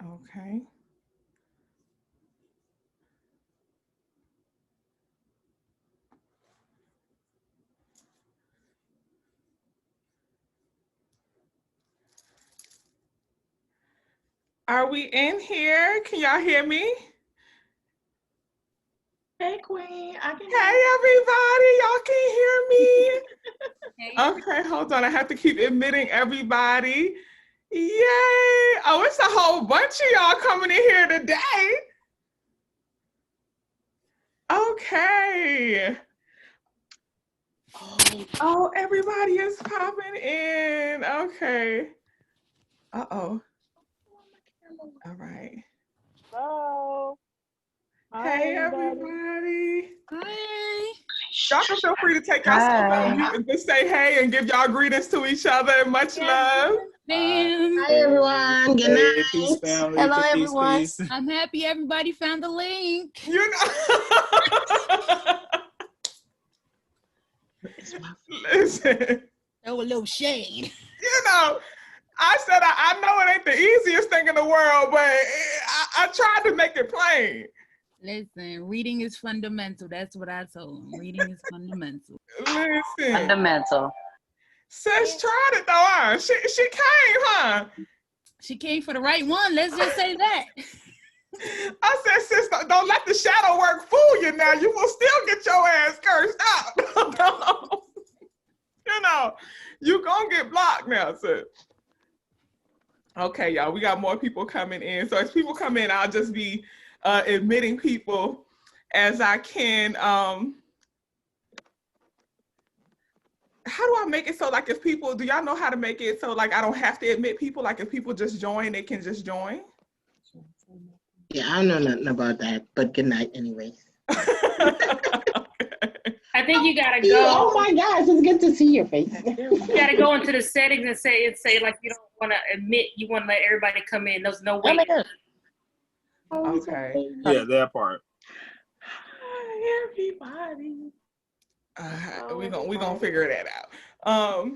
Okay. Are we in here? Can y'all hear me? Hey, Queen. I can Hey, everybody. Y'all can hear me? Okay, hold on. I have to keep admitting everybody. Yay. Oh, it's a whole bunch of y'all coming in here today. Okay. Oh, everybody is popping in. Okay. Uh-oh. All right. Hello. Hey, everybody. Hi. Y'all can feel free to take yourself on mute and just say hey and give y'all greetings to each other. Much love. Hi, everyone. Good night. Peace, family. Hello, Peace, everyone. peace. I'm happy everybody found the link. You know. Listen. Throw a little shade. You know, I said I know it ain't the easiest thing in the world, but I tried to make it plain. Listen, reading is fundamental. That's what I told him. Reading is fundamental. Listen. Fundamental. Sis tried it though, huh? She came, huh? She came for the right one. Let's just say that. I said, sis, don't let the shadow work fool you now. You will still get your ass cursed out. You know, you gonna get blocked now, sis. Okay, y'all, we got more people coming in. So as people come in, I'll just be admitting people as I can. How do I make it so like if people, do y'all know how to make it so like I don't have to admit people? Like if people just join, they can just join? Yeah, I don't know nothing about that, but good night anyways. I think you gotta go. Oh my gosh, it's good to see your face. You gotta go into the settings and say like you don't want to admit. You want to let everybody come in. There's no way. Okay. Yeah, that part. Hi, everybody. We gonna figure that out.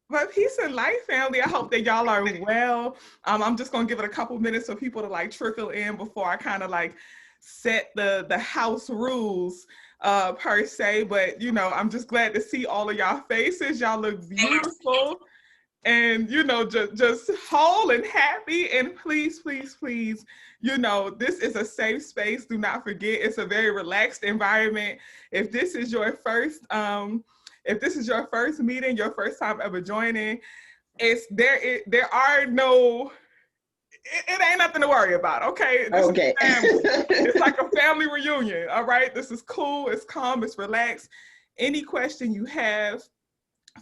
But peace and light, family. I hope that y'all are well. I'm just gonna give it a couple minutes for people to like trickle in before I kind of like set the house rules per se. But you know, I'm just glad to see all of y'all faces. Y'all look beautiful. And, you know, just whole and happy. And please, please, please, you know, this is a safe space. Do not forget, it's a very relaxed environment. If this is your first meeting, your first time ever joining, there are no, it ain't nothing to worry about, okay? This is family. It's like a family reunion, all right? This is cool, it's calm, it's relaxed. Any question you have,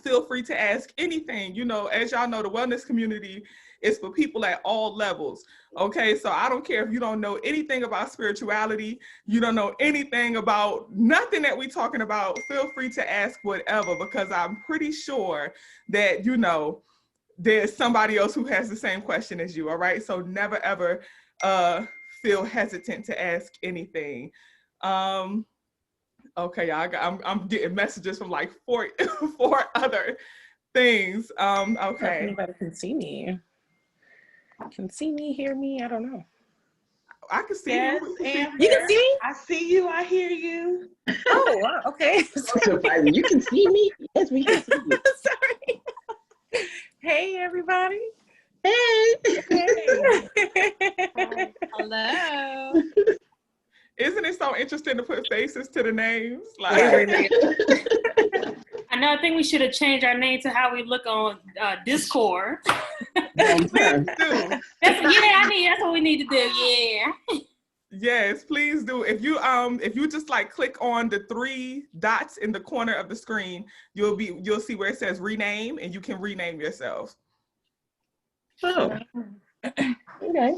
feel free to ask anything. You know, as y'all know, the wellness community is for people at all levels. Okay, so I don't care if you don't know anything about spirituality, you don't know anything about nothing that we're talking about, feel free to ask whatever, because I'm pretty sure that, you know, there's somebody else who has the same question as you, all right? So never ever feel hesitant to ask anything. Okay, y'all, I'm getting messages from like four other things. Okay. Anybody can see me. Hear me? I don't know. I can see Yes, you. You can see me? I see you. I hear you. Oh, wow. Okay. You can see me? Yes, we can see you. Sorry. Hey, everybody. Hey. Hello. Isn't it so interesting to put faces to the names? Like, I know. I think we should have changed our name to how we look on Discord. please do. That's what we need to do. Yeah. Yes, please do. If you just like click on the 3 dots in the corner of the screen, you'll see where it says rename, and you can rename yourself. Oh. Okay.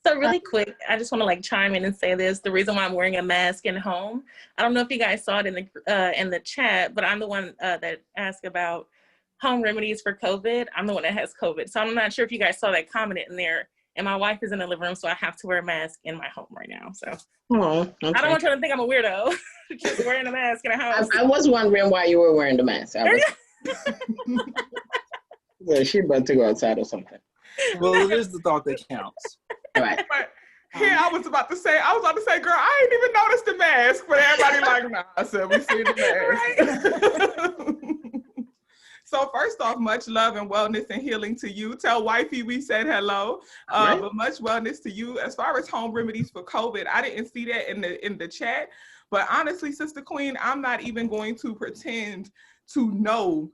So really quick, I just want to like chime in and say this. The reason why I'm wearing a mask in home, I don't know if you guys saw it in the chat, but I'm the one that asked about home remedies for COVID. I'm the one that has COVID. So I'm not sure if you guys saw that comment in there. And my wife is in the living room, so I have to wear a mask in my home right now. So Okay. I don't want you to think I'm a weirdo, just wearing a mask in a house. I was wondering why you were wearing the mask. Well, she about to go outside or something. Well, it is the thought that counts. Right. But here I was about to say, girl, I ain't even noticed the mask, but everybody like, nah, I said, we see the mask. So first off, much love and wellness and healing to you. Tell wifey we said hello, but much wellness to you. As far as home remedies for COVID, I didn't see that in the chat, but honestly, Sister Queen, I'm not even going to pretend to know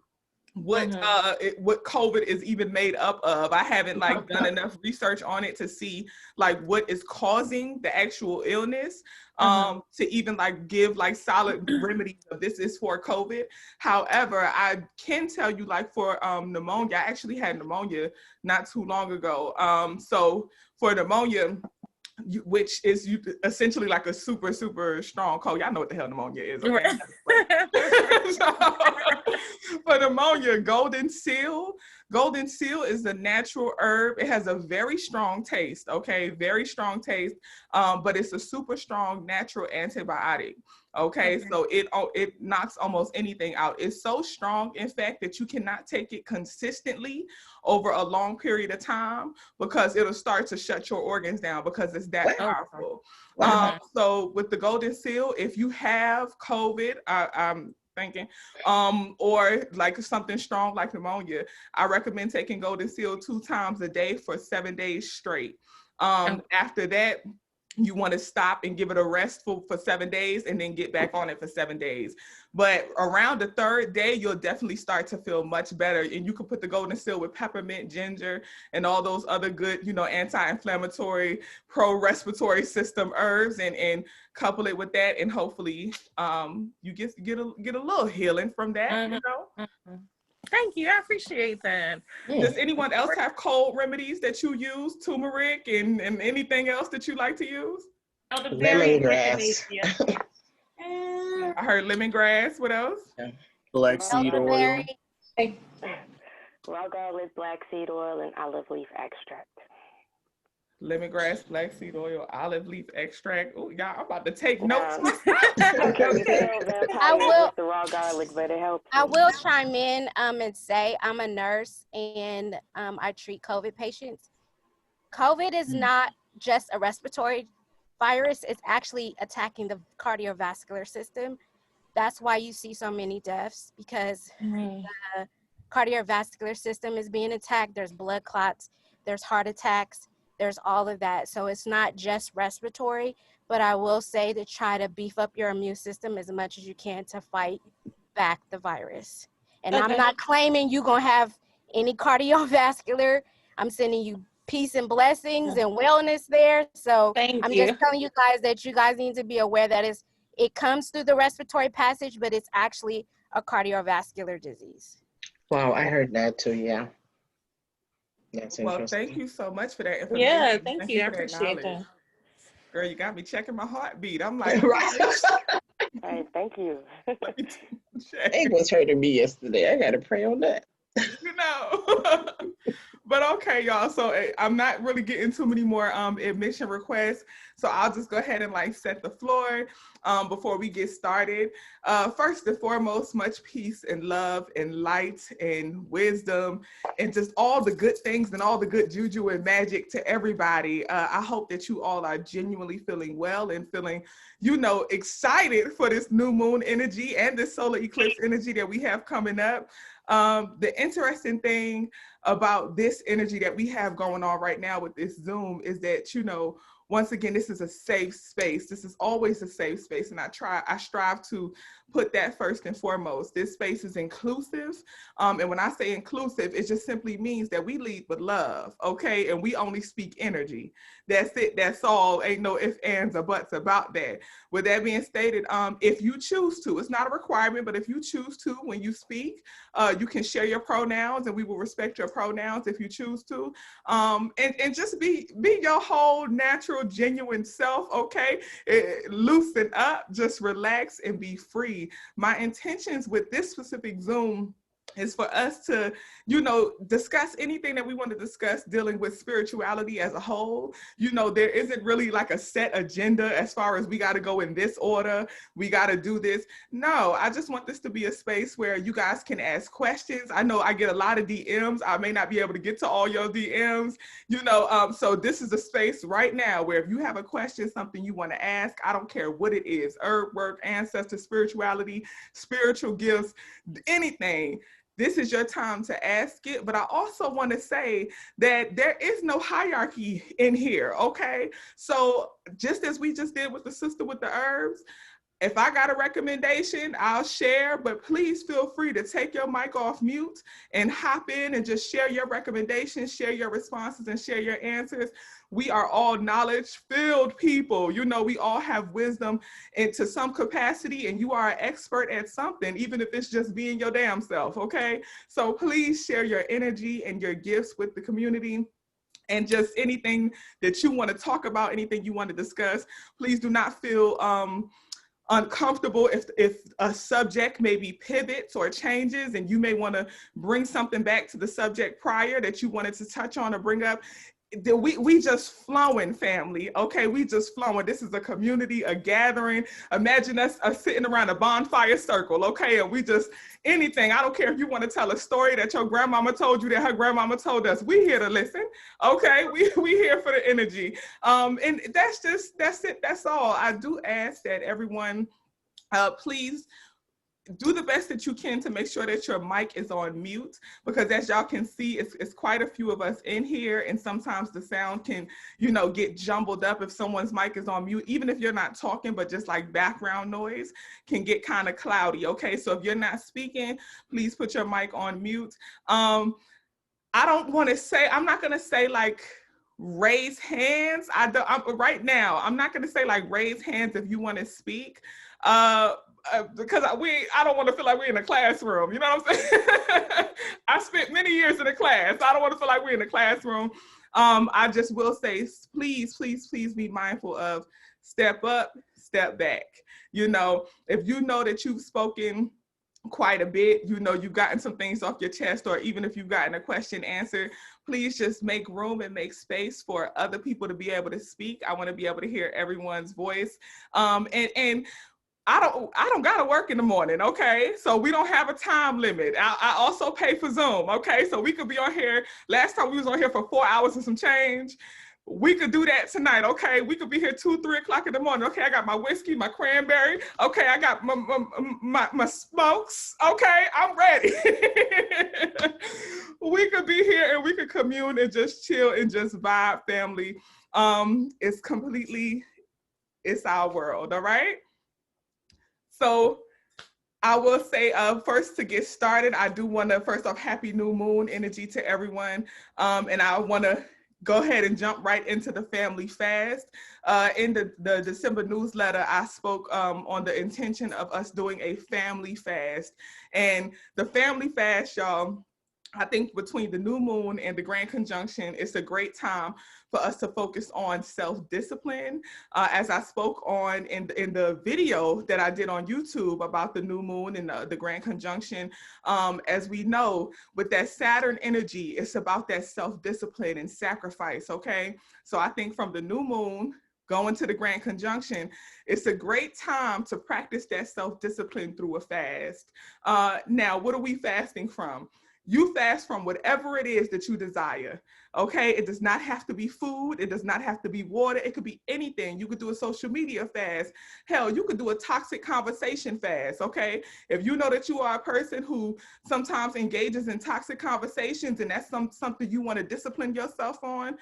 what COVID is even made up of. I haven't like done enough research on it to see like what is causing the actual illness to even like give like solid remedies of this is for COVID. However, I can tell you like for pneumonia, I actually had pneumonia not too long ago. So for pneumonia, which is essentially like a super, super strong cold. Y'all know what the hell pneumonia is, okay? So, for pneumonia, golden seal. Golden seal is a natural herb. It has a very strong taste, okay? Very strong taste, but it's a super strong natural antibiotic. Okay, so it knocks almost anything out. It's so strong, in fact, that you cannot take it consistently over a long period of time because it'll start to shut your organs down because it's that powerful. So with the golden seal, if you have COVID, I'm thinking, or like something strong like pneumonia, I recommend taking golden seal 2 times a day for 7 days straight. After that, you want to stop and give it a rest for 7 days and then get back on it for 7 days. But around the 3rd day, you'll definitely start to feel much better. And you can put the golden seal with peppermint, ginger, and all those other good, anti-inflammatory, pro-respiratory system herbs and couple it with that. And hopefully you get a little healing from that, Thank you. I appreciate that. Does anyone else have cold remedies that you use? Turmeric and anything else that you like to use? Lemongrass. I heard lemongrass. What else? Black seed oil. Raw garlic, black seed oil, and olive leaf extract. Lemongrass, black seed oil, olive leaf extract. Oh, y'all, I'm about to take notes. I will. The raw garlic, but it helps. I will chime in and say I'm a nurse and I treat COVID patients. COVID is not just a respiratory virus. It's actually attacking the cardiovascular system. That's why you see so many deaths, because the cardiovascular system is being attacked. There's blood clots, there's heart attacks, there's all of that. So it's not just respiratory, but I will say to try to beef up your immune system as much as you can to fight back the virus. And I'm not claiming you're going to have any cardiovascular. I'm sending you peace and blessings and wellness there. So I'm just telling you guys that you guys need to be aware that it comes through the respiratory passage, but it's actually a cardiovascular disease. Wow, I heard that too, yeah. That's well, thank you so much for that information. Yeah, thank you. I appreciate that. Girl, you got me checking my heartbeat. I'm like, Hey, thank you. It was hurting me yesterday. I got to pray on that. But okay, y'all. So I'm not really getting too many more admission requests. So I'll just go ahead and like set the floor before we get started. First and foremost, much peace and love and light and wisdom and just all the good things and all the good juju and magic to everybody. I hope that you all are genuinely feeling well and feeling, excited for this new moon energy and this solar eclipse energy that we have coming up. The interesting thing about this energy that we have going on right now with this Zoom is that, once again, this is a safe space. This is always a safe space. And I strive to put that first and foremost. This space is inclusive. And when I say inclusive, it just simply means that we lead with love, okay? And we only speak energy. That's it. That's all. Ain't no ifs, ands, or buts about that. With that being stated, if you choose to, it's not a requirement, but if you choose to, when you speak, you can share your pronouns and we will respect your pronouns if you choose to. And just be your whole natural, genuine self, okay? Loosen up, just relax and be free. My intentions with this specific Zoom is for us to, discuss anything that we want to discuss dealing with spirituality as a whole. There isn't really like a set agenda as far as we got to go in this order, we got to do this. No, I just want this to be a space where you guys can ask questions. I know I get a lot of DMs. I may not be able to get to all your DMs, so this is a space right now where if you have a question, something you want to ask, I don't care what it is, herb work, ancestor, spirituality, spiritual gifts, anything. This is your time to ask it. But I also want to say that there is no hierarchy in here, okay? So just as we just did with the sister with the herbs, if I got a recommendation, I'll share, but please feel free to take your mic off mute and hop in and just share your recommendations, share your responses, and share your answers. We are all knowledge-filled people. We all have wisdom into some capacity, and you are an expert at something, even if it's just being your damn self, okay? So please share your energy and your gifts with the community. And just anything that you want to talk about, anything you want to discuss, please do not feel uncomfortable if a subject maybe pivots or changes and you may want to bring something back to the subject prior that you wanted to touch on or bring up. We just flowing, family, okay? We just flowing. This is a community, a gathering. Imagine us sitting around a bonfire circle, okay? And we just, anything. I don't care if you want to tell a story that your grandmama told you that her grandmama told us. We here to listen, okay? We here for the energy. And that's it. That's all. I do ask that everyone, please do the best that you can to make sure that your mic is on mute, because as y'all can see, it's quite a few of us in here, and sometimes the sound can, get jumbled up if someone's mic is on mute. Even if you're not talking, but just like background noise can get kind of cloudy, okay? So if you're not speaking, please put your mic on mute. I'm not gonna say like raise hands. Right now, I'm not gonna say like raise hands if you want to speak. Because I don't want to feel like we're in a classroom, you know what I'm saying? I spent many years in a class. I don't want to feel like we're in a classroom. I just will say, please, please, please be mindful of step up, step back. If you know that you've spoken quite a bit, you've gotten some things off your chest, or even if you've gotten a question answered, please just make room and make space for other people to be able to speak. I want to be able to hear everyone's voice. And I don't gotta work in the morning, okay? So we don't have a time limit. I also pay for Zoom, okay? So we could be on here. Last time we was on here for 4 hours and some change. We could do that tonight, okay? We could be here 2, 3 o'clock in the morning. Okay, I got my whiskey, my cranberry. Okay, I got my smokes. Okay, I'm ready. We could be here and we could commune and just chill and just vibe, family. It's our world, all right? So I will say first, to get started, I do want to first off, happy new moon energy to everyone. And I want to go ahead and jump right into the family fast. In the December newsletter, I spoke on the intention of us doing a family fast. And the family fast, y'all, I think between the new moon and the grand conjunction, it's a great time for us to focus on self-discipline. As I spoke on in the video that I did on YouTube about the new moon and the grand conjunction, as we know, with that Saturn energy, it's about that self-discipline and sacrifice, okay? So I think from the new moon going to the grand conjunction, it's a great time to practice that self-discipline through a fast. Now, what are we fasting from? You fast from whatever it is that you desire, okay? It does not have to be food. It does not have to be water. It could be anything. You could do a social media fast. Hell, you could do a toxic conversation fast, okay? If you know that you are a person who sometimes engages in toxic conversations and that's something you want to discipline yourself on,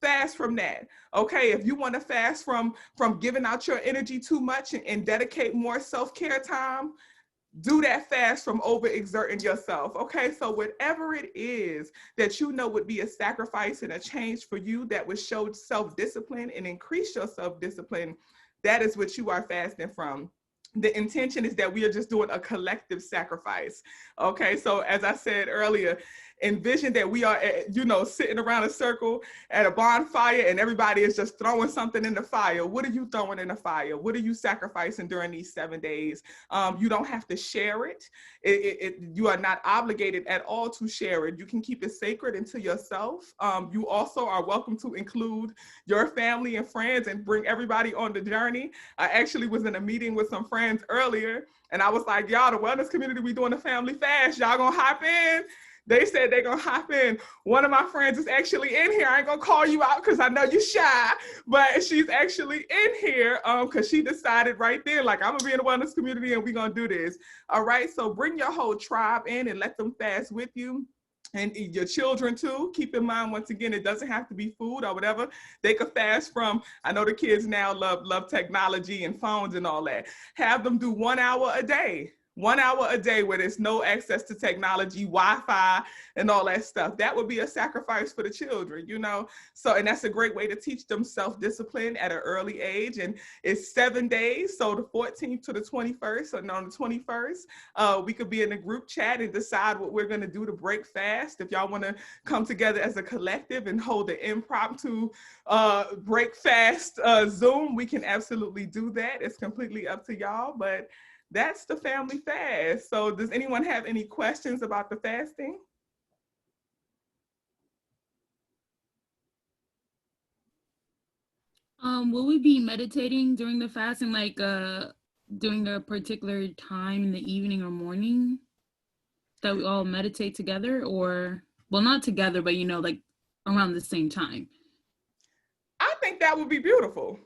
fast from that, okay? If you want to fast from giving out your energy too much and dedicate more self-care time, do that fast from overexerting yourself, okay? So whatever it is that you know would be a sacrifice and a change for you that would show self-discipline and increase your self-discipline, that is what you are fasting from. The intention is that we are just doing a collective sacrifice, okay? So as I said earlier, envision that we are, you know, sitting around a circle at a bonfire and everybody is just throwing something in the fire. What are you throwing in the fire? What are you sacrificing during these 7 days? You don't have to share it. You are not obligated at all to share it. You can keep it sacred and to yourself. You also are welcome to include your family and friends and bring everybody on the journey. I actually was in a meeting with some friends earlier, and I was like, y'all, the wellness community, we doing a family fast. Y'all gonna hop in? They said they're gonna hop in. One of my friends is actually in here. I ain't gonna call you out because I know you're shy, but she's actually in here because she decided right there, like, I'm gonna be in the wellness community and we're gonna do this. All right, so bring your whole tribe in and let them fast with you. And your children too. Keep in mind, once again, it doesn't have to be food or whatever. They could fast from, I know the kids now love technology and phones and all that. Have them do 1 hour a day. 1 hour a day where there's no access to technology, Wi-Fi, and all that stuff. That would be a sacrifice for the children, you know? So, and that's a great way to teach them self-discipline at an early age. And it's 7 days, so the 14th to the 21st, and on the 21st, we could be in a group chat and decide what we're gonna do to break fast. If y'all wanna come together as a collective and hold an impromptu break fast Zoom, we can absolutely do that. It's completely up to y'all, but that's the family fast. So does anyone have any questions about the fasting? Will we be meditating during the fasting, like during a particular time in the evening or morning that we all meditate together, or, well, not together, but, you know, like around the same time? I think that would be beautiful.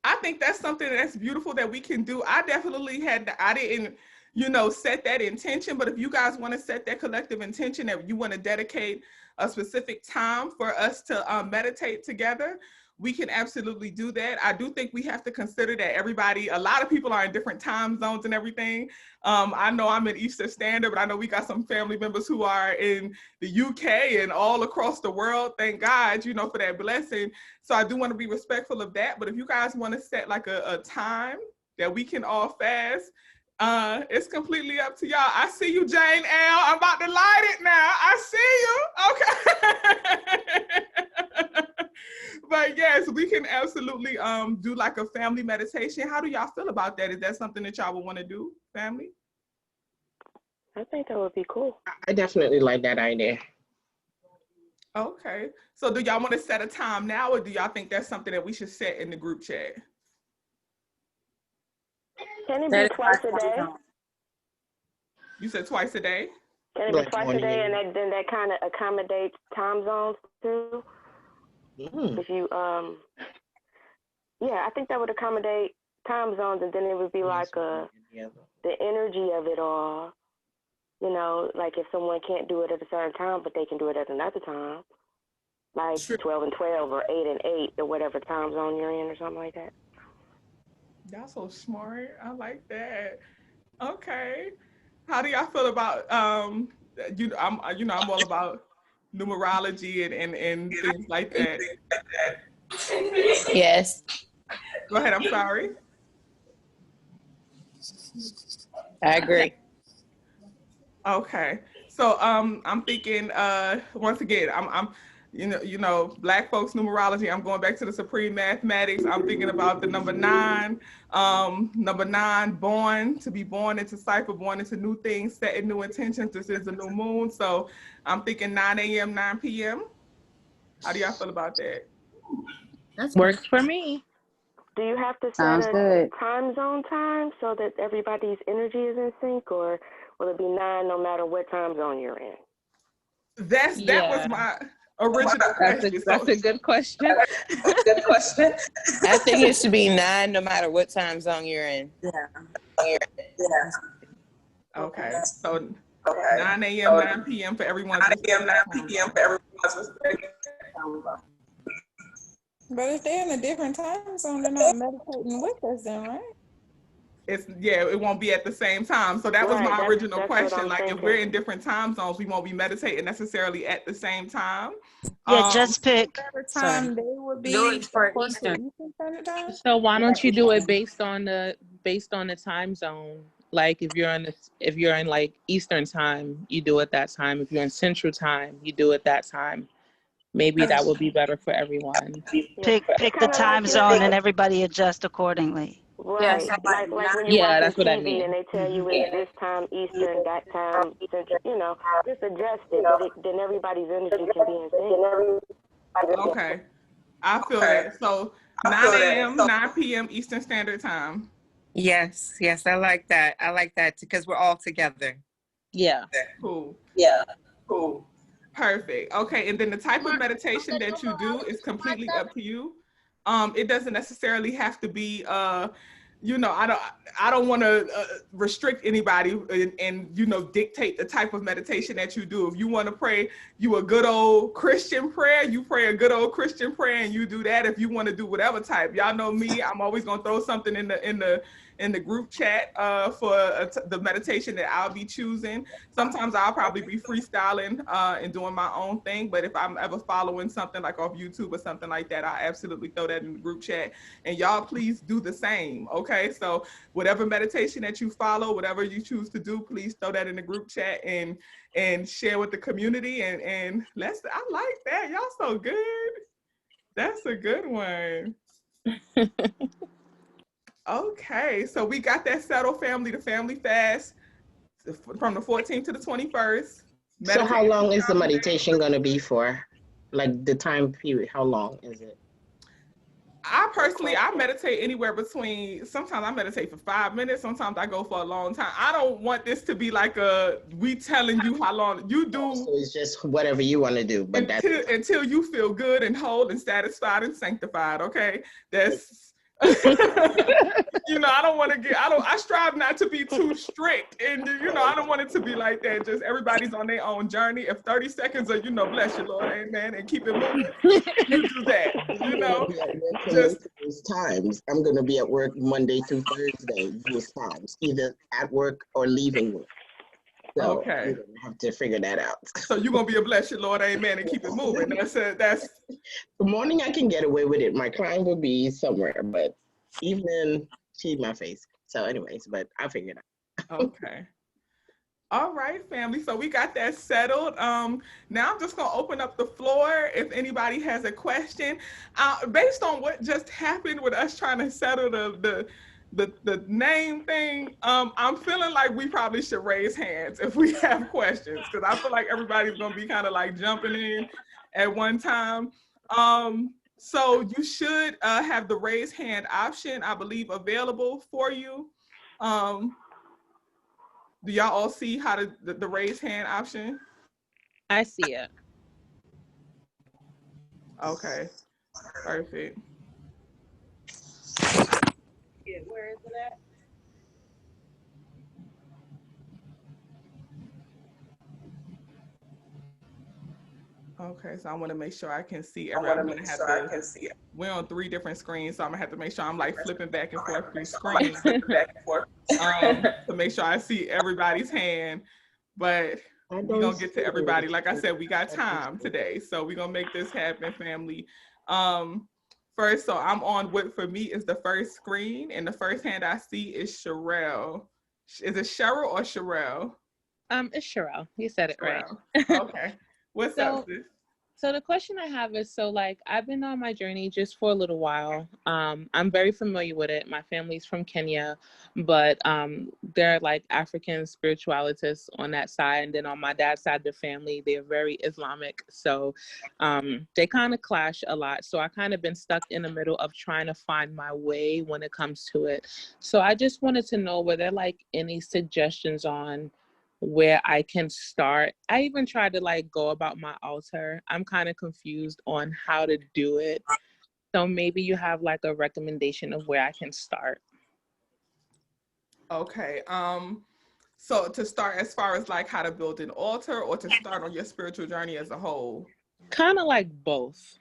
I think that's something that's beautiful that we can do. I definitely I didn't, you know, set that intention, but if you guys want to set that collective intention that you want to dedicate a specific time for us to meditate together, we can absolutely do that. I do think we have to consider that a lot of people are in different time zones and everything. I know I'm in Eastern Standard, but I know we got some family members who are in the UK and all across the world. Thank God, you know, for that blessing. So I do want to be respectful of that. But if you guys want to set like a time that we can all fast, it's completely up to y'all. I see you, Jane L. I'm about to light it now. I see you. Okay. But yes, we can absolutely do like a family meditation. How do y'all feel about that? Is that something that y'all would want to do, family? I think that would be cool. I definitely like that idea. Okay. So do y'all want to set a time now, or do y'all think that's something that we should set in the group chat? Can it be twice a day? You said twice a day? Can it be twice a day, and then that kind of accommodates time zones too? If you, yeah, I think that would accommodate time zones, and then it would be like the energy of it all. You know, like if someone can't do it at a certain time, but they can do it at another time, like 12 and 12 or 8 and 8 or whatever time zone you're in or something like that. Y'all so smart. I like that. Okay. How do y'all feel about I'm all about numerology and things like that. Yes. Go ahead. I'm sorry. I agree. Okay. So I'm thinking once again, I'm you know, Black folks numerology. I'm going back to the supreme mathematics. I'm thinking about the number 9. Number 9, born, to be born into cipher, born into new things, setting new intentions. This is a new moon. So I'm thinking 9 a.m., 9 p.m. How do y'all feel about that? That works for me. Do you have to set a time zone time so that everybody's energy is in sync, or will it be 9 no matter what time zone you're in? That was my original question. That's a good question. Good question. I think it should be 9 no matter what time zone you're in. Yeah. Okay. So 9 a.m., 9 p.m. for everyone's 9 a.m., 9 p.m. for everyone's But if they're in a different time zone, they're not meditating with us then, right? It won't be at the same time. So that was my original question. Like if we're in different time zones, we won't be meditating necessarily at the same time. Yeah, just pick whatever time they would be for Eastern. Standard Time. So why don't you do it based on the time zone? Like if you're in like Eastern time, you do it that time. If you're in Central time, you do it that time. Maybe that would be better for everyone. Pick the time zone and everybody adjust accordingly. Right. Yeah, Like when you Yeah, watch that's what I TV mean. and they tell you it's this time Eastern, that time Central, you know, just adjust it, but then everybody's energy can be in sync. Okay. I feel that. So 9 a.m., 9 p.m. Eastern Standard Time. Yes, I like that. I like that because we're all together. Yeah. Cool. Yeah. Cool. Perfect. Okay, and then the type of meditation that you do is completely up to you. It doesn't necessarily have to be you know, I don't want to restrict anybody and you know, dictate the type of meditation that you do. If you want to pray you a good old Christian prayer, you pray a good old Christian prayer and you do that. If you want to do whatever type, y'all know me, I'm always gonna throw something in the group chat for the meditation that I'll be choosing. Sometimes I'll probably be freestyling and doing my own thing, but if I'm ever following something like off YouTube or something like that, I absolutely throw that in the group chat. And y'all please do the same, okay? So whatever meditation that you follow, whatever you choose to do, please throw that in the group chat and share with the community. And I like that. Y'all so good. That's a good one. Okay, so we got that settled, family. The family fast from the 14th to the 21st. So how long is the meditation going to be for? Like the time period, how long is it? I meditate anywhere between, sometimes I meditate for 5 minutes, sometimes I go for a long time. I don't want this to be like we telling you how long you do. So it's just whatever you want to do, but until you feel good and whole and satisfied and sanctified, okay? That's you know, I strive not to be too strict, and you know, I don't want it to be like that. Just everybody's on their own journey. If 30 seconds are, you know, bless you, Lord, amen, and keep it moving, you do that, you know. Just those times, I'm going to be at work Monday through Thursday, those times, either at work or leaving work. So okay, you're gonna have to figure that out. So you're gonna be a bless you, Lord, amen, and keep it moving. That's the morning I can get away with it. My client will be somewhere, but evening she's my face. So anyways, but I figured out. Okay. All right, family. So we got that settled. Now I'm just gonna open up the floor if anybody has a question. Based on what just happened with us trying to settle the name thing, I'm feeling like we probably should raise hands if we have questions, because I feel like everybody's gonna be kind of like jumping in at one time. So you should have the raise hand option, I believe, available for you. Do y'all all see how the raise hand option? I see it. Okay, perfect. Yeah, where is it at? Okay, so I want to make sure I can see everyone. We're on 3 different screens, so I'm gonna have to make sure I'm like flipping back and forth through screens to make sure I see everybody's hand. But we're gonna get to everybody. Like I said, we got time today, so we're gonna make this happen, family. First, so I'm on what for me is the first screen, and the first hand I see is Sherelle. Is it Cheryl or Sherelle? It's Sherelle. You said it right. Okay. What's up, sis? So the question I have is, so like I've been on my journey just for a little while. I'm very familiar with it. My family's from Kenya, but they're like African spiritualists on that side. And then on my dad's side of the family, they're very Islamic. So they kind of clash a lot. So I kind of been stuck in the middle of trying to find my way when it comes to it. So I just wanted to know, were there like any suggestions on where I can start? I even tried to like go about my altar. I'm kind of confused on how to do it. So maybe you have like a recommendation of where I can start. Okay. So to start as far as like how to build an altar, or to start on your spiritual journey as a whole? Kind of like both.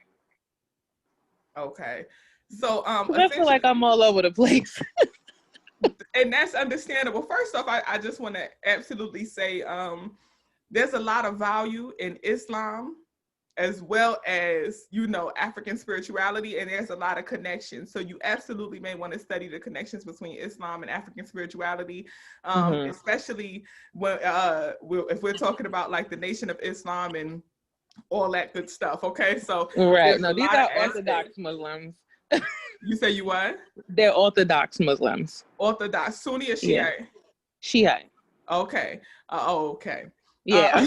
Okay. So I feel like I'm all over the place. And that's understandable. First off, I just want to absolutely say there's a lot of value in Islam. as well as, you know, African spirituality, and there's a lot of connections. So you absolutely may want to study the connections between Islam and African spirituality, especially when if we're talking about like the Nation of Islam and all that good stuff. Okay, so right. No, these are Orthodox Muslims. You say you what? They're Orthodox Muslims. Orthodox, Sunni or Shiite? Yeah. Shiite. Okay. Okay. Yeah.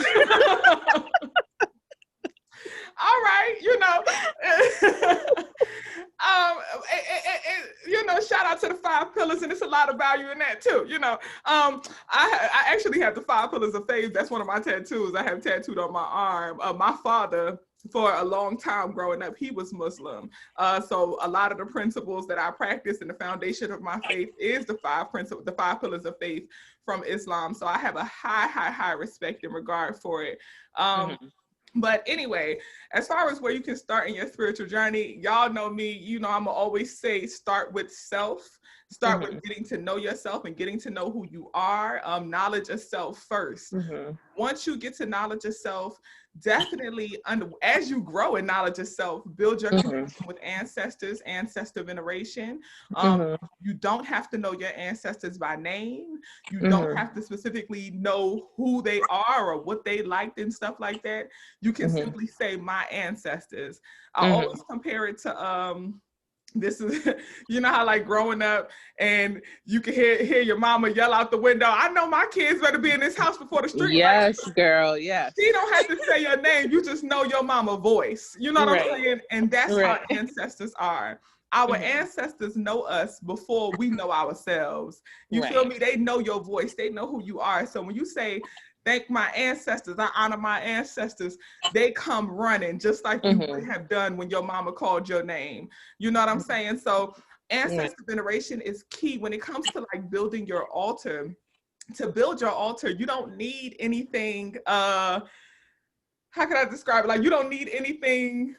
All right, you know, you know, shout out to the 5 pillars, and it's a lot of value in that too. You know, I actually have the 5 pillars of faith. That's one of my tattoos. I have tattooed on my arm. My father, for a long time growing up, he was Muslim. So a lot of the principles that I practice and the foundation of my faith is the 5 pillars of faith from Islam. So I have a high respect and regard for it. But anyway, as far as where you can start in your spiritual journey, y'all know me, you know, I'm always say start with self, start with getting to know yourself and getting to know who you are, knowledge of self first. Once you get to knowledge of self, definitely as you grow in knowledge of self, build your connection with ancestors, ancestor veneration. You don't have to know your ancestors by name. You don't have to specifically know who they are or what they liked and stuff like that. You can simply say my ancestors. I always compare it to this is, you know how like growing up and you can hear your mama yell out the window, I know my kids better be in this house before the street. Yes, girl, yes. She don't have to say your name, you just know your mama voice. You know what I'm saying? And that's how ancestors are. Our ancestors know us before we know ourselves. You feel me? They know your voice, they know who you are. So when you say, thank my ancestors, I honor my ancestors, they come running just like you would have done when your mama called your name. You know what I'm saying? So ancestor veneration is key when it comes to like building your altar. To build your altar, you don't need anything, how can I describe it? Like you don't need anything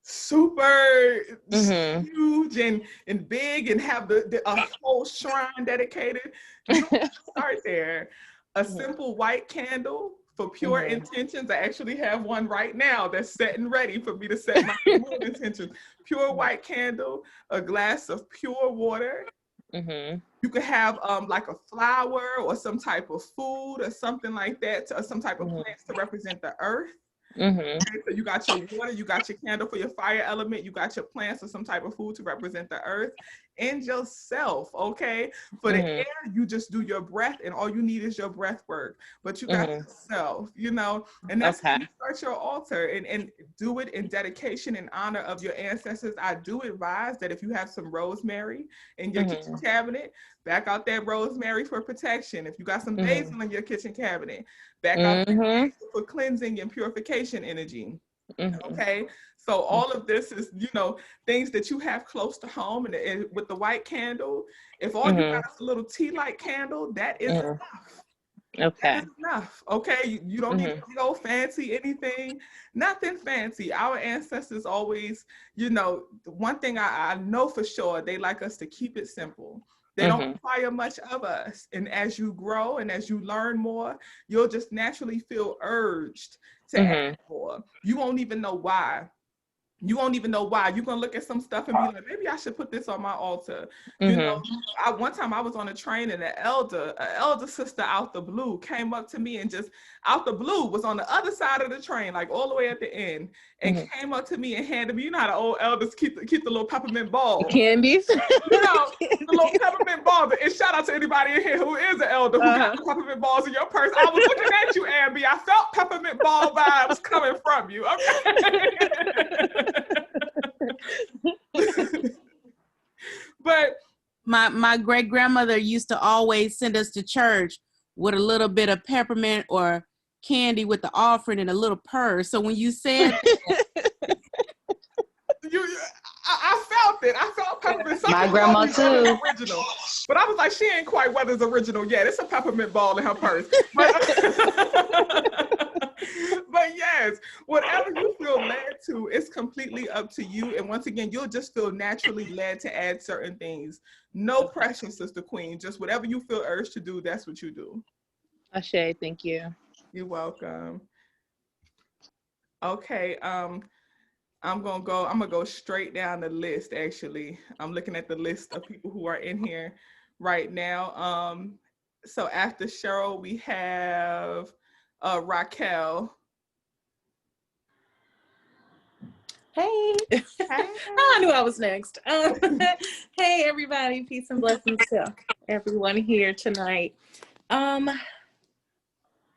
super huge and big and have a whole shrine dedicated. You don't start there. A simple white candle for pure intentions. I actually have one right now that's set and ready for me to set my intentions. Pure white candle, a glass of pure water. You could have like a flower or some type of food or something like that, or some type of plants to represent the earth. Okay, so you got your water, you got your candle for your fire element, you got your plants or some type of food to represent the earth, and yourself. Okay, for the air, you just do your breath, and all you need is your breath work. But you got yourself, you know, and that's how you start your altar and do it in dedication and honor of your ancestors. I do advise that if you have some rosemary in your kitchen cabinet, back out that rosemary for protection. If you got some basil in your kitchen cabinet, back out for cleansing and purification energy. Okay, so all of this is, you know, things that you have close to home, and with the white candle, if all you got is a little tea light candle, that is enough. That is enough. Okay, you don't need to go fancy anything, nothing fancy. Our ancestors always, you know, one thing I know for sure, they like us to keep it simple. They don't require much of us. And as you grow and as you learn more, you'll just naturally feel urged to add more. You won't even know why. You won't even know why. You're going to look at some stuff and be like, maybe I should put this on my altar. You know, one time I was on a train and an elder sister out the blue came up to me and just out the blue was on the other side of the train, like all the way at the end, and came up to me and handed me, you know how the old elders keep the little peppermint ball. Candies. You know, the little peppermint balls. And shout out to anybody in here who is an elder who got the peppermint balls in your purse. I was looking at you, Abby. I felt peppermint ball vibes coming from you. Okay. But my great grandmother used to always send us to church with a little bit of peppermint or candy with the offering in a little purse. So when you said I felt it. I felt peppermint. My grandma too. Original. But I was like, she ain't quite whether it's original yet. It's a peppermint ball in her purse. But yes, whatever you feel led to, it's completely up to you. And once again, you'll just feel naturally led to add certain things. No pressure, Sister Queen. Just whatever you feel urged to do, that's what you do. Ashe, thank you. You're welcome. Okay. I'm gonna go straight down the list. Actually, I'm looking at the list of people who are in here right now. So after Cheryl, we have Raquel. Hey. I knew I was next. Hey, everybody. Peace and blessings to everyone here tonight.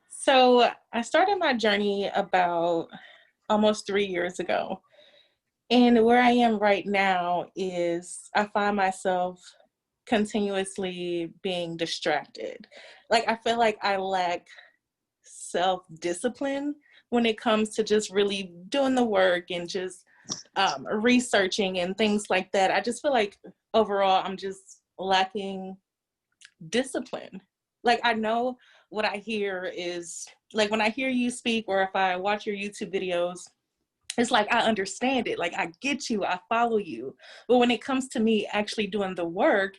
So I started my journey about almost 3 years ago. And where I am right now is I find myself continuously being distracted. Like, I feel like I lack self-discipline when it comes to just really doing the work and just researching and things like that. I just feel like overall I'm just lacking discipline. Like, I know what I hear is, like, when I hear you speak or if I watch your YouTube videos, it's like I understand it. Like, I get you, I follow you. But when it comes to me actually doing the work,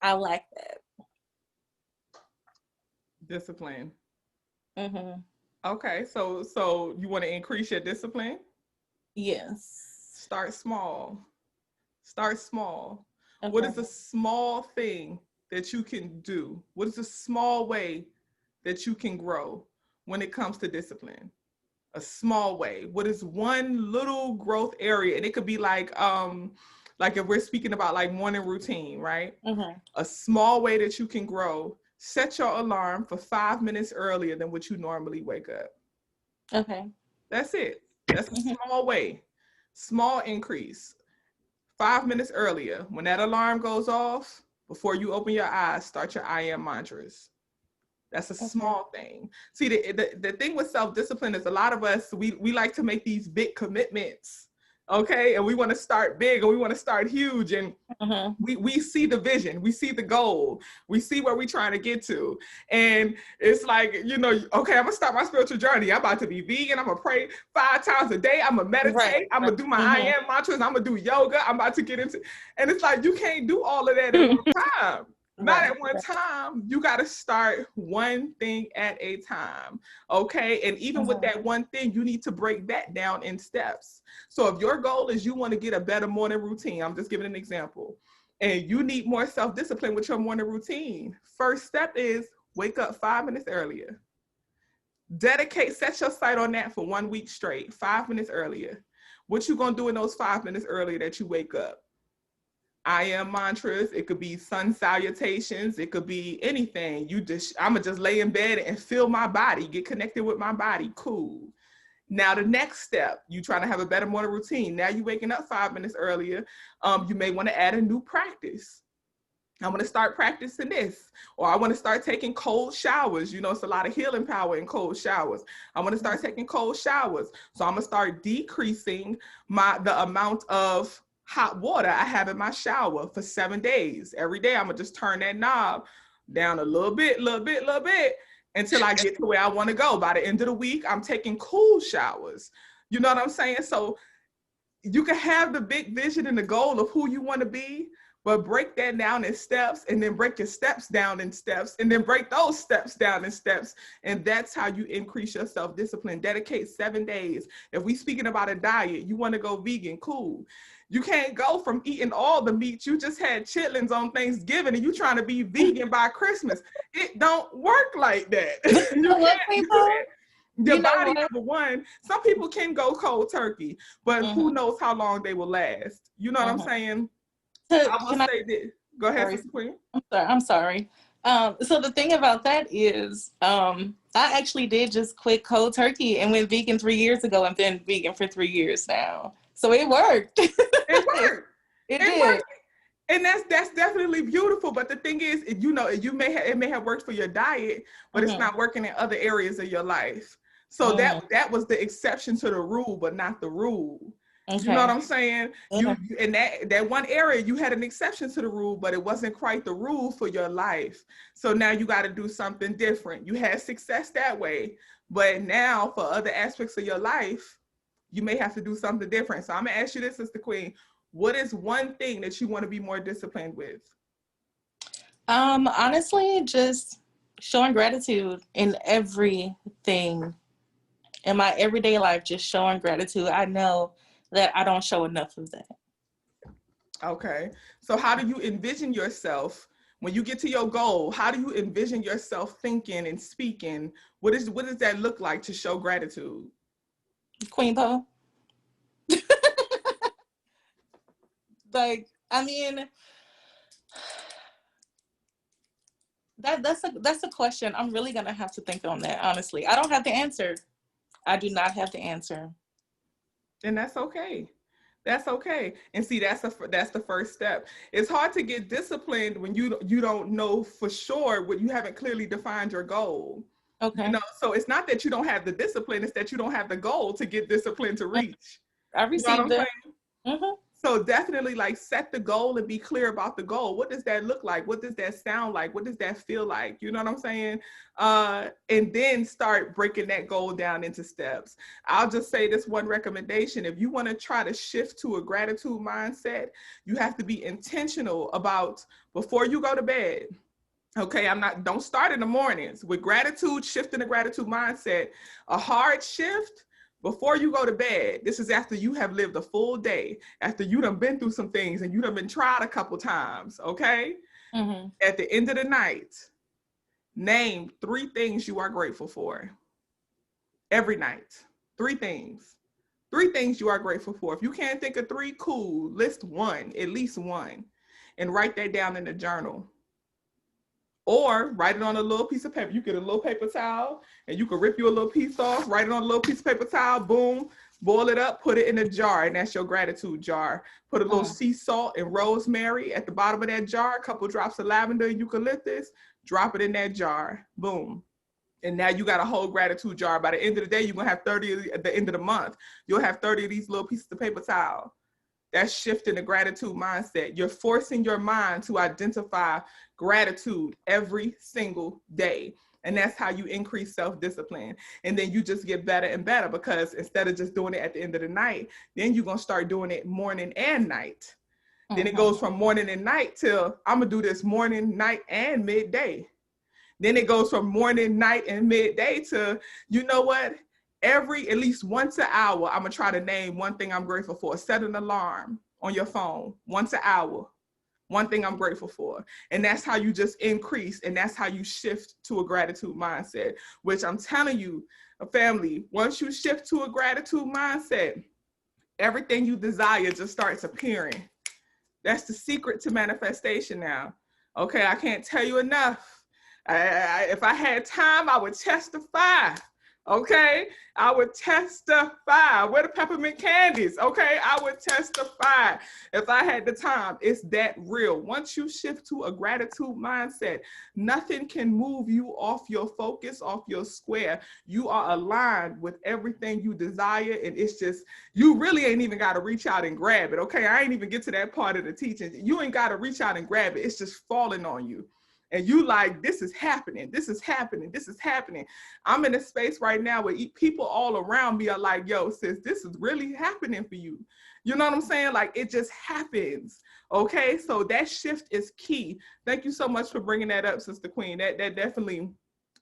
I lack that. Discipline. Mm-hmm. Okay, so you want to increase your discipline? Yes. Start small. Start small. Okay. What is a small thing that you can do? What is a small way that you can grow when it comes to discipline? A small way. What is one little growth area? And it could be like if we're speaking about like morning routine, right? Mm-hmm. A small way that you can grow. Set your alarm for 5 minutes earlier than what you normally wake up. Okay. That's it. That's a small way. Small increase. 5 minutes earlier. When that alarm goes off, before you open your eyes, start your I am mantras. That's a small thing. See, the thing with self-discipline is a lot of us, we like to make these big commitments, okay? And we want to start big and we want to start huge. And we see the vision, we see the goal, we see where we're trying to get to. And it's like, you know, okay, I'm gonna start my spiritual journey. I'm about to be vegan. I'm gonna pray 5 times a day. I'm gonna meditate. I'm gonna do my I am mantras. I'm gonna do yoga. I'm about to get into, and it's like, you can't do all of that at one time. Not at one time. You got to start one thing at a time. Okay. And even with that one thing, you need to break that down in steps. So if your goal is you want to get a better morning routine, I'm just giving an example, and you need more self-discipline with your morning routine. First step is wake up 5 minutes earlier. Set your sight on that for 1 week straight, 5 minutes earlier. What you going to do in those 5 minutes earlier that you wake up? I am mantras. It could be sun salutations. It could be anything. I'ma just lay in bed and feel my body, get connected with my body. Cool. Now the next step, you trying to have a better morning routine. Now you waking up 5 minutes earlier. You may want to add a new practice. I want to start practicing this, or I want to start taking cold showers. You know, it's a lot of healing power in cold showers. I want to start taking cold showers. So I'm gonna start decreasing the amount of hot water I have in my shower for 7 days. Every day, I'm gonna just turn that knob down a little bit, until I get to where I want to go. By the end of the week, I'm taking cool showers. You know what I'm saying? So you can have the big vision and the goal of who you want to be, but break that down in steps, and then break your steps down in steps, and then break those steps down in steps. And that's how you increase your self-discipline. Dedicate 7 days. If we speaking about a diet, you want to go vegan, cool. You can't go from eating all the meat. You just had chitlins on Thanksgiving and you trying to be vegan by Christmas. It don't work like that. Your body, number one, some people can go cold turkey, but who knows how long they will last. You know what I'm saying? I will say this. Go ahead, Sister Queen. I'm sorry. So the thing about that is, I actually did just quit cold turkey and went vegan 3 years ago and been vegan for 3 years now. So it worked. It worked. It did. Worked. And that's definitely beautiful. But the thing is, you know, it may have worked for your diet, but it's not working in other areas of your life. So that was the exception to the rule, but not the rule. Okay. You know what I'm saying? You in that one area, you had an exception to the rule, but it wasn't quite the rule for your life. So now you got to do something different. You had success that way, but now for other aspects of your life, you may have to do something different. So I'm gonna ask you this, Sister Queen. What is one thing that you want to be more disciplined with? Honestly, just showing gratitude in everything in my everyday life, just showing gratitude. I know that I don't show enough of that. Okay. So how do you envision yourself when you get to your goal? How do you envision yourself thinking and speaking? What does that look like to show gratitude? TheQueenPo. Like, I mean, that's a question. I'm really gonna have to think on that, honestly. I don't have the answer. I do not have the answer. And that's okay. That's okay. And see, that's the first step. It's hard to get disciplined when you don't know for sure what you haven't clearly defined your goal. Okay. You know, so it's not that you don't have the discipline, it's that you don't have the goal to get disciplined to reach. I received it. So definitely like set the goal and be clear about the goal. What does that look like? What does that sound like? What does that feel like? You know what I'm saying? And then start breaking that goal down into steps. I'll just say this one recommendation. If you want to try to shift to a gratitude mindset, you have to be intentional about before you go to bed. Okay, don't start in the mornings. With gratitude, shifting the gratitude mindset, a hard shift before you go to bed. This is after you have lived a full day, after you done been through some things and you done been tried a couple times, okay? Mm-hmm. At the end of the night, name 3 things you are grateful for. Every night, 3 things. 3 things you are grateful for. If you can't think of 3, cool, list 1, at least 1, and write that down in the journal. Or write it on a little piece of paper. You get a little paper towel and you can rip you a little piece off, write it on a little piece of paper towel, boom, boil it up, put it in a jar, and that's your gratitude jar. Put a little sea salt and rosemary at the bottom of that jar, a couple drops of lavender and eucalyptus, drop it in that jar, boom. And now you got a whole gratitude jar. By the end of the day, you're gonna have 30, at the end of the month, you'll have 30 of these little pieces of paper towel. That's shifting the gratitude mindset. You're forcing your mind to identify gratitude every single day. And that's how you increase self-discipline. And then you just get better and better, because instead of just doing it at the end of the night, then you're going to start doing it morning and night. Then it goes from morning and night till I'm going to do this morning, night, and midday. Then it goes from morning, night, and midday to, you know what? At least once an hour, I'm gonna try to name one thing I'm grateful for. Set an alarm on your phone once an hour, one thing I'm grateful for. And that's how you just increase, and that's how you shift to a gratitude mindset, which I'm telling you, family, once you shift to a gratitude mindset, everything you desire just starts appearing. That's the secret to manifestation now. Okay, I can't tell you enough. If I had time, I would testify. Okay, I would testify. Where the peppermint candies? Okay, I would testify if I had the time. It's that real. Once you shift to a gratitude mindset, nothing can move you off your focus, off your square. You are aligned with everything you desire, and it's just, you really ain't even got to reach out and grab it. Okay, I ain't even get to that part of the teaching. You ain't got to reach out and grab it. It's just falling on you. And you like, this is happening, this is happening, this is happening. I'm in a space right now where people all around me are like, yo, sis, this is really happening for you. You know what I'm saying? Like, it just happens. Okay, so that shift is key. Thank you so much for bringing that up, Sister Queen. That definitely,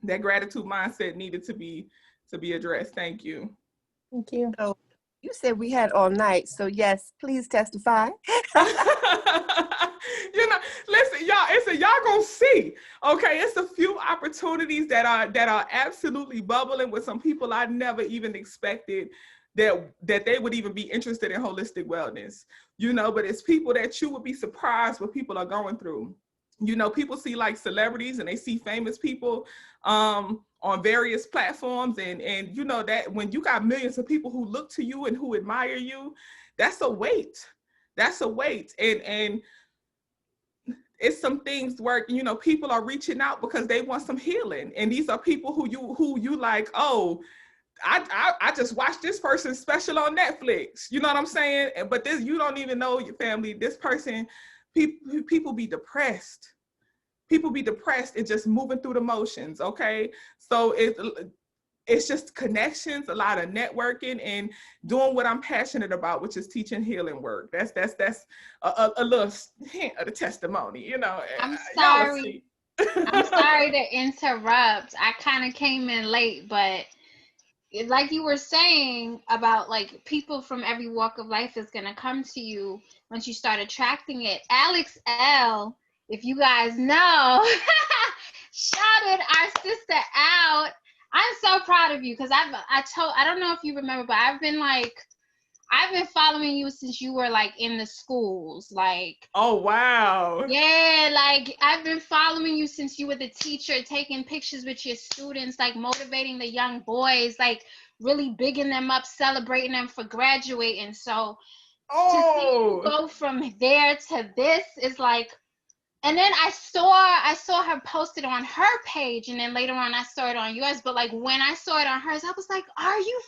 that gratitude mindset needed to be addressed. Thank you. Thank you. So you said we had all night, so yes, please testify. You know, listen, y'all gonna see. Okay, it's a few opportunities that are absolutely bubbling with some people I never even expected that they would even be interested in holistic wellness. You know, but it's people that you would be surprised what people are going through. You know, people see like celebrities and they see famous people on various platforms, and you know that when you got millions of people who look to you and who admire you, that's a weight. That's a weight. And it's some things where, you know, people are reaching out because they want some healing. And these are people who you like, oh, I just watched this person's special on Netflix. You know what I'm saying? But this, you don't even know your family. This person, people be depressed. People be depressed and just moving through the motions. Okay. So it's just connections, a lot of networking, and doing what I'm passionate about, which is teaching healing work. That's a little hint of the testimony, you know. I'm sorry. I'm sorry to interrupt. I kind of came in late, but like you were saying about like people from every walk of life is gonna come to you once you start attracting it. Alex L, if you guys know, shouted our sister out. I'm so proud of you because I don't know if you remember, but I've been following you since you were like in the schools, like. Oh wow. Yeah, like I've been following you since you were the teacher, taking pictures with your students, like motivating the young boys, like really bigging them up, celebrating them for graduating. So to see you go from there to this is like. And then I saw her posted on her page, and then later on I saw it on yours. But like when I saw it on hers, I was like, "Are you?"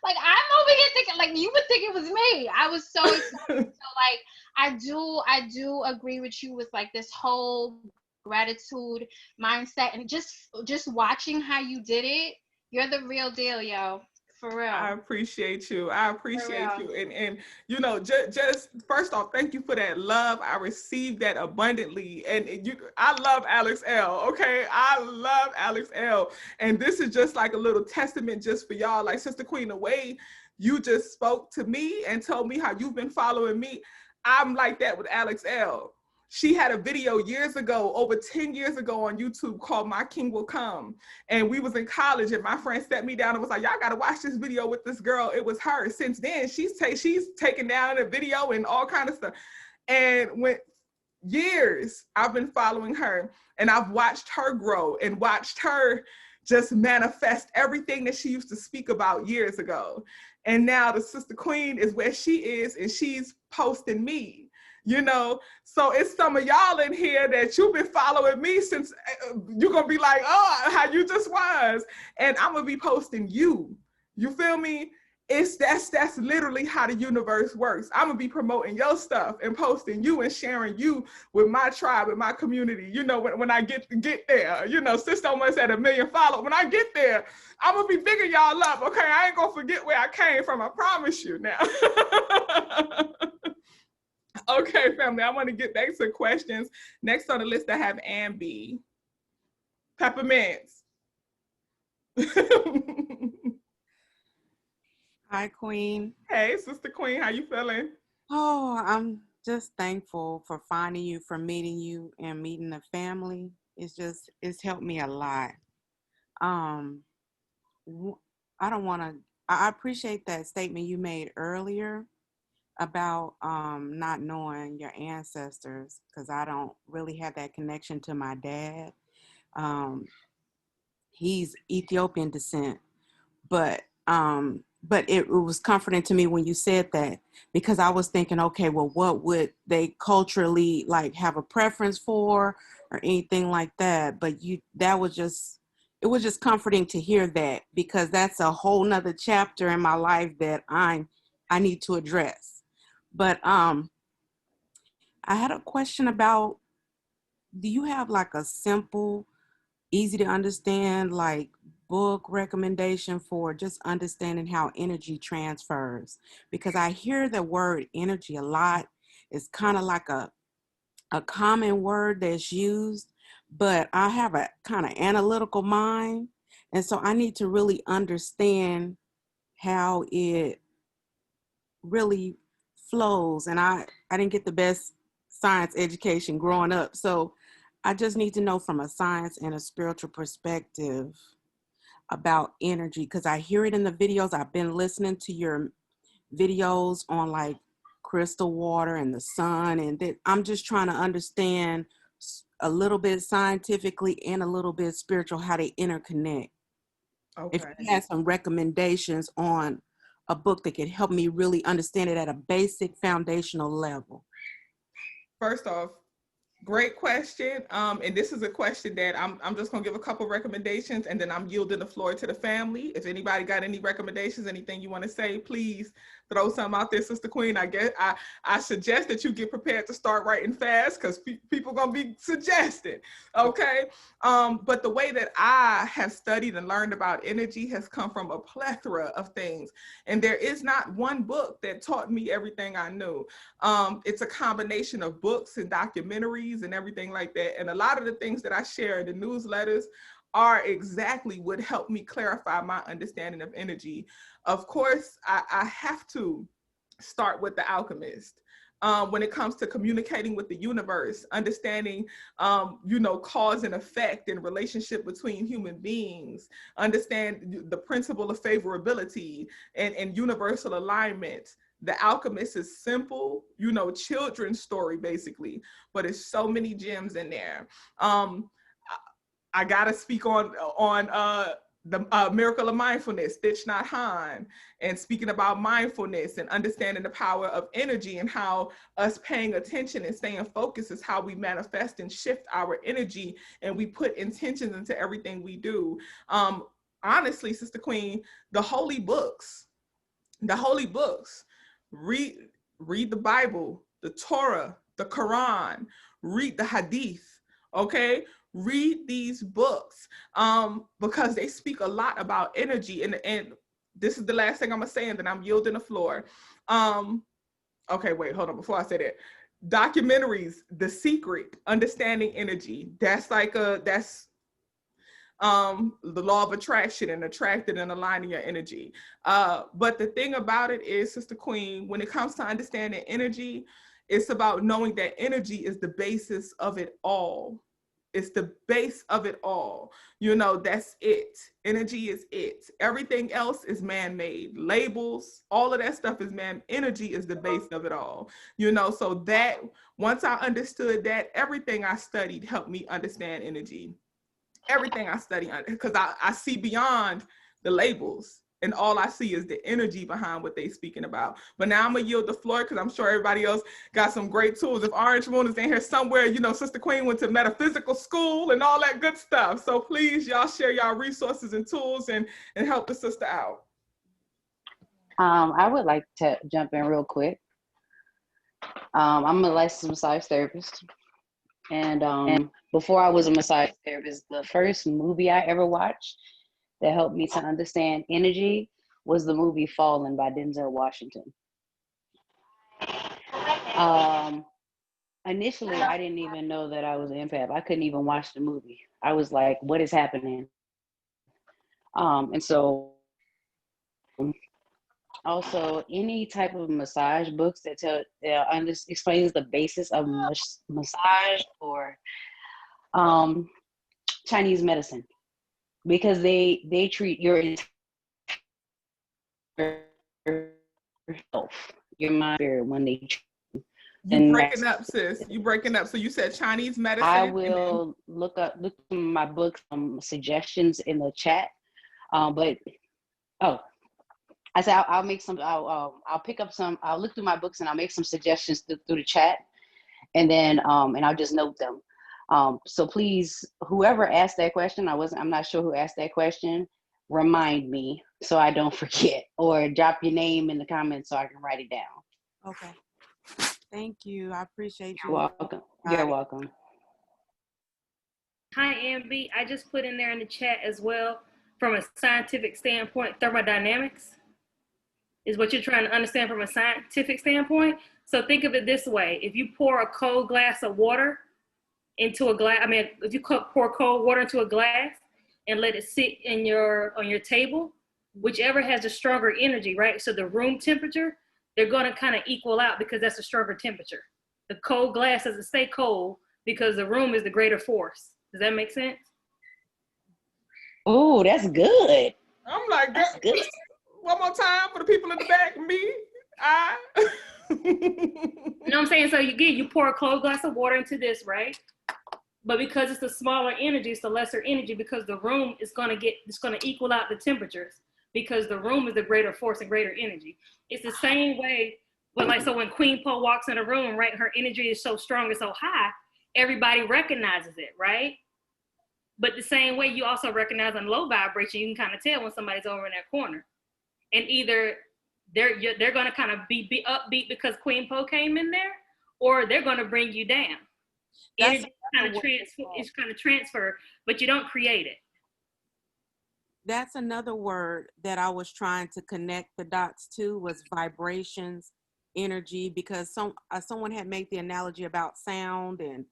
Like I'm over here thinking, like you would think it was me. I was so excited. So like I do agree with you with like this whole gratitude mindset, and just watching how you did it. You're the real deal, yo. For real. I appreciate you. I appreciate you. And you know, just first off, thank you for that love. I received that abundantly. And I love Alex L. Okay. I love Alex L. And this is just like a little testament just for y'all. Like Sister Queen, the way you just spoke to me and told me how you've been following me. I'm like that with Alex L. She had a video years ago, over 10 years ago on YouTube called My King Will Come. And we was in college and my friend sat me down and was like, y'all got to watch this video with this girl. It was her. Since then, she's taken down a video and all kind of stuff. And when years, I've been following her and I've watched her grow and watched her just manifest everything that she used to speak about years ago. And now the Sister Queen is where she is and she's posting me. You know, so it's some of y'all in here that you've been following me since you're going to be like, oh, how you just was. And I'm going to be posting you. You feel me? That's literally how the universe works. I'm going to be promoting your stuff and posting you and sharing you with my tribe and my community. You know, when I get there, you know, Sister almost at 1 million followers. When I get there, I'm going to be bigging y'all up. Okay, I ain't going to forget where I came from. I promise you now. Okay, family, I want to get back to questions. Next on the list, I have Ambi. Peppermints. Hi, Queen. Hey, Sister Queen, how you feeling? Oh, I'm just thankful for finding you, for meeting you, and meeting the family. It's helped me a lot. I appreciate that statement you made earlier about not knowing your ancestors, because I don't really have that connection to my dad. He's Ethiopian descent, but it was comforting to me when you said that, because I was thinking, okay, well, what would they culturally like have a preference for or anything like that? But it was just comforting to hear that, because that's a whole nother chapter in my life that I need to address. But I had a question about, do you have like a simple, easy to understand like book recommendation for just understanding how energy transfers? Because I hear the word energy a lot. It's kind of like a common word that's used, but I have a kind of analytical mind. And so I need to really understand how it really flows. And I didn't get the best science education growing up. So I just need to know from a science and a spiritual perspective about energy, because I hear it in the videos. I've been listening to your videos on like crystal water and the sun, and that I'm just trying to understand a little bit scientifically and a little bit spiritual how they interconnect. Okay. If you had some recommendations on a book that could help me really understand it at a basic foundational level. First off, great question. And this is a question that I'm just gonna give a couple recommendations and then I'm yielding the floor to the family. If anybody got any recommendations, anything you want to say, please throw something out there, Sister Queen. I suggest that you get prepared to start writing fast, because people gonna be suggesting, okay? But the way that I have studied and learned about energy has come from a plethora of things. And there is not one book that taught me everything I knew. It's a combination of books and documentaries and everything like that. And a lot of the things that I share in the newsletters are exactly what helped me clarify my understanding of energy. Of course, I have to start with The Alchemist. When it comes to communicating with the universe, understanding, cause and effect and relationship between human beings, understand the principle of favorability and universal alignment. The Alchemist is simple, children's story basically, but it's so many gems in there. I gotta speak on the Miracle of Mindfulness, Thich Nhat Hanh, and speaking about mindfulness and understanding the power of energy and how us paying attention and staying focused is how we manifest and shift our energy, and we put intentions into everything we do. Honestly, Sister Queen, the holy books, read the Bible, the Torah, the Quran, read the Hadith, okay? Read these books because they speak a lot about energy. And this is the last thing I'm gonna say, and then I'm yielding the floor. Okay, wait, hold on. Before I say that, documentaries, The Secret, Understanding Energy. That's like that's the law of attraction and attracting and aligning your energy. But the thing about it is, Sister Queen, when it comes to understanding energy, it's about knowing that energy is the basis of it all. It's the base of it all. That's it. Energy is it. Everything else is man-made. Labels, all of that stuff is man. Energy is the base of it all. So that once I understood that, everything I studied helped me understand energy. Everything I study, because I see beyond the labels. And all I see is the energy behind what they're speaking about. But now I'm gonna yield the floor because I'm sure everybody else got some great tools. If Orange Moon is in here somewhere, Sister Queen went to metaphysical school and all that good stuff. So please, y'all share y'all resources and tools and help the sister out. I would like to jump in real quick. I'm a licensed massage therapist. And before I was a massage therapist, the first movie I ever watched that helped me to understand energy was the movie Fallen by Denzel Washington. Initially, I didn't even know that I was an empath. I couldn't even watch the movie. I was like, what is happening? And so also any type of massage books that explains the basis of massage or Chinese medicine, because they treat your health, your mind, spirit when they treat. You breaking up, sis. You breaking up. So you said Chinese medicine. I will look through my books, suggestions in the chat. I said I'll make some. I'll pick up some. I'll look through my books and I'll make some suggestions through the chat, and then and I'll just note them. So please, whoever asked that question, I'm not sure who asked that question. Remind me so I don't forget, or drop your name in the comments so I can write it down. Okay. Thank you. I appreciate you. You're welcome. You're welcome. Hi, Ambi. I just put in there in the chat as well, from a scientific standpoint, thermodynamics is what you're trying to understand from a scientific standpoint. So think of it this way. If you pour a cold glass of water into a glass, if you pour cold water into a glass and let it sit on your table, whichever has a stronger energy, right? So the room temperature, they're going to kind of equal out because that's a stronger temperature. The cold glass doesn't stay cold because the room is the greater force. Does that make sense? Oh, that's good. I'm like, that's good. One more time for the people in the back, me. You know what I'm saying? So you pour a cold glass of water into this, right? But because it's the smaller energy, it's the lesser energy, because the room is going to equal out the temperatures, because the room is the greater force and greater energy. It's the same way when QueenPo walks in a room, right? Her energy is so strong and so high, everybody recognizes it, right? But the same way you also recognize on low vibration, you can kind of tell when somebody's over in that corner. And either they're going to kind of be upbeat because QueenPo came in there, or they're going to bring you down. Energy is kind of transfer, but you don't create it. That's another word that I was trying to connect the dots to, was vibrations, energy, because someone had made the analogy about sound, and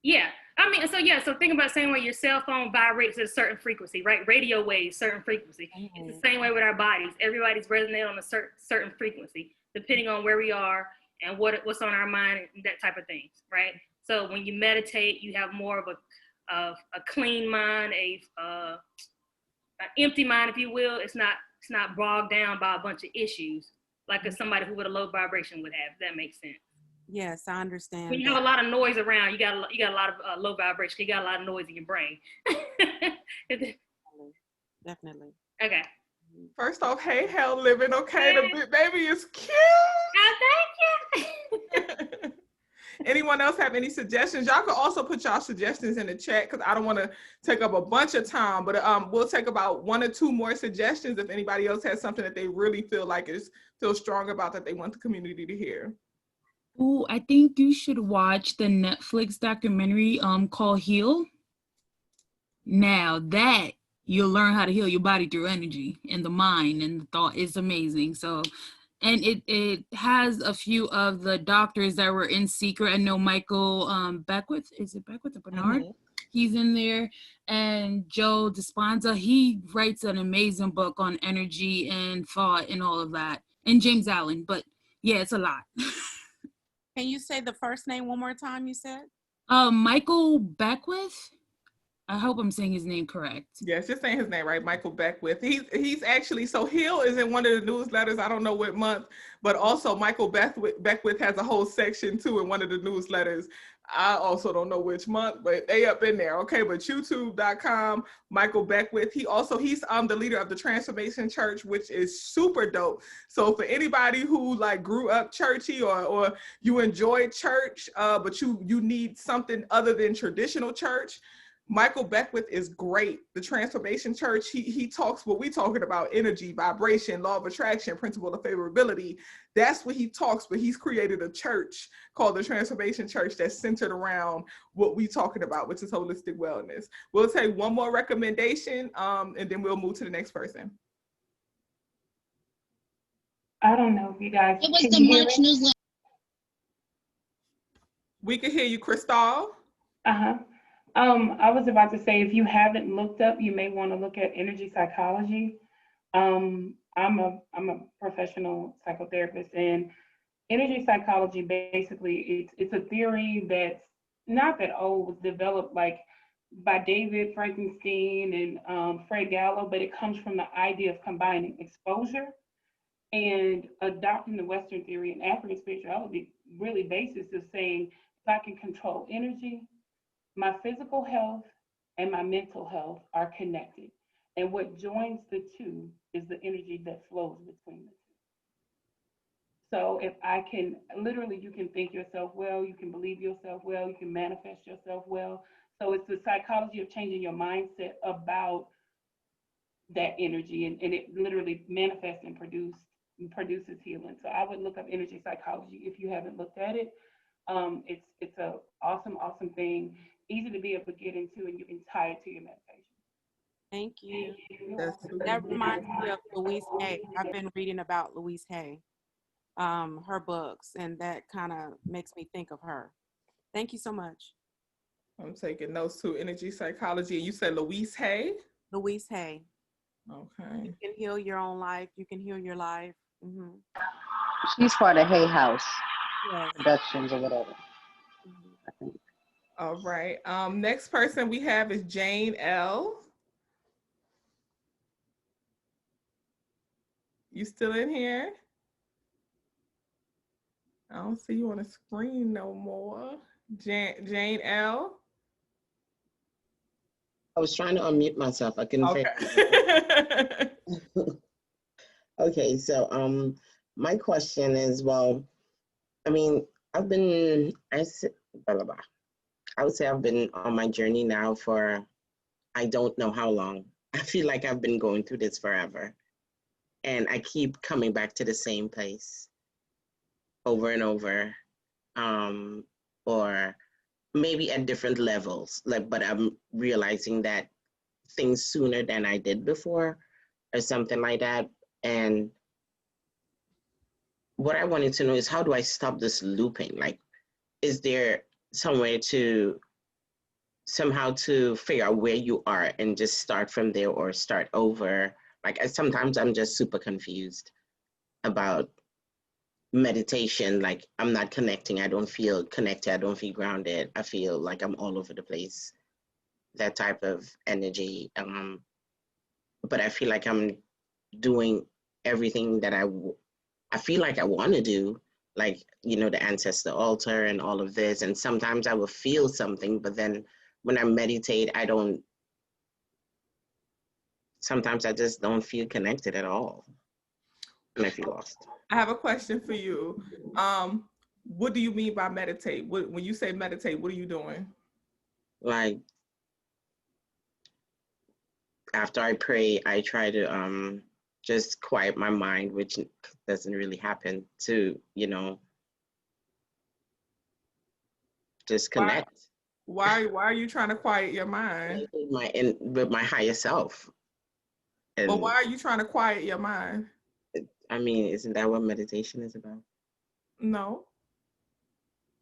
Yeah. I mean, so think about the same way your cell phone vibrates at a certain frequency, right? Radio waves, certain frequency. It's the same way with our bodies. Everybody's resonating on a certain frequency, depending on where we are and what's on our mind and that type of things, right? So when you meditate, you have more of a clean mind, an empty mind, if you will. It's not bogged down by a bunch of issues like somebody who with a low vibration would have. If that makes sense. Yes, I understand. When you have a lot of noise around, you got a lot of low vibration. You got a lot of noise in your brain. Definitely. Okay. First off, hey, hell living. Okay, the baby is cute. Oh, thank you. Anyone else have any suggestions? Y'all could also put y'all suggestions in the chat because I don't want to take up a bunch of time, but we'll take about 1 or 2 more suggestions if anybody else has something that they really feel strong about that they want the community to hear. Ooh, I think you should watch the Netflix documentary called Heal. Now that you'll learn how to heal your body through energy and the mind and the thought is amazing. So, and it has a few of the doctors that were in Secret. I know Michael Beckwith, is it Beckwith or Bernard? Mm-hmm. He's in there, and Joe Dispenza, he writes an amazing book on energy and thought and all of that. And James Allen, but yeah, it's a lot. Can you say the first name one more time, you said? Michael Beckwith. I hope I'm saying his name correct. Yes, you're saying his name right, Michael Beckwith. He's actually, so Hill is in one of the newsletters, I don't know what month, but also Michael Beckwith has a whole section too in one of the newsletters. I also don't know which month, but they up in there, okay? But youtube.com, Michael Beckwith. He's the leader of the Transformation Church, which is super dope. So for anybody who like grew up churchy or you enjoy church, but you need something other than traditional church, Michael Beckwith is great. The Transformation Church, he talks what we talking about, energy, vibration, law of attraction, principle of favorability. That's what he talks, but he's created a church called the Transformation Church that's centered around what we talking about, which is holistic wellness. We'll take one more recommendation, and then we'll move to the next person. I don't know if you guys It was the March newsletter. We can hear you, Crystal. I was about to say, if you haven't looked up, you may want to look at energy psychology. I'm a professional psychotherapist, and energy psychology basically it's a theory that's not that old. Was developed like by David Frankenstein and Fred Gallo, but it comes from the idea of combining exposure and adopting the Western theory and African spirituality. Really, basis is saying if I can control energy, my physical health and my mental health are connected. And what joins the two is the energy that flows between the two. So if I can, literally, you can think yourself well, you can believe yourself well, you can manifest yourself well. So it's the psychology of changing your mindset about that energy, and it literally manifests and produces healing. So I would look up energy psychology if you haven't looked at it. It's a awesome thing, easy to be able to get into, and you can tie it to your meditation. Thank you. That reminds me of Louise Hay. I've been reading about Louise Hay, her books, and that kind of makes me think of her. Thank you so much. I'm taking notes too. Energy psychology. You said Louise Hay? Louise Hay. Okay. You can heal your own life. You can heal your life. Mm-hmm. She's part of Hay House. Yes. Productions or whatever. I think. All right. Next person we have is Jane L. You still in here? I don't see you on the screen no more. Jane L. I was trying to unmute myself. I couldn't figure it out. Okay, so my question is, well, I mean, I would say I've been on my journey now for, I don't know how long. I feel like I've been going through this forever. And I keep coming back to the same place over and over, or maybe at different levels, but I'm realizing that things sooner than I did before or something like that. And what I wanted to know is, how do I stop this looping? Like, is there some way to somehow to figure out where you are and just start from there or start over. Like sometimes I'm just super confused about meditation. Like I'm not connecting. I don't feel connected. I don't feel grounded. I feel like I'm all over the place. That type of energy. But I feel like I'm doing everything that I feel like I want to do, like, you know, the ancestor altar and all of this. And sometimes I will feel something, but then when I meditate, sometimes I just don't feel connected at all. And I feel lost. I have a question for you. What do you mean by meditate? When you say meditate, what are you doing? Like, after I pray, I try to just quiet my mind, which doesn't really happen, to, you know, just connect. Why are you trying to quiet your mind? With my higher self. But why are you trying to quiet your mind? I mean, isn't that what meditation is about? No.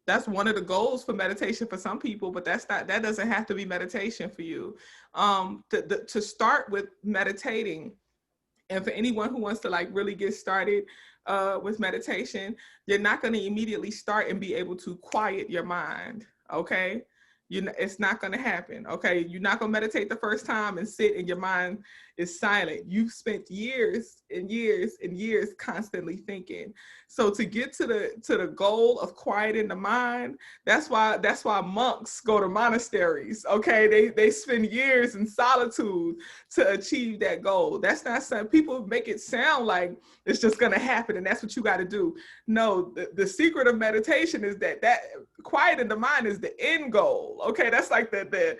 That's one of the goals for meditation for some people, but that doesn't have to be meditation for you. To start with meditating, and for anyone who wants to like really get started with meditation, you're not going to immediately start and be able to quiet your mind. Okay. It's not going to happen. Okay. You're not going to meditate the first time and sit and your mind is silent. You've spent years and years and years constantly thinking. So to get to the goal of quieting the mind, that's why monks go to monasteries. Okay. They spend years in solitude to achieve that goal. That's not something people make it sound like it's just going to happen and that's what you got to do. No, the secret of meditation is that quieting the mind is the end goal. Okay, that's like the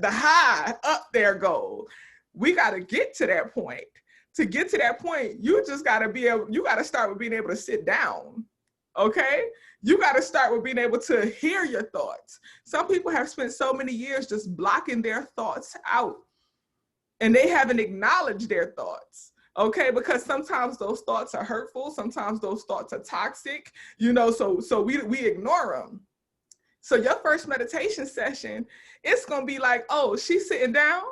high up there goal. We got to get to that point. To get to that point, you just got to you got to start with being able to sit down. Okay, you got to start with being able to hear your thoughts. Some people have spent so many years just blocking their thoughts out, and they haven't acknowledged their thoughts. Okay, because sometimes those thoughts are hurtful, sometimes those thoughts are toxic, you know, so we ignore them. So your first meditation session, it's gonna be like, oh, she's sitting down.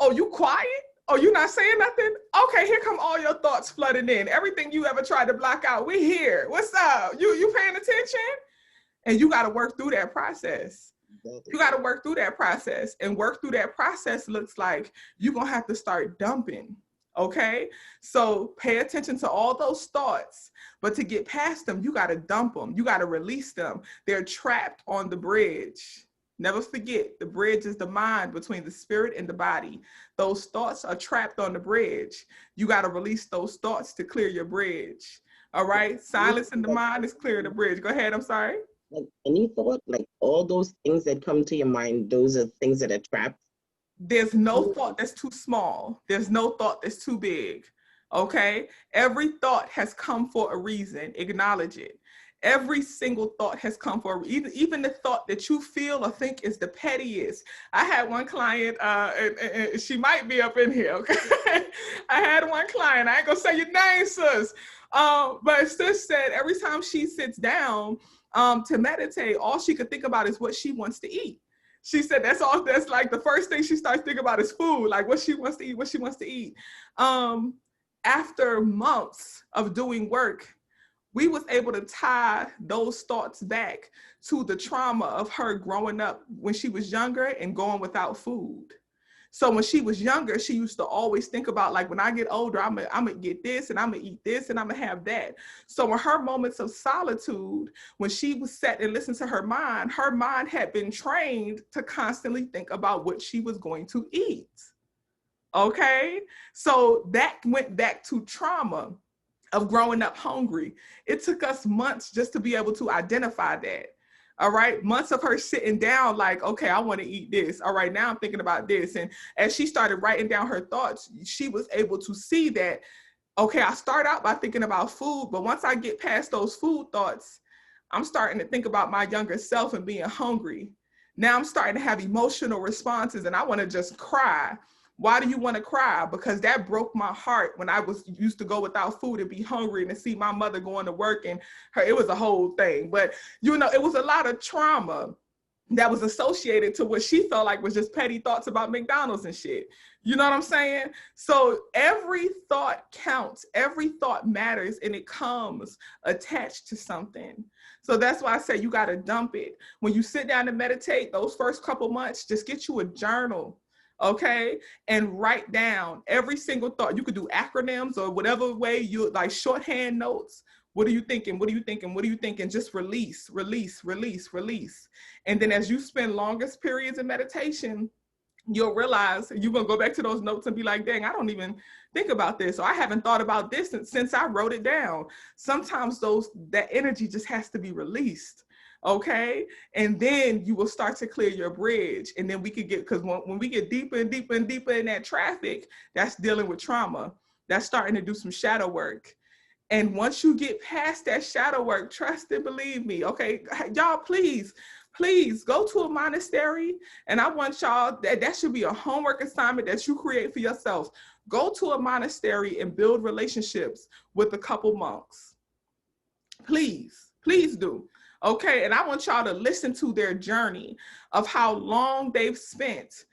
Oh, you quiet? Oh, you not saying nothing? Okay, here come all your thoughts flooding in. Everything you ever tried to block out, we here. What's up? You paying attention? And you gotta work through that process. You got to work through that process, and work through that process looks like you're going to have to start dumping. Okay. So pay attention to all those thoughts, but to get past them, you got to dump them. You got to release them. They're trapped on the bridge. Never forget, the bridge is the mind between the spirit and the body. Those thoughts are trapped on the bridge. You got to release those thoughts to clear your bridge. All right. Silencing the mind is clearing the bridge. Go ahead. I'm sorry. Like any thought, like all those things that come to your mind, those are things that are trapped. There's no thought that's too small. There's no thought that's too big. Okay. Every thought has come for a reason. Acknowledge it. Every single thought has come for even the thought that you feel or think is the pettiest. I had one client, and she might be up in here. Okay. I had one client. I ain't gonna say your name, sis. But sis said every time she sits down to meditate, all she could think about is what she wants to eat. She said that's like the first thing she starts thinking about is food, like what she wants to eat. After months of doing work, we was able to tie those thoughts back to the trauma of her growing up when she was younger and going without food. So when she was younger, she used to always think about, like, when I get older, I'm gonna get this and I'm gonna eat this and I'm gonna have that. So in her moments of solitude, when she was sat and listened to her mind had been trained to constantly think about what she was going to eat. Okay, so that went back to trauma of growing up hungry. It took us months just to be able to identify that. All right, months of her sitting down like, okay, I want to eat this. All right, now I'm thinking about this. And as she started writing down her thoughts, she was able to see that, okay, I start out by thinking about food, but once I get past those food thoughts, I'm starting to think about my younger self and being hungry. Now I'm starting to have emotional responses and I want to just cry. Why do you want to cry? Because that broke my heart when I used to go without food and be hungry and to see my mother going to work and it was a whole thing. But, you know, it was a lot of trauma that was associated to what she felt like was just petty thoughts about McDonald's and shit. You know what I'm saying? So every thought counts, every thought matters, and it comes attached to something. So that's why I say you got to dump it. When you sit down to meditate, those first couple months, just get you a journal, okay? And write down every single thought. You could do acronyms or whatever way you like, shorthand notes. What are you thinking? What are you thinking? What are you thinking? Just release, release, release, release. And then as you spend longest periods of meditation, you'll realize you're going to go back to those notes and be like, dang, I don't even think about this. Or I haven't thought about this since I wrote it down. Sometimes that energy just has to be released. Okay. And then you will start to clear your bridge. And then we could get, because when we get deeper and deeper and deeper in that traffic, that's dealing with trauma. That's starting to do some shadow work. And once you get past that shadow work, trust and believe me, okay, y'all, please go to a monastery. And I want y'all, that should be a homework assignment that you create for yourself. Go to a monastery and build relationships with a couple monks. Please do. Okay, and I want y'all to listen to their journey of how long they've spent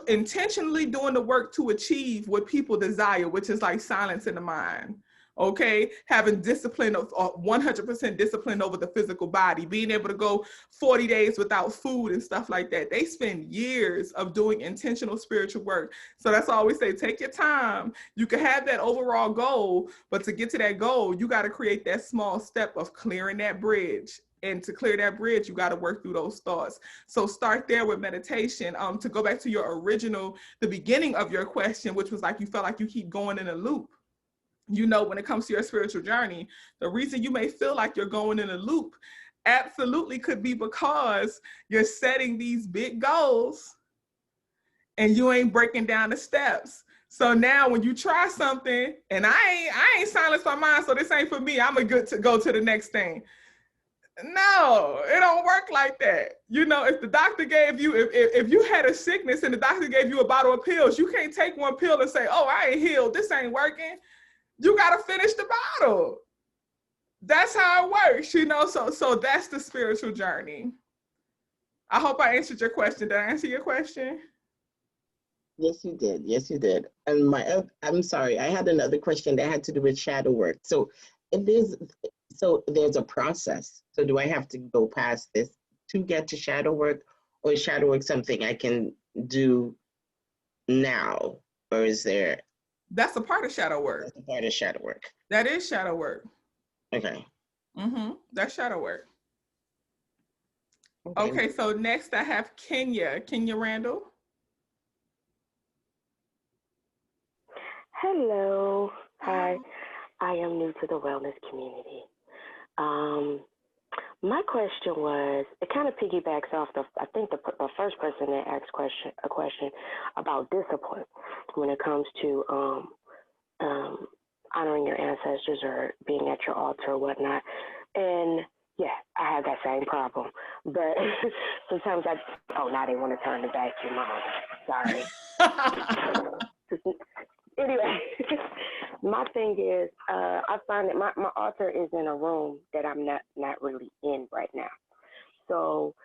intentionally doing the work to achieve what people desire, which is like silence in the mind. Okay, having discipline of 100% discipline over the physical body, being able to go 40 days without food and stuff like that. They spend years of doing intentional spiritual work. So that's why I always say, take your time. You can have that overall goal, but to get to that goal, you got to create that small step of clearing that bridge. And to clear that bridge, you got to work through those thoughts. So start there with meditation. To go back to your original, the beginning of your question, which was like, you felt like you keep going in a loop. You know, when it comes to your spiritual journey, the reason you may feel like you're going in a loop absolutely could be because you're setting these big goals and you ain't breaking down the steps. So now when you try something, and I ain't silenced my mind, so this ain't for me, I'm a good to go to the next thing. No, it don't work like that. You know, if the doctor gave you, if you had a sickness and the doctor gave you a bottle of pills, you can't take one pill and say, oh, I ain't healed, this ain't working. You got to finish the bottle. That's how it works, you know? So that's the spiritual journey. I hope I answered your question. Did I answer your question? Yes, you did. Yes, you did. And I'm sorry, I had another question that had to do with shadow work. So there's a process. So do I have to go past this to get to shadow work, or is shadow work something I can do now, or is there? That's a part of shadow work. That's a part of shadow work. That is shadow work. Okay. That's shadow work. Okay, so next I have Kenya Randall. Hello. Hi. I am new to the wellness community. My question was, it kind of piggybacks off I think the first person that asked a question about discipline when it comes to honoring your ancestors or being at your altar or whatnot. And yeah, I have that same problem. But sometimes now they want to turn the vacuum on. Sorry. Anyway, my thing is, I find that my altar is in a room that I'm not really in right now. So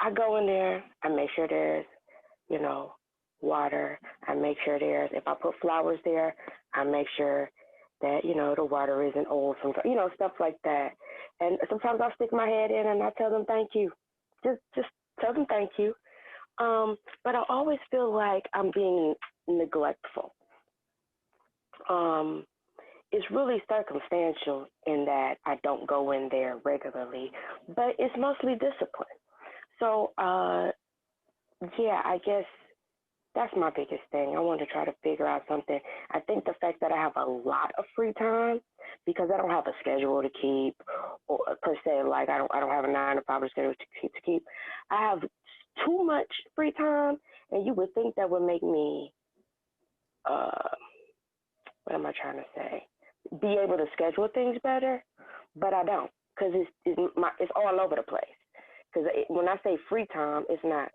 I go in there, I make sure there's, water. I make sure if I put flowers there, I make sure that, the water isn't old, stuff like that. And sometimes I'll stick my head in and I tell them thank you. Just tell them thank you. But I always feel like I'm being neglectful. It's really circumstantial in that I don't go in there regularly, but it's mostly discipline. So, yeah, I guess that's my biggest thing. I want to try to figure out something. I think the fact that I have a lot of free time, because I don't have a schedule to keep, or per se, like I don't have a 9-to-5 schedule to keep. I have too much free time, and you would think that would make me, what am I trying to say? Be able to schedule things better, but I don't, because it's all over the place. Because when I say free time, it's not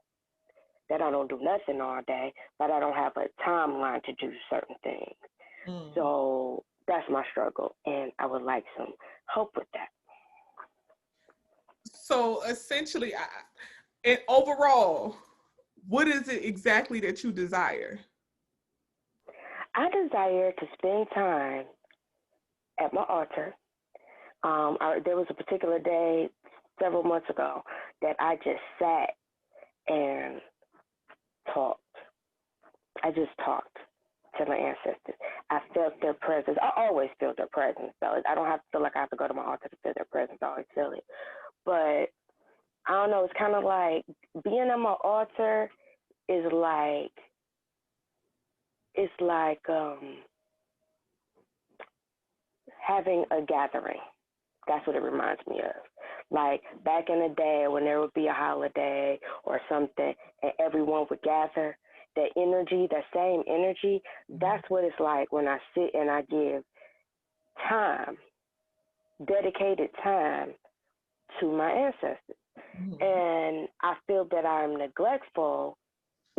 that I don't do nothing all day, but I don't have a timeline to do certain things. So that's my struggle, and I would like some help with that. So essentially, And overall, what is it exactly that you desire? I desire to spend time at my altar. There was a particular day several months ago that I just sat and talked. I just talked to my ancestors. I felt their presence. I always feel their presence, so I don't have to feel like I have to go to my altar to feel their presence. I always feel it. But I don't know, it's kind of like being at my altar is like, it's like having a gathering. That's what it reminds me of. Like back in the day when there would be a holiday or something and everyone would gather, that energy, that same energy, that's what it's like when I sit and I give time, dedicated time to my ancestors. And I feel that I'm neglectful,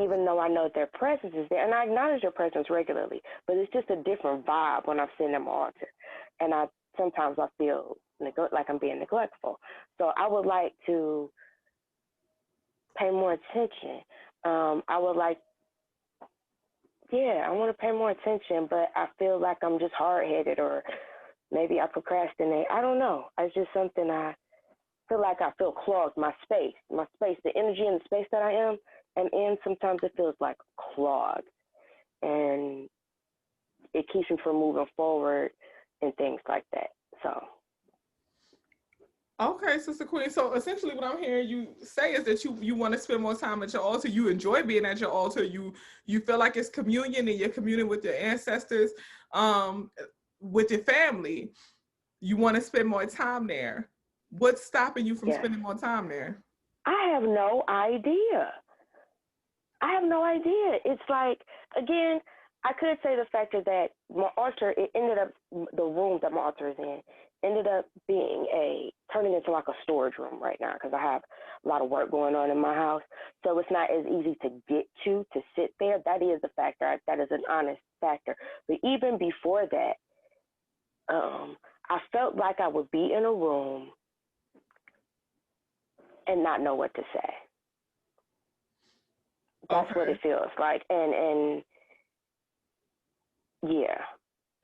even though I know their presence is there. And I acknowledge their presence regularly, but it's just a different vibe when I'm sitting at my altar. And sometimes I feel like I'm being neglectful. So I would like to pay more attention. I want to pay more attention, but I feel like I'm just hard-headed, or maybe I procrastinate. I don't know. It's just something I feel like I feel clogged. My space, the energy and the space that I am in, sometimes it feels like clogged. And it keeps me from moving forward and things like that. So. Okay, Sister Queen. So essentially what I'm hearing you say is that you want to spend more time at your altar. You enjoy being at your altar. You feel like it's communion and you're communing with your ancestors, with your family. You want to spend more time there. What's stopping you from spending more time there? I have no idea. It's like, again, I could say the factor that my altar, it ended up, the room that my altar is in, ended up turning into like a storage room right now because I have a lot of work going on in my house. So it's not as easy to get to sit there. That is a factor. That is an honest factor. But even before that, I felt like I would be in a room and not know what to say. That's what it feels like. And yeah.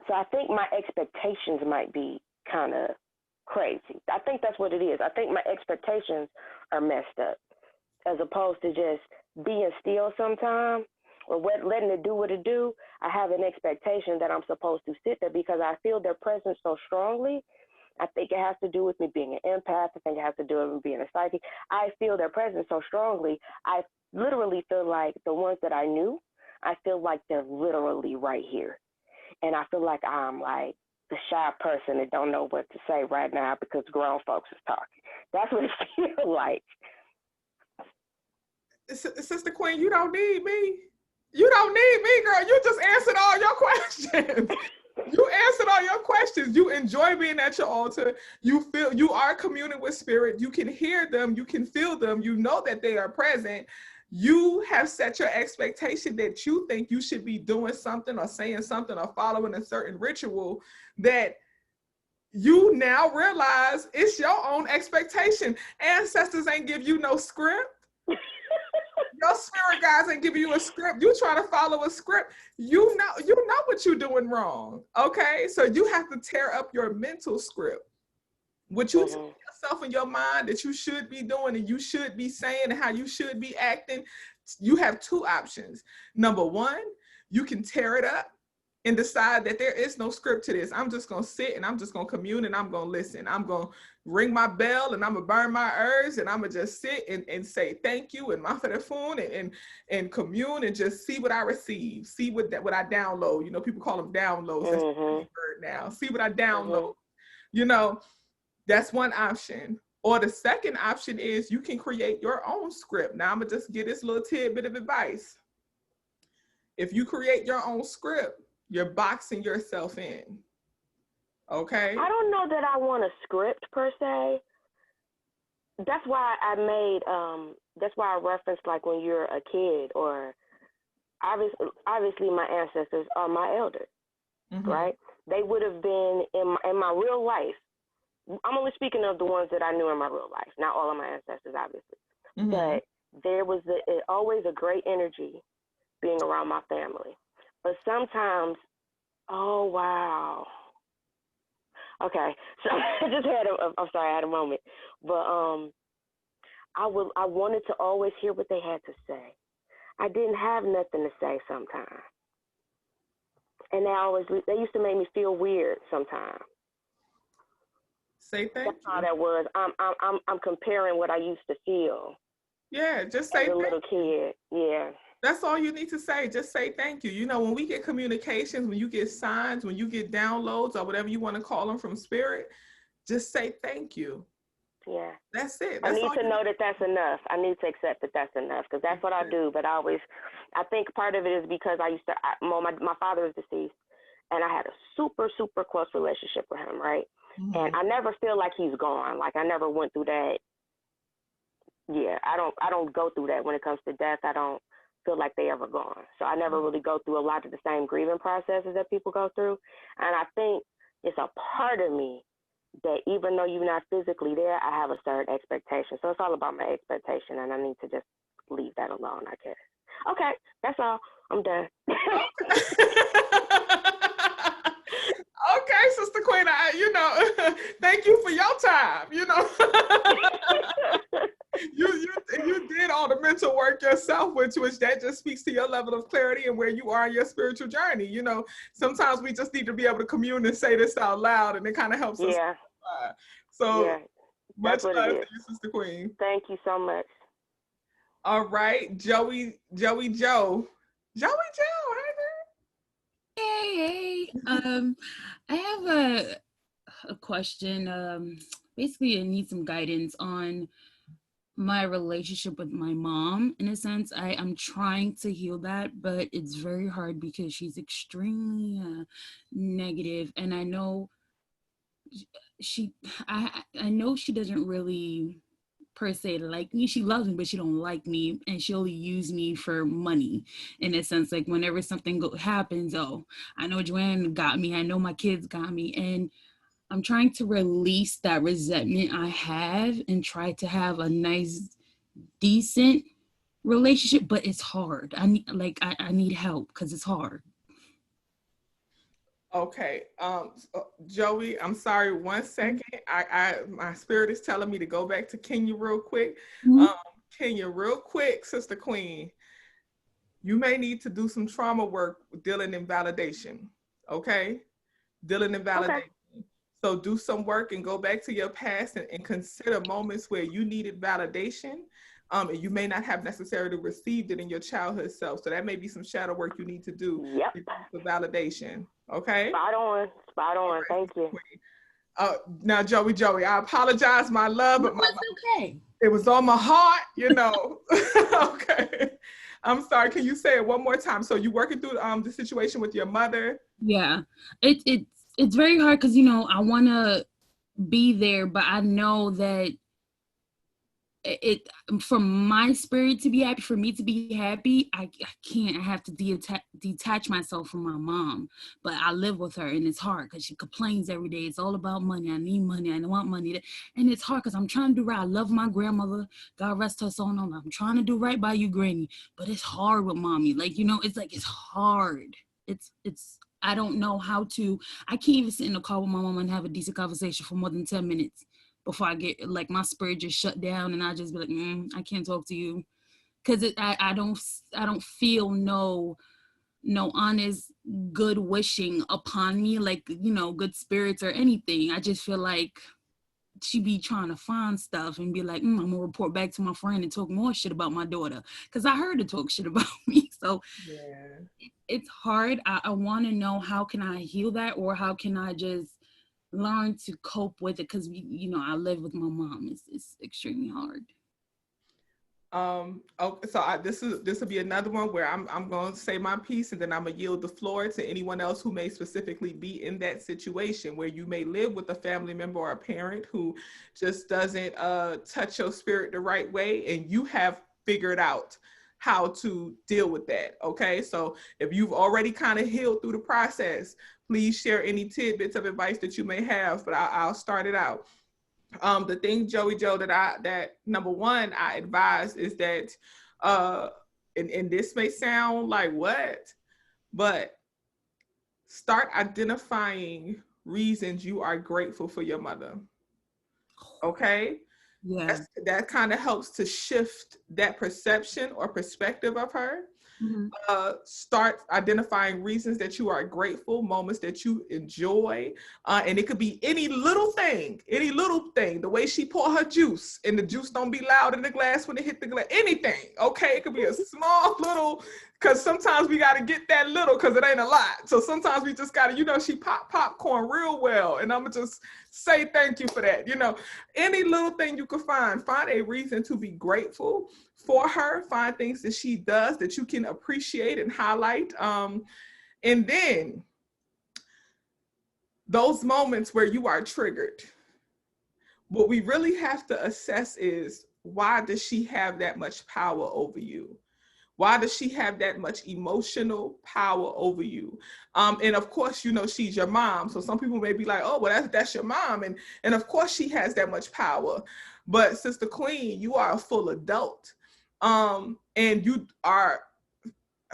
So I think my expectations might be kind of crazy. I think that's what it is. I think my expectations are messed up, as opposed to just being still sometimes or letting it do what it do. I have an expectation that I'm supposed to sit there because I feel their presence so strongly. I think it has to do with me being an empath. I think it has to do with me being a psychic. I feel their presence so strongly. I literally feel like the ones that I knew, I feel like they're literally right here. And I feel like I'm like the shy person that don't know what to say right now because grown folks is talking. That's what it feels like. Sister Queen, you don't need me. You don't need me, girl. You just answered all your questions. You answered all your questions. You enjoy being at your altar. You feel you are communing with spirit. You can hear them. You can feel them. You know that they are present. You have set your expectation that you think you should be doing something or saying something or following a certain ritual that you now realize it's your own expectation. Ancestors ain't give you no script. Your spirit guys ain't giving you a script. You try to follow a script. You know what you're doing wrong. Okay, so you have to tear up your mental script. What you tell yourself in your mind that you should be doing and you should be saying and how you should be acting. You have two options. Number one, you can tear it up and decide that there is no script to this. I'm just gonna sit and I'm just gonna commune and I'm gonna listen. I'm gonna ring my bell and I'm gonna burn my herbs and I'm gonna just sit and say thank you and phone and commune and just see what I receive, see what I download. You know, people call them downloads. That's the word now. See what I download. You know, that's one option. Or the second option is you can create your own script. Now I'm gonna just give this little tidbit of advice. If you create your own script, you're boxing yourself in. Okay? I don't know that I want a script per se. That's why I referenced like when you're a kid, or obviously my ancestors are my elders, right? They would have been in my real life. I'm only speaking of the ones that I knew in my real life, not all of my ancestors, obviously. But there was always a great energy being around my family. But sometimes, oh, wow. Okay, so I just had I'm sorry, I had a moment. But I wanted to always hear what they had to say. I didn't have nothing to say sometimes. And they used to make me feel weird sometimes. Say thank you. That's how that was. I'm comparing what I used to feel. Yeah, just say as a thank little kid. Yeah. That's all you need to say. Just say thank you. You know, when we get communications, when you get signs, when you get downloads or whatever you want to call them from spirit, just say thank you. Yeah. That's it. I need to know that that's enough. I need to accept that that's enough because that's what I do. But I think part of it is because my father is deceased and I had a super, super close relationship with him, right? Mm-hmm. And I never feel like he's gone. Like I never went through that. Yeah, I don't go through that when it comes to death. I don't feel like they ever gone. So I never really go through a lot of the same grieving processes that people go through. And I think it's a part of me that even though you're not physically there, I have a certain expectation. So it's all about my expectation, and I need to just leave that alone, I guess. Okay, that's all. I'm done. Okay, Sister Queen, thank you for your time, You did all the mental work yourself, which that just speaks to your level of clarity and where you are in your spiritual journey. Sometimes we just need to be able to commune and say this out loud, and it kind of helps us. So yeah, much love to you, Sister Queen. Thank you so much. All right, Joey Joe. Joey Joe, hey there. Hey. I have a question. Basically, I need some guidance on my relationship with my mom. In a sense, I'm trying to heal that, but it's very hard because she's extremely negative, and I know I know she doesn't really per se like me. She loves me, but she don't like me, and she only use me for money. In a sense, like whenever something happens, oh, I know Joanne got me, I know my kids got me, and I'm trying to release that resentment I have and try to have a nice, decent relationship, but it's hard. I need help because it's hard. Okay, Joey, I'm sorry. 1 second. My spirit is telling me to go back to Kenya real quick. Mm-hmm. Kenya, real quick, Sister Queen. You may need to do some trauma work dealing in validation. Okay, dealing in validation. Okay. So do some work and go back to your past and consider moments where you needed validation. And you may not have necessarily received it in your childhood self. So that may be some shadow work you need to do for validation. Okay? Spot on. Right. Thank you. Now, Joey, I apologize, my love, but okay. It was on my heart, Okay. I'm sorry. Can you say it one more time? So you're working through the situation with your mother? Yeah. It's very hard because, I want to be there, but I know that for my spirit to be happy, for me to be happy, I can't. I have to detach myself from my mom, but I live with her, and it's hard because she complains every day. It's all about money. I need money. I want money. And it's hard because I'm trying to do right. I love my grandmother. God rest her soul. I'm trying to do right by you, Granny, but it's hard with mommy. It's hard. It's I don't know how to. I can't even sit in a car with my mom and have a decent conversation for more than 10 minutes. Before I get my spirit just shut down and I just be like, I can't talk to you, because I don't feel no honest good wishing upon me, good spirits or anything. I just feel like she be trying to find stuff and be like, I'm gonna report back to my friend and talk more shit about my daughter because I heard her talk shit about me. So it's hard. I want to know, how can I heal that, or how can I just learn to cope with it, because I live with my mom. It's extremely hard. So this will be another one where I'm going to say my piece, and then I'm gonna yield the floor to anyone else who may specifically be in that situation where you may live with a family member or a parent who just doesn't touch your spirit the right way, and you have figured out how to deal with that. Okay, so if you've already kind of healed through the process, please share any tidbits of advice that you may have, but I'll start it out. The thing, Joey Joe, that number one I advise is that, and this may sound like what, but start identifying reasons you are grateful for your mother. Okay? Yeah. That kind of helps to shift that perception or perspective of her. Mm-hmm. Start identifying reasons that you are grateful, moments that you enjoy, and it could be any little thing, the way she pour her juice and the juice don't be loud in the glass when it hit the glass, anything. Okay, it could be a small little, because sometimes we got to get that little because it ain't a lot. So sometimes we just got to, she pop popcorn real well, and I'm gonna just say thank you for that. Any little thing you could find a reason to be grateful for her, find things that she does that you can appreciate and highlight. And then those moments where you are triggered, what we really have to assess is, why does she have that much power over you? Why does she have that much emotional power over you? And of course, she's your mom. So some people may be like, oh, well, that's your mom. And of course she has that much power. But Sister Queen, you are a full adult. And you are,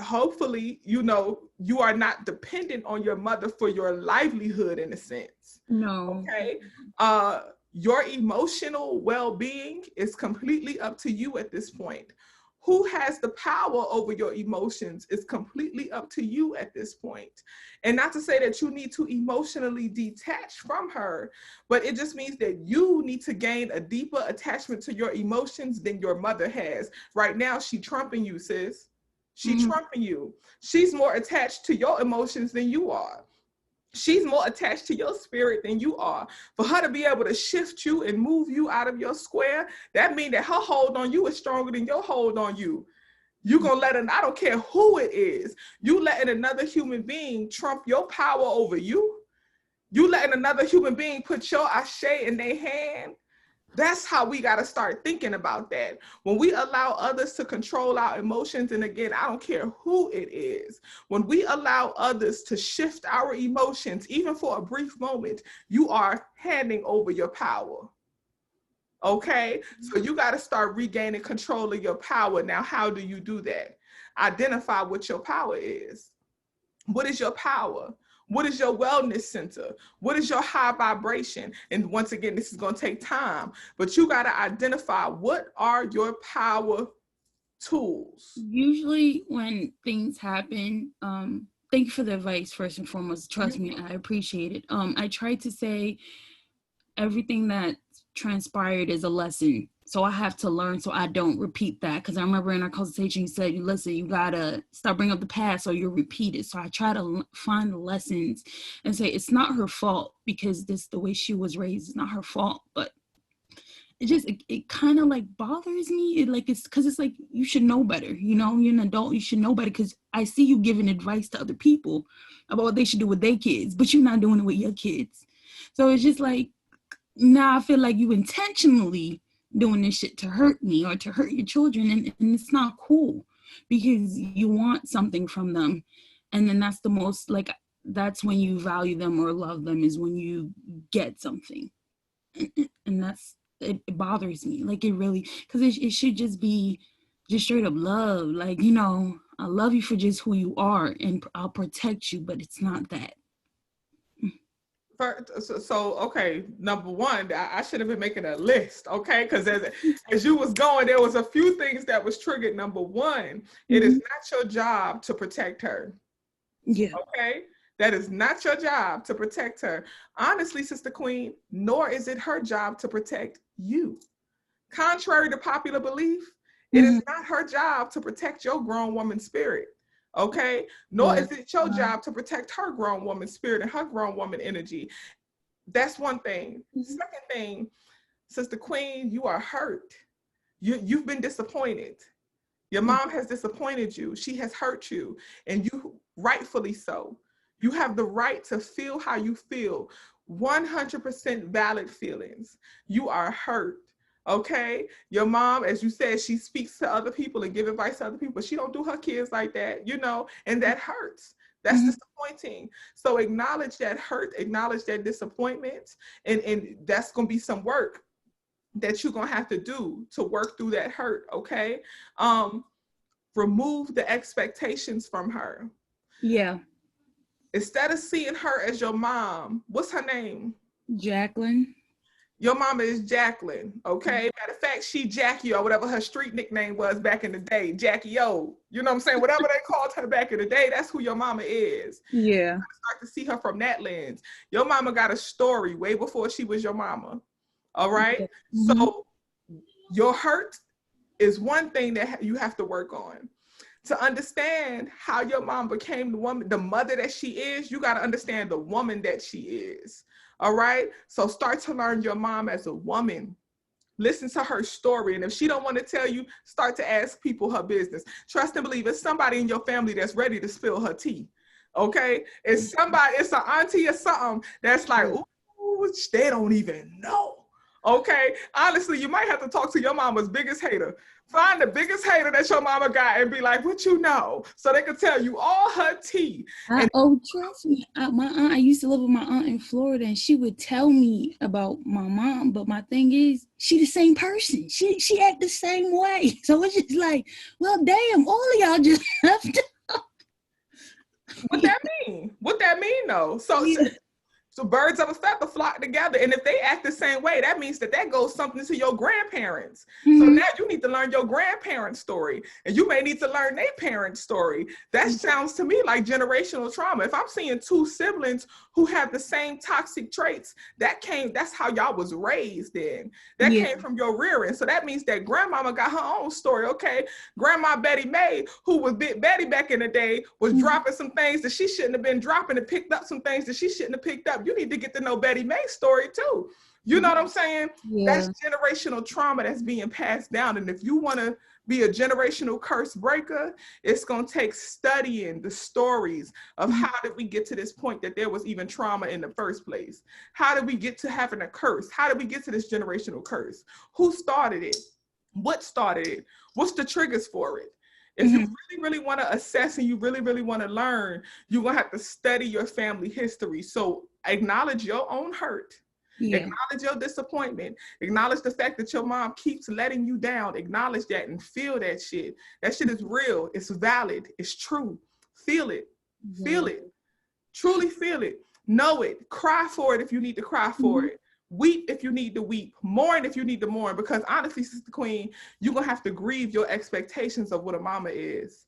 hopefully, you are not dependent on your mother for your livelihood, in a sense. No. Okay. Your emotional well-being is completely up to you at this point. Who has the power over your emotions is completely up to you at this point. And not to say that you need to emotionally detach from her, but it just means that you need to gain a deeper attachment to your emotions than your mother has. Right now, she trumping you, sis. She trumping you. She's more attached to your emotions than you are. She's more attached to your spirit than you are. For her to be able to shift you and move you out of your square, that means that her hold on you is stronger than your hold on you. You're going to let her, I don't care who it is, you letting another human being trump your power over you. You letting another human being put your ashe in their hand. That's how we got to start thinking about that. When we allow others to control our emotions, and again, I don't care who it is, when we allow others to shift our emotions, even for a brief moment, you are handing over your power. Okay? So you got to start regaining control of your power. Now, how do you do that? Identify what your power is. What is your power? What is your wellness center? What is your high vibration? And once again, this is going to take time, but you got to identify what are your power tools. Usually when things happen, thank you for the advice, first and foremost. Trust me, I appreciate it. I try to say everything that transpired is a lesson. So I have to learn so I don't repeat that. Because I remember in our consultation, you said, listen, you got to start bringing up the past or you'll repeat it. So I try to find the lessons and say, it's not her fault because this, the way she was raised, is not her fault. But it kind of like bothers me. It's because it's like, you should know better. You're an adult, you should know better, because I see you giving advice to other people about what they should do with their kids, but you're not doing it with your kids. So it's just like, now I feel like you intentionally doing this shit to hurt me or to hurt your children, and it's not cool because you want something from them. And then that's the most, like, that's when you value them or love them, is when you get something. And that's, it bothers me. Like, it really, because it should just be just straight up love. Like, I love you for just who you are and I'll protect you, but it's not that. So okay, number one, I should have been making a list, okay? Because as you was going, there was a few things that was triggered. Number one, it is not your job to protect her. Yeah. Okay? That is not your job to protect her. Honestly, Sister Queen, nor is it her job to protect you. Contrary to popular belief, it is not her job to protect your grown woman spirit. Okay, nor is it your job to protect her grown woman spirit and her grown woman energy. That's one thing. Second thing, Sister Queen, you are hurt. You've been disappointed. Your mom has disappointed you. She has hurt you, and you rightfully so. You have the right to feel how you feel. 100% valid feelings. You are hurt. Okay, your mom, as you said, she speaks to other people and give advice to other people. She don't do her kids like that, and that hurts. That's disappointing. So acknowledge that hurt, acknowledge that disappointment, and that's going to be some work that you're gonna have to do to work through that hurt, okay? Remove the expectations from her. Yeah. Instead of seeing her as your mom, what's her name? Jacqueline. Your mama is Jacqueline, okay? Matter of fact, she Jackie or whatever her street nickname was back in the day, Jackie O. You know what I'm saying? Whatever they called her back in the day, that's who your mama is. Yeah. You start to see her from that lens. Your mama got a story way before she was your mama, all right? Mm-hmm. So your hurt is one thing that you have to work on. To understand how your mom became the woman, the mother that she is, you got to understand the woman that she is. All right. So start to learn your mom as a woman. Listen to her story. And if she don't want to tell you, start to ask people her business. Trust and believe it's somebody in your family that's ready to spill her tea. Okay. It's somebody, it's an auntie or something that's like, ooh, they don't even know. Okay. Honestly, you might have to talk to your mama's biggest hater. Find the biggest hater that your mama got and be like, what you know? So they can tell you all her tea. Trust me. My aunt, I used to live with my aunt in Florida, and she would tell me about my mom. But my thing is, she the same person. She act the same way. So it's just like, well, damn, all of y'all just have to. What that mean? What that mean though? So birds of a feather flock together. And if they act the same way, that means that goes something to your grandparents. Mm-hmm. So now you need to learn your grandparents' story. And you may need to learn their parents' story. That sounds to me like generational trauma. If I'm seeing two siblings who have the same toxic traits, that's how y'all was raised in. That came from your rearing. So that means that grandmama got her own story, okay? Grandma Betty Mae, who was Big Betty back in the day, was dropping some things that she shouldn't have been dropping and picked up some things that she shouldn't have picked up. You need to get to know Betty Mae's story too. You know what I'm saying? Yeah. That's generational trauma that's being passed down. And if you want to be a generational curse breaker, it's going to take studying the stories of how did we get to this point that there was even trauma in the first place? How did we get to having a curse? How did we get to this generational curse? Who started it? What started it? What's the triggers for it? If you really, really want to assess and you really, really want to learn, you're going to have to study your family history. So acknowledge your own hurt. Yeah. Acknowledge your disappointment. Acknowledge the fact that your mom keeps letting you down. Acknowledge that and feel that shit. That shit is real. It's valid. It's true. Feel it. Feel it. Truly feel it. Know it. Cry for it if you need to cry for it. Weep if you need to weep. Mourn if you need to mourn. Because honestly, Sister Queen, you're going to have to grieve your expectations of what a mama is.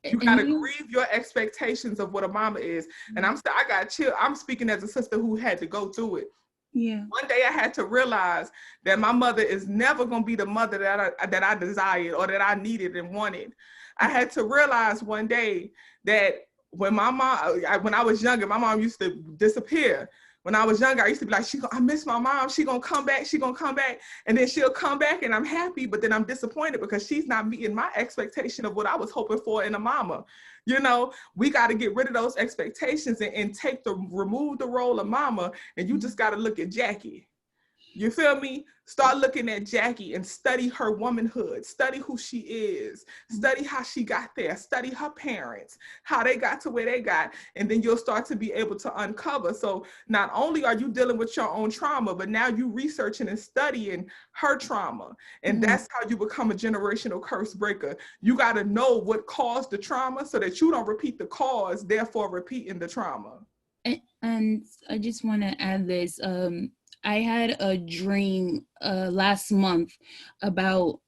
You gotta grieve your expectations of what a mama is. And I got chill. I'm speaking as a sister who had to go through it. Yeah. One day I had to realize that my mother is never gonna be the mother that I desired or that I needed and wanted. I had to realize one day that when I was younger, my mom used to disappear. When I was younger, I used to be like, I miss my mom. She gonna come back. She gonna come back. And then she'll come back and I'm happy, but then I'm disappointed because she's not meeting my expectation of what I was hoping for in a mama. You know, we got to get rid of those expectations and remove the role of mama. And you just got to look at Jackie. You feel me? Start looking at Jackie and study her womanhood. Study who she is. Study how she got there. Study her parents, how they got to where they got. And then you'll start to be able to uncover. So not only are you dealing with your own trauma, but now you researching and studying her trauma. And that's how you become a generational curse breaker. You got to know what caused the trauma so that you don't repeat the cause, therefore repeating the trauma. And I just want to add this. I had a dream last month about,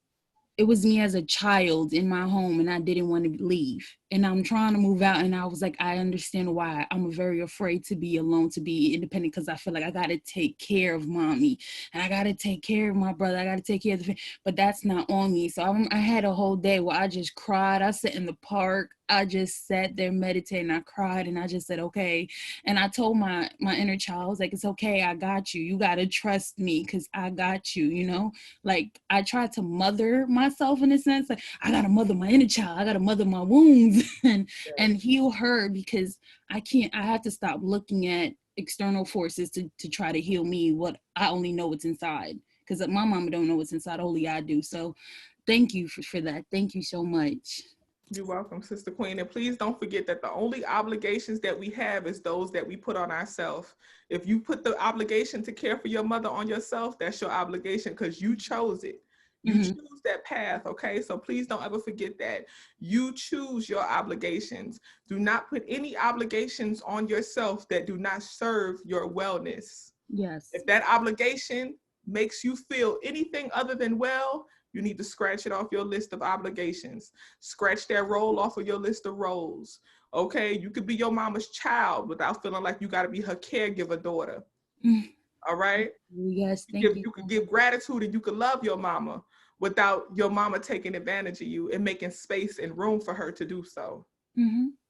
it was me as a child in my home and I didn't want to leave. And I'm trying to move out and I was like, I understand why. I'm very afraid to be alone, to be independent, because I feel like I got to take care of mommy and I got to take care of my brother. I got to take care of the family, but that's not on me. So I had a whole day where I just cried. I sat in the park. I just sat there meditating. I cried and I just said, okay. And I told my inner child, I was like, it's okay. I got you. You got to trust me because I got you, you know? Like I tried to mother myself in a sense. Like I got to mother my inner child. I got to mother my wounds and heal her because I have to stop looking at external forces to try to heal me. What I only know what's inside because my mama don't know what's inside. Only I do. So thank you for that. Thank you so much. You're welcome, Sister Queen. And please don't forget that the only obligations that we have is those that we put on ourselves. If you put the obligation to care for your mother on yourself, that's your obligation because you chose it. You choose that path, okay? So please don't ever forget that. You choose your obligations. Do not put any obligations on yourself that do not serve your wellness. Yes. If that obligation makes you feel anything other than well, you need to scratch it off your list of obligations. Scratch that role off of your list of roles. Okay, you could be your mama's child without feeling like you got to be her caregiver daughter. All right? Yes, thank you. You could give gratitude and you could love your mama without your mama taking advantage of you and making space and room for her to do so.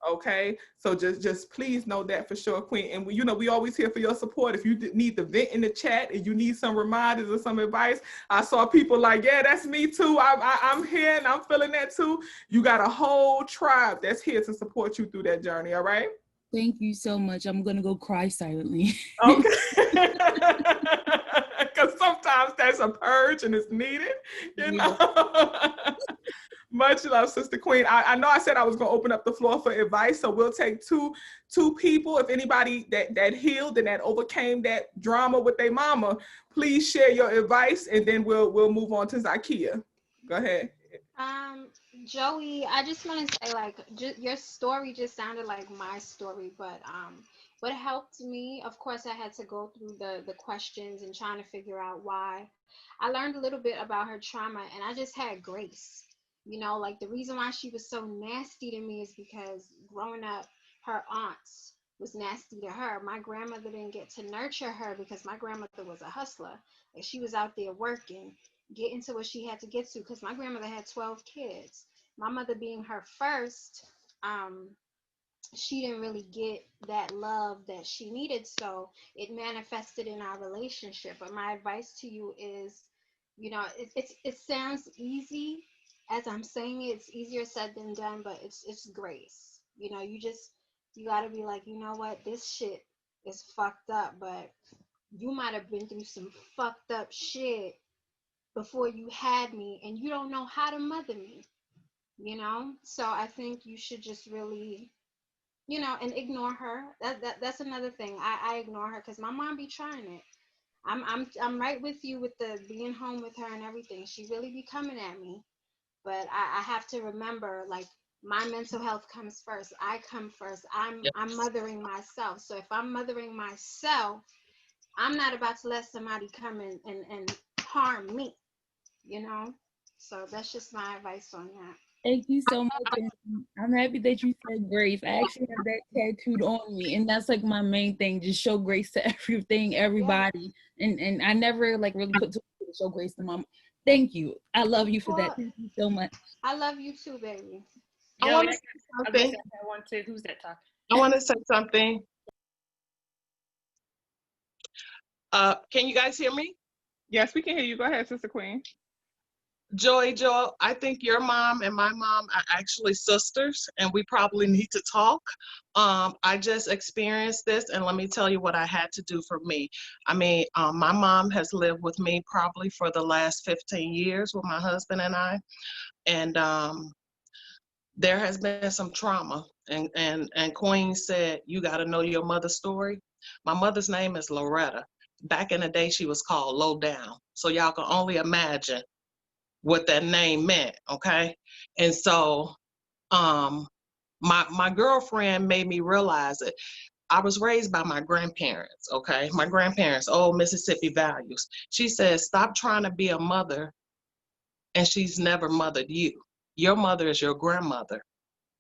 Okay, so just please know that for sure, Queen. And we always here for your support. If you need to vent in the chat and you need some reminders or some advice, I saw people like, yeah, that's me too. I'm here and I'm feeling that too. You got a whole tribe that's here to support you through that journey. All right. Thank you so much. I'm gonna go cry silently. Okay. Because sometimes that's a purge and it's needed, you know. Much love, Sister Queen. I know I said I was going to open up the floor for advice, so we'll take two people. If anybody that healed and that overcame that drama with their mama, please share your advice, and then we'll move on to Zakia. Go ahead. Joey, I just want to say, like, your story just sounded like my story, but what helped me, of course, I had to go through the questions and trying to figure out why. I learned a little bit about her trauma, and I just had grace. You know, like the reason why she was so nasty to me is because growing up, her aunts was nasty to her. My grandmother didn't get to nurture her because my grandmother was a hustler. Like she was out there working, getting to what she had to get to because my grandmother had 12 kids. My mother being her first, she didn't really get that love that she needed. So it manifested in our relationship. But my advice to you is, you know, it sounds easy. As I'm saying it, it's easier said than done, but it's grace. You know, you got to be like, you know what, this shit is fucked up, but you might have been through some fucked up shit before you had me, and you don't know how to mother me, you know? So I think you should just really, you know, and ignore her. That's another thing. I ignore her because my mom be trying it. I'm right with you with the being home with her and everything. She really be coming at me. But I have to remember, like, my mental health comes first. I come first. I'm mothering myself. So if I'm mothering myself, I'm not about to let somebody come in and harm me, you know? So that's just my advice on that. Thank you so much. And I'm happy that you said grace. I actually have that tattooed on me, and that's like my main thing. Just show grace to everything, everybody. And I never like really put to show grace to mom. Thank you. I love you for that. Thank you so much. I love you too, baby. I want to say something. Who's that talking? I want to say something. Can you guys hear me? Yes, we can hear you. Go ahead, Sister Queen. Joy, I think your mom and my mom are actually sisters, and we probably need to talk. I just experienced this, and let me tell you what I had to do for me. I mean, my mom has lived with me probably for the last 15 years with my husband and I, and there has been some trauma. And Queen said, you got to know your mother's story. My mother's name is Loretta. Back in the day, she was called Low Down. So y'all can only imagine what that name meant, okay? And so my girlfriend made me realize it. I was raised by my grandparents, okay? My grandparents, old Mississippi values. She says, stop trying to be a mother, and she's never mothered you. Your mother is your grandmother,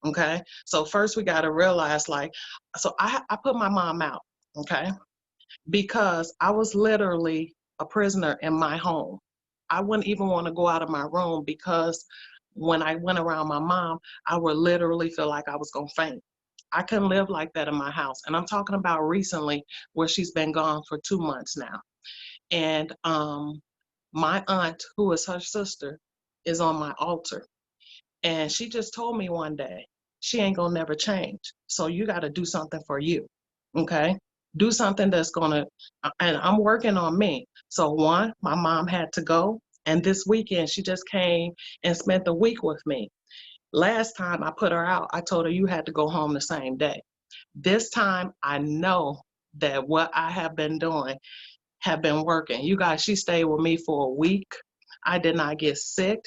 okay? So first we gotta realize, like, so I put my mom out, okay? Because I was literally a prisoner in my home. I wouldn't even want to go out of my room because when I went around my mom, I would literally feel like I was going to faint. I couldn't live like that in my house. And I'm talking about recently where she's been gone for 2 months now. And my aunt, who is her sister, is on my altar. And she just told me one day, she ain't going to never change. So you got to do something for you, okay? Do something that's gonna, and I'm working on me. So one, my mom had to go, and this weekend she just came and spent the week with me. Last time I put her out, I told her you had to go home the same day. This time I know that what I have been doing have been working. You guys, she stayed with me for a week. I did not get sick.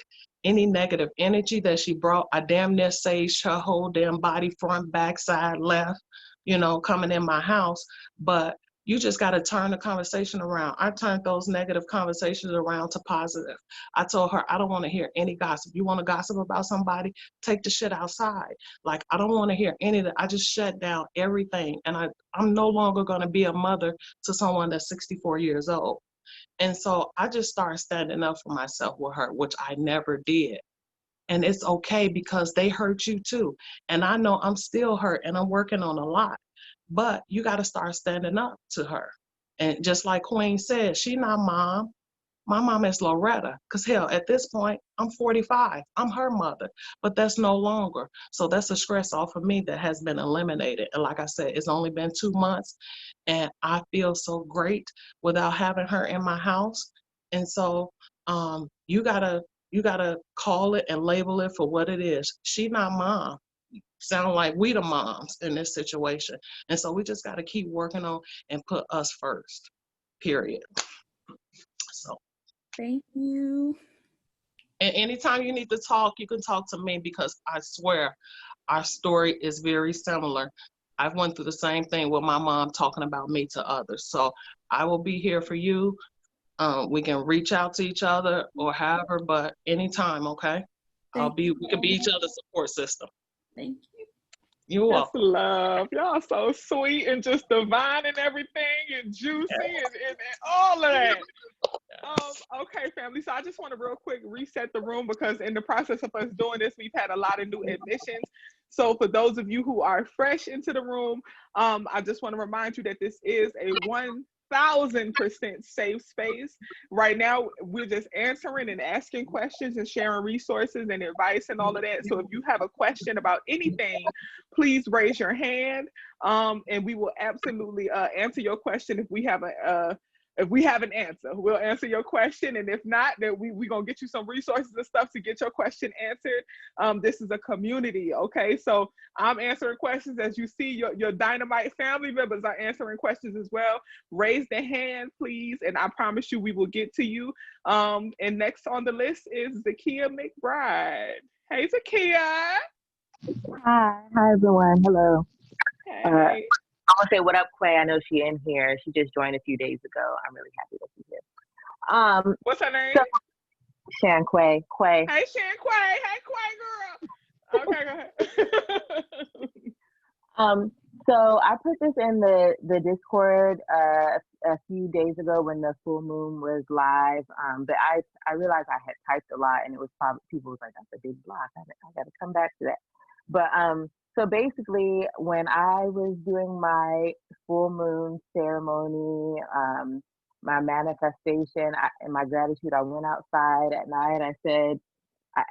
Any negative energy that she brought, I damn near saged her whole damn body, front, back, side, left, you know, coming in my house. But you just got to turn the conversation around. I turned those negative conversations around to positive. I told her, I don't want to hear any gossip. You want to gossip about somebody? Take the shit outside. Like, I don't want to hear any of that. I just shut down everything. And I'm no longer going to be a mother to someone that's 64 years old. And so I just started standing up for myself with her, which I never did. And it's okay because they hurt you too. And I know I'm still hurt and I'm working on a lot, but you got to start standing up to her. And just like Queen said, she not mom. My mom is Loretta, because hell, at this point, I'm 45. I'm her mother, but that's no longer. So that's a stress off of me that has been eliminated. And like I said, it's only been 2 months, and I feel so great without having her in my house. And so you gotta call it and label it for what it is. She not mom. Sound like we the moms in this situation. And so we just gotta keep working on and put us first, period. So. Thank you. And anytime you need to talk, you can talk to me because I swear our story is very similar. I've went through the same thing with my mom talking about me to others. So I will be here for you. We can reach out to each other or however, but anytime, okay? We can be each other's support system. Thank you. You're welcome. That's love. Y'all so sweet and just divine and everything and juicy and all of that. Okay, family. So I just want to real quick reset the room because in the process of us doing this, we've had a lot of new admissions. So for those of you who are fresh into the room, I just want to remind you that this is a 1000% safe space. Right now, we're just answering and asking questions and sharing resources and advice and all of that. So if you have a question about anything, please raise your hand, and we will absolutely answer your question if we have an answer. We'll answer your question, and if not, then we're going to get you some resources and stuff to get your question answered. This is a community, okay? So I'm answering questions. As you see, your Dynamite family members are answering questions as well. Raise the hand, please, and I promise you we will get to you. And next on the list is Zakia McBride. Hey, Zakia. Hi everyone. Hello. Hey. I'm gonna say what up, Quay. I know she in here. She just joined a few days ago. I'm really happy that she's here. What's her name? Shan Quay. Quay. Hey, Shan Quay. Hey, Quay, girl. Okay, go ahead. So I put this in the Discord a few days ago when the full moon was live. But I realized I had typed a lot, and it was probably people was like, "That's a big block. I got to come back to that." But so basically, when I was doing my full moon ceremony, my manifestation and my gratitude, I went outside at night. I said,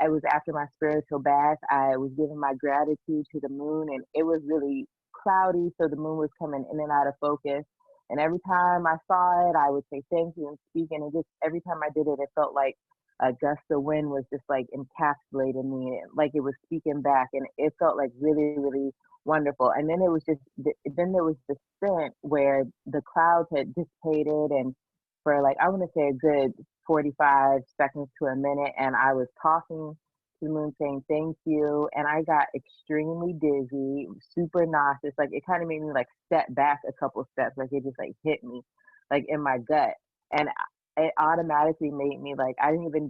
it was after my spiritual bath. I was giving my gratitude to the moon, and it was really cloudy, so the moon was coming in and out of focus. And every time I saw it, I would say thank you and speak. And it just every time I did it, it felt like a gust of wind was just like encapsulating me, like it was speaking back, and it felt like really, really wonderful. And then it was just then there was the scent where the clouds had dissipated, and for like I want to say a good 45 seconds to a minute, and I was talking to the moon saying thank you, and I got extremely dizzy, super nauseous. Like it kind of made me like step back a couple steps, like it just like hit me like in my gut, and it automatically made me like I didn't even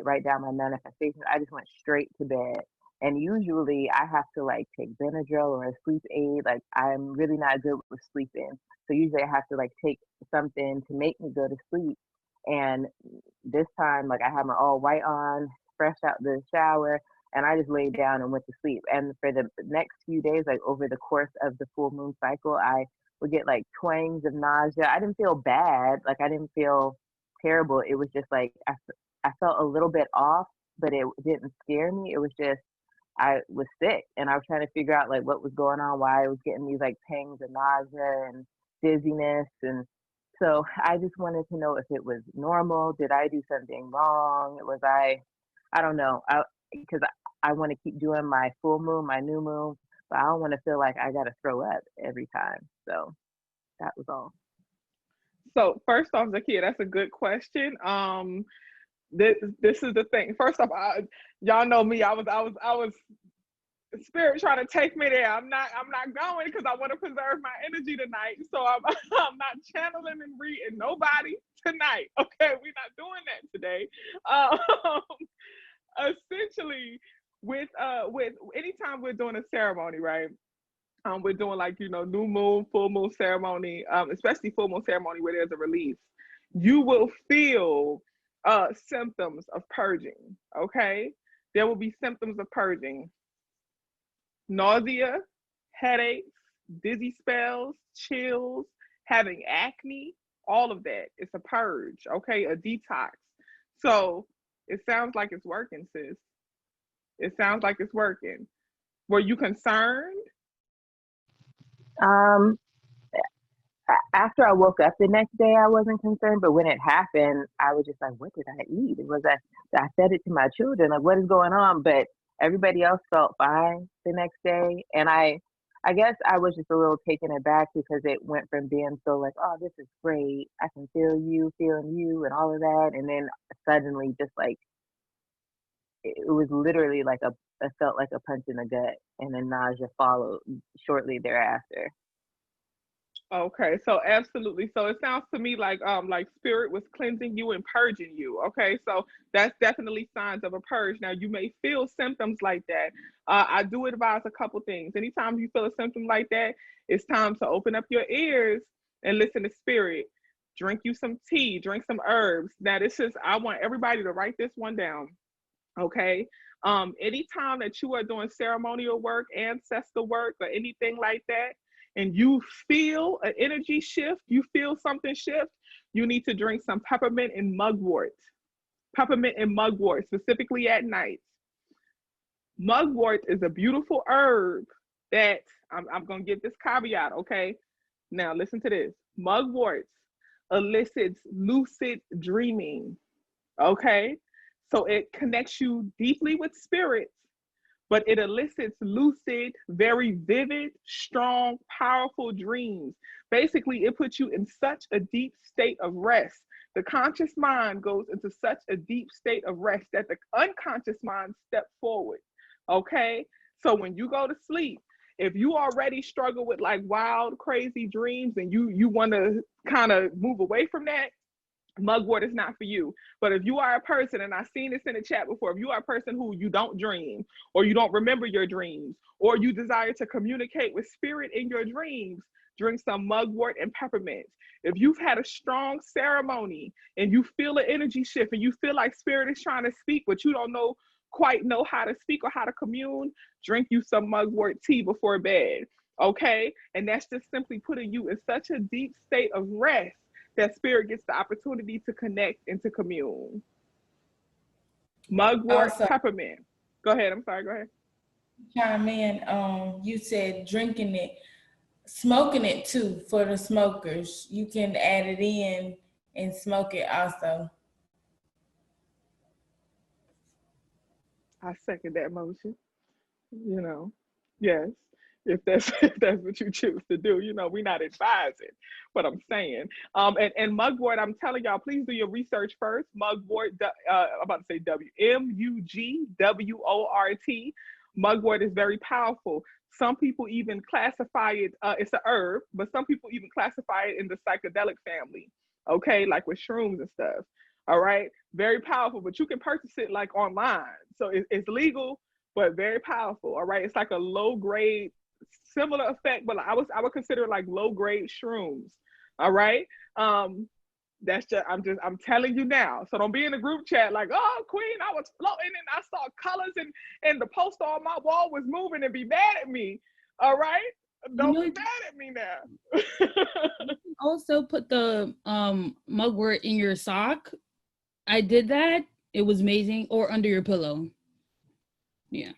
write down my manifestation. I just went straight to bed. And usually I have to like take Benadryl or a sleep aid. Like I'm really not good with sleeping, so usually I have to like take something to make me go to sleep. And this time, like I had my all white on, fresh out the shower, and I just laid down and went to sleep. And for the next few days, like over the course of the full moon cycle, I would get like twangs of nausea. I didn't feel bad, like I didn't feel terrible. It was just like I felt a little bit off, but it didn't scare me. It was just I was sick, and I was trying to figure out like what was going on, why I was getting these like pangs of nausea and dizziness. And so I just wanted to know if it was normal. Did I do something wrong? Was I don't know. because I want to keep doing my full moon, my new moon, but I don't want to feel like I got to throw up every time. So that was all. So first off, Zakia, that's a good question. This is the thing. First off, y'all know me. I was spirit trying to take me there. I'm not going because I want to preserve my energy tonight. So I'm not channeling and reading nobody tonight. Okay, we're not doing that today. Essentially, with anytime we're doing a ceremony, right? We're doing like, you know, new moon, full moon ceremony, especially full moon ceremony where there's a release. You will feel symptoms of purging. Okay, there will be symptoms of purging. Nausea, headaches, dizzy spells, chills, having acne, all of that. It's a purge, okay, a detox. So it sounds like it's working, sis. It sounds like it's working. Were you concerned? After I woke up the next day, I wasn't concerned, but when it happened, I was just like, what did I eat? It was that I fed it to my children, like, what is going on? But everybody else felt fine the next day. And I guess I was just a little taken aback because it went from being so like, oh, this is great. I can feel you, feeling you and all of that. And then suddenly just like, it was literally like it felt like a punch in the gut, and then nausea followed shortly thereafter. Okay, so absolutely. So it sounds to me like spirit was cleansing you and purging you. Okay, so that's definitely signs of a purge. Now you may feel symptoms like that. I do advise a couple things. Anytime you feel a symptom like that, it's time to open up your ears and listen to spirit. Drink you some tea, drink some herbs. Now I want everybody to write this one down. Okay. Anytime that you are doing ceremonial work, ancestor work, or anything like that, and you feel an energy shift, you feel something shift, you need to drink some peppermint and mugwort. Peppermint and mugwort, specifically at night. Mugwort is a beautiful herb that, I'm going to give this caveat, okay? Now listen to this. Mugwort elicits lucid dreaming, okay? So it connects you deeply with spirits, but it elicits lucid, very vivid, strong, powerful dreams. Basically, it puts you in such a deep state of rest. The conscious mind goes into such a deep state of rest that the unconscious mind steps forward, okay? So when you go to sleep, if you already struggle with like wild, crazy dreams and you want to kind of move away from that, mugwort is not for you. But if you are a person, and I've seen this in the chat before, if you are a person who you don't dream, or you don't remember your dreams, or you desire to communicate with spirit in your dreams, drink some mugwort and peppermint. If you've had a strong ceremony and you feel an energy shift and you feel like spirit is trying to speak, but you don't quite know how to speak or how to commune, drink you some mugwort tea before bed. Okay? And that's just simply putting you in such a deep state of rest that spirit gets the opportunity to connect and to commune. Mugwort, peppermint. Go ahead. I'm sorry. Go ahead. Chime in. You said drinking it, smoking it too for the smokers. You can add it in and smoke it also. I second that motion. You know, yes. If that's what you choose to do, you know, we're not advising, but I'm saying. And mugwort, I'm telling y'all, please do your research first. Mugwort, I'm about to say MUGWORT. Mugwort is very powerful. Some people even classify it, it's a herb, but some people even classify it in the psychedelic family, okay, like with shrooms and stuff. All right, very powerful, but you can purchase it like online. So it's legal, but very powerful. All right, it's like a low grade, similar effect, but I would consider it like low grade shrooms. All right. That's just I'm telling you now. So don't be in the group chat like, oh, Queen, I was floating and I saw colors and the poster on my wall was moving and be mad at me. All right. Don't be mad at me now. Also put the mugwort in your sock. I did that. It was amazing. Or under your pillow. Yeah.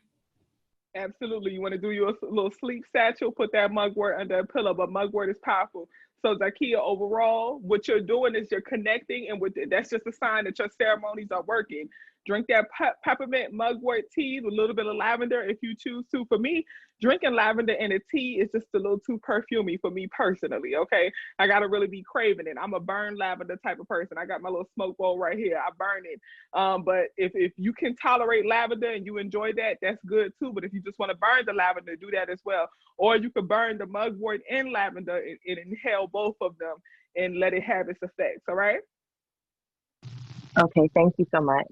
Absolutely. You want to do your little sleep satchel, put that mugwort under a pillow, but mugwort is powerful. So Zakia, overall, what you're doing is you're connecting, and that's just a sign that your ceremonies are working. Drink that peppermint mugwort tea with a little bit of lavender if you choose to. For me, drinking lavender in a tea is just a little too perfumey for me personally, okay? I got to really be craving it. I'm a burn lavender type of person. I got my little smoke bowl right here. I burn it. But if you can tolerate lavender and you enjoy that, that's good too. But if you just want to burn the lavender, do that as well. Or you could burn the mugwort and lavender and inhale both of them and let it have its effects, all right? Okay, thank you so much.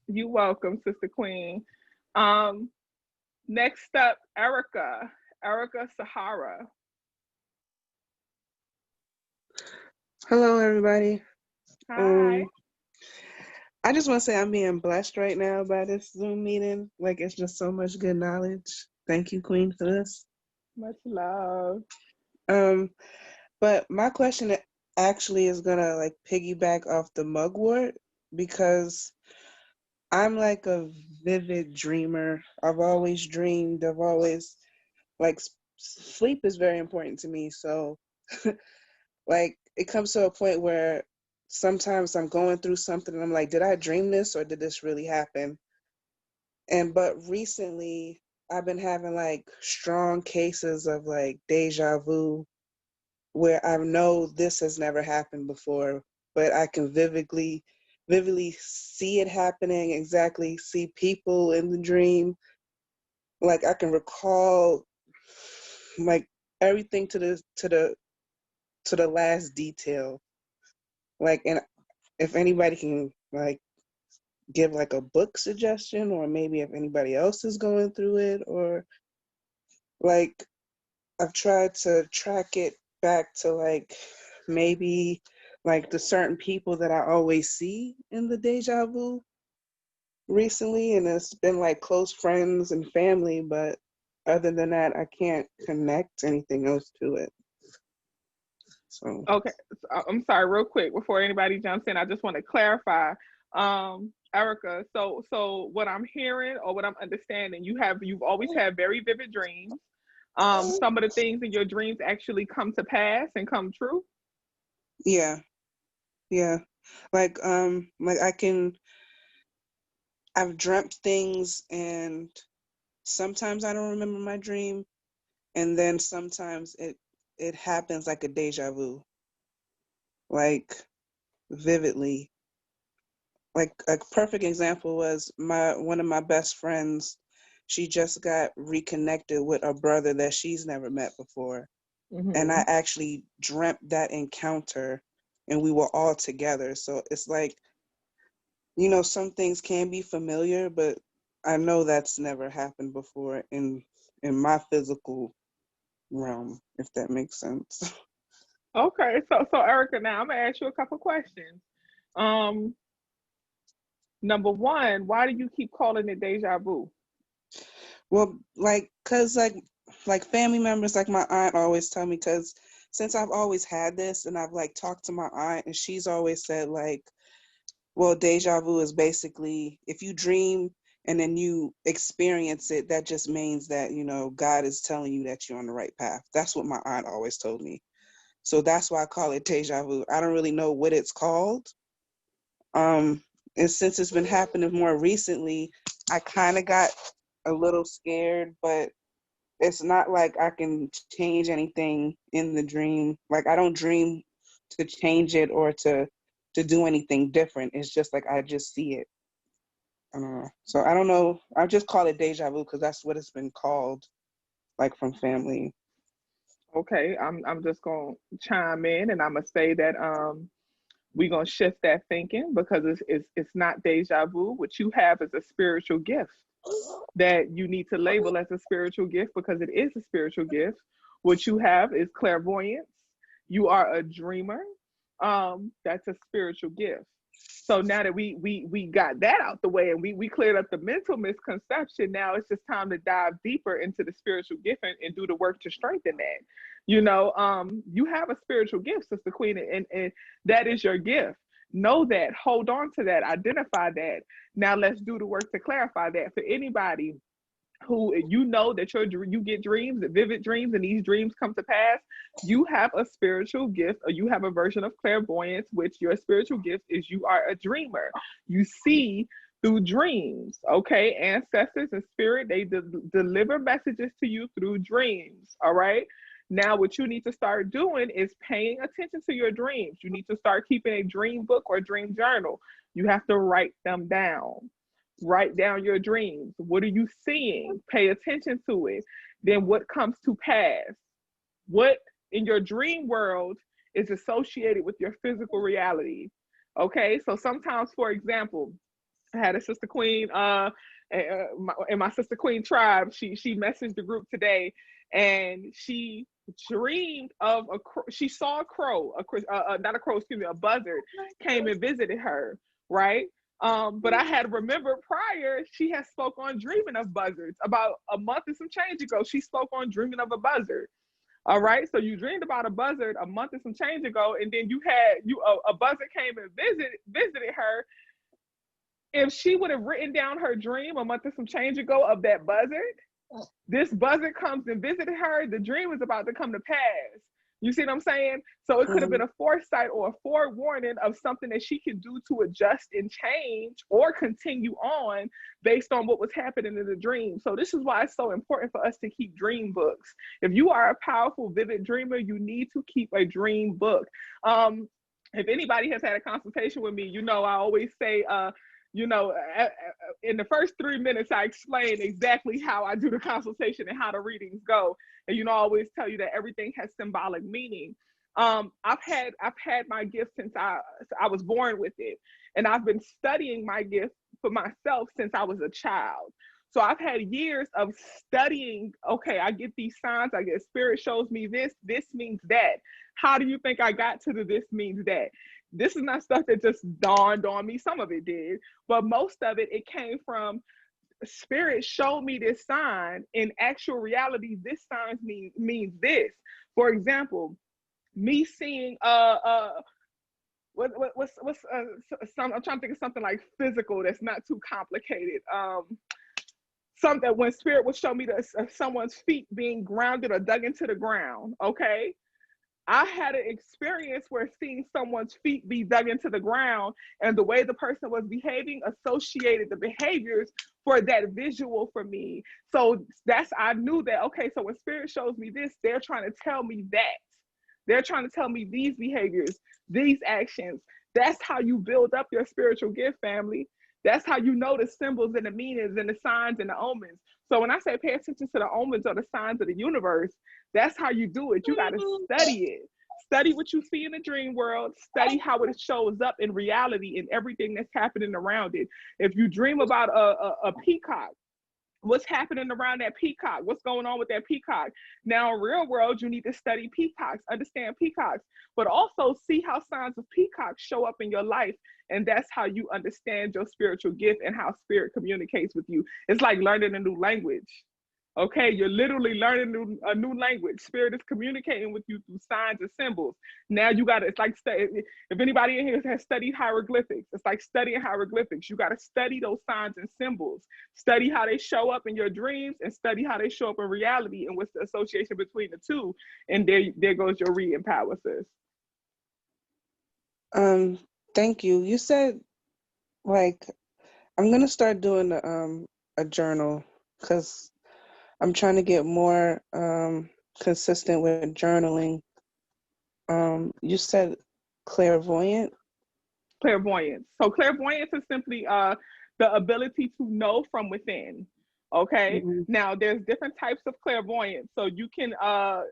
You're welcome, Sister Queen. Next up, Erica Sahara. Hello, everybody. Hi. I just want to say I'm being blessed right now by this Zoom meeting. Like, it's just so much good knowledge. Thank you, Queen, for this. Much love. But my question actually is gonna like piggyback off the mugwort, because I'm like a vivid dreamer. I've always dreamed. I've always like sleep is very important to me. So like it comes to a point where sometimes I'm going through something and I'm like, did I dream this or did this really happen? But recently I've been having like strong cases of like deja vu, where I know this has never happened before, but I can vividly see it happening, exactly see people in the dream. Like I can recall like everything to the last detail. Like, and if anybody can like give like a book suggestion, or maybe if anybody else is going through it, or like I've tried to track it back to like maybe like the certain people that I always see in the deja vu recently, and it's been like close friends and family, but other than that I can't connect anything else to it. So okay, I'm sorry, real quick before anybody jumps in, I just want to clarify, Erica, so what I'm hearing or what I'm understanding, you've always had very vivid dreams. Some of the things in your dreams actually come to pass and come true. yeah, like I've dreamt things, and sometimes I don't remember my dream, and then sometimes it happens like a deja vu, like vividly. Like a perfect example was one of my best friends. She just got reconnected with a brother that she's never met before. And I actually dreamt that encounter, and we were all together. So it's like, you know, some things can be familiar, but I know that's never happened before in my physical realm, if that makes sense. Okay, so Erica, now I'm gonna ask you a couple questions. Number one, why do you keep calling it deja vu? Well, like, cause like family members, like my aunt always tell me, cause since I've always had this, and I've like talked to my aunt, and she's always said like, well, deja vu is basically if you dream and then you experience it, that just means that, you know, God is telling you that you're on the right path. That's what my aunt always told me. So that's why I call it deja vu. I don't really know what it's called. And since it's been happening more recently, I kind of got a little scared, but it's not like I can change anything in the dream. Like I don't dream to change it or to do anything different. It's just like I just see it. I don't know. So I don't know. I just call it deja vu because that's what it's been called, like from family. Okay, I'm just gonna chime in and I'm gonna say that we're gonna shift that thinking because it's not deja vu. What you have is a spiritual gift that you need to label as a spiritual gift because it is a spiritual gift. What you have is clairvoyance. You are a dreamer. That's a spiritual gift. So now that we got that out the way and we cleared up the mental misconception, now it's just time to dive deeper into the spiritual gift and do the work to strengthen that. You know, you have a spiritual gift, Sister Queen, and that is your gift. Know that, hold on to that, identify that. Now let's do the work to clarify that for anybody who you know that you get dreams, vivid dreams, and these dreams come to pass. You have a spiritual gift, or you have a version of clairvoyance, which your spiritual gift is you are a dreamer. You see through dreams, okay? Ancestors and spirit, they deliver messages to you through dreams, all right? Now, what you need to start doing is paying attention to your dreams. You need to start keeping a dream book or dream journal. You have to write them down. Write down your dreams. What are you seeing? Pay attention to it. Then what comes to pass? What in your dream world is associated with your physical reality? Okay, so sometimes, for example, I had a sister queen in my sister queen tribe. She messaged the group today, and she dreamed of she saw a crow, not a crow, excuse me, a buzzard came and visited her, right? But I had remembered prior, she had spoke on dreaming of buzzards about a month and some change ago. She spoke on dreaming of a buzzard. All right, so you dreamed about a buzzard a month and some change ago, and then a buzzard came and visited her. If she would have written down her dream a month and some change ago of that buzzard, this buzzard comes and visited her, the dream is about to come to pass. You see what I'm saying? So it could have been a foresight or a forewarning of something that she could do to adjust and change or continue on based on what was happening in the dream. So this is why it's so important for us to keep dream books. If you are a powerful, vivid dreamer, you need to keep a dream book. If anybody has had a consultation with me, you know, I always say, you know, in the first 3 minutes, I explain exactly how I do the consultation and how the readings go. And, you know, I always tell you that everything has symbolic meaning. I've had my gift since I was born with it. And I've been studying my gift for myself since I was a child. So I've had years of studying, okay, I get these signs, I get spirit shows me this means that. How do you think I got to the this means that? This is not stuff that just dawned on me. Some of it did, but most of it, it came from spirit showed me this sign. In actual reality, this sign means this. For example, me seeing what's some, I'm trying to think of something like physical that's not too complicated. Something when spirit would show me someone's feet being grounded or dug into the ground. Okay. I had an experience where seeing someone's feet be dug into the ground and the way the person was behaving associated the behaviors for that visual for me. So I knew that, okay, so when spirit shows me this, they're trying to tell me that. They're trying to tell me these behaviors, these actions. That's how you build up your spiritual gift, family. That's how you know the symbols and the meanings and the signs and the omens. So when I say pay attention to the omens or the signs of the universe, that's how you do it. You got to study it. Study what you see in the dream world. Study how it shows up in reality and everything that's happening around it. If you dream about a peacock, what's happening around that peacock? What's going on with that peacock? Now, in real world, you need to study peacocks, understand peacocks, but also see how signs of peacocks show up in your life. And that's how you understand your spiritual gift and how spirit communicates with you. It's like learning a new language. Okay, you're literally learning a new language. Spirit is communicating with you through signs and symbols. Now you got to, it's like, if anybody in here has studied hieroglyphics, it's like studying hieroglyphics. You got to study those signs and symbols. Study how they show up in your dreams and study how they show up in reality and what's the association between the two. And there goes your reading power, sis. Thank you. You said, like, I'm going to start doing a journal because I'm trying to get more consistent with journaling. You said clairvoyant? Clairvoyance. So clairvoyance is simply the ability to know from within. Okay. Mm-hmm. Now there's different types of clairvoyance. So you can, I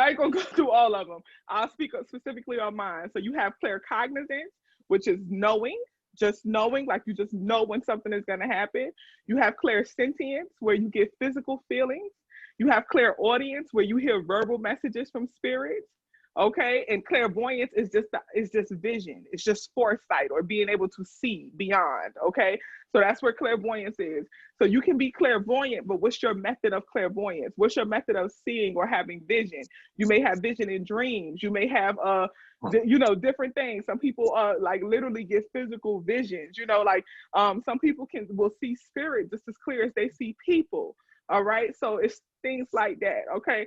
ain't gonna go through all of them. I'll speak specifically on mine. So you have claircognizance, which is knowing. Just knowing, like you just know when something is going to happen. You have clairsentience, where you get physical feelings. You have clairaudience, where you hear verbal messages from spirits. Okay, and clairvoyance is just vision. It's just foresight or being able to see beyond. Okay, so that's where clairvoyance is. So you can be clairvoyant, but what's your method of clairvoyance? What's your method of seeing or having vision? You may have vision in dreams. You may have different things. Some people like literally get physical visions. You know, like some people will see spirit just as clear as they see people. All right, so it's things like that. Okay,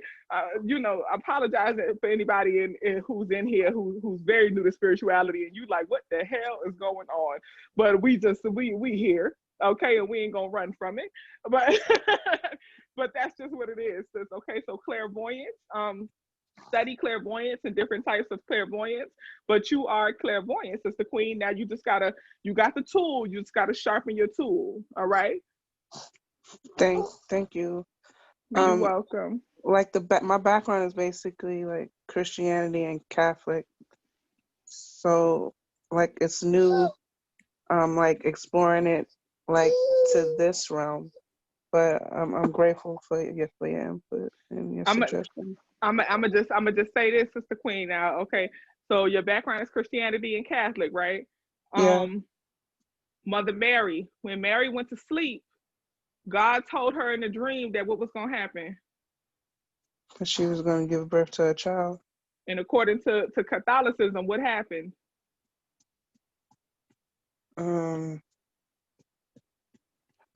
you know, apologize for anybody in who's in here who's very new to spirituality, and you like, what the hell is going on? But we here, okay, and we ain't gonna run from it. But but that's just what it is. Sis. Okay, so clairvoyance. Study clairvoyance and different types of clairvoyance, but you are clairvoyant, Sister Queen. Now you got the tool, you just gotta sharpen your tool. All right. Thank you. You're welcome. Like my background is basically like Christianity and Catholic, so like it's new. Like exploring it like to this realm, but I'm grateful for your input and your suggestions. I'm gonna just say this, Sister Queen. Now, okay. So your background is Christianity and Catholic, right? Yeah. Mother Mary, when Mary went to sleep, God told her in a dream that what was gonna happen? That she was gonna give birth to a child. And according to Catholicism, what happened?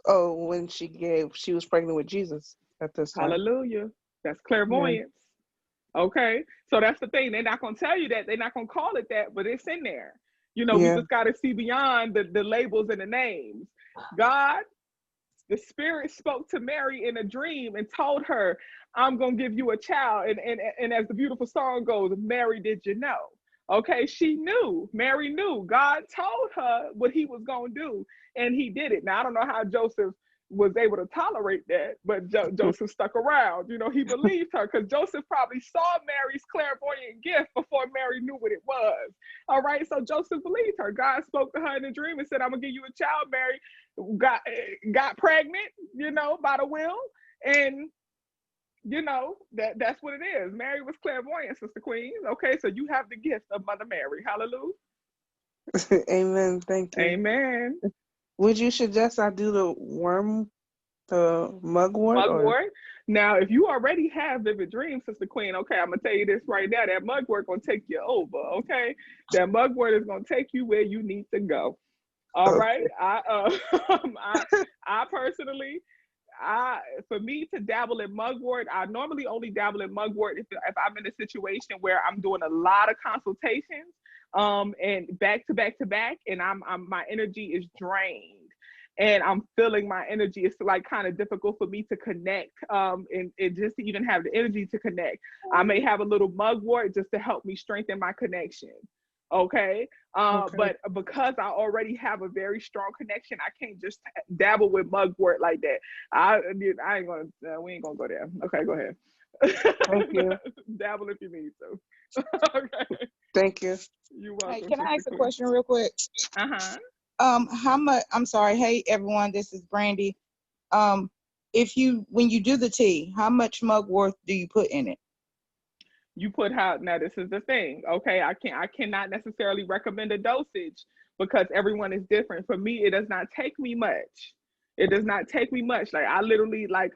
Oh, when she was pregnant with Jesus at this time. Hallelujah. That's clairvoyance. Yeah. Okay. So that's the thing. They're not going to tell you that. They're not going to call it that, but it's in there. You know, we just got to see beyond the labels and the names. God, the Spirit spoke to Mary in a dream and told her, I'm going to give you a child. And as the beautiful song goes, Mary, did you know? Okay, she knew. Mary knew. God told her what he was going to do, and he did it. Now, I don't know how Joseph was able to tolerate that, but Joseph stuck around. You know, he believed her because Joseph probably saw Mary's clairvoyant gift before Mary knew what it was. All right, so Joseph believed her. God spoke to her in a dream and said, I'm going to give you a child. Mary got pregnant, you know, by the will, and you know, that's what it is. Mary was clairvoyant, Sister Queen. Okay, so you have the gift of Mother Mary. Hallelujah. Amen. Thank you. Amen. Would you suggest I do the mugwort? Mugwort? Now, if you already have vivid dreams, Sister Queen, okay, I'm going to tell you this right now. That mugwort going to take you over, okay? That mugwort is going to take you where you need to go. All right? I personally... for me to dabble in mugwort, I normally only dabble in mugwort if I'm in a situation where I'm doing a lot of consultations, and back to back to back, and I'm my energy is drained, and I'm feeling my energy. It's like kind of difficult for me to connect, and just to even have the energy to connect. I may have a little mugwort just to help me strengthen my connection. Okay. But because I already have a very strong connection, I can't just dabble with mugwort like that. We ain't gonna go there. Okay, go ahead. Thank you. Dabble if you need to. Okay. Thank you. You're welcome. Hey, can I ask a question real quick? How much? I'm sorry. Hey, everyone. This is Brandy. When you do the tea, how much mugwort do you put in it? You put now this is the thing, okay? I cannot necessarily recommend a dosage because everyone is different. For me, it does not take me much. It does not take me much. Like I literally so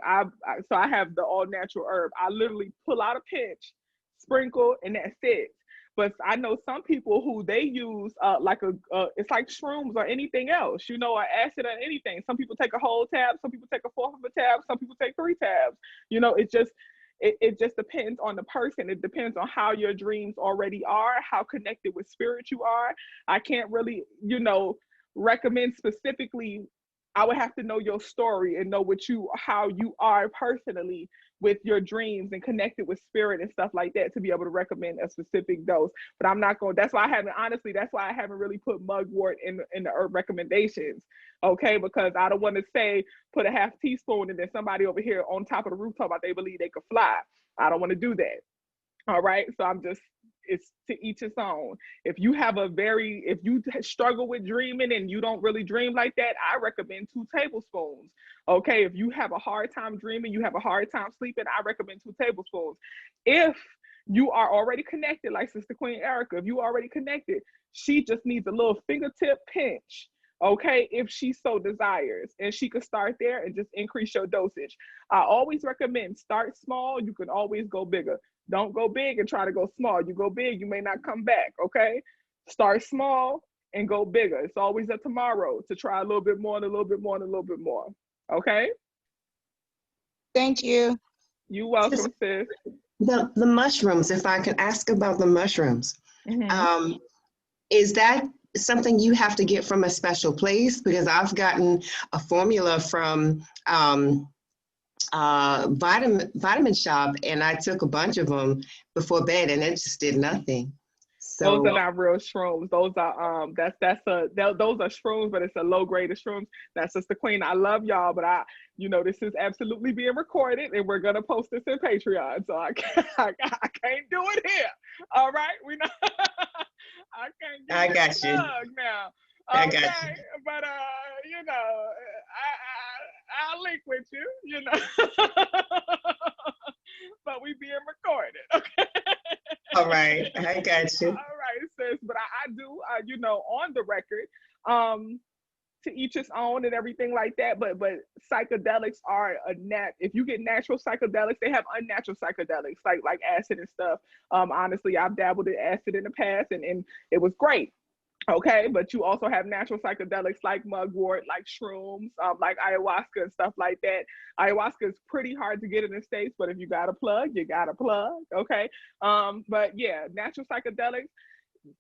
I have the all natural herb. I literally pull out a pinch, sprinkle, and that's it. But I know some people who they use it's like shrooms or anything else, you know, or acid or anything. Some people take a whole tab, some people take a fourth of a tab, some people take 3 tabs. You know, it just depends on the person. It depends on how your dreams already are, how connected with spirit you are. I can't really, you know, recommend specifically. I would have to know your story and know how you are personally with your dreams and connected with spirit and stuff like that to be able to recommend a specific dose. But I'm not going, that's why I haven't really put mugwort in the herb recommendations. Okay, because I don't want to say put a half teaspoon and then somebody over here on top of the roof talk about they believe they could fly. I don't want to do that. All right, so it's to each its own. If you struggle with dreaming and you don't really dream like that, I recommend 2 tablespoons. Okay, if you have a hard time dreaming, you have a hard time sleeping, I recommend 2 tablespoons. If you are already connected, like Sister Queen Erica, if you are already connected, she just needs a little fingertip pinch. Okay, if she so desires, and she could start there and just increase your dosage. I always recommend start small. You can always go bigger. Don't go big and try to go small. You go big, you may not come back. Okay, start small and go bigger. It's always a tomorrow to try a little bit more and a little bit more and a little bit more. Okay. Thank you. You're welcome, sis. The mushrooms, if I can ask about the mushrooms, Mm-hmm. Is that something you have to get from a special place? Because I've gotten a formula from vitamin shop, and I took a bunch of them before bed, and it just did nothing. So those are not real shrooms. Those are those are shrooms, but it's a low grade of shrooms. That's Sister Queen. I love y'all, but this is absolutely being recorded, and we're gonna post this in Patreon. So I can't do it here. All right, we know. I got you now. I got you. But I'll link with you. But we being recorded. Okay. All right, I got you. All right, sis. But I do, on the record, to each his own and everything like that. But psychedelics are if you get natural psychedelics, they have unnatural psychedelics like acid and stuff. Honestly, I've dabbled in acid in the past, and it was great. Okay, but you also have natural psychedelics like mugwort, like shrooms, like ayahuasca and stuff like that. Ayahuasca is pretty hard to get in the States, but if you got a plug, you got a plug. Okay, but yeah, natural psychedelics.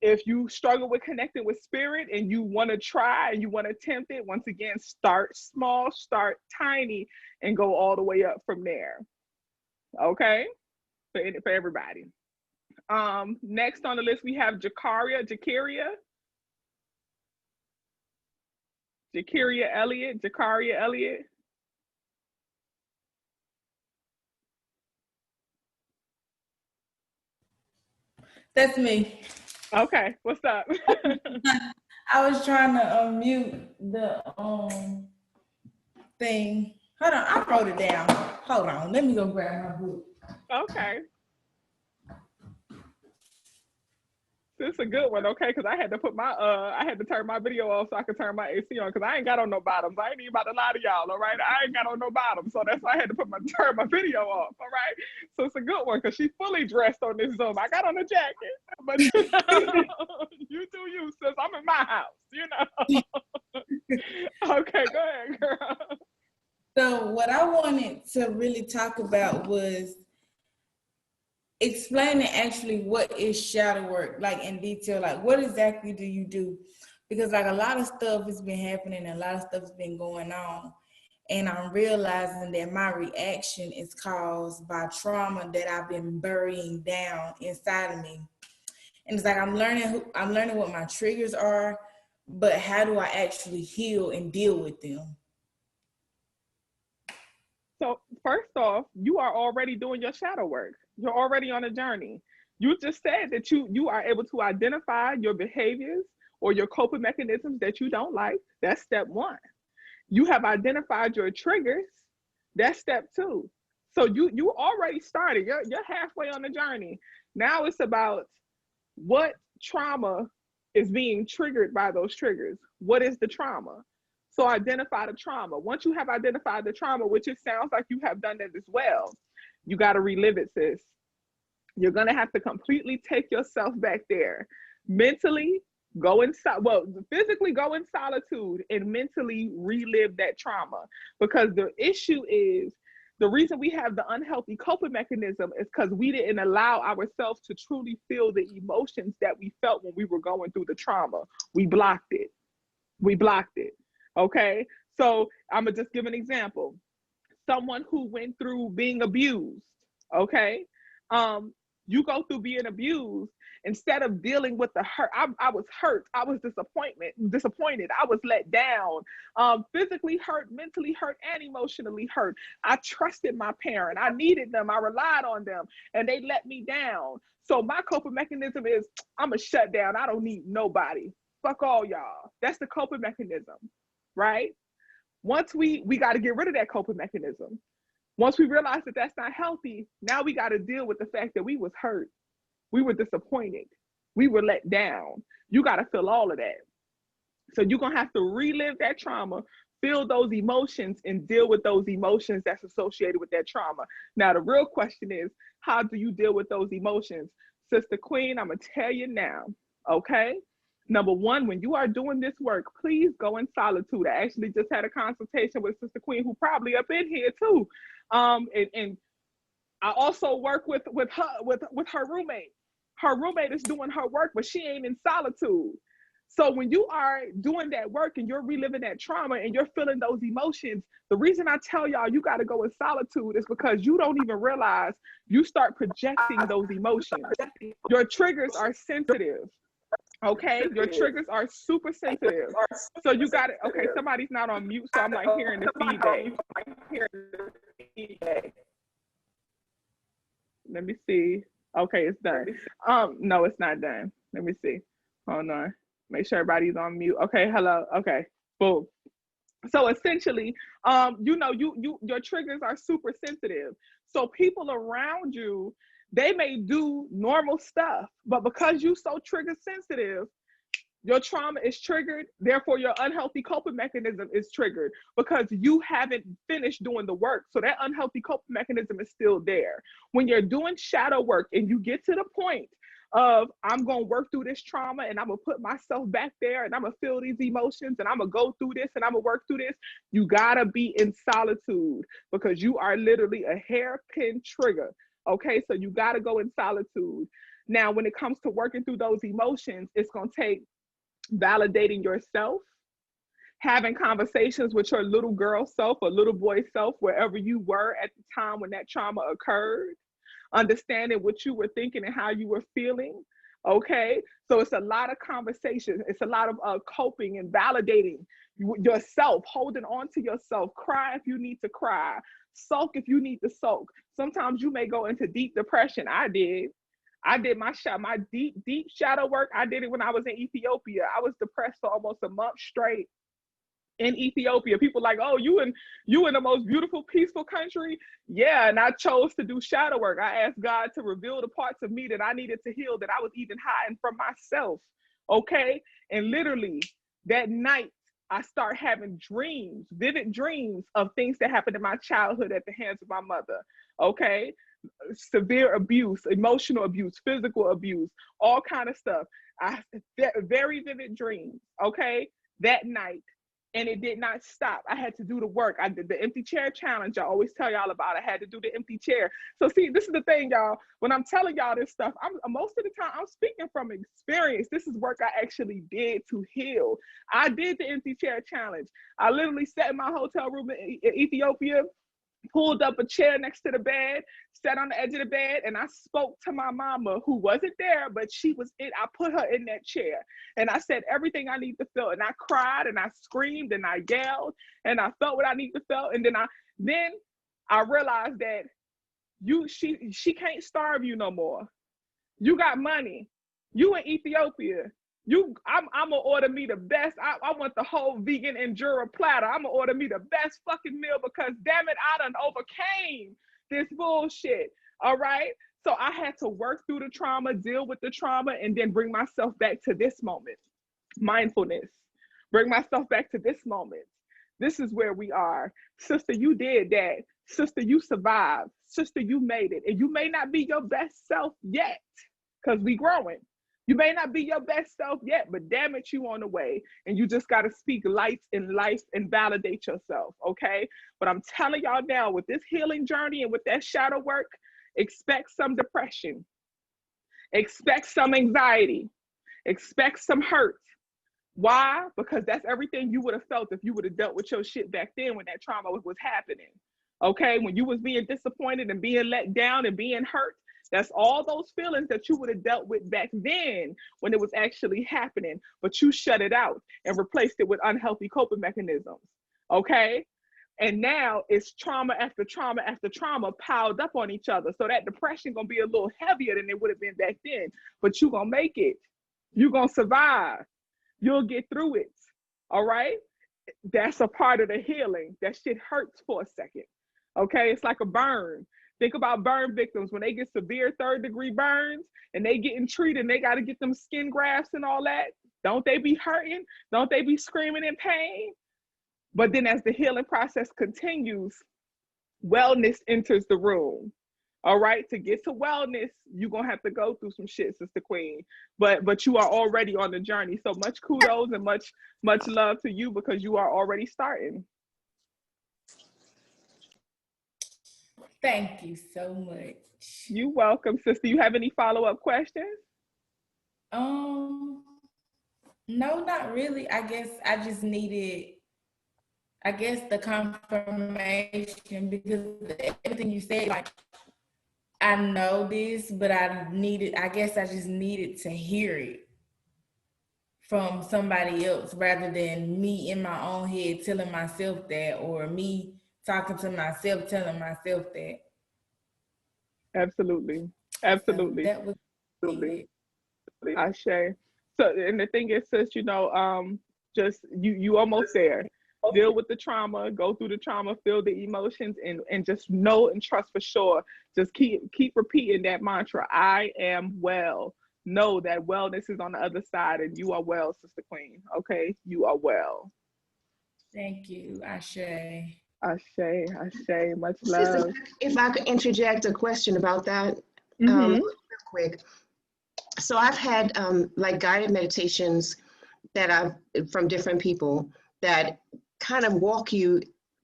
If you struggle with connecting with spirit and you want to try and you want to attempt it, once again, start small, start tiny, and go all the way up from there. Okay, for everybody. Next on the list we have Jakaria Elliott. That's me. Okay, what's up? I was trying to unmute the thing. Hold on, I wrote it down. Hold on, let me go grab my book. Okay. This is a good one, okay? Because I had to put I had to turn my video off so I could turn my AC on, because I ain't got on no bottoms. I ain't even about to lie to y'all, all right? I ain't got on no bottoms, so that's why I had to turn my video off, all right? So it's a good one, because she's fully dressed on this Zoom. I got on a jacket, but you do you, sis. I'm in my house, Okay, go ahead, girl. So what I wanted to really talk about was explaining actually what is shadow work, like in detail, like what exactly do you do? Because like a lot of stuff has been happening, a lot of stuff has been going on, and I'm realizing that my reaction is caused by trauma that I've been burying down inside of me. And it's like I'm learning what my triggers are, but how do I actually heal and deal with them? So first off, you are already doing your shadow work. You're already on a journey. You just said that you are able to identify your behaviors or your coping mechanisms that you don't like. That's step one. You have identified your triggers. That's step two. So you already started. You're halfway on the journey. Now it's about what trauma is being triggered by those triggers. What is the trauma? So identify the trauma. Once you have identified the trauma, which it sounds like you have done that as well, you got to relive it, sis. You're going to have to completely take yourself back there. Mentally, physically go in solitude and mentally relive that trauma. Because the issue is, the reason we have the unhealthy coping mechanism is because we didn't allow ourselves to truly feel the emotions that we felt when we were going through the trauma. We blocked it. Okay, so I'm gonna just give an example. Someone who went through being abused, okay? You go through being abused, instead of dealing with the hurt, I was hurt, I was disappointed, I was let down, physically hurt, mentally hurt, and emotionally hurt. I trusted my parent, I needed them, I relied on them, and they let me down. So my coping mechanism is, I'm gonna shut down, I don't need nobody. Fuck all y'all. That's the coping mechanism, right? Once we got to get rid of that coping mechanism. Once we realize that that's not healthy, now we got to deal with the fact that we was hurt, we were disappointed, we were let down. You got to feel all of that. So you're going to have to relive that trauma, feel those emotions, and deal with those emotions that's associated with that trauma. Now, the real question is, how do you deal with those emotions? Sister Queen, I'm going to tell you now, okay? Number one, when you are doing this work, please go in solitude. I actually just had a consultation with Sister Queen, who probably up in here too. And I also work with her roommate. Her roommate is doing her work, but she ain't in solitude. So when you are doing that work and you're reliving that trauma and you're feeling those emotions, the reason I tell y'all you got to go in solitude is because you don't even realize you start projecting those emotions. Your triggers are sensitive. Okay, your triggers are super sensitive. So you got it. Okay, somebody's not on mute, so I'm like hearing the feedback. Let me see. Okay, it's done. No, it's not done. Let me see. Hold on. Make sure everybody's on mute. Okay, hello. Okay, boom. So essentially, your triggers are super sensitive. So people around you, they may do normal stuff, but because you're so trigger sensitive, your trauma is triggered. Therefore, your unhealthy coping mechanism is triggered because you haven't finished doing the work. So that unhealthy coping mechanism is still there. When you're doing shadow work and you get to the point of, I'm going to work through this trauma and I'm going to put myself back there and I'm going to feel these emotions and I'm going to go through this and I'm going to work through this, you got to be in solitude because you are literally a hairpin trigger. Okay, so you got to go in solitude. Now, when it comes to working through those emotions, it's going to take validating yourself, having conversations with your little girl self or little boy self, wherever you were at the time when that trauma occurred, understanding what you were thinking and how you were feeling. Okay, so it's a lot of conversation. It's a lot of coping and validating yourself, holding on to yourself. Cry if you need to cry. Sulk if you need to sulk. Sometimes you may go into deep depression. I did my deep shadow work. I did it when I was in Ethiopia. I was depressed for almost a month straight in Ethiopia. People like, oh, you in the most beautiful, peaceful country. Yeah, and I chose to do shadow work. I asked God to reveal the parts of me that I needed to heal, that I was even hiding from myself. Okay, and literally that night, I start having dreams, vivid dreams of things that happened in my childhood at the hands of my mother. Okay. Severe abuse, emotional abuse, physical abuse, all kind of stuff. Very vivid dreams, okay, that night. And it did not stop. I had to do the work. I did the empty chair challenge. I always tell y'all about. I had to do the empty chair. So see, this is the thing, y'all. When I'm telling y'all this stuff, most of the time I'm speaking from experience. This is work I actually did to heal. I did the empty chair challenge. I literally sat in my hotel room in Ethiopia, pulled up a chair next to the bed, sat on the edge of the bed, and I spoke to my mama, who wasn't there, but she was in. I put her in that chair, and I said everything I need to feel, and I cried, and I screamed, and I yelled, and I felt what I need to feel, and then I realized that she can't starve you no more. You got money. You in Ethiopia. I'm gonna order me the best. I want the whole vegan Endura platter. I'm gonna order me the best fucking meal because damn it, I done overcame this bullshit. All right. So I had to work through the trauma, deal with the trauma, and then bring myself back to this moment. Mindfulness. Bring myself back to this moment. This is where we are. Sister, you did that. Sister, you survived. Sister, you made it. And you may not be your best self yet, because we growing. You may not be your best self yet, but damn it, you on the way. And you just got to speak light in life and validate yourself, okay? But I'm telling y'all now, with this healing journey and with that shadow work, expect some depression. Expect some anxiety. Expect some hurt. Why? Because that's everything you would have felt if you would have dealt with your shit back then when that trauma was happening, okay? When you was being disappointed and being let down and being hurt, that's all those feelings that you would have dealt with back then when it was actually happening, but you shut it out and replaced it with unhealthy coping mechanisms, okay? And now it's trauma after trauma after trauma piled up on each other. So that depression gonna be a little heavier than it would have been back then, but you gonna make it. You gonna survive. You'll get through it, all right? That's a part of the healing. That shit hurts for a second, okay? It's like a burn. Think about burn victims when they get severe 3rd-degree burns and they getting treated and they got to get them skin grafts and all that. Don't they be hurting? Don't they be screaming in pain? But then as the healing process continues, wellness enters the room. All right, to get to wellness, you're gonna have to go through some shit, Sister Queen. But you are already on the journey. So much kudos and much love to you, because you are already starting. Thank you so much. You're welcome, sister. You have any follow-up questions? No, not really. I guess I just needed, the confirmation, because everything you said, like, I know this, but I guess I just needed to hear it from somebody else rather than me in my own head telling myself that, or me talking to myself, telling myself that. Absolutely. So that was needed. Ashe. So, and the thing is, sis, just you almost there. Deal with the trauma, go through the trauma, feel the emotions, and just know and trust for sure. Just keep repeating that mantra, I am well. Know that wellness is on the other side, and you are well, Sister Queen. Okay? You are well. Thank you. Ashe. Ashe. Much love. Sister, if I could interject a question about that, real quick. So I've had like guided meditations that from different people that kind of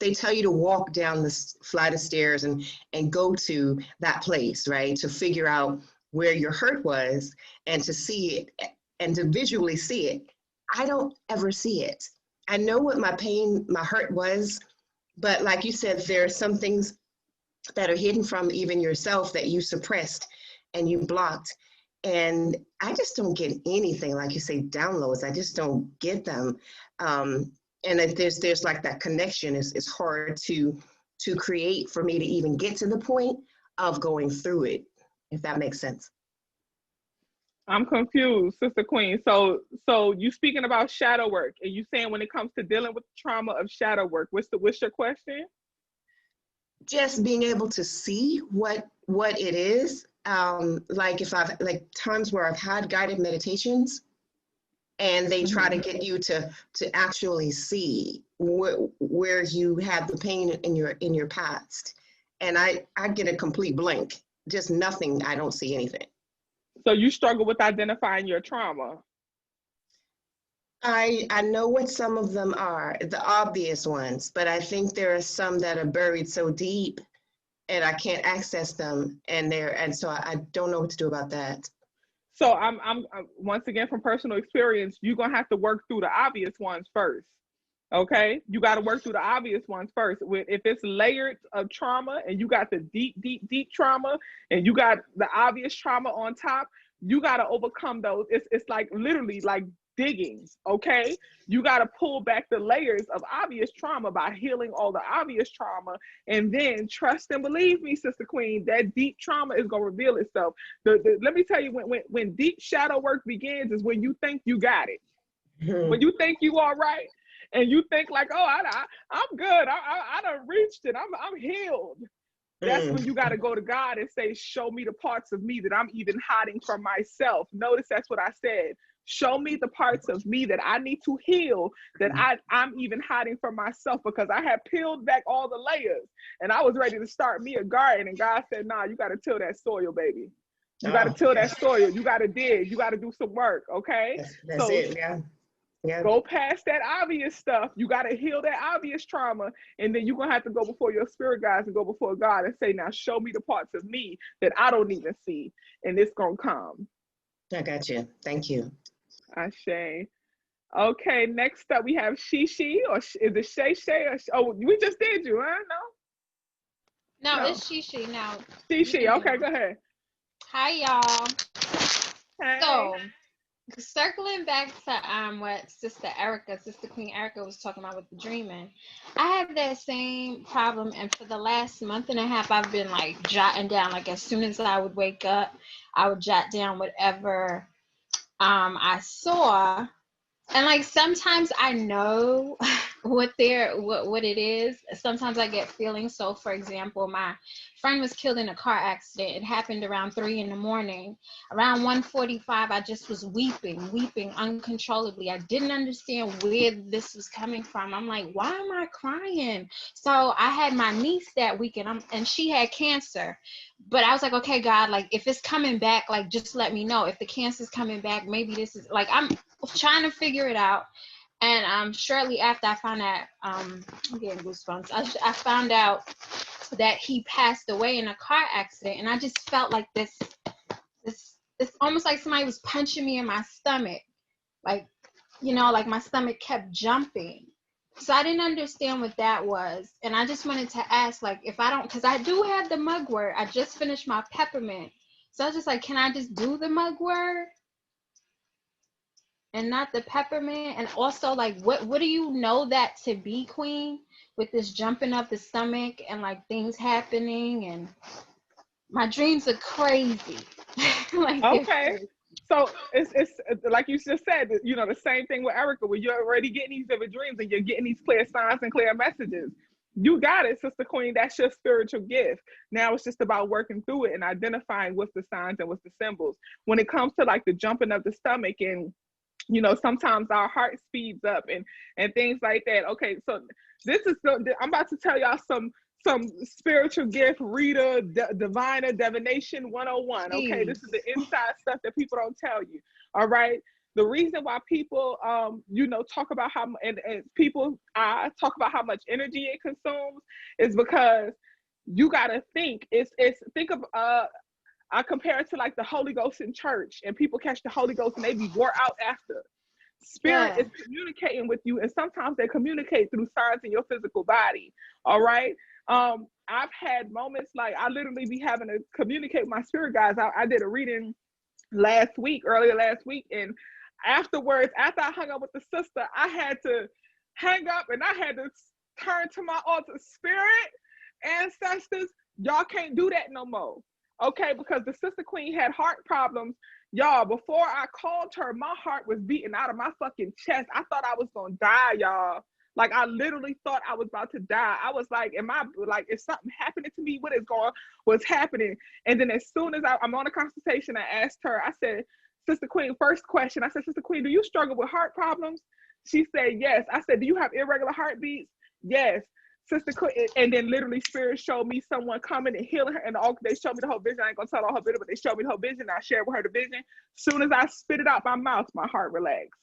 they tell you to walk down this flight of stairs and go to that place, right? To figure out where your hurt was and to see it and to visually see it. I don't ever see it. I know what my hurt was, but like you said, there are some things that are hidden from even yourself that you suppressed and you blocked. And I just don't get anything, like you say, downloads. I just don't get them. And if there's like that connection, it's hard to create for me to even get to the point of going through it, if that makes sense. I'm confused, Sister Queen. So you speaking about shadow work, and you saying when it comes to dealing with the trauma of shadow work, what's your question? Just being able to see what it is. Like if I've times where I've had guided meditations and they try to get you to actually see where you had the pain in your past. And I get a complete blank, just nothing. I don't see anything. So you struggle with identifying your trauma? I know what some of them are, the obvious ones, but I think there are some that are buried so deep and I can't access them, and so I don't know what to do about that. So I'm once again, from personal experience, you're gonna have to work through the obvious ones first. Okay, you got to work through the obvious ones first. If it's layered of trauma and you got the deep trauma and you got the obvious trauma on top, you got to overcome those. It's like literally like digging. Okay, you got to pull back the layers of obvious trauma by healing all the obvious trauma, and then trust and believe me, Sister Queen, that deep trauma is gonna reveal itself. Let me tell you, when deep shadow work begins is when you think you got it, when you think you all right. And you think like, oh, I'm good. I done reached it. I'm healed. That's when you got to go to God and say, show me the parts of me that I'm even hiding from myself. Notice that's what I said. Show me the parts of me that I need to heal, that I'm even hiding from myself, because I had peeled back all the layers and I was ready to start me a garden. And God said, nah, you got to till that soil, baby. You got to till that soil. You got to dig. You got to do some work. Okay. That's it. Yeah. Yeah. Go past that obvious stuff. You got to heal that obvious trauma. And then you're going to have to go before your spirit guides and go before God and say, now show me the parts of me that I don't even see. And it's going to come. I got you. Thank you. Ashe. Okay, next up we have Shishi, or is it Shay? Oh, we just did you, huh? No, it's Shishi now. Shishi, okay, go ahead. Hi, y'all. Hey. So, circling back to what Sister Queen Erica was talking about with the dreaming, I have that same problem, and for the last month and a half, I've been like jotting down, like as soon as I would wake up, I would jot down whatever I saw, and like sometimes I know what it is. Sometimes I get feelings. So for example, my friend was killed in a car accident. It happened around 3 in the morning. Around 1:45, I just was weeping uncontrollably. I didn't understand where this was coming from. I'm like, why am I crying? So I had my niece that weekend, and she had cancer. But I was like, okay, God, like if it's coming back, like just let me know. If the cancer's coming back, maybe this is like, I'm trying to figure it out. And shortly after I found out, I'm getting goosebumps. I found out that he passed away in a car accident, and I just felt like this almost like somebody was punching me in my stomach, like, you know, like my stomach kept jumping. So I didn't understand what that was, and I just wanted to ask, like, if I don't, because I do have the mugwort. I just finished my peppermint, so I was just like, can I just do the mugwort and not the peppermint? And also, like, what do you know that to be, Queen, with this jumping up the stomach and like things happening, and my dreams are crazy. Like, Okay. So it's like you just said, you know, the same thing with Erica, where you're already getting these vivid dreams and you're getting these clear signs and clear messages. You got it, Sister Queen. That's your spiritual gift. Now it's just about working through it and identifying what's the signs and what's the symbols. When it comes to like the jumping of the stomach, and you know, sometimes our heart speeds up and things like that. Okay, so I'm about to tell y'all some spiritual gift reader, diviner, divination 101. Okay, this is the inside stuff that people don't tell you. All right. The reason why people you know, talk about how and people talk about how much energy it consumes is because you gotta think. Think of I compare it to like the Holy Ghost in church, and people catch the Holy Ghost and they be wore out after. Spirit is communicating with you, and sometimes they communicate through signs in your physical body. All right. I've had moments like I literally be having to communicate with my spirit guides. I did a reading earlier last week, and afterwards, after I hung up with the sister, I had to hang up and I had to turn to my altar. Spirit, ancestors, y'all can't do that no more. Okay, because the Sister Queen had heart problems. Y'all, before I called her, my heart was beating out of my fucking chest. I thought I was gonna die, y'all. Like, I literally thought I was about to die. I was like, is something happening to me? What's happening? And then as soon as I'm on a consultation, I asked her, I said, Sister Queen, first question, I said, Sister Queen, do you struggle with heart problems? She said, yes. I said, do you have irregular heartbeats? Yes. Sister Queen, and then literally Spirit showed me someone coming and healing her, and they showed me the whole vision. I ain't gonna tell all her vision, but they showed me the whole vision. I shared with her the vision. Soon as I spit it out my mouth, my heart relaxed.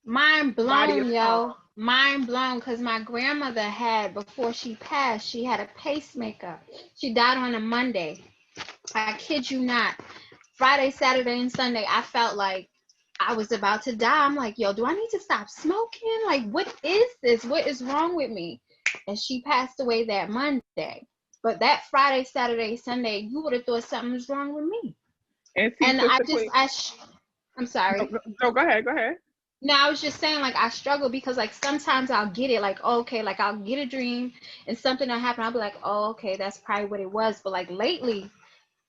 Mind blown, yo. Mind blown, because my grandmother had, before she passed, she had a pacemaker. She died on a Monday. I kid you not. Friday, Saturday, and Sunday, I felt like I was about to die. I'm like, yo, do I need to stop smoking? Like, what is this? What is wrong with me? And she passed away that Monday. But that Friday, Saturday, Sunday, you would have thought something was wrong with me. And I'm sorry. No, go ahead. No, I was just saying, like, I struggle because, like, sometimes I'll get it, like, oh, okay, like, I'll get a dream and something will happen. I'll be like, oh, okay, that's probably what it was. But, like, lately,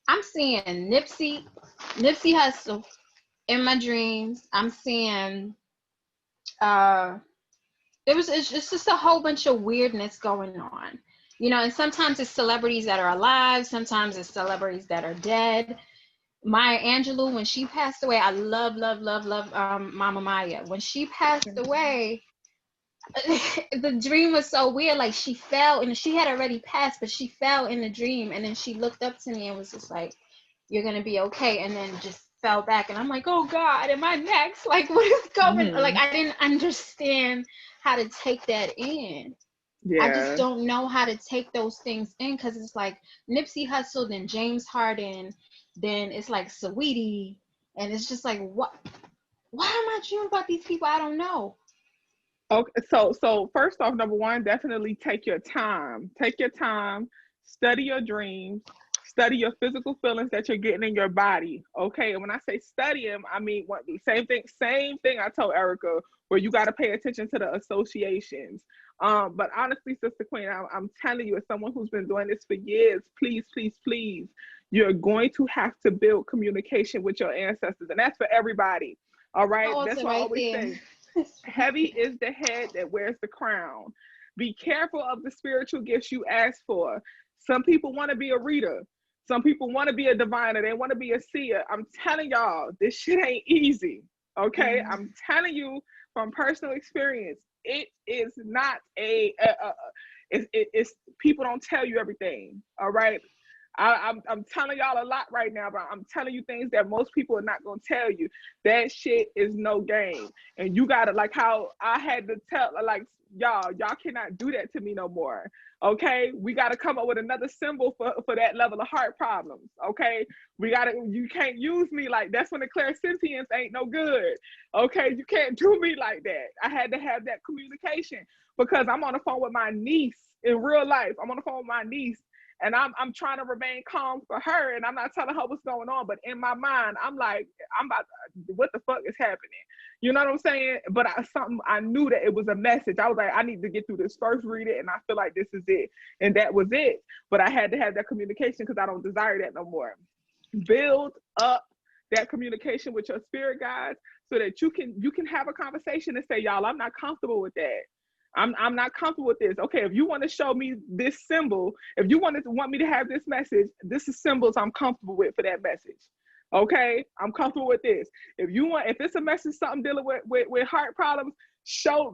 I'm seeing Nipsey Hussle in my dreams. I'm seeing, it's just a whole bunch of weirdness going on, you know, and sometimes it's celebrities that are alive. Sometimes it's celebrities that are dead. Maya Angelou, when she passed away, I love Mama Maya. When she passed away, the dream was so weird. Like, she fell, and she had already passed, but she fell in the dream, and then she looked up to me and was just like, you're gonna be okay, and then just fell back. And I'm like, oh God, am I next? Like, what is going on? Like, I didn't understand how to take that in. I just don't know how to take those things in, because it's like Nipsey Hussle, then James Harden, then it's like Saweetie, and it's just like, why am I dreaming about these people I don't know? Okay, so first off, number one, definitely take your time. Take your time, study your dreams, study your physical feelings that you're getting in your body. Okay, and when I say study them, I mean same thing I told Erica, where you got to pay attention to the associations. But honestly, Sister Queen, I'm telling you, as someone who's been doing this for years, please, you're going to have to build communication with your ancestors, and that's for everybody. All right, that's what I always say. Heavy is the head that wears the crown. Be careful of the spiritual gifts you ask for. Some people want to be a reader. Some people want to be a diviner. They want to be a seer. I'm telling y'all, this shit ain't easy. Okay? I'm telling you from personal experience, it is not it's people don't tell you everything. All right? I'm telling y'all a lot right now, but I'm telling you things that most people are not gonna tell you. That shit is no game, and you gotta, like how I had to tell, like, y'all cannot do that to me no more. Okay, we gotta come up with another symbol for that level of heart problems. Okay, you can't use me like that's when the clairsentience ain't no good. Okay, you can't do me like that. I had to have that communication because I'm on the phone with my niece in real life. I'm on the phone with my niece. And I'm trying to remain calm for her, and I'm not telling her what's going on. But in my mind, I'm like, what the fuck is happening? You know what I'm saying? But I knew that it was a message. I was like, I need to get through this first, read it, and I feel like this is it. And that was it. But I had to have that communication because I don't desire that no more. Build up that communication with your spirit guides so that you can have a conversation and say, y'all, I'm not comfortable with that. I'm not comfortable with this. Okay, if you want to show me this symbol, if you want me to have this message, this is symbols I'm comfortable with for that message. Okay, I'm comfortable with this. If it's a message, something dealing with heart problems,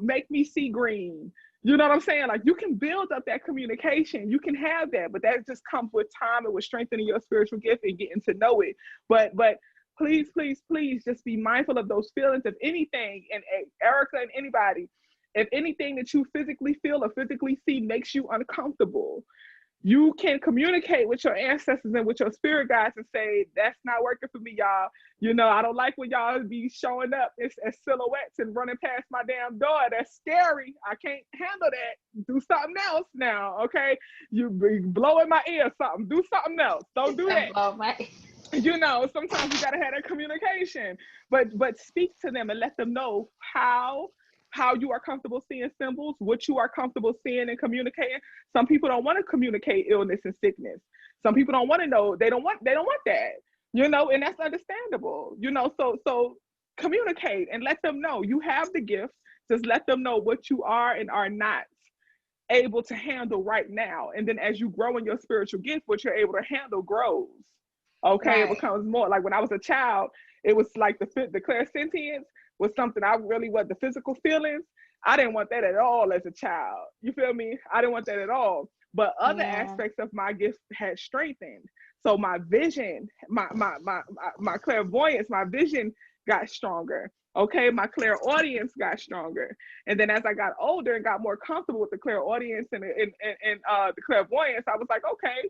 make me see green. You know what I'm saying? Like, you can build up that communication. You can have that, but that just comes with time and with strengthening your spiritual gift and getting to know it. But please, please, please just be mindful of those feelings. If anything, and Erica and anybody, if anything that you physically feel or physically see makes you uncomfortable, you can communicate with your ancestors and with your spirit guides and say, that's not working for me, y'all. You know, I don't like when y'all be showing up as silhouettes and running past my damn door. That's scary. I can't handle that. Do something else now, okay? You be blowing my ear something. Do something else. Don't do that. You know, sometimes you gotta have that communication. But speak to them and let them know how you are comfortable seeing symbols, what you are comfortable seeing and communicating. Some people don't want to communicate illness and sickness. Some people don't want to know. They don't want that, you know, and that's understandable, you know. So communicate and let them know you have the gift. Just let them know what you are and are not able to handle right now. And then as you grow in your spiritual gift, what you're able to handle grows. Okay, right. It becomes more like when I was a child, it was like the clairsentience was something I really want. The physical feelings, I didn't want that at all as a child. You feel me? I didn't want that at all. But other aspects of my gift had strengthened. So my vision, my clairvoyance, my vision got stronger. Okay, my clairaudience got stronger. And then as I got older and got more comfortable with the clairaudience and the clairvoyance, I was like, okay,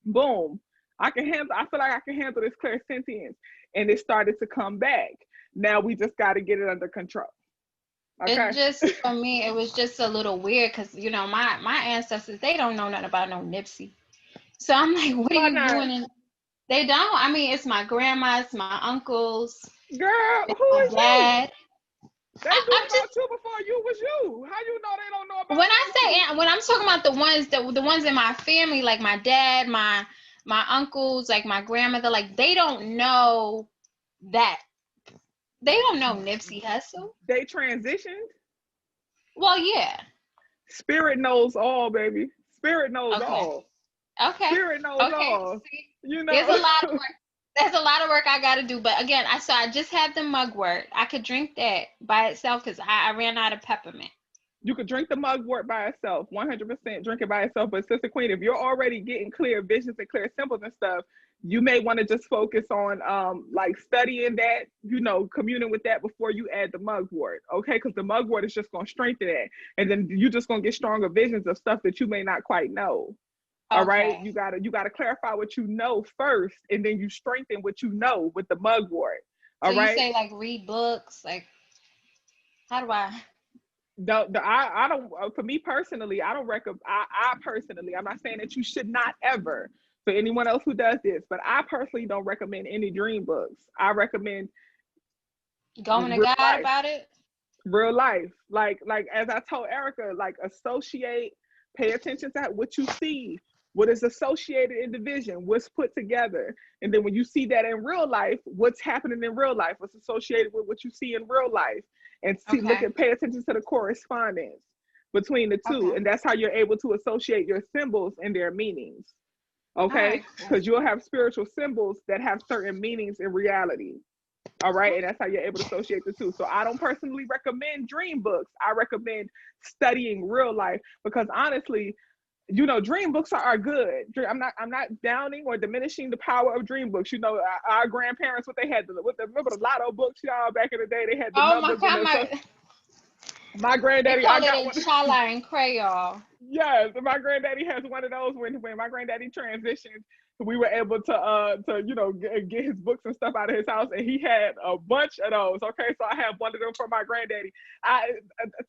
boom. I feel like I can handle this clairsentience. And it started to come back. Now we just got to get it under control. Okay? It just, for me, it was just a little weird because, you know, my ancestors, they don't know nothing about no Nipsey. So I'm like, what are you doing? They don't. I mean, it's my grandma, it's my uncles. Girl, who is dad. They knew about you before you was you. How you know they don't know about when I'm talking about the ones in my family, like my dad, my uncles, like my grandmother, like they don't know that. They don't know Nipsey Hussle. They transitioned? Well, yeah. Spirit knows all, baby. Spirit knows all. Okay. Spirit knows all. See, you know. There's a lot of work. There's a lot of work I got to do. But again, I just had the mugwort. I could drink that by itself because I ran out of peppermint. You could drink the mugwort by itself, 100% drink it by itself. But Sister Queen, if you're already getting clear visions and clear symbols and stuff, you may want to just focus on like studying that, you know, communing with that before you add the mugwort, okay? Because the mugwort is just going to strengthen that. And then you're just going to get stronger visions of stuff that you may not quite know. All right, you gotta clarify what you know first, and then you strengthen what you know with the mugwort. All right. So you say like read books, like how do I? I don't. For me personally, I don't recommend. I personally, I'm not saying that you should not ever. For anyone else who does this, but I personally don't recommend any dream books. I recommend going to God about it. Real life, like as I told Erica, like associate, pay attention to what you see. what is associated in the vision, what's put together. And then when you see that in real life, what's happening in real life, what's associated with what you see in real life, and pay attention to the correspondence between the two. And that's how you're able to associate your symbols and their meanings. Okay, because you'll have spiritual symbols that have certain meanings in reality. All right, and that's how you're able to associate the two. So I don't personally recommend dream books. I recommend studying real life, because honestly, you know, dream books are good. I'm not downing or diminishing the power of dream books. You know, our grandparents, what they had, remember the lotto books, y'all, back in the day, they had the numbers. Oh my God, my granddaddy, they call it in Chala and Creole. Yes, my granddaddy has one of those. When my granddaddy transitioned, we were able to you know, get his books and stuff out of his house, and he had a bunch of those. Okay, so I have one of them for my granddaddy. I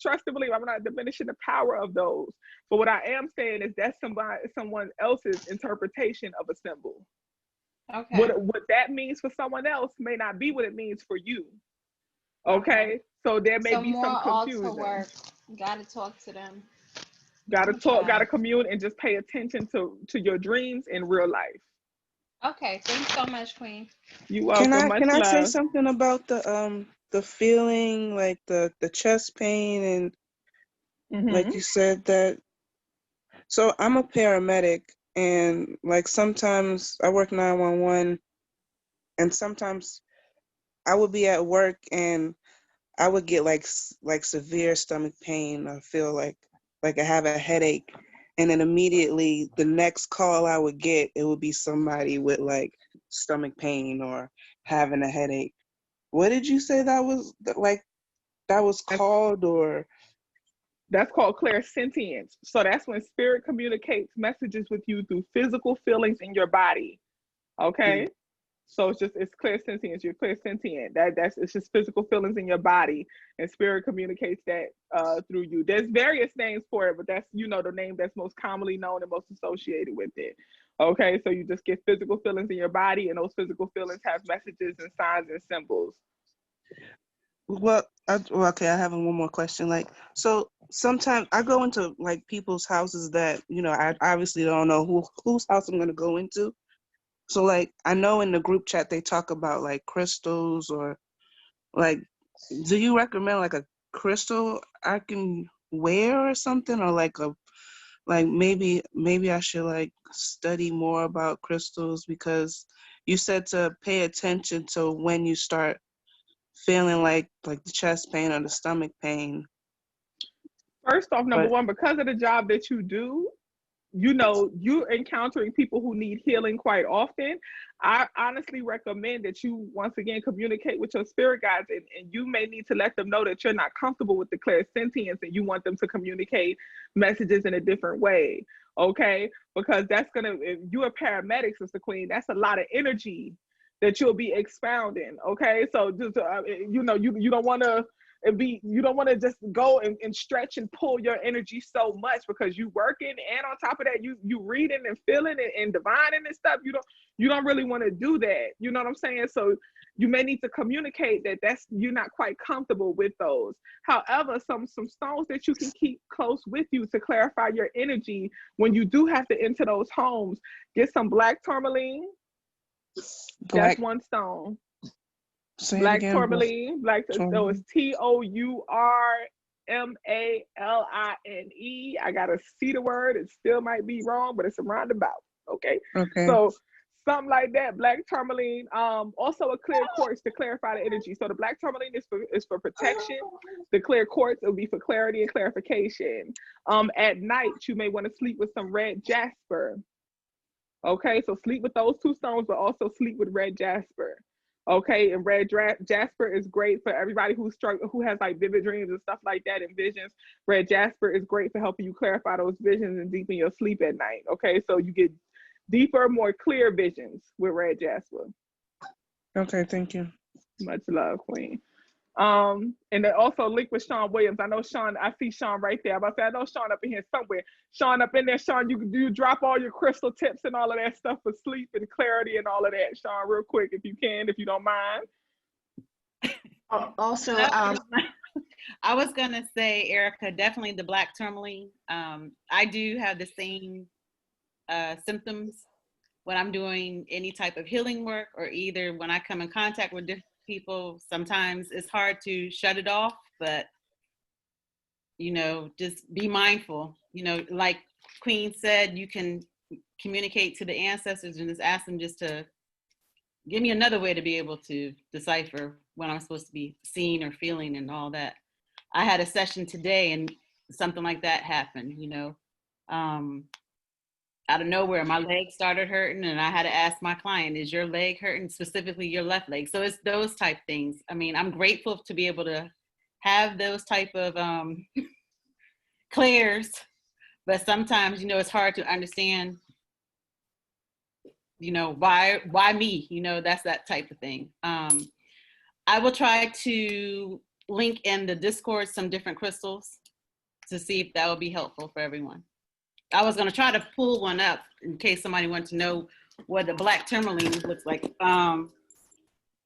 trust and believe, I'm not diminishing the power of those, but what I am saying is that's someone else's interpretation of a symbol. Okay. What that means for someone else may not be what it means for you. Okay, so there may be some confusion. Altar work. Gotta talk to them. Gotta talk, gotta commune, and just pay attention to your dreams in real life. Okay, thanks so much, Queen. You welcome. Can I say something about the feeling, like the chest pain, and like you said that. So I'm a paramedic, and like sometimes I work 911, and sometimes I would be at work and I would get like severe stomach pain. I feel like I have a headache, and then immediately the next call I would get, it would be somebody with like stomach pain or having a headache. What did you say that was called? Or that's called clairsentience. So that's when spirit communicates messages with you through physical feelings in your body. Okay. So it's clairsentience. You're clairsentient. It's just physical feelings in your body, and spirit communicates that through you. There's various names for it, but that's, you know, the name that's most commonly known and most associated with it. Okay, so you just get physical feelings in your body, and those physical feelings have messages and signs and symbols. Well, okay, I have one more question. Like, so sometimes I go into like people's houses that, you know, I obviously don't know whose house I'm gonna go into. So like, I know in the group chat they talk about like crystals, or like, do you recommend like a crystal I can wear or something, or like maybe I should like study more about crystals, because you said to pay attention to when you start feeling like the chest pain or the stomach pain. First off, number one, because of the job that you do, you know, you're encountering people who need healing quite often. I honestly recommend that you, once again, communicate with your spirit guides, and you may need to let them know that you're not comfortable with the clairsentience and you want them to communicate messages in a different way. Okay, because that's gonna, if you're a paramedic, Sister Queen, that's a lot of energy that you'll be expounding. Okay, so just you know, you don't want to just go and stretch and pull your energy so much, because you working, and on top of that you reading and feeling and divining and stuff. You don't really want to do that. You know what I'm saying? So you may need to communicate that you're not quite comfortable with those. However, some stones that you can keep close with you to clarify your energy when you do have to enter those homes. Get some black tourmaline. That's one stone. Black tourmaline. So it's TOURMALINE. I gotta see the word. It still might be wrong, but it's a roundabout. Okay. So something like that. Black tourmaline. Also a clear quartz to clarify the energy. So the black tourmaline is for protection. The clear quartz will be for clarity and clarification. At night you may want to sleep with some red jasper. Okay, so sleep with those two stones, but also sleep with red jasper. Okay, and red jasper is great for everybody who has like vivid dreams and stuff like that, and visions. Red jasper is great for helping you clarify those visions and deepen your sleep at night. Okay, so you get deeper, more clear visions with red jasper. Okay, thank you. Much love, Queen. And then also link with Sean Williams. I know Sean, I see Sean right there. I know Sean up in here somewhere. Sean up in there, Sean, you drop all your crystal tips and all of that stuff for sleep and clarity and all of that, Sean, real quick, if you can, if you don't mind. Also, I was gonna say, Erica, definitely the black tourmaline. I do have the same symptoms when I'm doing any type of healing work, or either when I come in contact with different people. Sometimes it's hard to shut it off, but just be mindful. Like Queen said, you can communicate to the ancestors and just ask them just to give me another way to be able to decipher what I'm supposed to be seeing or feeling and all that. I had a session today and something like that happened, out of nowhere, my leg started hurting, and I had to ask my client, is your leg hurting, specifically your left leg? So it's those type things. I mean, I'm grateful to be able to have those type of clairs, but sometimes, it's hard to understand, why me, that's that type of thing. I will try to link in the Discord some different crystals to see if that will be helpful for everyone. I was going to try to pull one up in case somebody wants to know what the black tourmaline looks like.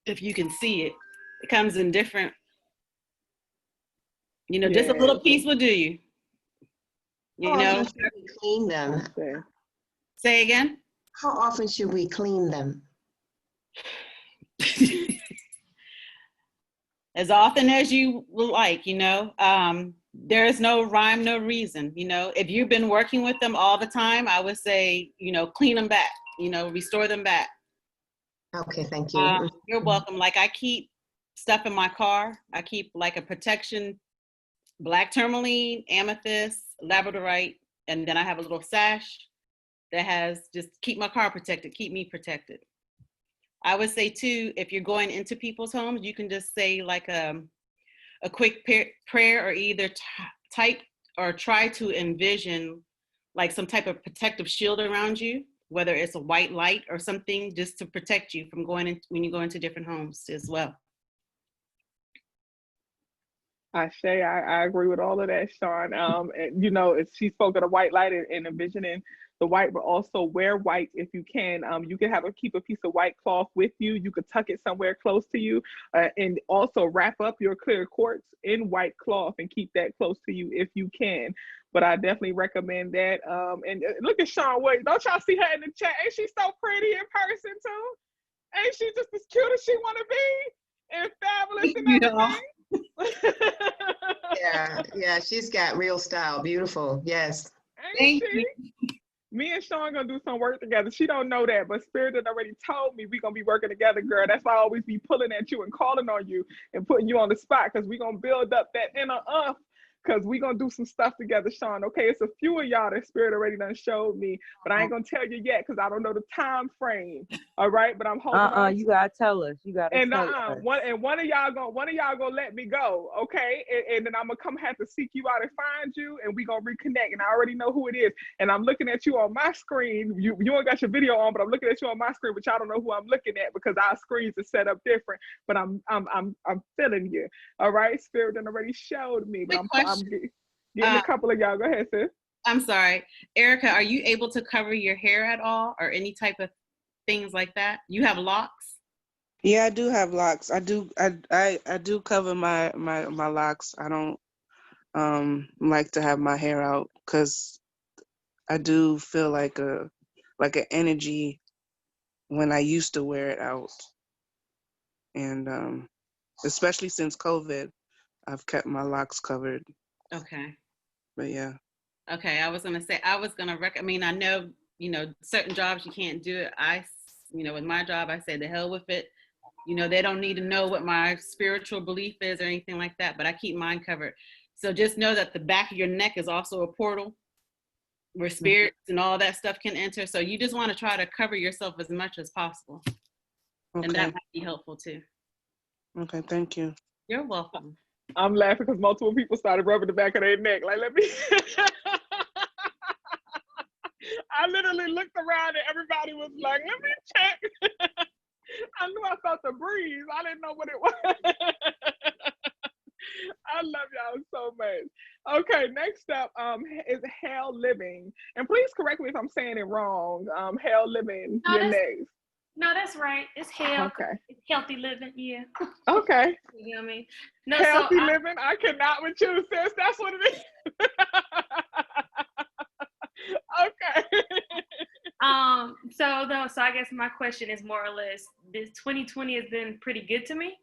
If you can see it, it comes in different, just a little piece will do you. How often should we clean them? Say again? How often should we clean them? As often as you would like, there is no rhyme, no reason. If you've been working with them all the time, I would say, clean them back, restore them back. Okay, thank you. You're welcome. Like, I keep stuff in my car. I keep like a protection, black tourmaline, amethyst, labradorite, and then I have a little sash that has just keep my car protected, keep me protected. I would say too, if you're going into people's homes, you can just say like a quick prayer, or either type or try to envision like some type of protective shield around you, whether it's a white light or something, just to protect you from going in when you go into different homes as well. I agree with all of that, Sean. And, she spoke of the white light and envisioning the white, but also wear white if you can. You can keep a piece of white cloth with you. You could tuck it somewhere close to you, and also wrap up your clear quartz in white cloth and keep that close to you if you can. But I definitely recommend that. And look at Sean Williams. Don't y'all see her in the chat? Ain't she so pretty in person too? Ain't she just as cute as she want to be and fabulous and everything? Yeah, she's got real style. Beautiful. Yes. Thank you. Me and Sean gonna do some work together. She don't know that, but Spirit had already told me we gonna be working together, girl. That's why I always be pulling at you and calling on you and putting you on the spot, because we gonna build up that inner because we gonna do some stuff together, Sean. Okay, it's a few of y'all that Spirit already done showed me, but I ain't gonna tell you yet because I don't know the time frame. All right, but I'm holding on. You gotta tell us. You gotta and tell us. One of y'all gonna let me go, okay? And then I'm gonna have to seek you out and find you, and we gonna reconnect. And I already know who it is. And I'm looking at you on my screen. You ain't got your video on, but I'm looking at you on my screen, which I don't know who I'm looking at because our screens are set up different. But I'm feeling you. All right, Spirit done already showed me. But I'm getting a couple of y'all. Go ahead, sis. I'm sorry, Erica. Are you able to cover your hair at all, or any type of things like that? You have locks? Yeah, I do have locks. I do cover my locks. I don't like to have my hair out because I do feel like an energy when I used to wear it out. And especially since COVID, I've kept my locks covered. Okay. But yeah. Okay, I was gonna recommend. I know, certain jobs you can't do it. With my job, I say the hell with it. They don't need to know what my spiritual belief is or anything like that, but I keep mine covered. So just know that the back of your neck is also a portal where spirits and all that stuff can enter. So you just want to try to cover yourself as much as possible. Okay. And that might be helpful too. Okay, thank you. You're welcome. I'm laughing because multiple people started rubbing the back of their neck. Like, let me. I literally looked around and everybody was like, let me check. I knew I felt the breeze. I didn't know what it was. I love y'all so much. Okay, next up is Hell Living. And please correct me if I'm saying it wrong. Hell Living, No, you're next. No, that's right. It's health. Okay. It's healthy living, yeah. Okay. You know what I mean? No, healthy living. I cannot with you, sis. That's what it is. Okay. So I guess my question is more or less, this 2020 has been pretty good to me.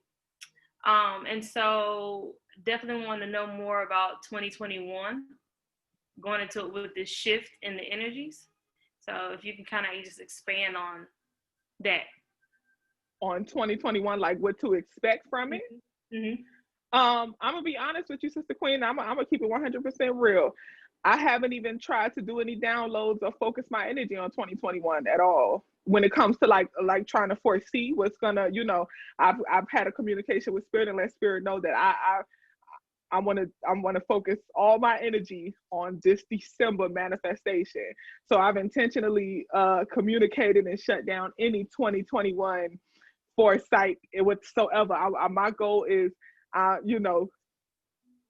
And so definitely want to know more about 2021, going into it with this shift in the energies. So if you can kind of just expand on that. On 2021, like what to expect from it. Mm-hmm. I'm gonna be honest with you, Sister Queen. I'm gonna keep it 100% real. I haven't even tried to do any downloads or focus my energy on 2021 at all. When it comes to like trying to foresee what's gonna, I've had a communication with Spirit and let Spirit know that I want to focus all my energy on this December manifestation. So I've intentionally communicated and shut down any 2021 foresight whatsoever. My goal is,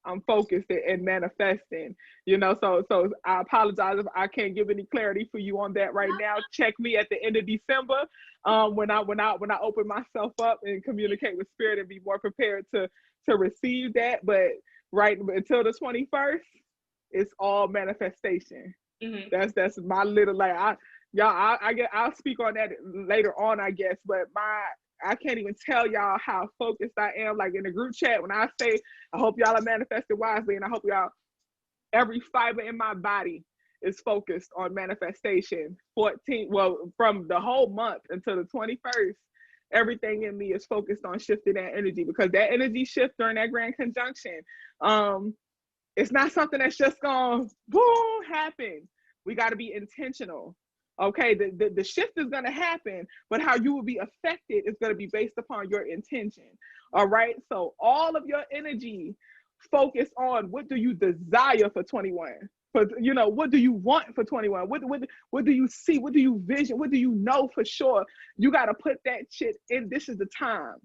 I'm focused and manifesting, so I apologize if I can't give any clarity for you on that right now. Check me at the end of December, when I open myself up and communicate with Spirit and be more prepared to receive that. But right until the 21st, it's all manifestation. Mm-hmm. That's my little, I'll speak on that later on, I guess, but I can't even tell y'all how focused I am. Like in the group chat, when I say, I hope y'all are manifesting wisely, and I hope y'all, every fiber in my body is focused on manifestation. From the whole month until the 21st, everything in me is focused on shifting that energy, because that energy shift during that grand conjunction, it's not something that's just gonna boom happen. We got to be intentional. Okay, the shift is going to happen, but how you will be affected is going to be based upon your intention. All right, so all of your energy focus on, what do you desire for 21? For what do you want for 21? What do you see? What do you vision? What do you know for sure? You got to put that shit in. This is the time.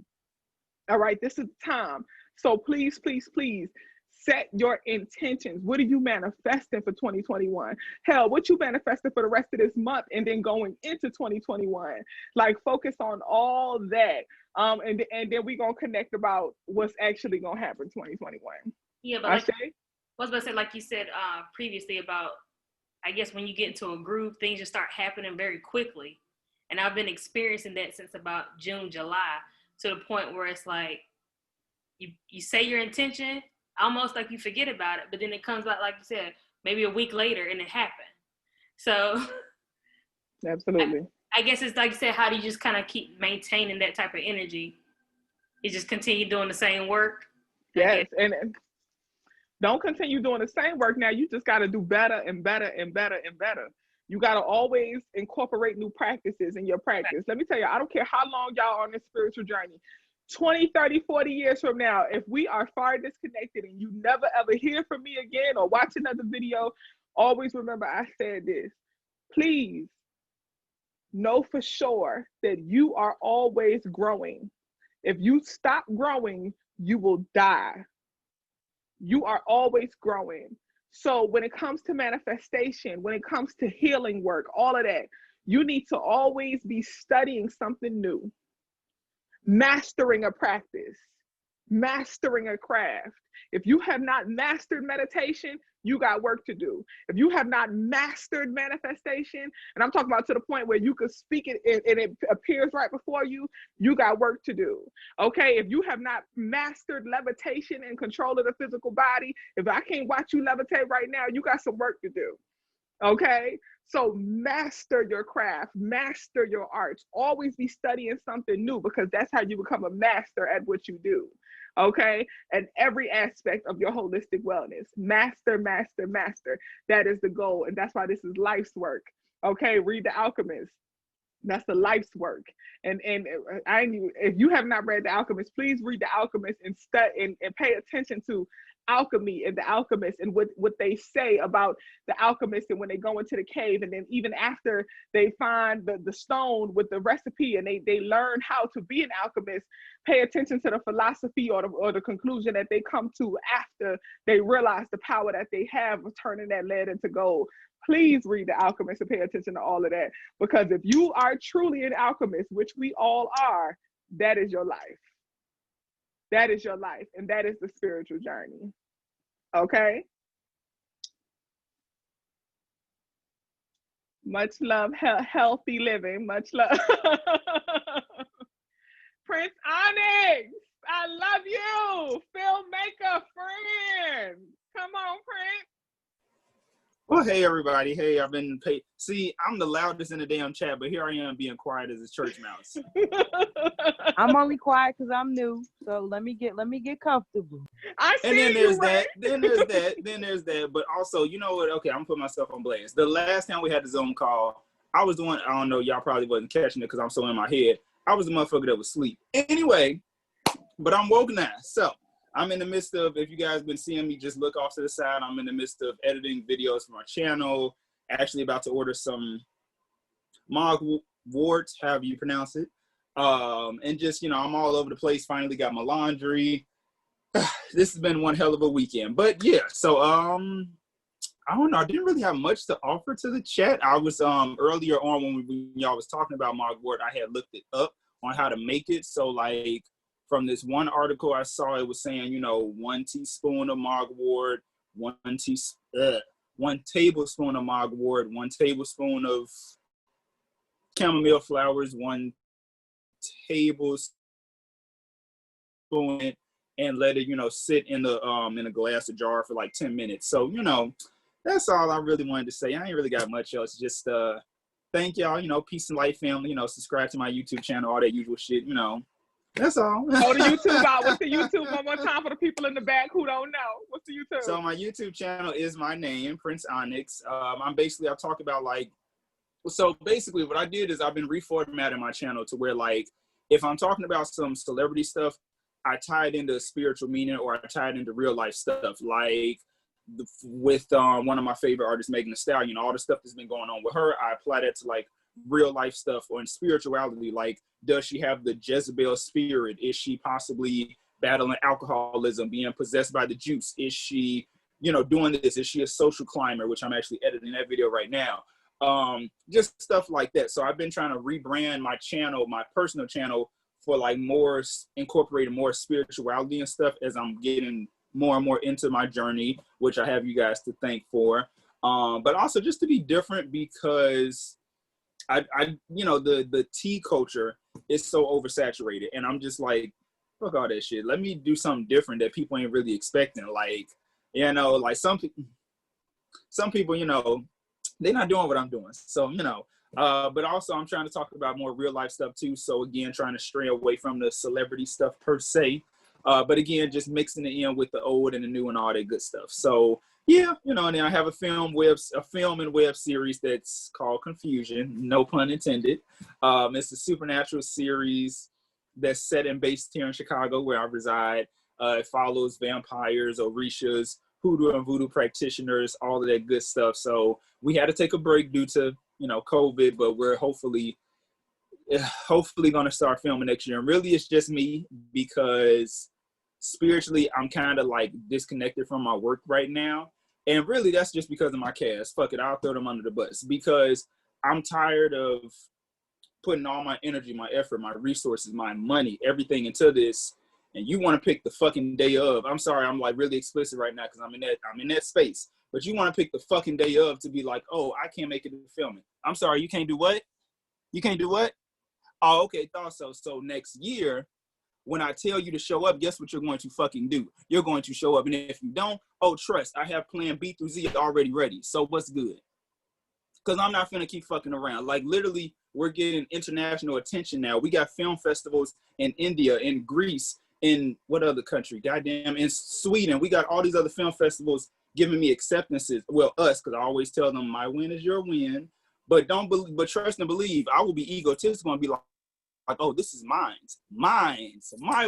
All right, this is the time. So please, please, please, set your intentions. What are you manifesting for 2021? Hell, what you manifesting for the rest of this month and then going into 2021? Like, focus on all that. And then we're going to connect about what's actually going to happen in 2021. Yeah, but I was about to say, like you said previously about, I guess when you get into a groove, things just start happening very quickly. And I've been experiencing that since about June, July, to the point where it's like, you say your intention, almost like you forget about it, but then it comes out, like you said, maybe a week later and it happened. So absolutely. I guess it's like you said, how do you just kind of keep maintaining that type of energy? You just continue doing the same work? Yes, and don't continue doing the same work. Now you just got to do better and better and better and better. You got to always incorporate new practices in your practice. Let me tell you, I don't care how long y'all are on this spiritual journey. 20, 30, 40 years from now, if we are far disconnected and you never ever hear from me again or watch another video, always remember I said this. Please know for sure that you are always growing. If you stop growing, you will die. You are always growing. So when it comes to manifestation, when it comes to healing work, all of that, you need to always be studying something new. Mastering a practice, mastering a craft. If you have not mastered meditation, you got work to do. If you have not mastered manifestation, and I'm talking about to the point where you could speak it and it appears right before you, you got work to do. Okay, if you have not mastered levitation and control of the physical body, if I can't watch you levitate right now, you got some work to do. Okay, so master your craft, master your arts, always be studying something new, because that's how you become a master at what you do. Okay, and every aspect of your holistic wellness, master, master, master. That is the goal, and that's why this is life's work. Okay, read The Alchemist. That's the life's work. And if you have not read The Alchemist, please read The Alchemist and study and pay attention to alchemy and the alchemist and what they say about the alchemist, and when they go into the cave, and then even after they find the stone with the recipe and they learn how to be an alchemist, pay attention to the philosophy or the conclusion that they come to after they realize the power that they have of turning that lead into gold. Please read The Alchemist and pay attention to all of that, because if you are truly an alchemist, which we all are, that is your life. That is your life, and that is the spiritual journey. Okay? Much love, healthy living. Much love. Prince Onyx, I love you. Filmmaker friend. Come on, Prince. Well, hey, everybody. Hey, I've been paid. See, I'm the loudest in the damn chat, but here I am being quiet as a church mouse. I'm only quiet because I'm new. So let me get comfortable. And then there's that. Then there's that. But also, you know what? Okay, I'm putting myself on blast. The last time we had the Zoom call, I was doing, I don't know, y'all probably wasn't catching it because I'm so in my head. I was the motherfucker that was asleep. Anyway, but I'm woke now. So I'm in the midst of, if you guys been seeing me just look off to the side, I'm in the midst of editing videos for my channel. Actually about to order some mugwort, however you pronounce it. And just, you know, I'm all over the place. Finally got my laundry. This has been one hell of a weekend. But yeah, so I don't know. I didn't really have much to offer to the chat. I was earlier on when y'all was talking about mugwort, I had looked it up on how to make it. So like from this one article I saw, it was saying, you know, 1 teaspoon of mugwort, 1 tablespoon of mugwort, 1 tablespoon of chamomile flowers, 1 tablespoon, and let it, you know, sit in a glass or jar for like 10 minutes. So, you know, that's all I really wanted to say. I ain't really got much else. Just thank y'all, you know, peace and light family, you know, subscribe to my YouTube channel, all that usual shit, you know. That's all. Oh, the YouTube out. What's the YouTube one more time for the people in the back who don't know? What's the YouTube? So my YouTube channel is my name, Prince Onyx. I talk about like, so basically what I did is I've been reformatting my channel to where like, if I'm talking about some celebrity stuff, I tie it into spiritual meaning or I tie it into real life stuff. Like with one of my favorite artists, Megan Thee Stallion, all the stuff that's been going on with her, I apply that to like real life stuff or in spirituality. Like, does she have the Jezebel spirit? Is she possibly battling alcoholism, being possessed by the juice? Is she, you know, doing this? Is she a social climber, which I'm actually editing that video right now? Just stuff like that. So I've been trying to rebrand my channel, my personal channel, for like more incorporating more spirituality and stuff as I'm getting more and more into my journey, which I have you guys to thank for. But also just to be different because I you know, the tea culture is so oversaturated and I'm just like, fuck all that shit. Let me do something different that people ain't really expecting. Like, you know, like some people, you know, they're not doing what I'm doing. So, you know, but also I'm trying to talk about more real life stuff too. So again, trying to stray away from the celebrity stuff per se. But again, just mixing it in with the old and the new and all that good stuff. So yeah, you know, and then I have a film and web series that's called Confusion, no pun intended. It's a supernatural series that's set and based here in Chicago where I reside. It follows vampires, orishas, hoodoo and voodoo practitioners, all of that good stuff. So we had to take a break due to, you know, COVID, but we're hopefully going to start filming next year. And really it's just me because spiritually I'm kind of like disconnected from my work right now. And really that's just because of my cast. Fuck it, I'll throw them under the bus because I'm tired of putting all my energy, my effort, my resources, my money, everything into this. And you want to pick the fucking day of. I'm sorry, I'm like really explicit right now because I'm in that space. But you want to pick the fucking day of to be like, oh, I can't make it to filming. I'm sorry, you can't do what? You can't do what? Oh, okay, thought so. So next year, when I tell you to show up, guess what you're going to fucking do? You're going to show up. And if you don't, oh, trust, I have plan B through Z already ready. So what's good? Because I'm not finna keep fucking around. Like literally, we're getting international attention now. We got film festivals in India, in Greece, in what other country? Goddamn, in Sweden. We got all these other film festivals giving me acceptances. Well, us, because I always tell them my win is your win. But but trust and believe, I will be egotistical and be like, oh, this is mine, my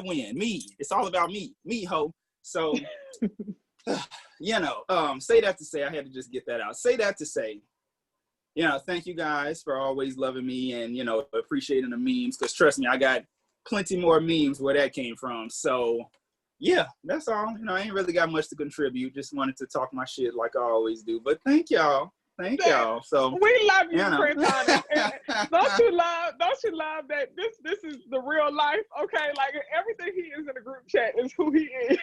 win, me. It's all about me, ho. So, you know, say that to say, I had to just get that out. Say that to say, you know, thank you guys for always loving me and, you know, appreciating the memes. Because trust me, I got plenty more memes where that came from. So, yeah, that's all. You know, I ain't really got much to contribute. Just wanted to talk my shit like I always do. But thank y'all. Thank y'all. So we love you, know. Prince Onyx. Don't you love that this is the real life? Okay, like everything he is in the group chat is who he is.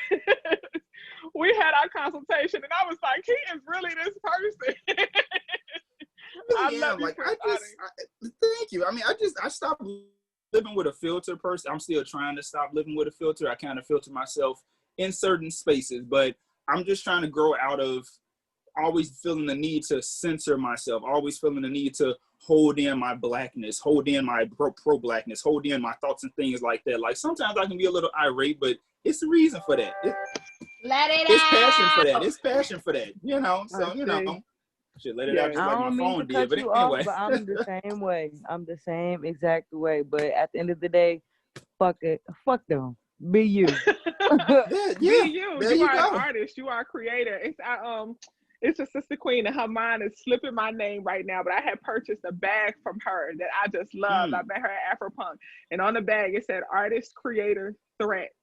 We had our consultation and I was like, he is really this person. really am. Like, thank you. I mean, I stopped living with a filter person. I'm still trying to stop living with a filter. I kind of filter myself in certain spaces, but I'm just trying to grow out of always feeling the need to censor myself, always feeling the need to hold in my blackness, hold in my pro-blackness, hold in my thoughts and things like that. Like, sometimes I can be a little irate, but it's a reason for that. Let it It's out. passion for that. It's passion for that, you know? So, you know, should let it out just I like don't my mean phone to did, cut but you anyway. off, but I'm the same way. I'm the same exact way. But at the end of the day, fuck it. Fuck them. Be you. Be you. There You you are go. an artist. You are a creator. It's a sister queen, and her mind is slipping my name right now. But I had purchased a bag from her that I just loved. I met her at Afropunk, and on the bag it said "Artist, Creator, Threat."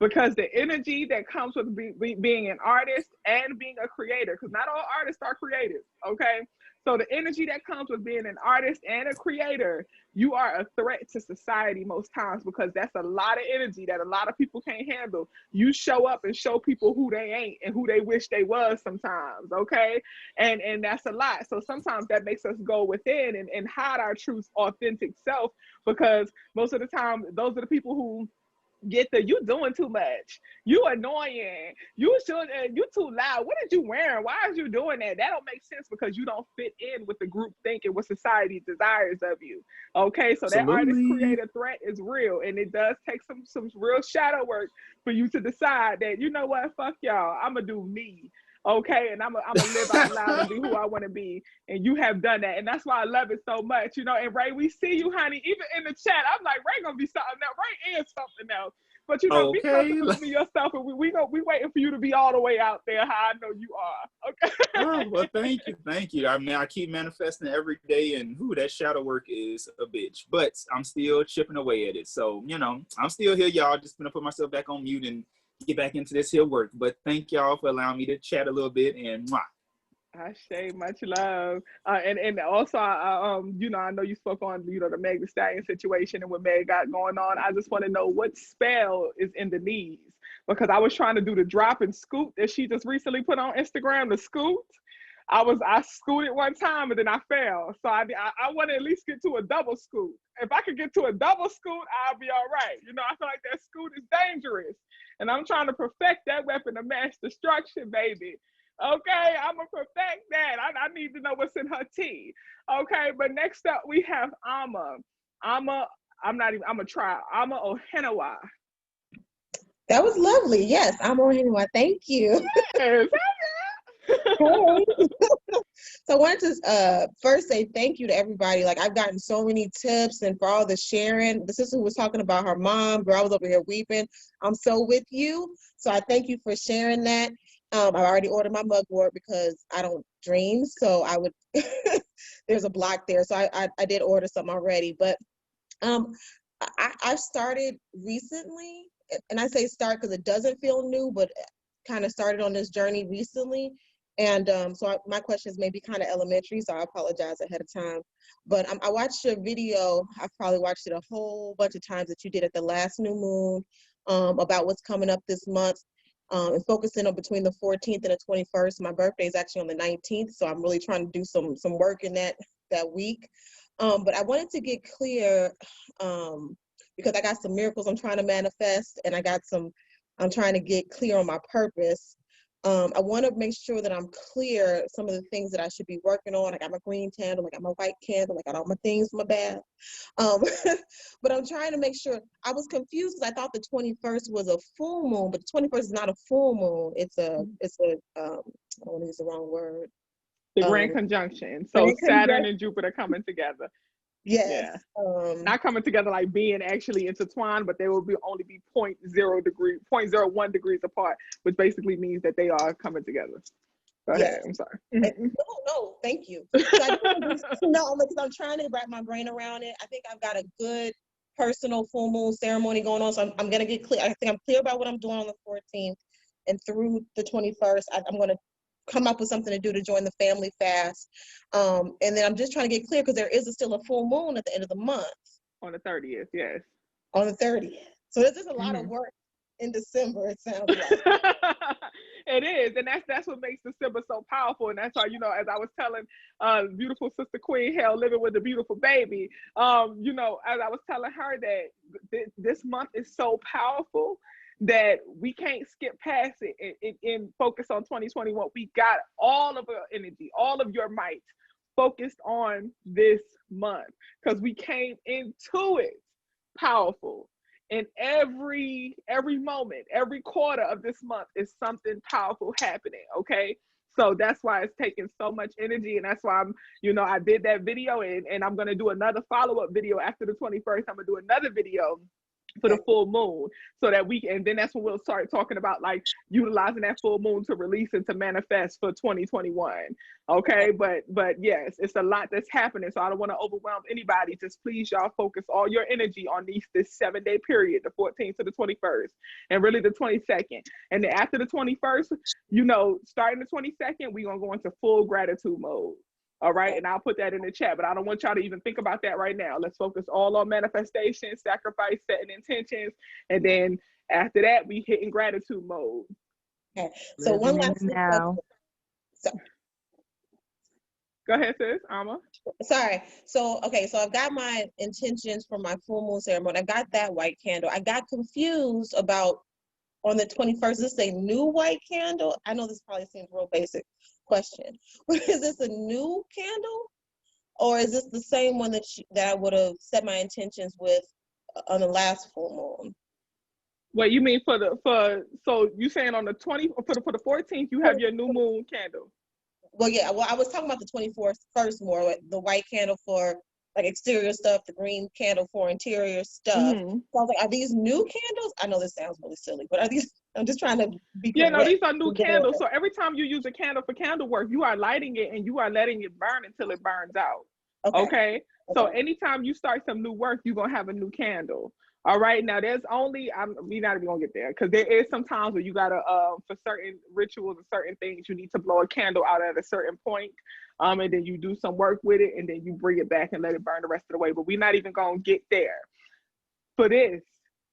Because the energy that comes with being an artist and being a creator, because not all artists are creative, okay? So the energy that comes with being an artist and a creator, you are a threat to society most times, because that's a lot of energy that a lot of people can't handle. You show up and show people who they ain't and who they wish they was sometimes, okay? And that's a lot. So sometimes that makes us go within and hide our true, authentic self, because most of the time, those are the people who get you doing too much, you annoying, you too loud, what are you wearing, why is you doing that? That don't make sense, because you don't fit in with the group thinking what society desires of you, okay? So that artist creator threat is real, and it does take some real shadow work for you to decide that, you know what, fuck y'all, I'm gonna do me, okay? And I'm gonna live out loud and be who I want to be. And you have done that, and that's why I love it so much, you know. And Ray, we see you, honey, even in the chat. I'm like, Ray gonna be something else. Ray is something else. But you know, be comfortable with yourself, and we waiting for you to be all the way out there how I know you are. Okay. Oh, well, thank you. I mean, I keep manifesting every day, and that shadow work is a bitch. But I'm still chipping away at it. So, you know, I'm still here, y'all. Just gonna put myself back on mute and get back into this here work. But thank y'all for allowing me to chat a little bit, and mwah. Ashe, much love. And also, you know, I know you spoke on, you know, the Meg Thee Stallion situation and what Meg got going on. I just want to know what spell is in the knees, because I was trying to do the drop and scoot that she just recently put on Instagram, the scoot. I scooted one time and then I fell. So I want to at least get to a double scoot. If I could get to a double scoot, I'll be all right. You know, I feel like that scoot is dangerous. And I'm trying to perfect that weapon of mass destruction, baby. Okay, I'm gonna perfect that. I need to know what's in her tea. Okay, but next up we have Ama. I'm gonna try Ama Ohenewa. That was lovely. Yes, I'm Ohenewa. Thank you. Yes. Hey. So I wanted to first say thank you to everybody. Like, I've gotten so many tips, and for all the sharing. The sister who was talking about her mom, girl, I was over here weeping. I'm so with you. So I thank you for sharing that. I've already ordered my mugwort because I don't dream, so I would there's a block there, so I did order some already. But I've started recently, and I say start because it doesn't feel new, but kind of started on this journey recently. And so my questions may be kind of elementary, so I apologize ahead of time. But I watched your video. I've probably watched it a whole bunch of times that you did at the last new moon about what's coming up this month. And focusing on between the 14th and the 21st. My birthday is actually on the 19th, so I'm really trying to do some work in that week. But I wanted to get clear because I got some miracles I'm trying to manifest, and I'm trying to get clear on my purpose. I want to make sure that I'm clear some of the things that I should be working on. I got my green candle, I got my white candle, I got all my things for my bath. But I'm trying to make sure. I was confused because I thought the 21st was a full moon, but the 21st is not a full moon. It's a I don't want to use the wrong word. The grand conjunction. So Saturn and Jupiter coming together. Yes. Yeah. Not coming together like being actually intertwined, but they will only be 0.01 degrees apart, which basically means that they are coming together. Go ahead. I'm sorry. No, thank you. Because I'm trying to wrap my brain around it. I think I've got a good personal full moon ceremony going on, so I'm gonna get clear. I think I'm clear about what I'm doing on the 14th, and through the 21st, I'm gonna come up with something to do to join the family fast. And then I'm just trying to get clear because there is still a full moon at the end of the month. On the 30th, yes. On the 30th. So there's just a lot of work in December, it sounds like. It is, and that's what makes December so powerful, and that's why, you know, as I was telling beautiful sister Queen Hell living with a beautiful baby, you know, as I was telling her that this month is so powerful that we can't skip past it and focus on 2021. We got all of our energy, all of your might focused on this month, because we came into it powerful. And every moment, every quarter of this month is something powerful happening, okay? So that's why it's taking so much energy, and that's why I'm, you know, I did that video, and I'm gonna do another follow-up video after the 21st. I'm gonna do another video for the full moon, so that we can, and then that's when we'll start talking about like utilizing that full moon to release and to manifest for 2021. Okay, but yes, it's a lot that's happening, so I don't want to overwhelm anybody. Just please, y'all, focus all your energy on this 7-day period, the 14th to the 21st, and really the 22nd. And then after the 21st, you know, starting the 22nd, we're gonna go into full gratitude mode. All right, and I'll put that in the chat, but I don't want y'all to even think about that right now. Let's focus all on manifestation, sacrifice, setting intentions, and then after that, we hit in gratitude mode. Okay, so one last now. So, go ahead, sis, Alma. Sorry. So, okay, so I've got my intentions for my full moon ceremony. I got that white candle. I got confused about on the 21st, is this a new white candle? I know this probably seems real basic question, but is this a new candle, or is this the same one that I would have set my intentions with on the last full moon? What you mean so you saying on the 20 for the 14th you have your new moon candle? Well, yeah. Well, I was talking about the 24th more, like the white candle for like exterior stuff, the green candle for interior stuff. Mm-hmm. So I was like, are these new candles? I know this sounds really silly, but are these? I'm just trying to be correct. Yeah, no, these are new candles. So every time you use a candle for candle work, you are lighting it and you are letting it burn until it burns out. Okay. So anytime you start some new work, you're gonna have a new candle. All right. Now there's only we're not even gonna get there, because there is some times where you gotta for certain rituals and certain things you need to blow a candle out at a certain point. And then you do some work with it and then you bring it back and let it burn the rest of the way. But we're not even gonna get there. For this,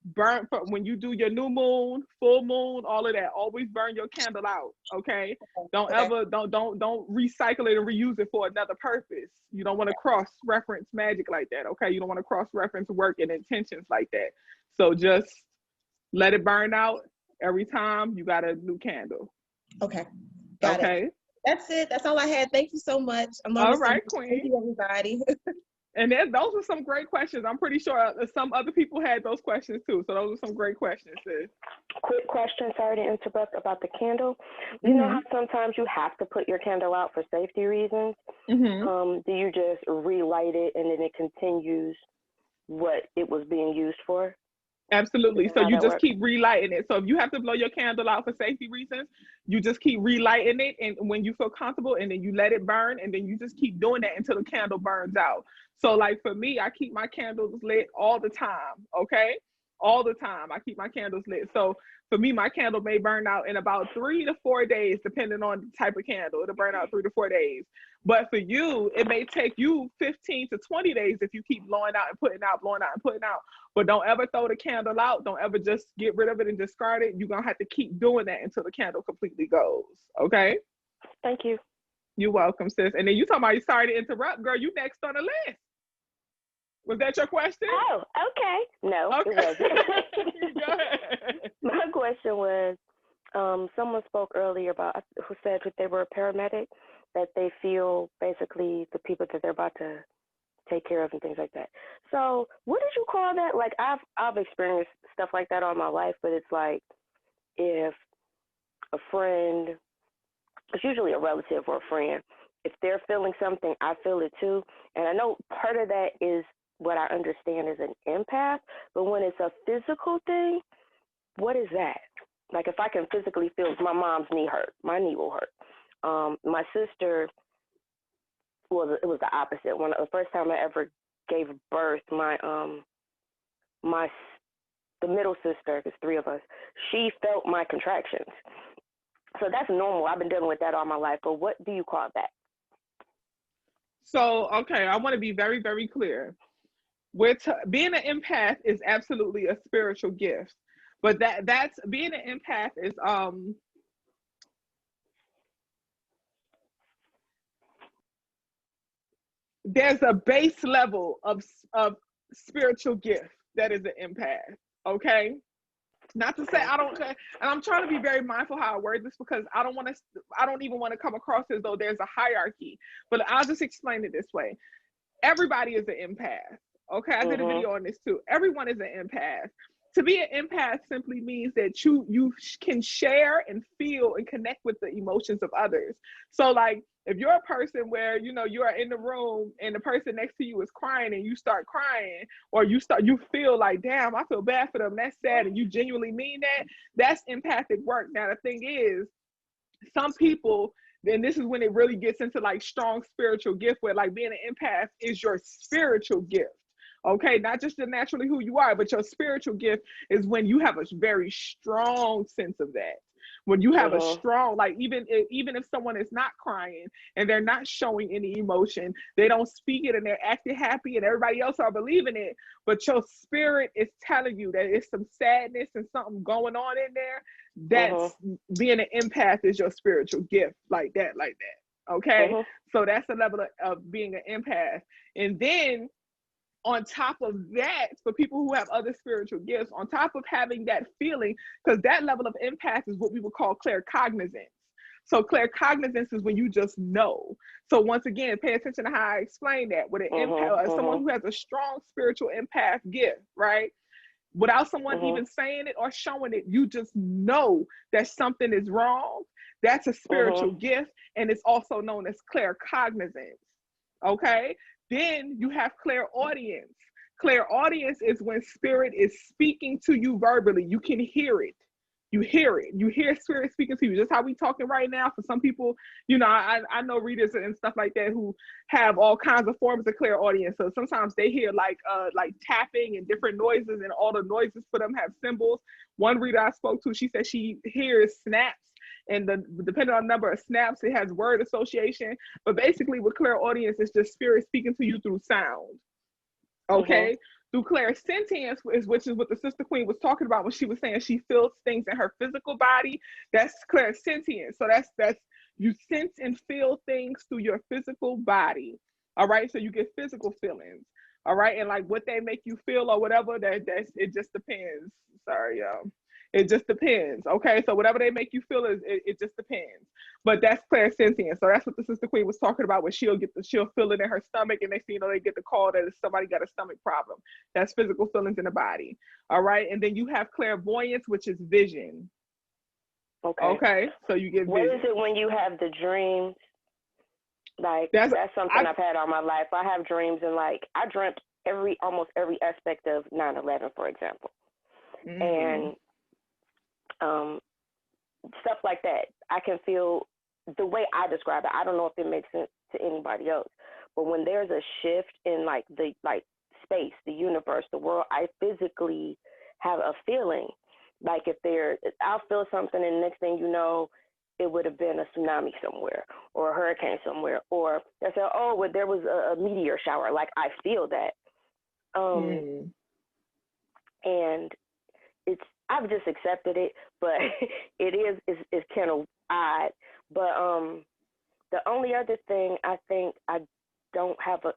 burn for when you do your new moon, full moon, all of that, always burn your candle out. Okay. Don't ever don't recycle it and reuse it for another purpose. You don't want to cross-reference magic like that. Okay. You don't want to cross-reference work and intentions like that. So just let it burn out every time you got a new candle. Okay. Got it. That's it. That's all I had. Thank you so much. All right, Queen. Thank you, everybody. And then those were some great questions. I'm pretty sure some other people had those questions too. So those are some great questions, sis. Quick question, sorry to interrupt, about the candle. You know how sometimes you have to put your candle out for safety reasons? Do you just relight it and then it continues what it was being used for? Absolutely. So you just keep relighting it. So if you have to blow your candle out for safety reasons, you just keep relighting it, and when you feel comfortable, and then you let it burn, and then you just keep doing that until the candle burns out. So like for me, I keep my candles lit all the time. Okay. All the time. I keep my candles lit. So for me, my candle may burn out in about 3 to 4 days, depending on the type of candle. It'll burn out 3 to 4 days. But for you, it may take you 15 to 20 days if you keep blowing out and putting out, blowing out and putting out. But don't ever throw the candle out. Don't ever just get rid of it and discard it. You're going to have to keep doing that until the candle completely goes. Okay? Thank you. You're welcome, sis. And then you talking about, you sorry to interrupt, girl. You next on the list. Was that your question? Oh, okay. No, okay. It wasn't. Go ahead. My question was, someone spoke earlier about, who said that they were a paramedic, that they feel basically the people that they're about to take care of and things like that. So what did you call that? Like I've experienced stuff like that all my life, but it's like if a friend, it's usually a relative or a friend, if they're feeling something, I feel it too. And I know part of that is what I understand is an empath, but when it's a physical thing, what is that? Like if I can physically feel my mom's knee hurt, my knee will hurt. My sister, well, it was the opposite. The first time I ever gave birth, the middle sister, there's 3 of us, she felt my contractions. So that's normal. I've been dealing with that all my life. But what do you call that? So, okay, I want to be very, very clear. Being an empath is absolutely a spiritual gift, but that's being an empath is there's a base level of spiritual gift that is an empath. Okay. Not to say I don't, and I'm trying to be very mindful how I word this because I don't even want to come across as though there's a hierarchy, but I'll just explain it this way. Everybody is an empath. Okay. I did a video on this too. Everyone is an empath. To be an empath simply means that you can share and feel and connect with the emotions of others. So like, if you're a person where, you know, you are in the room and the person next to you is crying and you start crying, or you feel like, damn, I feel bad for them, that's sad, and you genuinely mean that, that's empathic work. Now, the thing is, some people, then this is when it really gets into like strong spiritual gift, where like being an empath is your spiritual gift. Okay, not just naturally who you are, but your spiritual gift is when you have a very strong sense of that. When you have a strong, like even if someone is not crying and they're not showing any emotion, they don't speak it and they're acting happy and everybody else are believing it, but your spirit is telling you that it's some sadness and something going on in there. That's being an empath is your spiritual gift, like that. Okay, so that's the level of being an empath. And then on top of that, for people who have other spiritual gifts, on top of having that feeling, because that level of empath is what we would call claircognizance. So claircognizance is when you just know. So once again, pay attention to how I explain that. With an empath, someone who has a strong spiritual empath gift, right? Without someone even saying it or showing it, you just know that something is wrong. That's a spiritual gift, and it's also known as claircognizance. Okay? Then you have clairaudience. Clairaudience is when spirit is speaking to you verbally. You can hear it. You hear it. You hear spirit speaking to you. Just how we talking right now. For some people, you know, I know readers and stuff like that who have all kinds of forms of clairaudience. So sometimes they hear like tapping and different noises, and all the noises for them have symbols. One reader I spoke to, she said she hears snaps. And depending on the number of snaps, it has word association. But basically with clairaudience, it's just spirit speaking to you through sound. Okay? Through clairsentience, which is what the Sister Queen was talking about when she was saying she feels things in her physical body. That's clairsentience. So that's you sense and feel things through your physical body. All right? So you get physical feelings. All right? And like what they make you feel or whatever, it just depends. Sorry, y'all. It just depends. Okay, so whatever they make you feel it just depends. But that's clairsentience. So that's what the Sister Queen was talking about, when she'll feel it in her stomach, and next thing you know, they get the call that somebody got a stomach problem. That's physical feelings in the body. All right, and then you have clairvoyance, which is vision. Okay, so you get vision. What is it when you have the dreams? Like that's something I've had all my life. I have dreams, and like I dreamt almost every aspect of 9/11, for example, and stuff like that. I can feel the way I describe it. I don't know if it makes sense to anybody else, but when there's a shift in like the space, the universe, the world, I physically have a feeling. Like I'll feel something, and the next thing you know, it would have been a tsunami somewhere or a hurricane somewhere, or they say, oh, well, there was a meteor shower. Like I feel that, and I've just accepted it, but it's kind of odd. But the only other thing I think I don't have a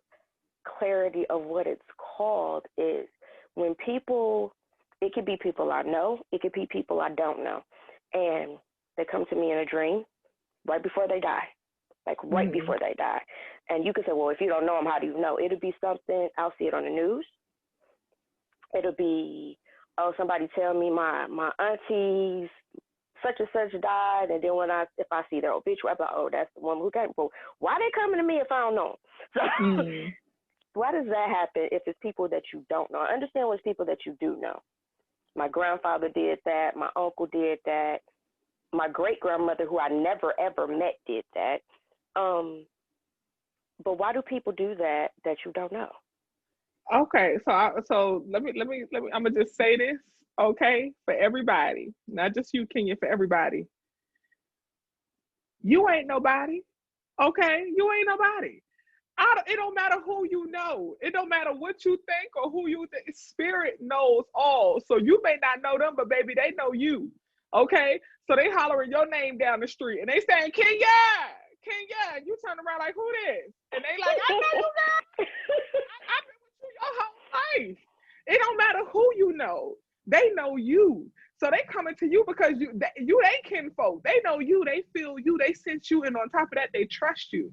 clarity of what it's called is when people, it could be people I know, it could be people I don't know, and they come to me in a dream right before they die, like right before they die. And you can say, well, if you don't know them, how do you know? It'll be something, I'll see it on the news. It'll be, oh, somebody tell me my auntie's such and such died, and then if I see their obituary, I'm like, oh, that's the woman who came. Well, why they coming to me if I don't know them? So why does that happen if it's people that you don't know? I understand when it's people that you do know. My grandfather did that. My uncle did that. My great-grandmother, who I never, ever met, did that. But why do people do that you don't know? Okay, so let me. I'm gonna just say this, okay, for everybody, not just you, Kenya, for everybody. You ain't nobody, okay? You ain't nobody. It don't matter who you know. It don't matter what you think or who you think. Spirit knows all. So you may not know them, but baby, they know you, okay? So they hollering your name down the street and they saying, Kenya, Kenya, you turn around like, who this? And they like, I know you, girl. I've been with you your whole life. It don't matter who you know. They know you. So they coming to you because you they kinfolk. They know you. They feel you. They sense you. And on top of that, they trust you.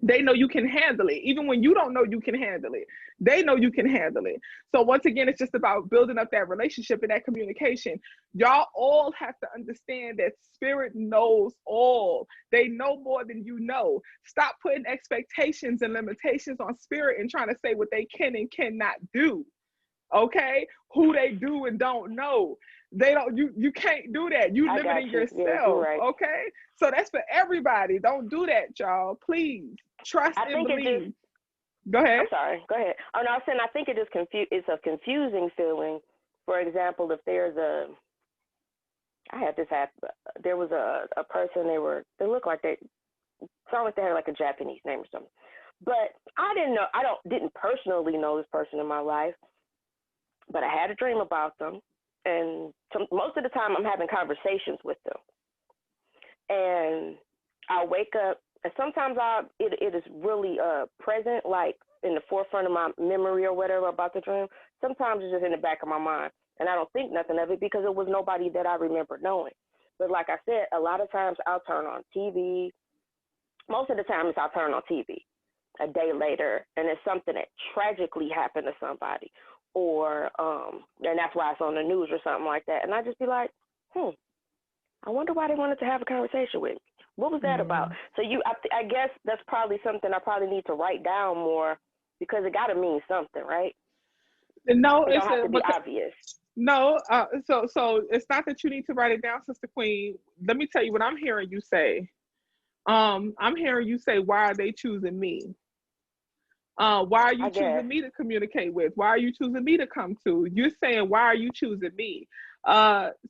They know you can handle it. Even when you don't know you can handle it, they know you can handle it. So once again, it's just about building up that relationship and that communication. Y'all all have to understand that spirit knows all. They know more than you know. Stop putting expectations and limitations on spirit and trying to say what they can and cannot do. Okay? Who they do and don't know. They don't, you can't do that. You limiting yourself. Yes, you're right. Okay? So that's for everybody. Don't do that, y'all. Please. Trust and believe. Go ahead. I'm sorry. Go ahead. Oh no, I'm saying I think it just it's a confusing feeling. For example, if there's I had this happen. There was a person. They looked like they sound like they had like a Japanese name or something. But I didn't know. Didn't personally know this person in my life. But I had a dream about them, and most of the time I'm having conversations with them. And I wake up. And sometimes it is really present, like in the forefront of my memory or whatever about the dream. Sometimes it's just in the back of my mind, and I don't think nothing of it because it was nobody that I remember knowing. But like I said, a lot of times I'll turn on TV. Most of the time I'll turn on TV a day later, and it's something that tragically happened to somebody, or and that's why it's on the news or something like that. And I just be like, I wonder why they wanted to have a conversation with me. What was that about? So I guess that's probably something I probably need to write down more because it got to mean something, right? No, it don't have to be obvious. No, so it's not that you need to write it down, Sister Queen. Let me tell you what I'm hearing you say. I'm hearing you say, why are they choosing me? Why are you choosing me to communicate with? Why are you choosing me to come to? You're saying, why are you choosing me?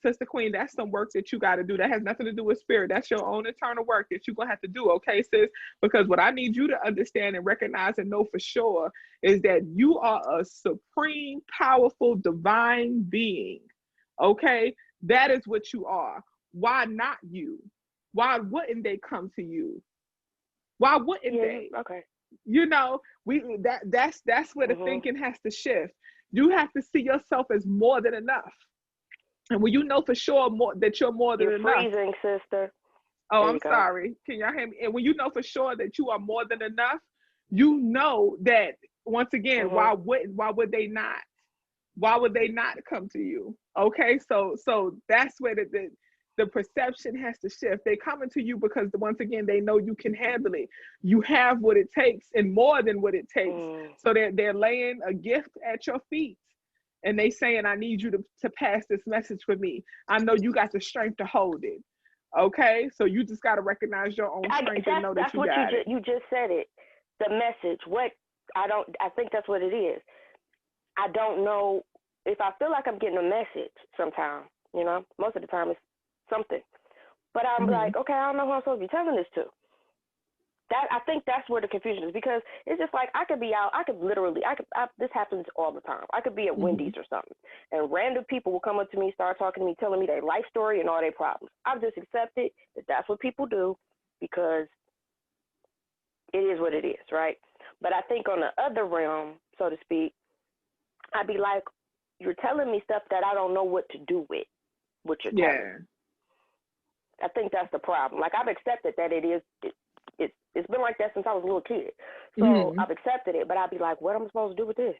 Sister Queen, that's some work that you got to do. That has nothing to do with spirit. That's your own internal work that you're going to have to do. Okay, sis? Because what I need you to understand and recognize and know for sure is that you are a supreme, powerful, divine being. Okay? That is what you are. Why not you? Why wouldn't they come to you? Why wouldn't they? Okay. You know, that's where the thinking has to shift. You have to see yourself as more than enough. And when you know for sure that you're more than enough. You're freezing, sister. Oh, I'm sorry. Can y'all hear me? And when you know for sure that you are more than enough, you know that once again, why would they not? Why would they not come to you? Okay, so that's where the perception has to shift. They coming to you because once again they know you can handle it. You have what it takes and more than what it takes. So they're laying a gift at your feet. And they saying, I need you to pass this message for me. I know you got the strength to hold it. Okay? So you just got to recognize your own strength and know that you got it. You just said it. The message. I think that's what it is. I don't know if I feel like I'm getting a message sometimes, you know, most of the time it's something. But I'm like, okay, I don't know who I'm supposed to be telling this to. I think that's where the confusion is because it's just like I could be out, this happens all the time. I could be at Wendy's or something and random people will come up to me, start talking to me, telling me their life story and all their problems. I've just accepted that that's what people do because it is what it is, right? But I think on the other realm, so to speak, I'd be like, you're telling me stuff that I don't know what to do with what you're telling me. I think that's the problem. Like I've accepted that it's been like that since I was a little kid. So I've accepted it, but I'd be like, what am I supposed to do with this?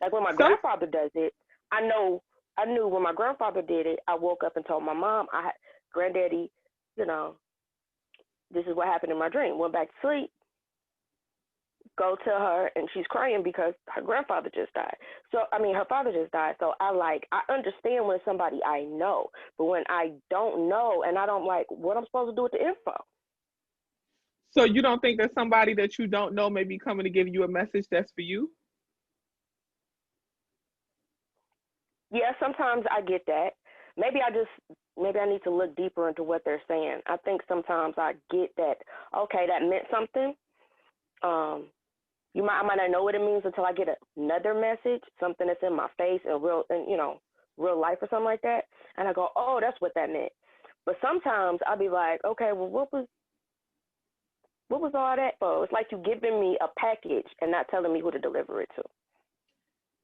Like when my grandfather does it, I knew when my grandfather did it, I woke up and told my mom, Granddaddy, you know, this is what happened in my dream. Went back to sleep, go to her, and she's crying because her grandfather just died. So, I mean, her father just died. So I understand when somebody I know, but when I don't know and I don't like what I'm supposed to do with the info. So you don't think that somebody that you don't know may be coming to give you a message that's for you? Yeah, sometimes I get that. Maybe I need to look deeper into what they're saying. I think sometimes I get that, okay, that meant something. I might not know what it means until I get another message, something that's in my face and real life or something like that. And I go, oh, that's what that meant. But sometimes I'll be like, okay, well, what was all that for? It's like you giving me a package and not telling me who to deliver it to.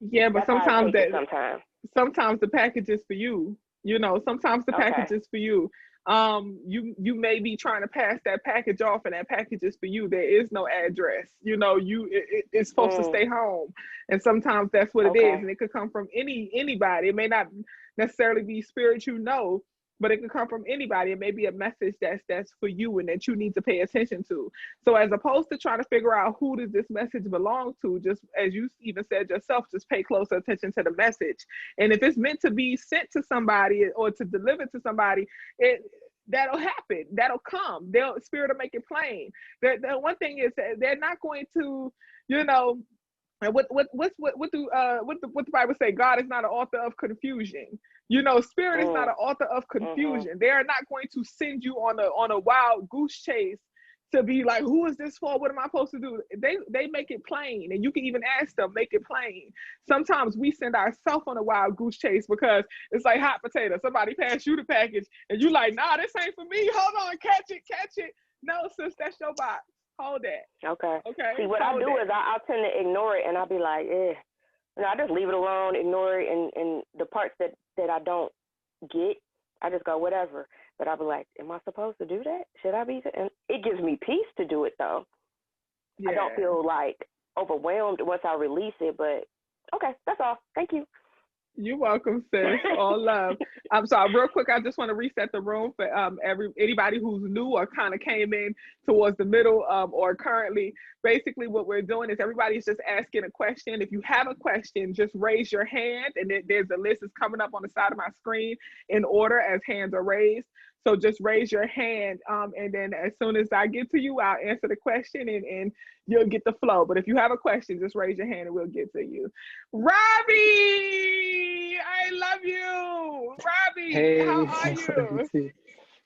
Yeah, but That's how I sometimes take it sometimes. sometimes the package is for you. You know, sometimes the package Okay. is for you. You may be trying to pass that package off, and that package is for you. There is no address. You know, it's supposed to stay home, and sometimes that's what it is. Okay. And it could come from anybody. It may not necessarily be spirit, you know, but it could come from anybody. It may be a message that's for you and that you need to pay attention to. So as opposed to trying to figure out who does this message belong to, just as you even said yourself, just pay closer attention to the message. And if it's meant to be sent to somebody or to deliver to somebody, that'll happen. That'll come. Spirit will make it plain. The one thing is that they're not going to, you know, and what the Bible say? God is not an author of confusion. You know, spirit is not an author of confusion. They are not going to send you on a wild goose chase to be like, who is this for? What am I supposed to do? They make it plain, and you can even ask them, make it plain. Sometimes we send ourselves on a wild goose chase because it's like hot potato. Somebody pass you the package, and you like, nah, this ain't for me. Hold on, catch it. No, sis, that's your box. Hold that. Okay. Okay. See, what I do is I tend to ignore it, and I'll be like, eh. You know, I just leave it alone, ignore it, and the parts that I don't get, I just go, whatever. But I'll be like, am I supposed to do that? Should I be? And it gives me peace to do it, though. Yeah. I don't feel like overwhelmed once I release it, but okay, that's all. Thank you. You're welcome, sis. All love. So real quick, I just want to reset the room for anybody who's new or kind of came in towards the middle or currently. Basically, what we're doing is everybody's just asking a question. If you have a question, just raise your hand, and there's a list that's coming up on the side of my screen in order as hands are raised. So just raise your hand, and then as soon as I get to you, I'll answer the question, and you'll get the flow. But if you have a question, just raise your hand and we'll get to you. Robbie, I love you. Robbie, hey, how are you?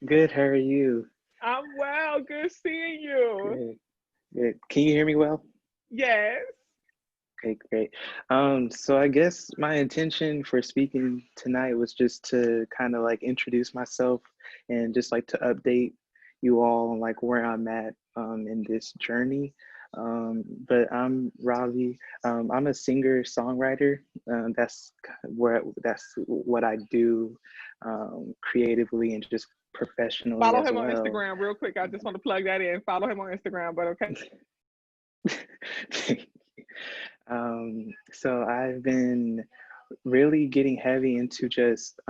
Good, how are you? I'm well, good seeing you. Good. Can you hear me well? Yes. Okay, great. So I guess my intention for speaking tonight was just to kind of like introduce myself and just like to update you all on like where I'm at in this journey. But I'm Ravi. I'm a singer songwriter. That's what I do creatively and just professionally Follow as him well. on Instagram real quick. I just want to plug that in. Follow him on Instagram, but okay. So I've been really getting heavy into just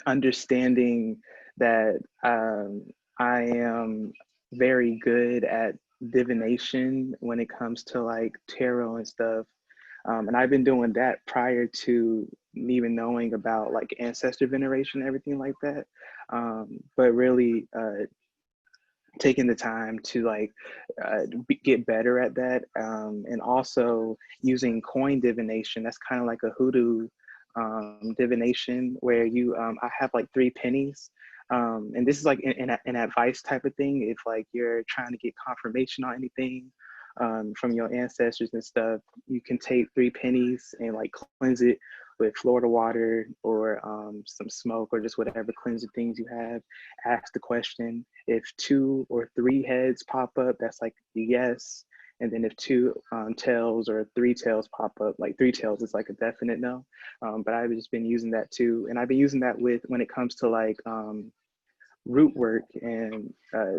understanding that I am very good at divination when it comes to like tarot and stuff. And I've been doing that prior to even knowing about like ancestor veneration and everything like that. But really taking the time to like get better at that, and also using coin divination. That's kind of like a hoodoo divination where you I have like 3 pennies, and this is like an advice type of thing if like you're trying to get confirmation on anything from your ancestors and stuff. You can take 3 pennies and like cleanse it with Florida water or some smoke or just whatever cleansing things you have. Ask the question. If 2 or 3 heads pop up, that's like yes. And then if 2 tails or 3 tails pop up, like 3 tails is like a definite no. But I've just been using that too. And I've been using that when it comes to like root work and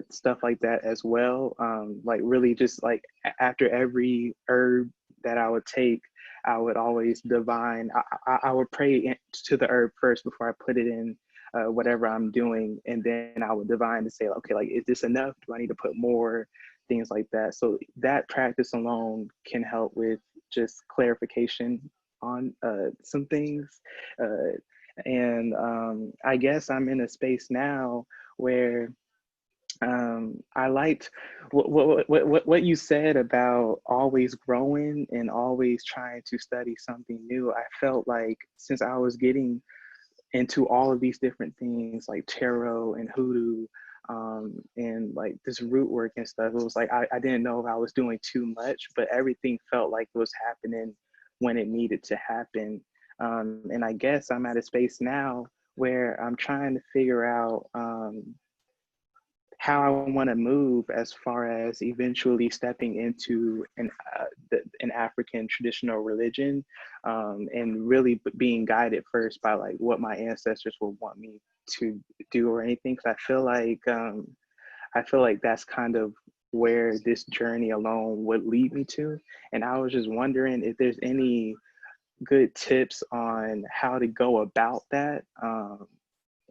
stuff like that as well. Like really just like after every herb that I would take, I would always divine, I would pray to the herb first before I put it in whatever I'm doing. And then I would divine to say, okay, like, is this enough? Do I need to put more? Things like that. So that practice alone can help with just clarification on some things. And I guess I'm in a space now where I liked what you said about always growing and always trying to study something new. I felt like since I was getting into all of these different things like tarot and hoodoo and like this root work and stuff, it was like I didn't know if I was doing too much, but everything felt like it was happening when it needed to happen. And I guess I'm at a space now where I'm trying to figure out how I want to move as far as eventually stepping into an African traditional religion, and really being guided first by like what my ancestors would want me to do or anything. Because I feel like that's kind of where this journey alone would lead me to. And I was just wondering if there's any good tips on how to go about that,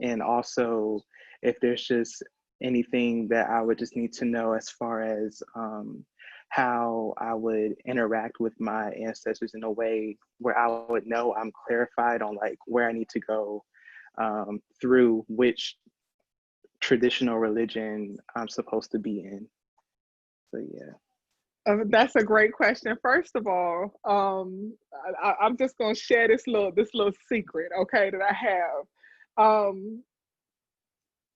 and also if there's just anything that I would just need to know as far as how I would interact with my ancestors in a way where I would know I'm clarified on like where I need to go, through which traditional religion I'm supposed to be in. So yeah. That's a great question. First of all, I'm just gonna share this little secret, okay, that I have.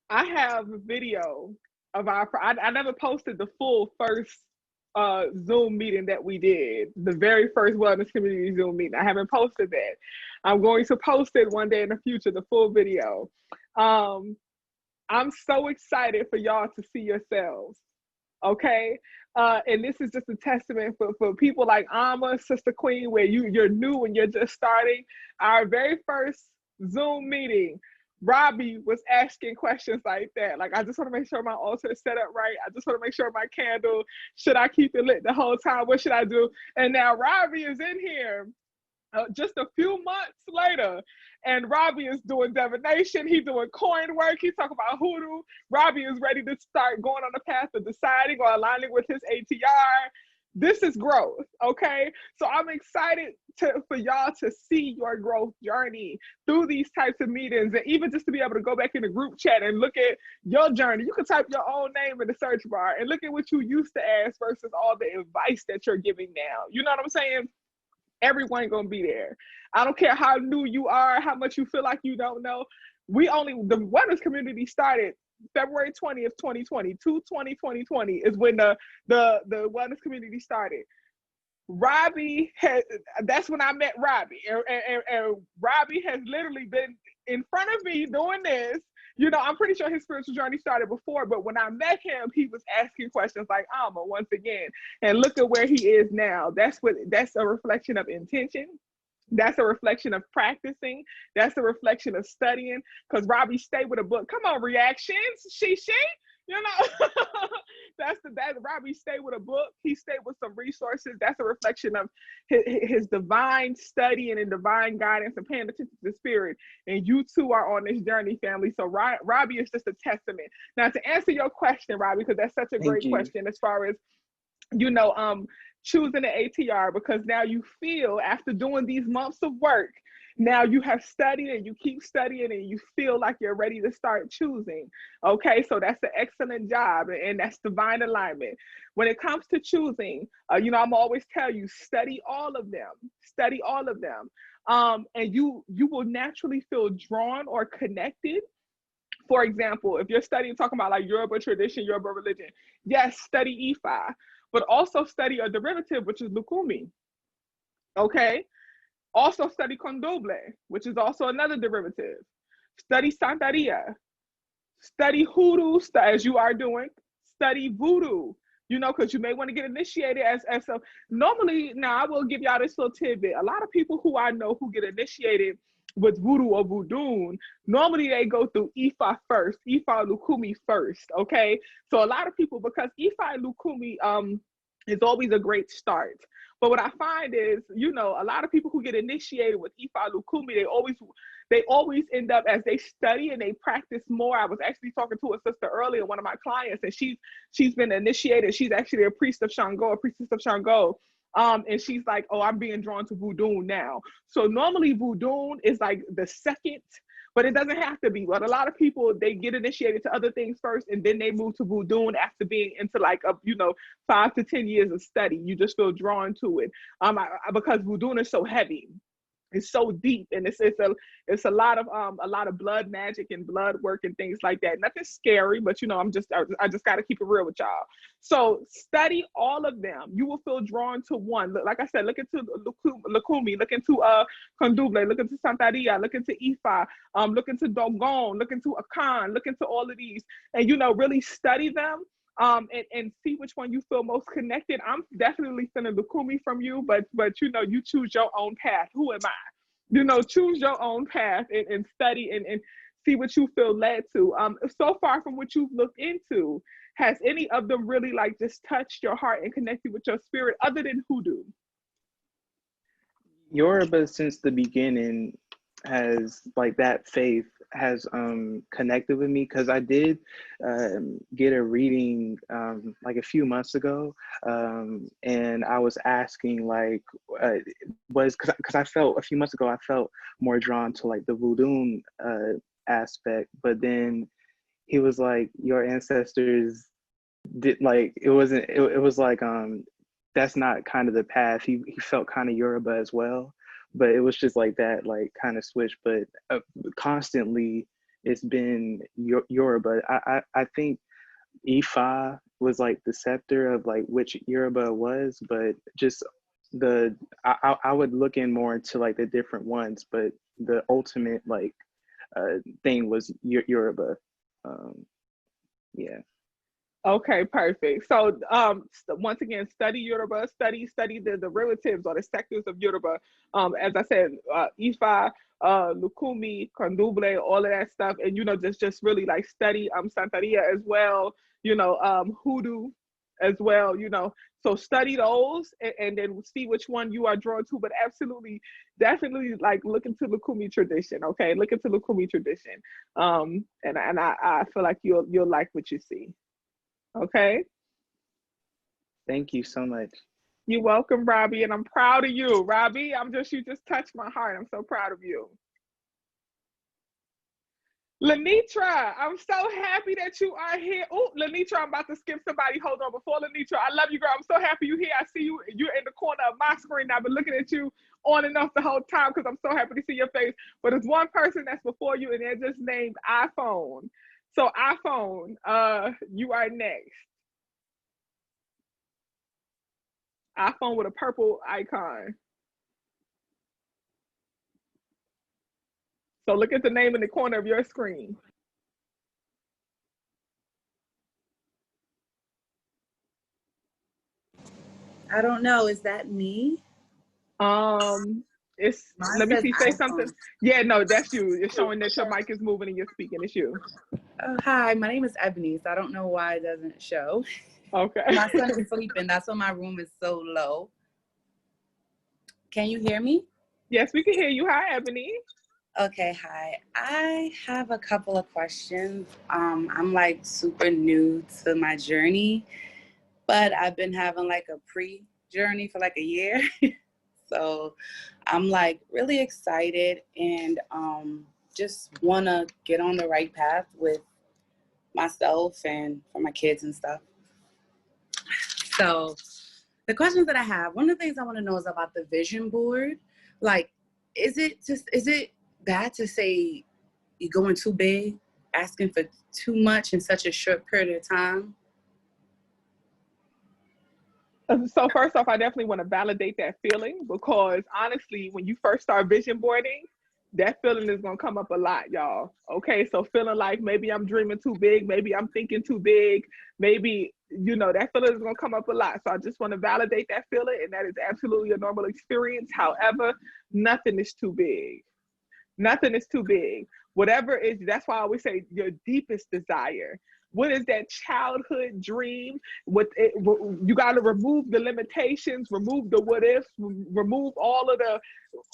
I have a video of I never posted the full first Zoom meeting that we did, the very first Wellness Community Zoom meeting. I haven't posted that. I'm going to post it one day in the future, the full video. I'm so excited for y'all to see yourselves, okay? And this is just a testament for people like Alma, Sister Queen, where you're new and you're just starting. Our very first Zoom meeting, Robbie was asking questions like that. Like, I just want to make sure my altar is set up right. I just want to make sure my candle, should I keep it lit the whole time? What should I do? And now Robbie is in here just a few months later, and Robbie is doing divination. He's doing coin work. He's talking about hoodoo. Robbie is ready to start going on the path of deciding or aligning with his ATR. This is growth, okay? So I'm excited for y'all to see your growth journey through these types of meetings, and even just to be able to go back in the group chat and look at your journey. You can type your own name in the search bar and look at what you used to ask versus all the advice that you're giving now. You know what I'm saying? Everyone gonna be there. I don't care how new you are, how much you feel like you don't know. The wellness community started February 20th, 2020, 2020 is when the wellness community started. That's when I met Robbie. And Robbie has literally been in front of me doing this. You know, I'm pretty sure his spiritual journey started before, but when I met him, he was asking questions like Alma once again. And look at where he is now. That's a reflection of intention. That's a reflection of practicing. That's a reflection of studying. Because Robbie stayed with a book. Come on, reactions. She. You know, that's Robbie stayed with a book. He stayed with some resources. That's a reflection of his divine studying and divine guidance and paying attention to the spirit. And you two are on this journey, family. So Robbie is just a testament. Now, to answer your question, Robbie, because that's such a great question as far as, you know, choosing an ATR, because now you feel, after doing these months of work, now you have studied and you keep studying and you feel like you're ready to start choosing. Okay, so that's an excellent job, and that's divine alignment. When it comes to choosing, you know, I'm always tell you, study all of them. Study all of them. And you will naturally feel drawn or connected. For example, if you're studying, talking about like Yoruba tradition, Yoruba religion, yes, study Ifa, but also study a derivative, which is Lukumi. Okay. Also study Condoble, which is also another derivative. Study Santeria. Study Hoodoo, as you are doing. Study Voodoo, you know, because you may want to get initiated as a, normally, now I will give y'all this little tidbit. A lot of people who I know who get initiated with Voodoo or Voodoo, normally they go through Ifa first, Ifa Lukumi first, okay? So a lot of people, because Ifa Lukumi is always a great start. But what I find is, you know, a lot of people who get initiated with Ifa Lukumi, they always end up, as they study and they practice more. I was actually talking to a sister earlier, one of my clients, and she's been initiated. She's actually a priest of Shango, a priestess of Shango. And she's like, oh, I'm being drawn to Voodoo now. So normally Voodoo is like the second, but it doesn't have to be. But a lot of people, they get initiated to other things first, and then they move to Voodoo after being into like 5 to 10 years of study. You just feel drawn to it, because Voodoo is so heavy. It's so deep, and it's a lot of blood magic and blood work and things like that. Nothing scary, but I just got to keep it real with y'all. So study all of them. You will feel drawn to one. Like I said, look into Lukumi, look into Conduble, look into Santaria, look into Ifa, look into Dogon, look into Akan, look into all of these, and really study them. And see which one you feel most connected. I'm definitely feeling Lukumi from you, but you choose your own path. Who am I? Choose your own path and study and see what you feel led to. So far from what you've looked into, has any of them really like just touched your heart and connected with your spirit other than hoodoo? Yoruba since the beginning has like that faith has connected with me, because I did get a reading like a few months ago, and I was asking like because I felt a few months ago I felt more drawn to like the voodoo aspect, but then he was like, your ancestors did like it was like that's not kind of the path. He felt kind of Yoruba as well, but it was just like that, like kind of switch. But constantly, it's been Yoruba. I think Ifa was like the scepter of like which Yoruba was, but just I would look in more into like the different ones, but the ultimate like thing was Yoruba. Yeah. Okay, perfect. So once again, study Yoruba, study the relatives or the sectors of Yoruba. As I said, Ifa, Lukumi, Conduble, all of that stuff, and just really like study Santeria as well. Hoodoo as well. So study those and then see which one you are drawn to. But absolutely, definitely like look into Lukumi tradition. Okay, look into Lukumi tradition. And I feel like you'll like what you see. Okay. Thank you so much. You're welcome, Robbie, and I'm proud of you. Robbie, you just touched my heart. I'm so proud of you. Lenitra, I'm so happy that you are here. Oh, Lenitra, I'm about to skip somebody. Hold on. Before Lenitra, I love you, girl. I'm so happy you're here. I see you. You're in the corner of my screen. I've been looking at you on and off the whole time because I'm so happy to see your face. But there's one person that's before you, and they're just named iPhone. So iPhone, you are next. iPhone with a purple icon. So look at the name in the corner of your screen. I don't know. Is that me? It's Mine let me says see. Say iPhone. something. Yeah, no, that's you. It's showing that your mic is moving and you're speaking. It's you. Hi, my name is Ebony. So I don't know why it doesn't show. Okay. My son is sleeping. That's why my room is so low. Can you hear me? Yes, we can hear you. Hi, Ebony. Okay, hi. I have a couple of questions. I'm like super new to my journey, but I've been having like a pre-journey for like a year. So I'm like really excited and just want to get on the right path with myself and for my kids and stuff. So the questions that I have, one of the things I want to know is about the vision board. Like, is it bad to say you're going too big, asking for too much in such a short period of time? So first off, I definitely want to validate that feeling because honestly, when you first start vision boarding, that feeling is going to come up a lot, y'all. Okay, so feeling like maybe I'm dreaming too big, maybe I'm thinking too big, maybe, that feeling is going to come up a lot. So I just want to validate that feeling, and that is absolutely a normal experience. However, nothing is too big. Nothing is too big. Whatever is, that's why I always say your deepest desire. What is that childhood dream? You got to remove the limitations, remove the what ifs, remove all of the,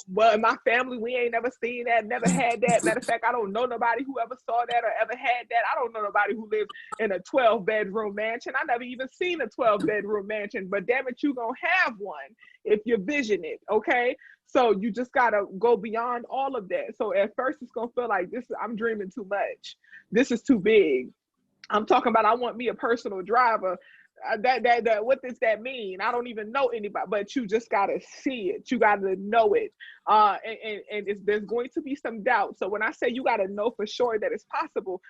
well, in my family, we ain't never seen that, never had that. Matter of fact, I don't know nobody who ever saw that or ever had that. I don't know nobody who lives in a 12-bedroom mansion. I never even seen a 12-bedroom mansion, but damn it, you gonna have one if you vision it, okay? So you just gotta go beyond all of that. So at first it's gonna feel like I'm dreaming too much. This is too big. I'm talking about I want me a personal driver. what does that mean? I don't even know anybody, but you just gotta see it. You gotta know it. And there's going to be some doubt. So when I say you gotta know for sure that it's possible,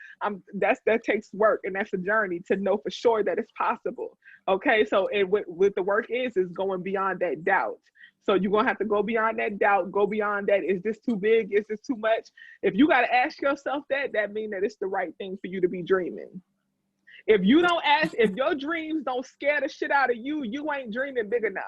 that takes work, and that's a journey to know for sure that it's possible. Okay, so what the work is going beyond that doubt. So you're gonna have to go beyond that doubt, go beyond that. Is this too big? Is this too much? If you gotta ask yourself that means that it's the right thing for you to be dreaming. If you don't ask, if your dreams don't scare the shit out of you, you ain't dreaming big enough.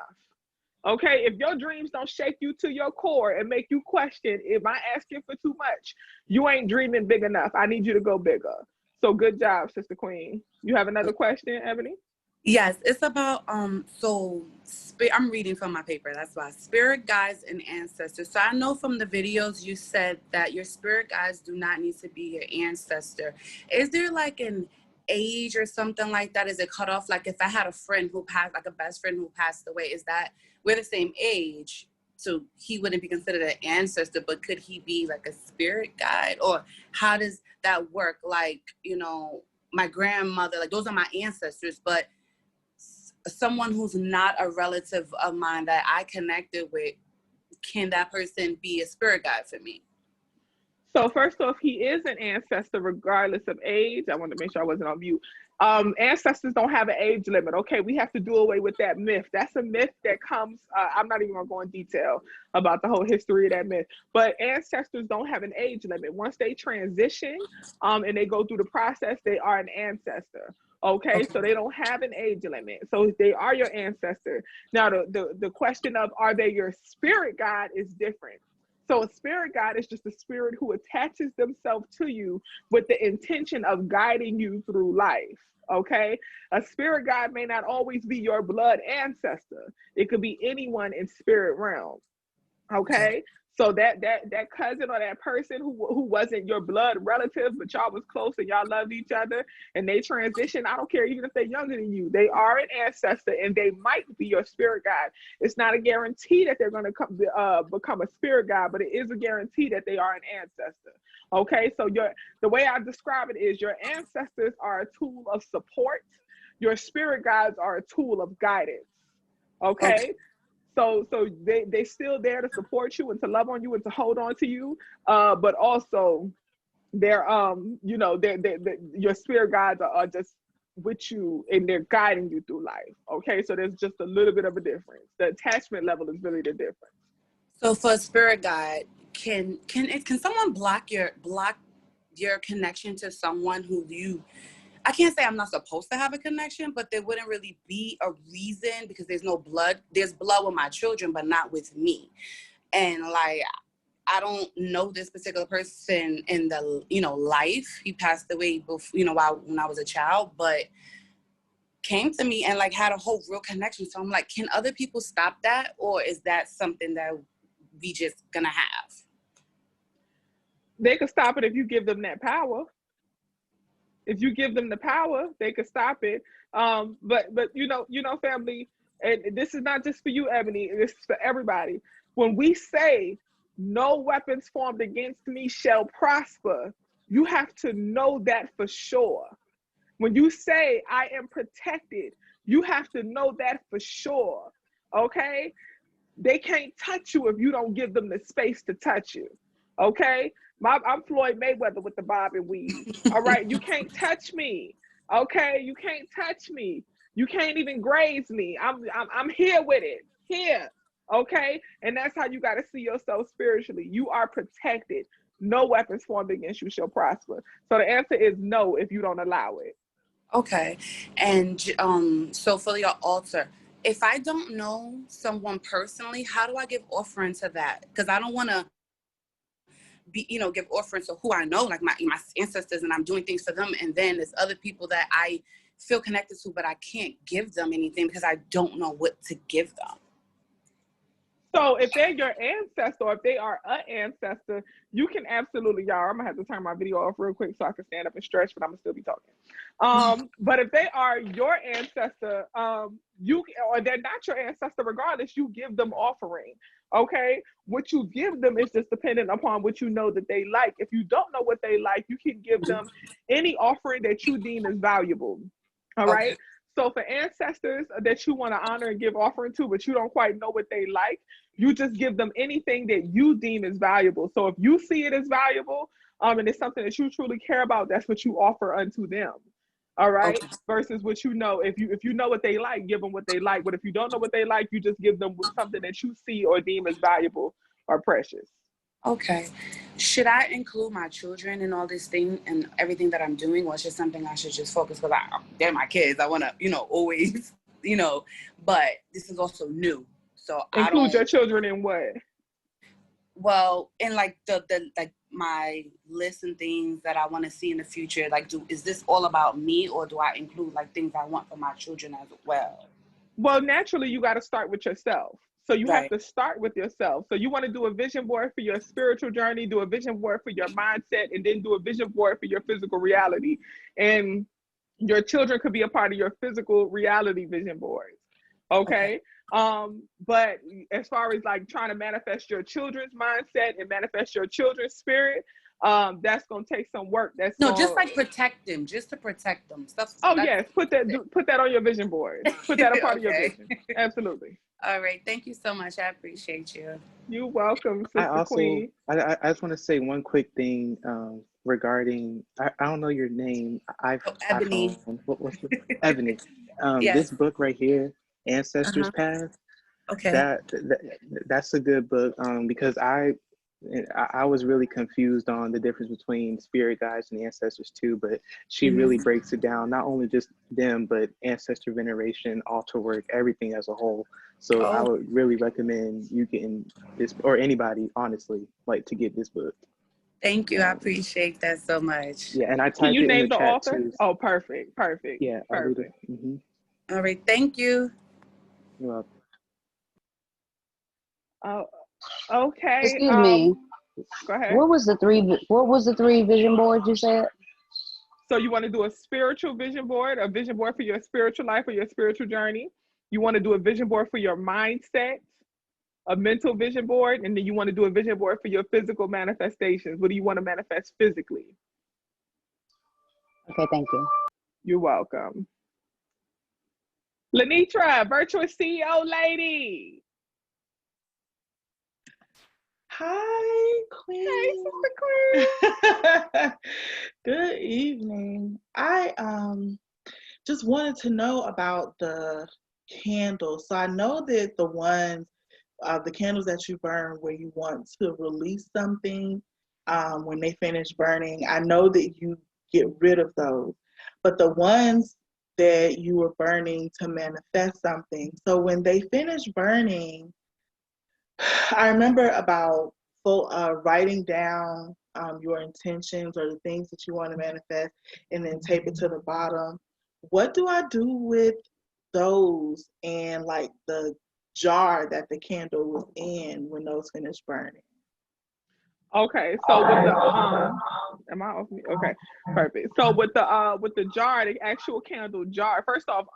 Okay, if your dreams don't shake you to your core and make you question, am I asking for too much? You ain't dreaming big enough. I need you to go bigger. So good job, Sister Queen. You have another question, Ebony? Yes, it's about I'm reading from my paper, that's why. Spirit guides and ancestors. So I know from the videos you said that your spirit guides do not need to be your ancestor. Is there like an age or something like that? Is it cut off? Like if I had a friend who passed, like a best friend who passed away, is that we're the same age, so he wouldn't be considered an ancestor, but could he be like a spirit guide? Or how does that work? Like, you know, my grandmother, like those are my ancestors, but someone who's not a relative of mine that I connected with, can that person be a spirit guide for me? So first off, he is an ancestor regardless of age. I wanted to make sure I wasn't on mute. Ancestors don't have an age limit. Okay, we have to do away with that myth. That's a myth that comes, I'm not even gonna go in detail about the whole history of that myth, but ancestors don't have an age limit. Once they transition and they go through the process, they are an ancestor. Okay, so they don't have an age limit. So they are your ancestor. Now, the question of are they your spirit guide is different. So a spirit guide is just a spirit who attaches themselves to you with the intention of guiding you through life. Okay, a spirit guide may not always be your blood ancestor. It could be anyone in spirit realm. Okay, so that cousin or that person who wasn't your blood relative, but y'all was close and y'all loved each other, and they transition, I don't care, even if they're younger than you, they are an ancestor and they might be your spirit guide. It's not a guarantee that they're going to become a spirit guide, but it is a guarantee that they are an ancestor. Okay, so the way I describe it is your ancestors are a tool of support. Your spirit guides are a tool of guidance. Okay. So they still there to support you and to love on you and to hold on to you, but also they're your spirit guides are just with you and they're guiding you through life. Okay, so there's just a little bit of a difference. The attachment level is really the difference. So for a spirit guide, can someone block your connection to someone who I can't say I'm not supposed to have a connection, but there wouldn't really be a reason because there's no blood. There's blood with my children, but not with me. And like, I don't know this particular person in the, life. He passed away before, when I was a child, but came to me and like had a whole real connection. So I'm like, can other people stop that? Or is that something that we just gonna have? They could stop it if you give them that power. If you give them the power, they could stop it. But family, and this is not just for you, Ebony, this is for everybody. When we say no weapons formed against me shall prosper, you have to know that for sure. When you say I am protected, you have to know that for sure. Okay? They can't touch you if you don't give them the space to touch you. Okay? I'm Floyd Mayweather with the bob and weave. All right, you can't touch me. Okay, you can't touch me. You can't even graze me. I'm here with it. Here. Okay, and that's how you got to see yourself spiritually. You are protected. No weapons formed against you shall prosper. So the answer is no if you don't allow it. Okay, and so for your altar, if I don't know someone personally, how do I give offering to that? Because I don't want to give offerings to who I know, like my ancestors, and I'm doing things for them. And then there's other people that I feel connected to, but I can't give them anything because I don't know what to give them. So if they're your ancestor, or if they are an ancestor, you can absolutely, y'all, I'm gonna have to turn my video off real quick so I can stand up and stretch, but I'm gonna still be talking. But if they are your ancestor, or they're not your ancestor, regardless, you give them offering. Okay, what you give them is just dependent upon what you know that they like. If you don't know what they like, you can give them any offering that you deem is valuable. All right. So for ancestors that you want to honor and give offering to, but you don't quite know what they like, you just give them anything that you deem is valuable. So if you see it as valuable, and it's something that you truly care about, that's what you offer unto them. All right. Okay. Versus what you know, if you know what they like, give them what they like. But if you don't know what they like, you just give them something that you see or deem as valuable or precious. Okay. Should I include my children in all this thing and everything that I'm doing, or is it something I should just focus, because they're my kids. I want to, always, but this is also new. So include your children in what? Well, in like the like my list and things that I want to see in the future, like is this all about me, or do I include like things I want for my children as well? Well, naturally you got to start with yourself. So you have to start with yourself. So you want to do a vision board for your spiritual journey, do a vision board for your mindset, and then do a vision board for your physical reality. And your children could be a part of your physical reality vision boards. Okay. But as far as like trying to manifest your children's mindset and manifest your children's spirit, that's gonna take some work. Just like protect them, just to protect them. Stuff. Oh yes, put that on your vision board. Put that a part of your vision. Absolutely. All right, thank you so much. I appreciate you. You're welcome, Sister Queen. I just want to say one quick thing regarding, I don't know your name. Ebony. What's the Ebony? Yes. This book right here, Ancestors Path. Okay. That's a good book because I was really confused on the difference between spirit guides and ancestors too, but she really breaks it down, not only just them, but ancestor veneration, altar work, everything as a whole. So I would really recommend you getting this, or anybody, honestly, like to get this book. Thank you. I appreciate that so much. Yeah, and I typed Can you it name in the the chat author? too. Oh, perfect. Yeah, perfect. All right, thank you. You're welcome. Oh, okay. Excuse me. Go ahead. What was the three vision boards you said? So you want to do a spiritual vision board, a vision board for your spiritual life or your spiritual journey. You want to do a vision board for your mindset, a mental vision board, and then you want to do a vision board for your physical manifestations. What do you want to manifest physically? Okay, thank you. You're welcome. Lenitra, virtuous CEO lady. Hi, Queen. Hey, Sister Queen. Good evening. I just wanted to know about the candles. So I know that the candles that you burn where you want to release something, when they finish burning, I know that you get rid of those. But the ones that you were burning to manifest something, so when they finish burning, I remember about writing down your intentions or the things that you want to manifest and then tape it to the bottom. What do I do with those and like the jar that the candle was in when those finish burning? Okay, so with the am I off mute? Okay, perfect. So with the jar, the actual candle jar, first off,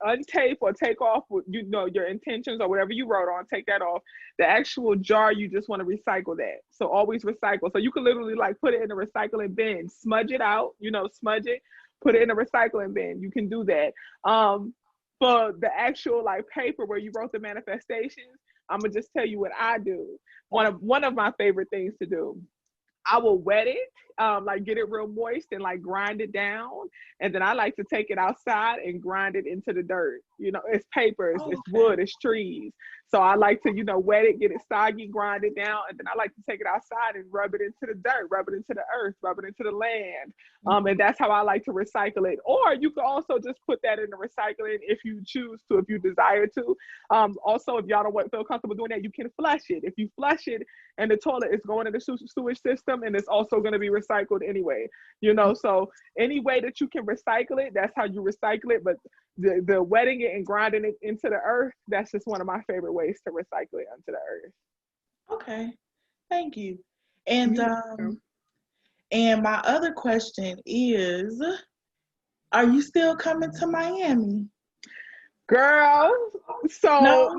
untape or take off your intentions or whatever you wrote on, take that off. The actual jar, you just want to recycle that. So always recycle. So you can literally like put it in a recycling bin, smudge it out, smudge it, put it in a recycling bin. You can do that. For the actual like paper where you wrote the manifestations, I'm gonna just tell you what I do. One of my favorite things to do, I will wet it, like get it real moist and like grind it down. And then I like to take it outside and grind it into the dirt. It's papers, it's wood, it's trees. So I like to, wet it, get it soggy, grind it down. And then I like to take it outside and rub it into the dirt, rub it into the earth, rub it into the land. And that's how I like to recycle it. Or you can also just put that in the recycling if you choose to, if you desire to. Also, if y'all don't feel comfortable doing that, you can flush it. If you flush it and the toilet is going in the sewage system, and it's also going to be recycled anyway. So any way that you can recycle it, that's how you recycle it. But the wetting it and grinding it into the earth, that's just one of my favorite ways to recycle it onto the earth. Okay, thank you. And my other question is, are you still coming to Miami? Girl, so no?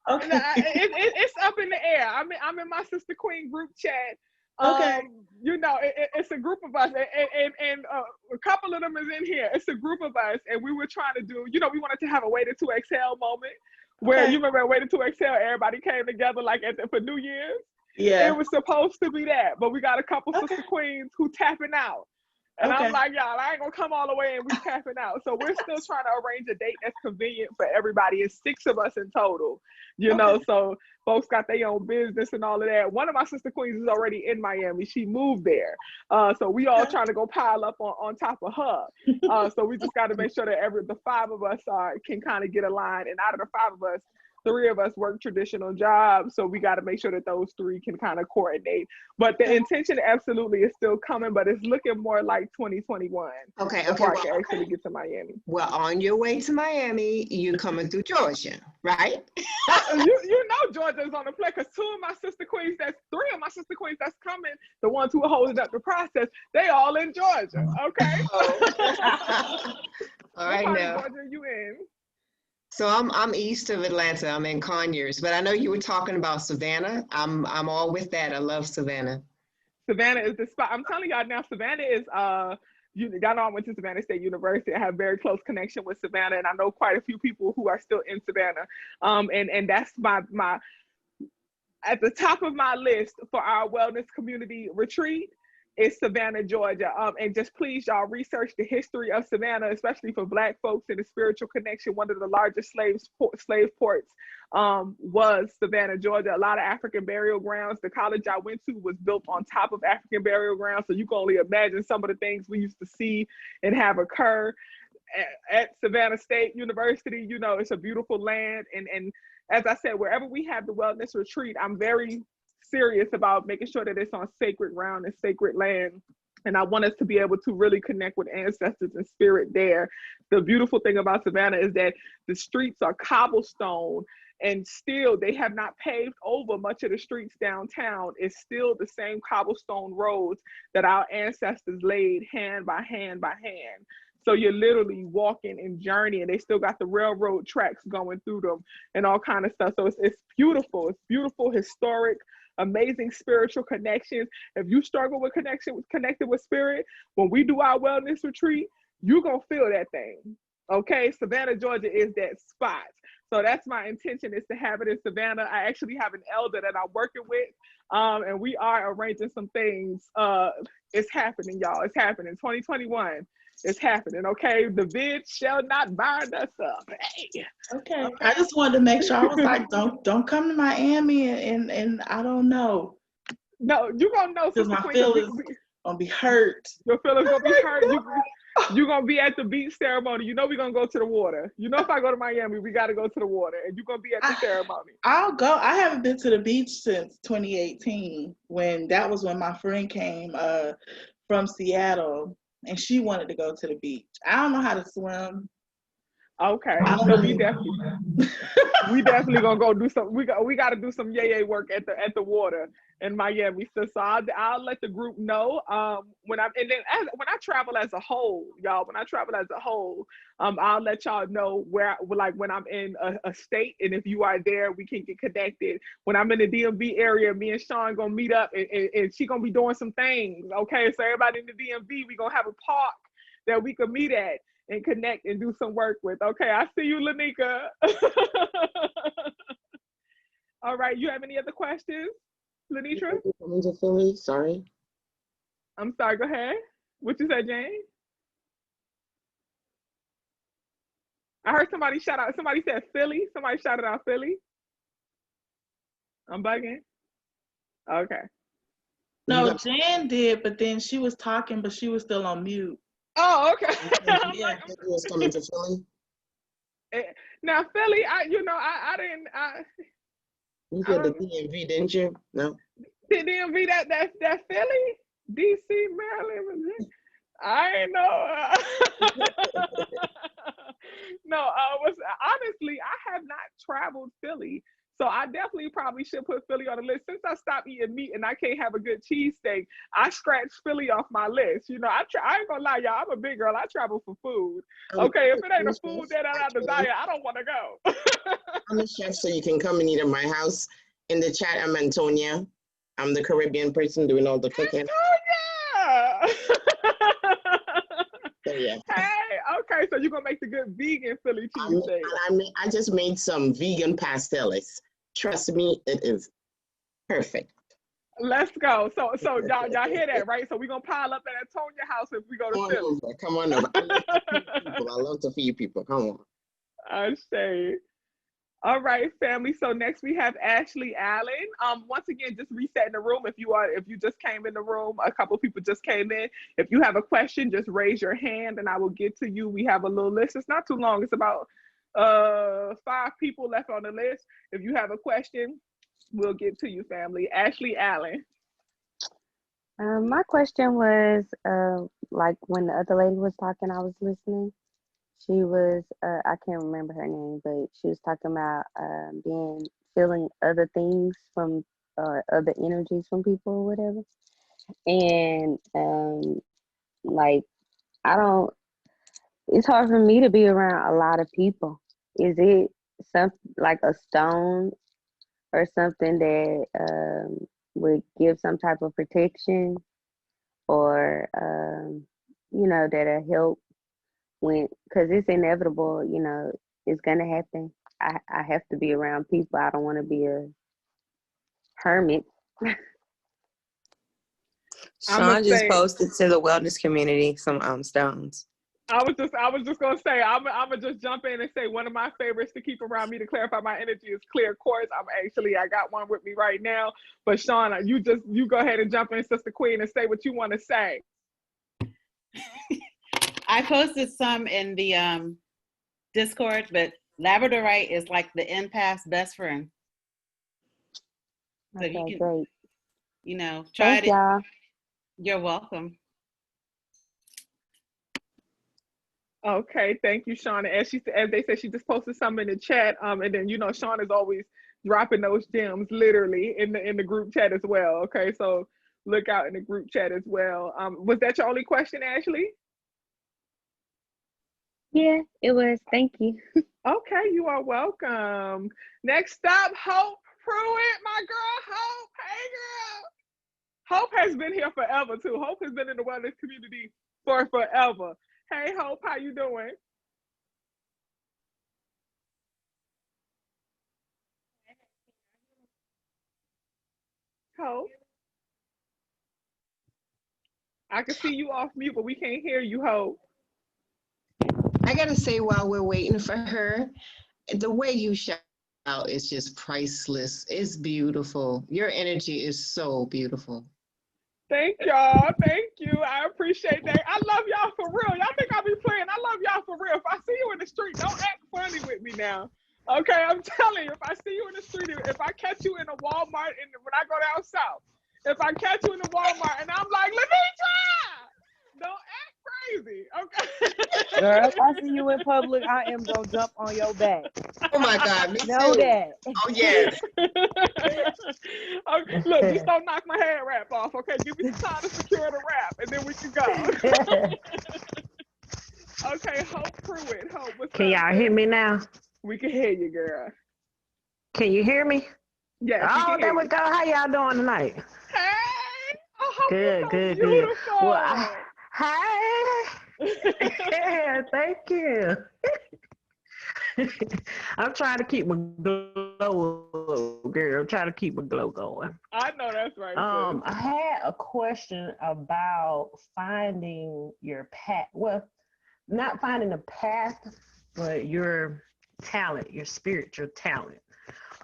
it's up in the air. I'm in my Sister Queen group chat. Okay. You know, it's a group of us, and a couple of them is in here. It's a group of us, and we were trying to do, you know, we wanted to have a Waited to Exhale moment where you remember Waited to Exhale, everybody came together like for New Year's. Yeah. It was supposed to be that, but we got a couple sister queens who tapping out. And I'm like, y'all, I ain't gonna come all the way and we tapping out. So we're still trying to arrange a date that's convenient for everybody. It's 6 of us in total, you know, so folks got their own business and all of that. One of my sister queens is already in Miami. She moved there. So we all trying to go pile up on top of her. So we just got to make sure that the 5 of us can kind of get aligned. And out of the 5 of us, 3 of us work traditional jobs, so we got to make sure that those 3 can kind of coordinate. But the intention absolutely is still coming, but it's looking more like 2021. Okay. Before I can actually get to Miami. Well, on your way to Miami, you coming through Georgia, right? you know Georgia's on the play, because 3 of my sister queens that's coming, the ones who are holding up the process, they all in Georgia. Okay. All right, what part now. of Georgia are you in? So I'm east of Atlanta. I'm in Conyers, but I know you were talking about Savannah. I'm all with that. I love Savannah. Savannah is the spot. I'm telling y'all now, Savannah is y'all know I went to Savannah State University. I have very close connection with Savannah, and I know quite a few people who are still in Savannah. And that's my at the top of my list for our wellness community retreat is Savannah, Georgia. And just please, y'all, research the history of Savannah, especially for Black folks and the spiritual connection. One of the largest slave ports was Savannah, Georgia. A lot of African burial grounds. The college I went to was built on top of African burial grounds. So you can only imagine some of the things we used to see and have occur at Savannah State University. You know, it's a beautiful land. And as I said, wherever we have the wellness retreat, I'm very serious about making sure that it's on sacred ground and sacred land. And I want us to be able to really connect with ancestors and spirit there. The beautiful thing about Savannah is that the streets are cobblestone, and still they have not paved over much of the streets downtown. It's still the same cobblestone roads that our ancestors laid hand by hand by hand. So you're literally walking and journeying. They still got the railroad tracks going through them and all kind of stuff. So it's beautiful. It's beautiful, historic, amazing spiritual connections. If you struggle with connected with spirit, when we do our wellness retreat, you're going to feel that thing. Okay, Savannah, Georgia is that spot. So that's my intention, is to have it in Savannah. I actually have an elder that I'm working with, and we are arranging some things. It's happening, y'all. It's happening. 2021. It's happening, okay? The vid shall not bind us up. Hey. Okay. I just wanted to make sure. I was like, don't come to Miami and I don't know. No, you're gonna know. Because my feelings gonna be hurt. Your feelings gonna be hurt. You're gonna be at the beach ceremony. You know we're gonna go to the water. You know if I go to Miami, we gotta go to the water, and you're gonna be at the ceremony. I'll go. I haven't been to the beach since 2018, when my friend came from Seattle. And she wanted to go to the beach. I don't know how to swim. Okay, so we definitely gonna go do some. We got to do some yay work at the water in Miami. So I'll let the group know when I travel as a whole, y'all. When I travel as a whole, I'll let y'all know when I'm in a state, and if you are there, we can get connected. When I'm in the DMV area, me and Sean gonna meet up, and she gonna be doing some things. Okay, so everybody in the DMV, we gonna have a park that we can meet at and connect and do some work with. Okay, I see you, Lanika. All right, you have any other questions, Lenitra? Coming to Philly, sorry. I'm sorry, go ahead. What you said, Jane? I heard somebody shout out, somebody said Philly. Somebody shouted out Philly. I'm bugging. Okay. No, Jan did, but then she was talking, but she was still on mute. Oh, okay. Yeah, was coming to Philly. Now Philly, I didn't. You said the DMV, didn't you? No. The DMV, that Philly, DC, Maryland, Virginia. I ain't know. No, honestly, I have not traveled Philly. So I definitely probably should put Philly on the list. Since I stopped eating meat and I can't have a good cheesesteak, I scratched Philly off my list. You know, I ain't gonna lie, y'all, I'm a big girl. I travel for food. Okay, if it ain't a food that I desire, I don't want to go. I'm a chef, so you can come and eat at my house. In the chat, I'm Antonia. I'm the Caribbean person doing all the cooking. Antonia! So yeah. Hey, okay, so you're gonna make the good vegan Philly cheesesteak. I just made some vegan pasteles. Trust me, it is perfect. Let's go. So y'all hear that, right? So we're gonna pile up at Antonia house if we go to Philly. Come on over. I love to feed people. Come on. I say. All right, family. So next we have Ashley Allen. Once again, just resetting the room. If you just came in the room, a couple people just came in. If you have a question, just raise your hand and I will get to you. We have a little list. It's not too long. It's about 5 people left on the list. If you have a question, we'll get to you, family. Ashley Allen. My question was, like when the other lady was talking, I was listening. She was, I can't remember her name, but she was talking about feeling other things from, other energies from people or whatever. And like, it's hard for me to be around a lot of people. Is it something like a stone or something that would give some type of protection or, that'll help because it's inevitable, it's gonna happen. I have to be around people. I don't want to be a hermit. Sean just posted to the wellness community some stones. I was just gonna say I'm gonna just jump in and say one of my favorites to keep around me to clarify my energy is clear quartz. I got one with me right now. But Shauna, you go ahead and jump in, Sister Queen, and say what you want to say. I posted some in the Discord, but labradorite is like the empath's best friend. So Okay, you can, great. try Thank it. y'all. You're welcome. Okay, thank you, Shauna. As they said, she just posted some in the chat. And then Shauna is always dropping those gems literally in the group chat as well. Okay, so look out in the group chat as well. Was that your only question, Ashley? Yeah, it was. Thank you. Okay, you are welcome. Next up, Hope Pruitt, my girl, Hope. Hey, girl. Hope has been here forever, too. Hope has been in the wellness community for forever. Hey, Hope, how you doing? Hope? I can see you off mute, but we can't hear you, Hope. I gotta say, while we're waiting for her, the way you shout out is just priceless. It's beautiful. Your energy is so beautiful. Thank y'all. Thank you. I appreciate that. I love y'all for real. Y'all think I be playing? I love y'all for real. If I see you in the street, don't act funny with me now. Okay, I'm telling you, if I see you in the street, if I catch you in a Walmart when I go down south, if I catch you in the Walmart and I'm like, let me try, don't act crazy. Okay. Girl, if I see you in public, I am gonna jump on your back. Oh my God, me Know too. that. Oh yes. Okay, look, just don't knock my hair wrap off. Okay, give me some time to secure the wrap, and then we can go. Okay, Hope Pruitt. Hope, what's Can up? y'all hear me now? We can hear you, girl. Can you hear me? Yes. Oh, there we go. How y'all doing tonight? Hey. Oh, good, so good, beautiful. good. Well, yeah, thank you. I'm trying to keep my glow up, girl. I'm trying to keep my glow going. I know that's right. I had a question about finding your path. Well, not finding a path, but your talent, your spiritual talent.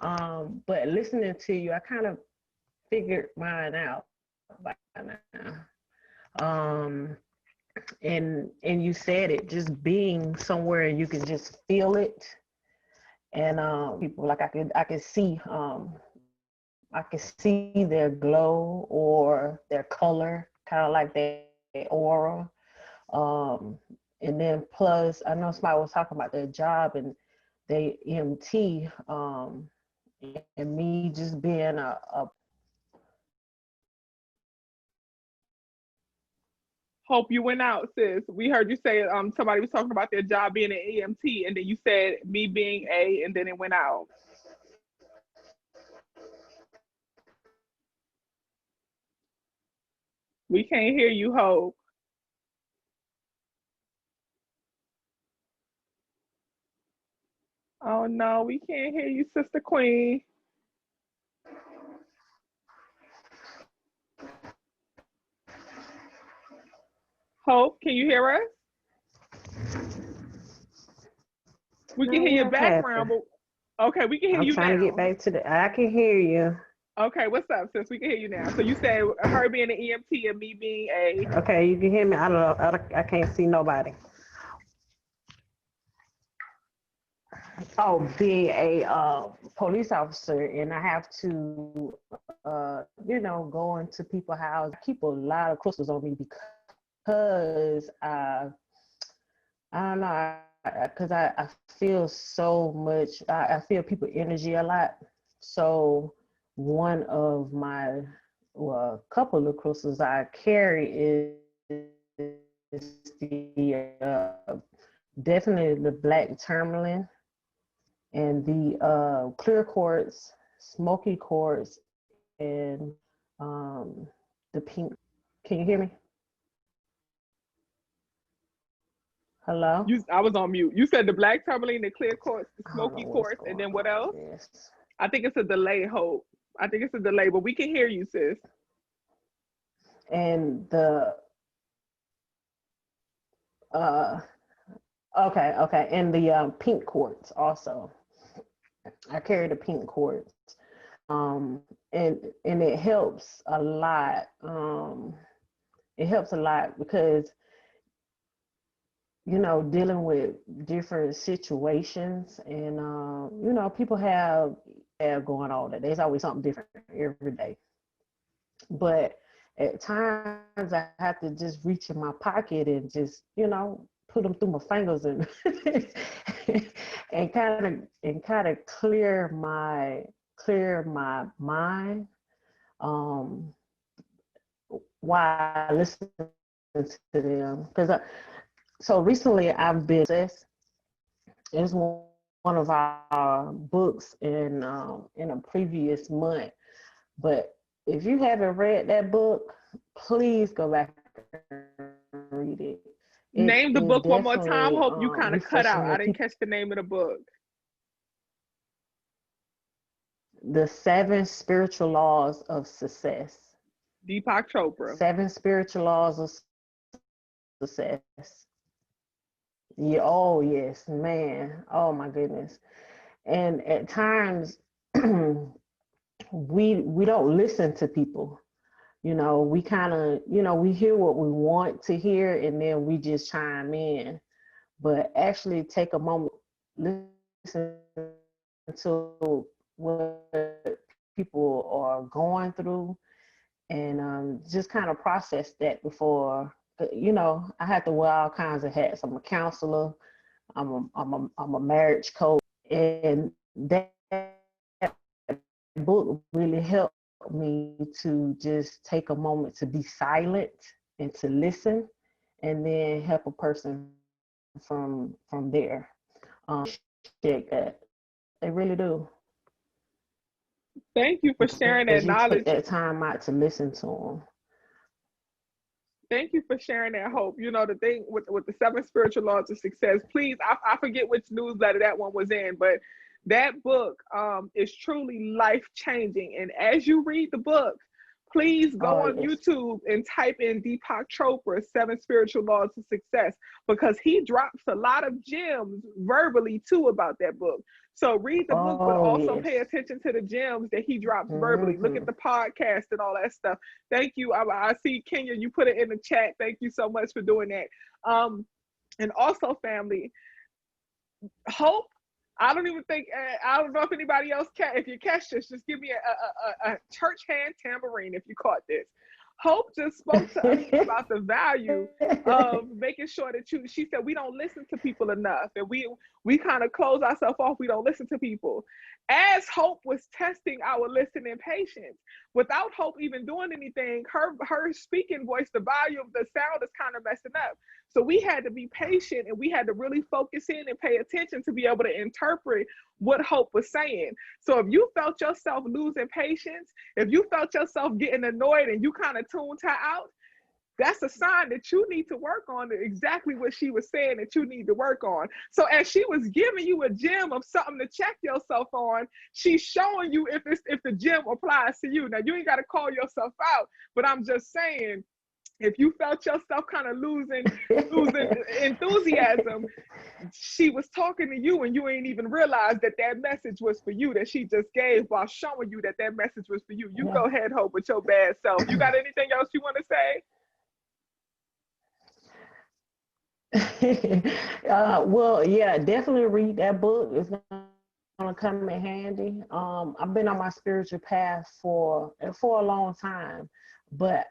But listening to you, I kind of figured mine out by now. And you said it, just being somewhere you can just feel it. And people like I can see their glow or their color, kind of like their aura. And then plus, I know somebody was talking about their job and they EMT, and me just being a Hope you went out, sis. We heard you say somebody was talking about their job being an EMT, and then you said me being a, and then it went out. We can't hear you, Hope. Oh no, we can't hear you, Sister Queen. Hope, can you hear us? We can hear your background, but okay, we can hear you now. I'm trying to get back to I can hear you. Okay, what's up, sis? We can hear you now. So you said her being an EMT and me being a... Okay, you can hear me. I don't know. I can't see nobody. Oh, being a police officer, and I have to, go into people's houses. I keep a lot of crystals on me because I don't know, because I feel so much. I feel people energy a lot. So one of my, couple of crystals I carry is the definitely the black tourmaline, and the clear quartz, smoky quartz, and the pink. Can you hear me? Hello? I was on mute. You said the black tourmaline, the clear quartz, the smoky quartz, and then what else? I think it's a delay, Hope. I think it's a delay, but we can hear you, sis. And the okay, and the pink quartz also. I carry the pink quartz, and it helps a lot. It helps a lot because, dealing with different situations, and people have going on. There's always something different every day, but at times I have to just reach in my pocket and just put them through my fingers and and kind of clear my mind while I listen to them, because so recently I've been obsessed. It's one of our books in a previous month, but if you haven't read that book, please go back and read it. Name the book one more time. Hope you kind of cut out. I didn't catch the name of the book. The 7 Spiritual Laws of Success. Deepak Chopra. 7 Spiritual Laws of Success. Yeah, oh yes, man. Oh my goodness. And at times we don't listen to people. We kind of, we hear what we want to hear, and then we just chime in. But actually take a moment, listen to what people are going through, and just kind of process that before. I have to wear all kinds of hats. I'm a counselor. I'm a marriage coach, and that book really helped me to just take a moment to be silent and to listen, and then help a person from there. Check that. They really do. Thank you for sharing that knowledge. Take that time out to listen to them. Thank you for sharing that, Hope. The thing with the 7 Spiritual Laws of Success, please, I forget which newsletter that one was in, but that book is truly life-changing. And as you read the book, please go on YouTube and type in Deepak Chopra's 7 Spiritual Laws of Success, because he drops a lot of gems verbally too about that book. So read the book, but also pay attention to the gems that he drops verbally. Look at the podcast and all that stuff. Thank you. I see Kenya, you put it in the chat. Thank you so much for doing that. And also, family, Hope, I don't know if anybody else can. If you catch this, just give me a church hand tambourine if you caught this. Hope just spoke to us about the value of making sure that she said we don't listen to people enough, and we kind of close ourselves off. We don't listen to people. As Hope was testing our listening patience, without Hope even doing anything, her speaking voice, the volume, the sound is kind of messing up. So we had to be patient, and we had to really focus in and pay attention to be able to interpret what Hope was saying. So if you felt yourself losing patience, if you felt yourself getting annoyed and you kind of tuned her out, a sign that you need to work on exactly what she was saying that you need to work on. So as she was giving you a gem of something to check yourself on, she's showing you if the gem applies to you. Now, you ain't got to call yourself out, but I'm just saying, if you felt yourself kind of losing enthusiasm, she was talking to you and you ain't even realized that message was for you, that she just gave while showing you that message was for you. You go ahead, Hope, with your bad self. You got anything else you want to say? Well, yeah, definitely read that book. It's gonna come in handy. I've been on my spiritual path for a long time, but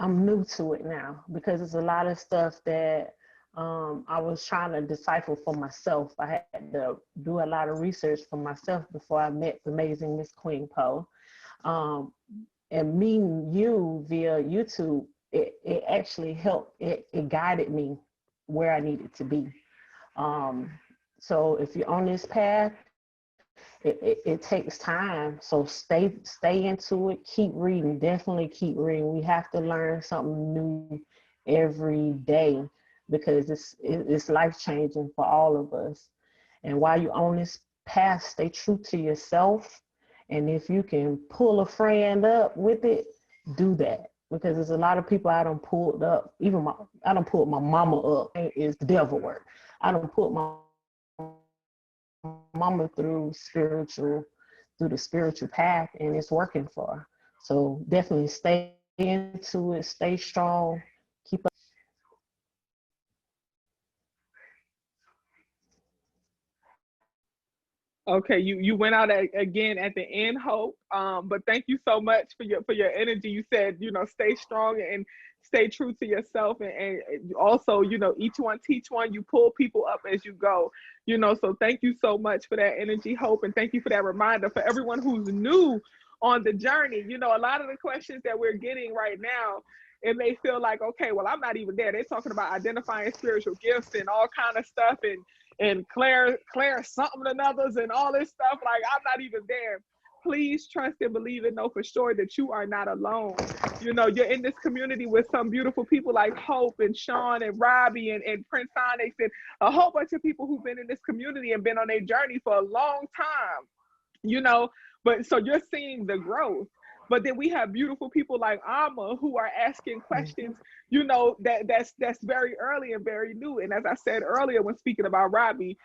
I'm new to it now because there's a lot of stuff that I was trying to decipher for myself. I had to do a lot of research for myself before I met the amazing Miss TheQueenPo. And meeting you via YouTube, it actually helped. It guided me where I needed to be. So if you're on this path, it takes time. So stay into it. Keep reading. Definitely keep reading. We have to learn something new every day because it's life changing for all of us. And while you're on this path, stay true to yourself. And if you can pull a friend up with it, do that. Because there's a lot of people I done pulled up. I done pulled my mama up. It's devil work. I done pulled my mama through the spiritual path, and it's working for her. So definitely stay into it, stay strong, keep up. Okay, you went out again at the end, Hope. But thank you so much for your energy. You said, stay strong and stay true to yourself, and also, each one teach one. You pull people up as you go, so thank you so much for that energy, Hope, and thank you for that reminder for everyone who's new on the journey. A lot of the questions that we're getting right now, it may feel like, okay, well, I'm not even there. They're talking about identifying spiritual gifts and all kind of stuff, and Claire something and others and all this stuff. Like, I'm not even there. Please trust and believe and know for sure that you are not alone. You're in this community with some beautiful people like Hope and Sean and Robbie and Prince Onyx and a whole bunch of people who've been in this community and been on their journey for a long time, but so you're seeing the growth. But then we have beautiful people like Alma who are asking questions, that's very early and very new. And as I said earlier when speaking about Robbie,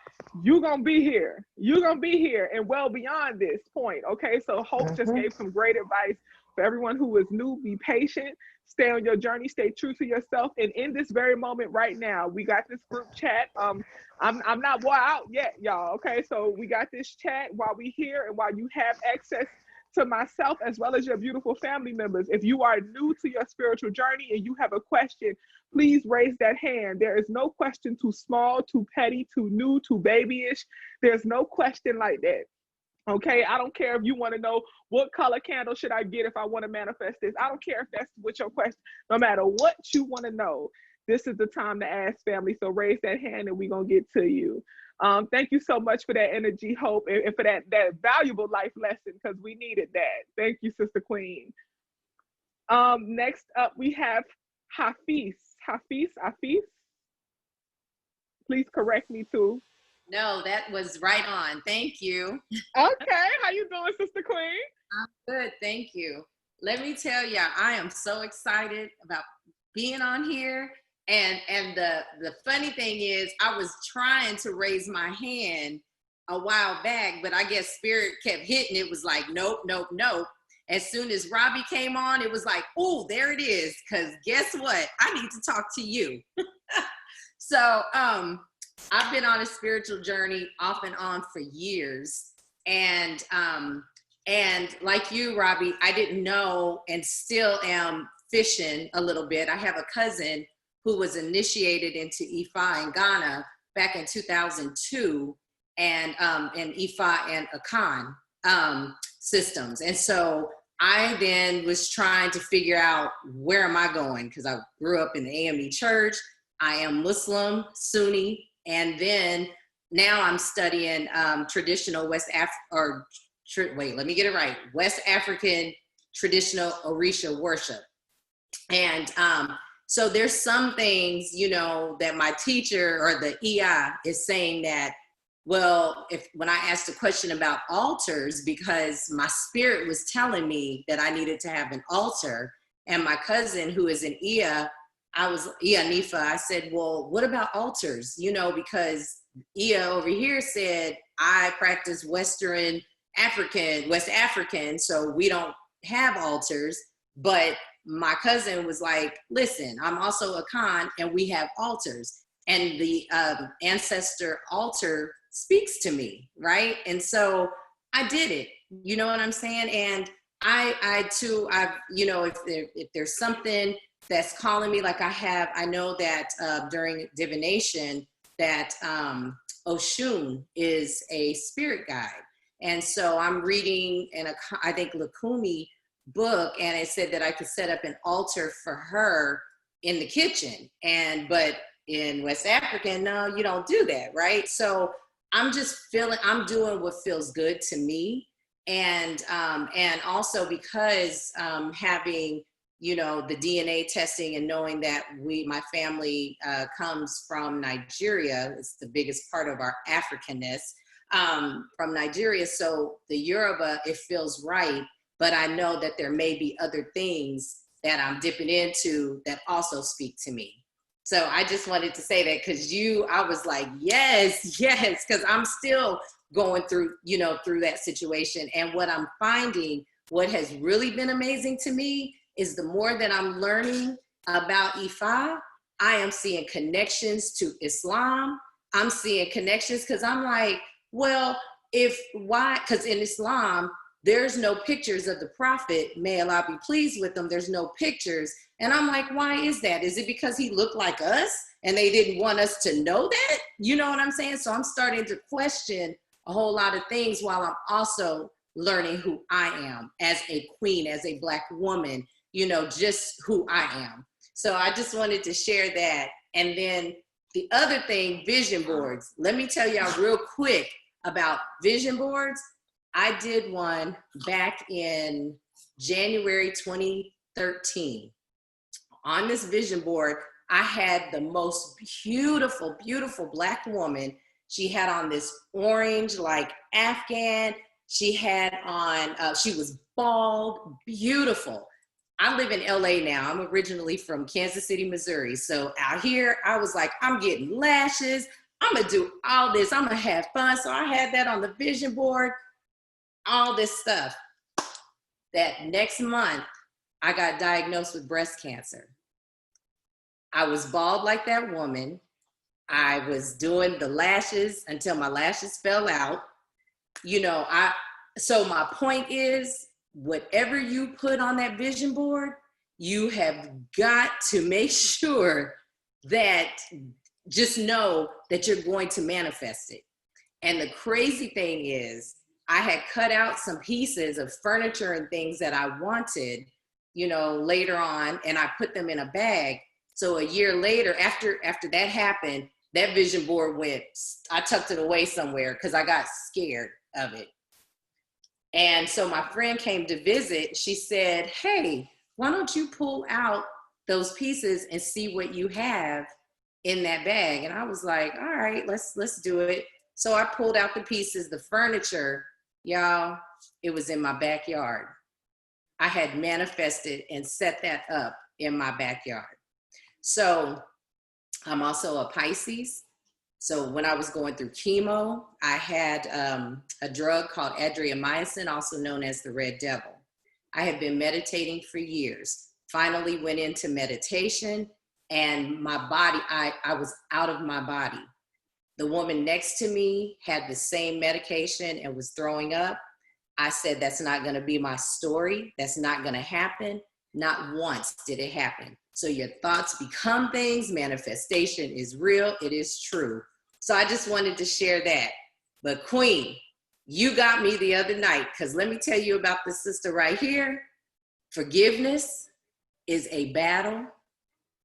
you're going to be here. You're going to be here and well beyond this point, okay? So Hope just gave some great advice for everyone who is new. Be patient, stay on your journey, stay true to yourself. And in this very moment right now, we got this group chat. I'm not out yet, y'all, okay? So we got this chat while we here and while you have access to myself as well as your beautiful family members. If you are new to your spiritual journey and you have a question, please raise that hand. There is no question too small, too petty, too new, too babyish. There's no question like that. Okay, I don't care if you want to know what color candle should I get if I want to manifest this. I don't care if that's what your question, no matter what you want to know, this is the time to ask, family. So raise that hand and we're going to get to you. Thank you so much for that energy, Hope, and for that valuable life lesson, because we needed that. Thank you, Sister Queen. Next up, we have Hafiz. Hafiz? Please correct me too. No, that was right on. Thank you. Okay, how you doing, Sister Queen? I'm good, thank you. Let me tell you, I am so excited about being on here. And the funny thing is, I was trying to raise my hand a while back, but I guess Spirit kept hitting. It was like, nope, nope, nope. As soon as Robbie came on, it was like, oh, there it is. Because guess what? I need to talk to you. So I've been on a spiritual journey off and on for years. And like you, Robbie, I didn't know and still am fishing a little bit. I have a cousin who was initiated into Ifa in Ghana back in 2002, and Ifa and Akan systems. And so I then was trying to figure out, where am I going? Because I grew up in the AME church. I am Muslim, Sunni, and then now I'm studying traditional West African traditional Orisha worship. And So there's some things, you know, that my teacher or the EI is saying that, well, when I asked a question about altars, because my spirit was telling me that I needed to have an altar, and my cousin who is an Ia, Nifa, I said, well, what about altars? You know, because Ia over here said, I practice West African, so we don't have altars. But my cousin was like, listen, I'm also a Khan and we have altars. And the ancestor altar speaks to me, right? And so I did it, you know what I'm saying? And I too, you know, if there's something that's calling me, like I know that during divination that Oshun is a spirit guide. And so I'm reading I think Lakumi book, and it said that I could set up an altar for her in the kitchen. But in West Africa, no, you don't do that, right? So I'm doing what feels good to me. And also because having, you know, the DNA testing and knowing that my family comes from Nigeria, it's the biggest part of our Africanness, from Nigeria. So the Yoruba, it feels right, but I know that there may be other things that I'm dipping into that also speak to me. So I just wanted to say that because I was like, yes, because I'm still going through, you know, through that situation. And what I'm finding, what has really been amazing to me is the more that I'm learning about Ifa, I am seeing connections to Islam. I'm seeing connections because I'm like, well, because in Islam, there's no pictures of the prophet, may Allah be pleased with them, there's no pictures. And I'm like, why is that? Is it because he looked like us and they didn't want us to know that? You know what I'm saying? So I'm starting to question a whole lot of things while I'm also learning who I am as a queen, as a Black woman, you know, just who I am. So I just wanted to share that. And then the other thing, vision boards. Let me tell y'all real quick about vision boards. I did one back in January 2013. On this vision board, I had the most beautiful, beautiful Black woman. She had on this orange, like Afghan. She had on, she was bald, beautiful. I live in LA now. I'm originally from Kansas City, Missouri. So out here, I was like, I'm getting lashes. I'm gonna do all this. I'm gonna have fun. So I had that on the vision board, all this stuff. That next month, I got diagnosed with breast cancer. I was bald like that woman. I was doing the lashes until my lashes fell out. You know, so my point is, whatever you put on that vision board, you have got to make sure that, just know that you're going to manifest it. And the crazy thing is, I had cut out some pieces of furniture and things that I wanted, you know, later on, and I put them in a bag. So a year later, after that happened, that vision board I tucked it away somewhere because I got scared of it. And so my friend came to visit. She said, hey, why don't you pull out those pieces and see what you have in that bag? And I was like, all right, let's do it. So I pulled out the pieces, the furniture, y'all, it was in my backyard. I had manifested and set that up in my backyard. So I'm also a Pisces. So when I was going through chemo, I had a drug called adriamycin, also known as the Red Devil. I had been meditating for years, finally went into meditation, and my body, I was out of my body. The woman next to me had the same medication and was throwing up. I said, that's not gonna be my story. That's not gonna happen. Not once did it happen. So your thoughts become things. Manifestation is real. It is true. So I just wanted to share that. But Queen, you got me the other night, because let me tell you about this sister right here. Forgiveness is a battle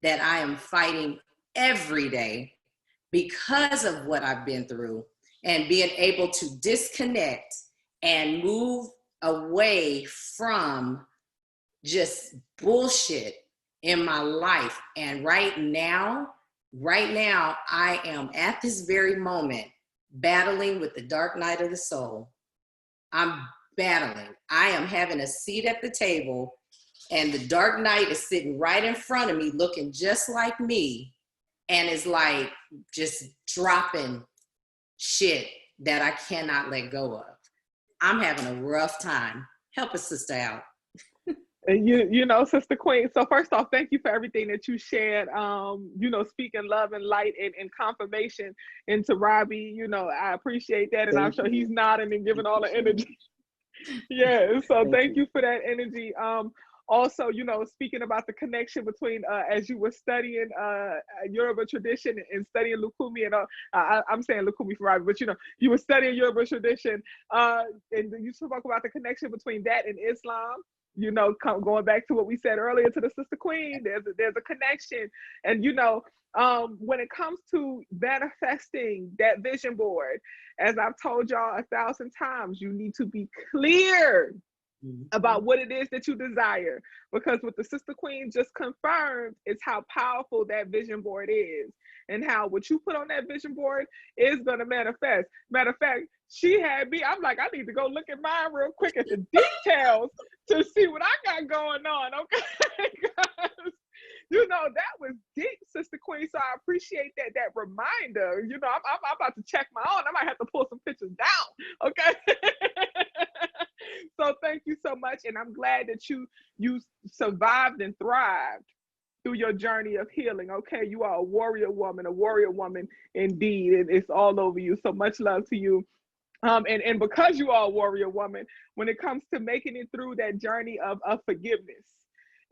that I am fighting every day because of what I've been through, and being able to disconnect and move away from just bullshit in my life. And right now, I am at this very moment battling with the dark night of the soul. I'm battling. I am having a seat at the table, and the dark night is sitting right in front of me, looking just like me, and is like just dropping shit that I cannot let go of. I'm having a rough time. Help a sister out. And you know, Sister Queen. So first off, thank you for everything that you shared. You know, speaking love and light and confirmation into Robbie. You know, I appreciate that, and I'm sure he's nodding and giving all the energy. Yeah. So thank you for that energy. Also, you know, speaking about the connection between as you were studying Yoruba tradition and studying Lukumi, and I'm saying Lukumi for Robbie, but you know, you were studying Yoruba tradition, and you spoke about the connection between that and Islam. You know, going back to what we said earlier to the Sister Queen, there's a connection. And you know, when it comes to manifesting that vision board, as I've told y'all 1,000 times, you need to be clear about what it is that you desire, because what the Sister Queen just confirmed is how powerful that vision board is, and how what you put on that vision board is going to manifest. Matter of fact, she had me, I'm like, I need to go look at mine real quick at the details to see what I got going on, okay? You know, that was deep, Sister Queen. So I appreciate that reminder. You know, I'm about to check my own. I might have to pull some pictures down, okay? So thank you so much. And I'm glad that you survived and thrived through your journey of healing, okay? You are a warrior woman indeed. It's all over you. So much love to you. And because you are a warrior woman, when it comes to making it through that journey of forgiveness,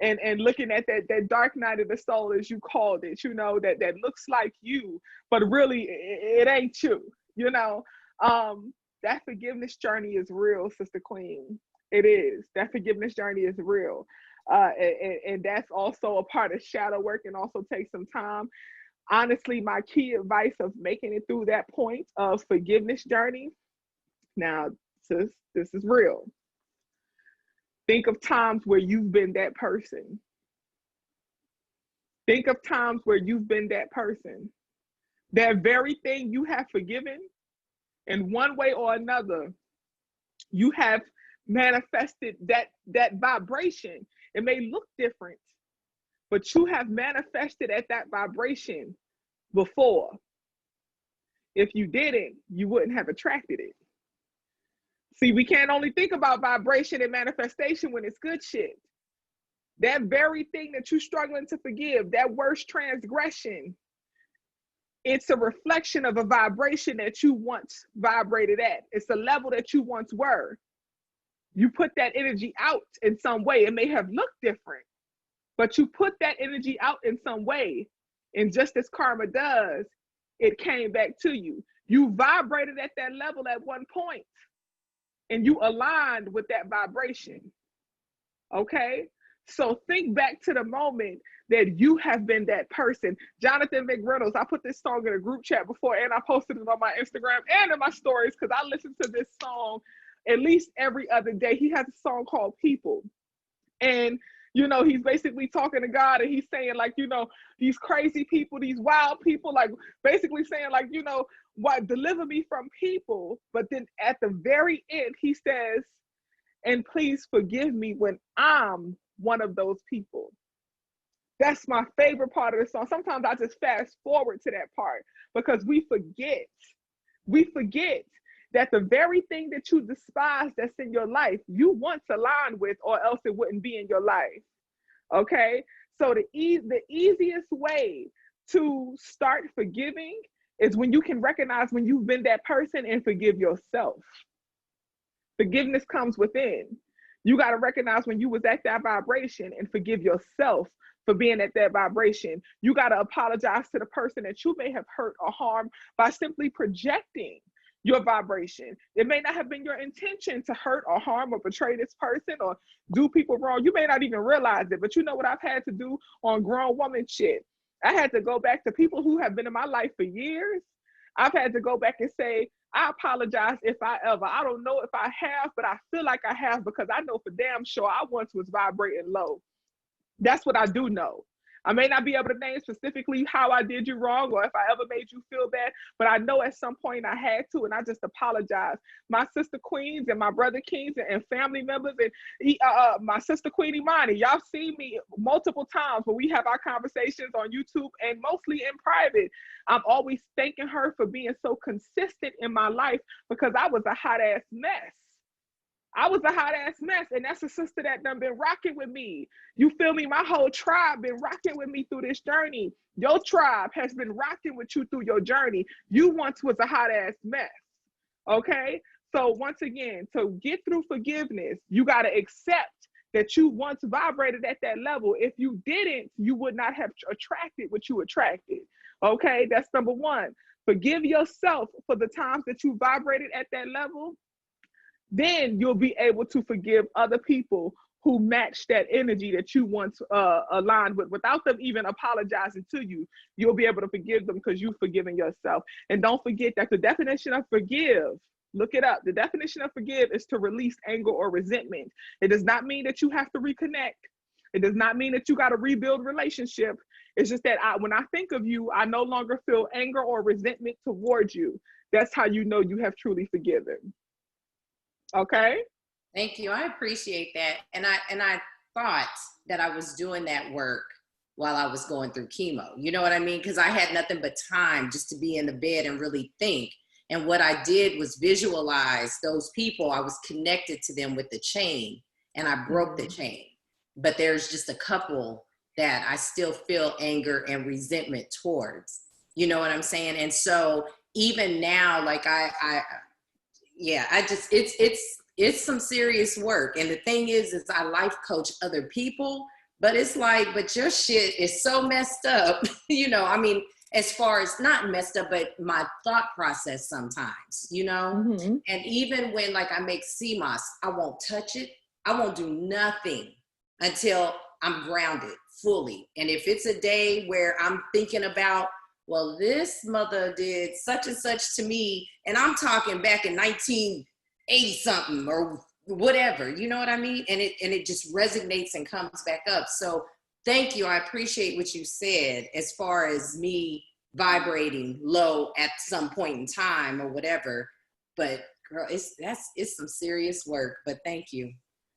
and looking at that dark night of the soul, as you called it, you know, that looks like you, but really it ain't you, you know. That forgiveness journey is real, Sister Queen. It is. That forgiveness journey is real. And that's also a part of shadow work, and also takes some time. Honestly, my key advice of making it through that point of forgiveness journey, now, sis, this is real. Think of times where you've been that person. Think of times where you've been that person. That very thing you have forgiven, in one way or another, you have manifested that vibration. It may look different, but you have manifested at that vibration before. If you didn't, you wouldn't have attracted it. See, we can't only think about vibration and manifestation when it's good shit. That very thing that you're struggling to forgive, that worst transgression, it's a reflection of a vibration that you once vibrated at. It's a level that you once were. You put that energy out in some way. It may have looked different, but you put that energy out in some way. And just as karma does, it came back to you. You vibrated at that level at one point, and you aligned with that vibration, okay? So think back to the moment that you have been that person. Jonathan McReynolds, I put this song in a group chat before, and I posted it on my Instagram and in my stories, because I listen to this song at least every other day. He has a song called People. And, you know, he's basically talking to God, and he's saying, like, you know, these crazy people, these wild people, like basically saying, like, you know, what, deliver me from people. But then at the very end, he says, and please forgive me when I'm one of those people. That's my favorite part of the song. Sometimes I just fast forward to that part, because we forget that the very thing that you despise that's in your life, you once aligned with, or else it wouldn't be in your life. Okay? So the easiest way to start forgiving is when you can recognize when you've been that person and forgive yourself. Forgiveness comes within. You got to recognize when you was at that vibration and forgive yourself for being at that vibration. You got to apologize to the person that you may have hurt or harmed by simply projecting your vibration. It may not have been your intention to hurt or harm or betray this person or do people wrong. You may not even realize it, but you know what I've had to do on grown woman shit? I had to go back to people who have been in my life for years. I've had to go back and say, I apologize if I don't know if I have, but I feel like I have, because I know for damn sure I once was vibrating low. That's what I do know. I may not be able to name specifically how I did you wrong or if I ever made you feel bad, but I know at some point I had to, and I just apologize. My sister Queens and my brother Kings and family members and my sister Queen Imani, y'all see me multiple times when we have our conversations on YouTube and mostly in private. I'm always thanking her for being so consistent in my life because I was a hot ass mess. I was a hot ass mess, and that's a sister that done been rocking with me. You feel me? My whole tribe been rocking with me through this journey. Your tribe has been rocking with you through your journey. You once was a hot ass mess, okay? So once again, to get through forgiveness, you got to accept that you once vibrated at that level. If you didn't, you would not have attracted what you attracted, okay? That's number one. Forgive yourself for the times that you vibrated at that level. Then you'll be able to forgive other people who match that energy that you once aligned with without them even apologizing to you. You'll be able to forgive them because you've forgiven yourself. And don't forget that the definition of forgive, look it up. The definition of forgive is to release anger or resentment. It does not mean that you have to reconnect. It does not mean that you got to rebuild relationship. It's just that when I think of you, I no longer feel anger or resentment towards you. That's how you know you have truly forgiven. Okay. Thank you. I appreciate that. And I thought that I was doing that work while I was going through chemo. You know what I mean? Because I had nothing but time just to be in the bed and really think. And what I did was visualize those people. I was connected to them with the chain, and I broke the chain. But there's just a couple that I still feel anger and resentment towards. You know what I'm saying? And so even now, like it's some serious work. And the thing is I life coach other people, but it's like, but your shit is so messed up. You know, I mean, as far as not messed up, but my thought process sometimes, you know? Mm-hmm. And even when like I make CMOS, I won't touch it. I won't do nothing until I'm grounded fully. And if it's a day where I'm thinking about, well, this mother did such and such to me, and I'm talking back in 1980 something or whatever, you know what I mean? And it just resonates and comes back up. So thank you. I appreciate what you said as far as me vibrating low at some point in time or whatever. But girl, it's some serious work. But thank you.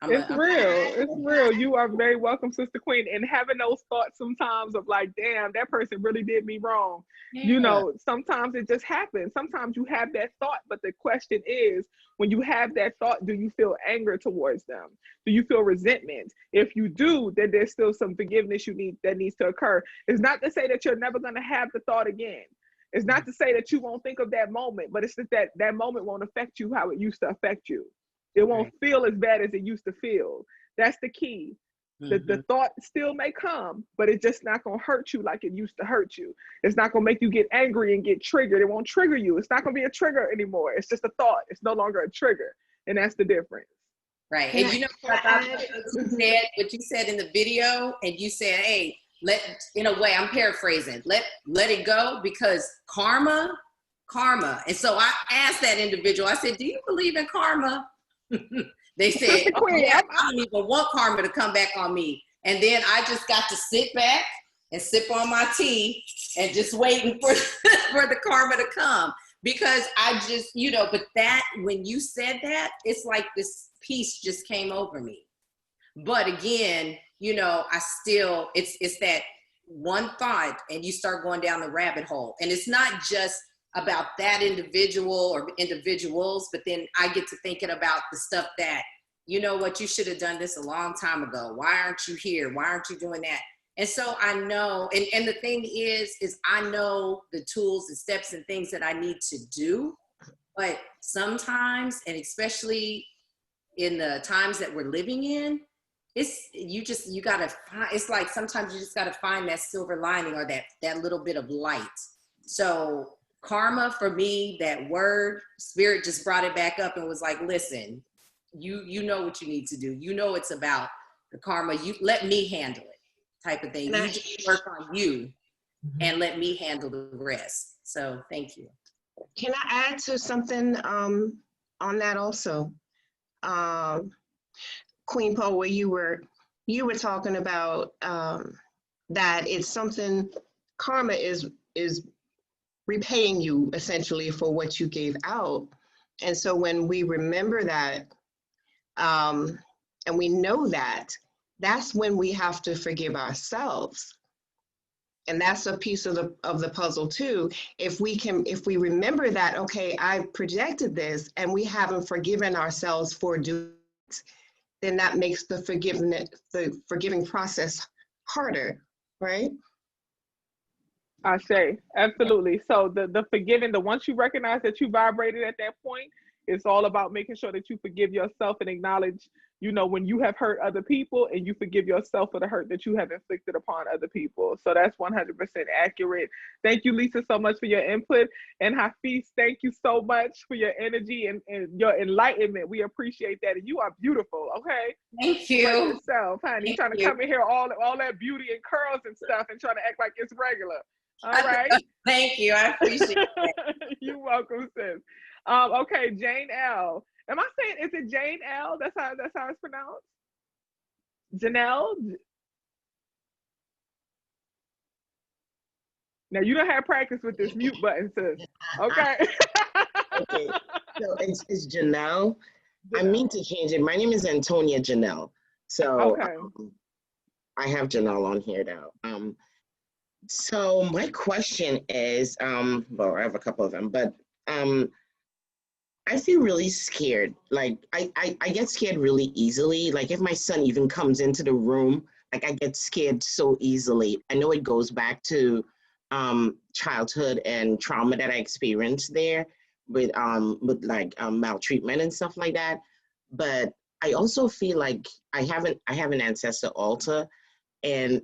It's real. You are very welcome, Sister Queen. And having those thoughts sometimes of like, damn, that person really did me wrong. Yeah. You know, sometimes it just happens. Sometimes you have that thought, but the question is, when you have that thought, do you feel anger towards them? Do you feel resentment? If you do, then there's still some forgiveness that needs to occur. It's not to say that you're never going to have the thought again. It's not to say that you won't think of that moment, but it's just that moment won't affect you how it used to affect you. It won't feel as bad as it used to feel. That's the key. Mm-hmm. The thought still may come, but it's just not going to hurt you like it used to hurt you. It's not going to make you get angry and get triggered. It won't trigger you. It's not going to be a trigger anymore. It's just a thought. It's no longer a trigger. And that's the difference. Right. And you know what you said in the video, and you said, hey, in a way, I'm paraphrasing, let it go because karma. And so I asked that individual, I said, do you believe in karma? They said, oh, yeah, I don't even want karma to come back on me. And then I just got to sit back and sip on my tea and just waiting for the karma to come. Because I just, you know, but that, when you said that, it's like this peace just came over me. But again, you know, it's that one thought and you start going down the rabbit hole. And it's not just about that individual or individuals, but then I get to thinking about the stuff that, you know what, you should have done this a long time ago. Why aren't you here? Why aren't you doing that? And so I know, and the thing is I know the tools and steps and things that I need to do, but sometimes, and especially in the times that we're living in, you gotta find, it's like sometimes you just gotta find that silver lining or that little bit of light. So karma for me, that word, spirit just brought it back up and was like, listen, you know what you need to do. You know it's about the karma. You let me handle it type of thing. You just work on you and let me handle the rest. So thank you. Can I add to something on that also? QueenPo, where you were you were talking about that it's something, karma is repaying you essentially for what you gave out. And so when we remember that, and we know that, that's when we have to forgive ourselves. And that's a piece of the puzzle too. If we remember that, okay, I projected this and we haven't forgiven ourselves for doing it, then that makes the forgiving process harder, right? I say, absolutely. So the forgiving, once you recognize that you vibrated at that point, it's all about making sure that you forgive yourself and acknowledge, when you have hurt other people, and you forgive yourself for the hurt that you have inflicted upon other people. So that's 100% accurate. Thank you, Lisa, so much for your input. And Hafiz, thank you so much for your energy and your enlightenment. We appreciate that. And you are beautiful, okay? Thank you. Play yourself, honey. You're trying to come in here all that beauty and curls and stuff and trying to act like it's regular. All right. Thank you. I appreciate that. You're welcome, sis. Okay, Jane L. Am I saying, is it Jane L? That's how it's pronounced? Janelle? Now you don't have practice with this mute button, sis. Okay. Okay. So it's Janelle. I mean to change it. My name is Antonia Janelle. So okay. I have Janelle on here now. So my question is, well, I have a couple of them, but I feel really scared. Like I get scared really easily. Like if my son even comes into the room, like I get scared so easily. I know it goes back to childhood and trauma that I experienced there with maltreatment and stuff like that. But I also feel like I have an ancestor altar, and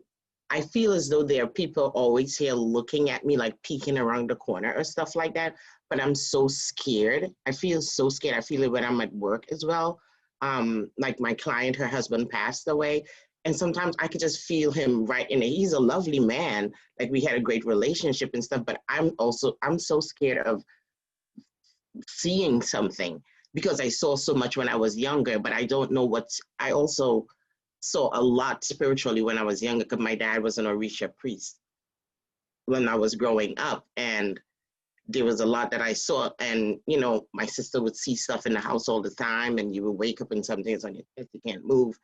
I feel as though there are people always here looking at me, like peeking around the corner or stuff like that. But I'm so scared. I feel so scared. I feel it when I'm at work as well. Like my client, her husband passed away. And sometimes I could just feel him right in it. He's a lovely man. Like we had a great relationship and stuff, but I'm so scared of seeing something because I saw so much when I was younger, but I don't know I also saw a lot spiritually when I was younger because my dad was an Orisha priest when I was growing up. And there was a lot that I saw, and my sister would see stuff in the house all the time, and you would wake up and something's on your chest, you can't move.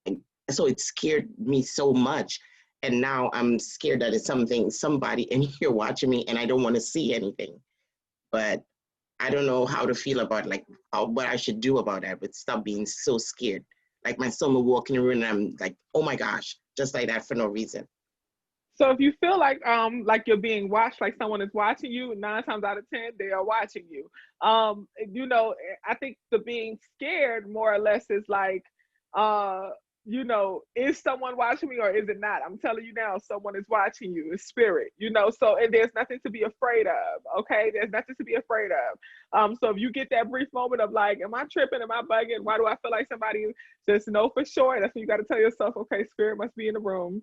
And so it scared me so much. And now I'm scared that it's somebody in here watching me, and I don't want to see anything. But I don't know how to feel about what I should do about that, but stop being so scared. Like my son will walk in the room and I'm like, oh my gosh, just like that for no reason. So if you feel like you're being watched, like someone is watching you, 9 times out of 10, they are watching you. I think the being scared more or less is like, is someone watching me or is it not? I'm telling you now, someone is watching you, it's spirit, so, and there's nothing to be afraid of, okay? There's nothing to be afraid of. So if you get that brief moment of like, am I tripping? Am I bugging? Why do I feel like somebody, just know for sure, that's when you got to tell yourself, okay, spirit must be in the room.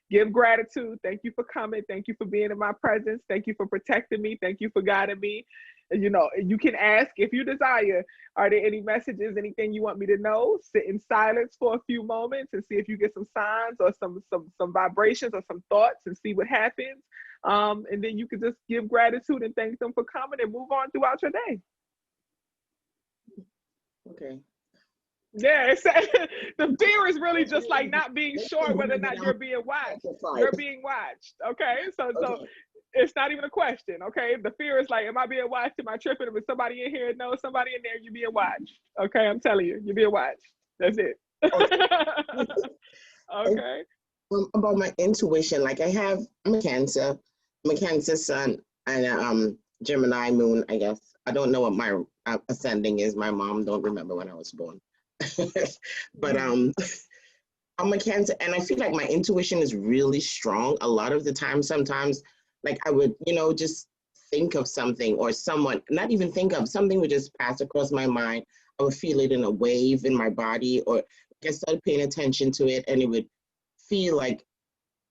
Give gratitude. Thank you for coming. Thank you for being in my presence. Thank you for protecting me. Thank you for guiding me. And, you can ask if you desire, are there any messages, anything you want me to know? Sit in silence for a few moments and see if you get some signs or some vibrations or some thoughts and see what happens. And then you can just give gratitude and thank them for coming and move on throughout your day. Okay. Yeah, the fear is really just like not being sure whether or not you're being watched. You're being watched, okay? So it's not even a question, okay? The fear is like, am I being watched? Am I tripping? If somebody in here, no, somebody in there, you're being watched, okay? I'm telling you, you're being watched. That's it. Okay. About my intuition, like I'm a Cancer sun and Gemini moon, I guess. I don't know what my ascending is. My mom don't remember when I was born. But I'm a Cancer, and I feel like my intuition is really strong a lot of the time. Sometimes like I would just think of something or someone, not even think of something, would just pass across my mind. I would feel it in a wave in my body, or I started paying attention to it and it would feel like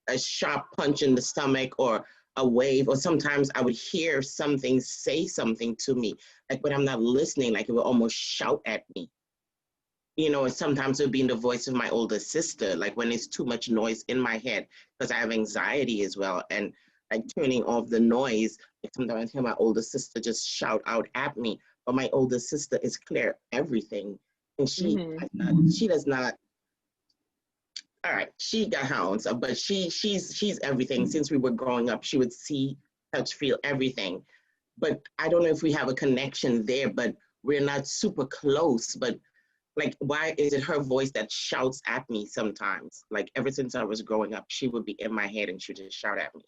a sharp punch in the stomach or a wave, or sometimes I would hear something say something to me, like when I'm not listening, like it would almost shout at me. you know, sometimes it'll be in the voice of my older sister, like when it's too much noise in my head, because I have anxiety as well. And like turning off the noise, like sometimes I hear my older sister just shout out at me, but my older sister is clear everything. And she does not, all right, she got hounds, but she's everything. Since we were growing up, she would see, touch, feel everything. But I don't know if we have a connection there, but we're not super close. But like, why is it her voice that shouts at me sometimes? Like ever since I was growing up, she would be in my head and she would just shout at me.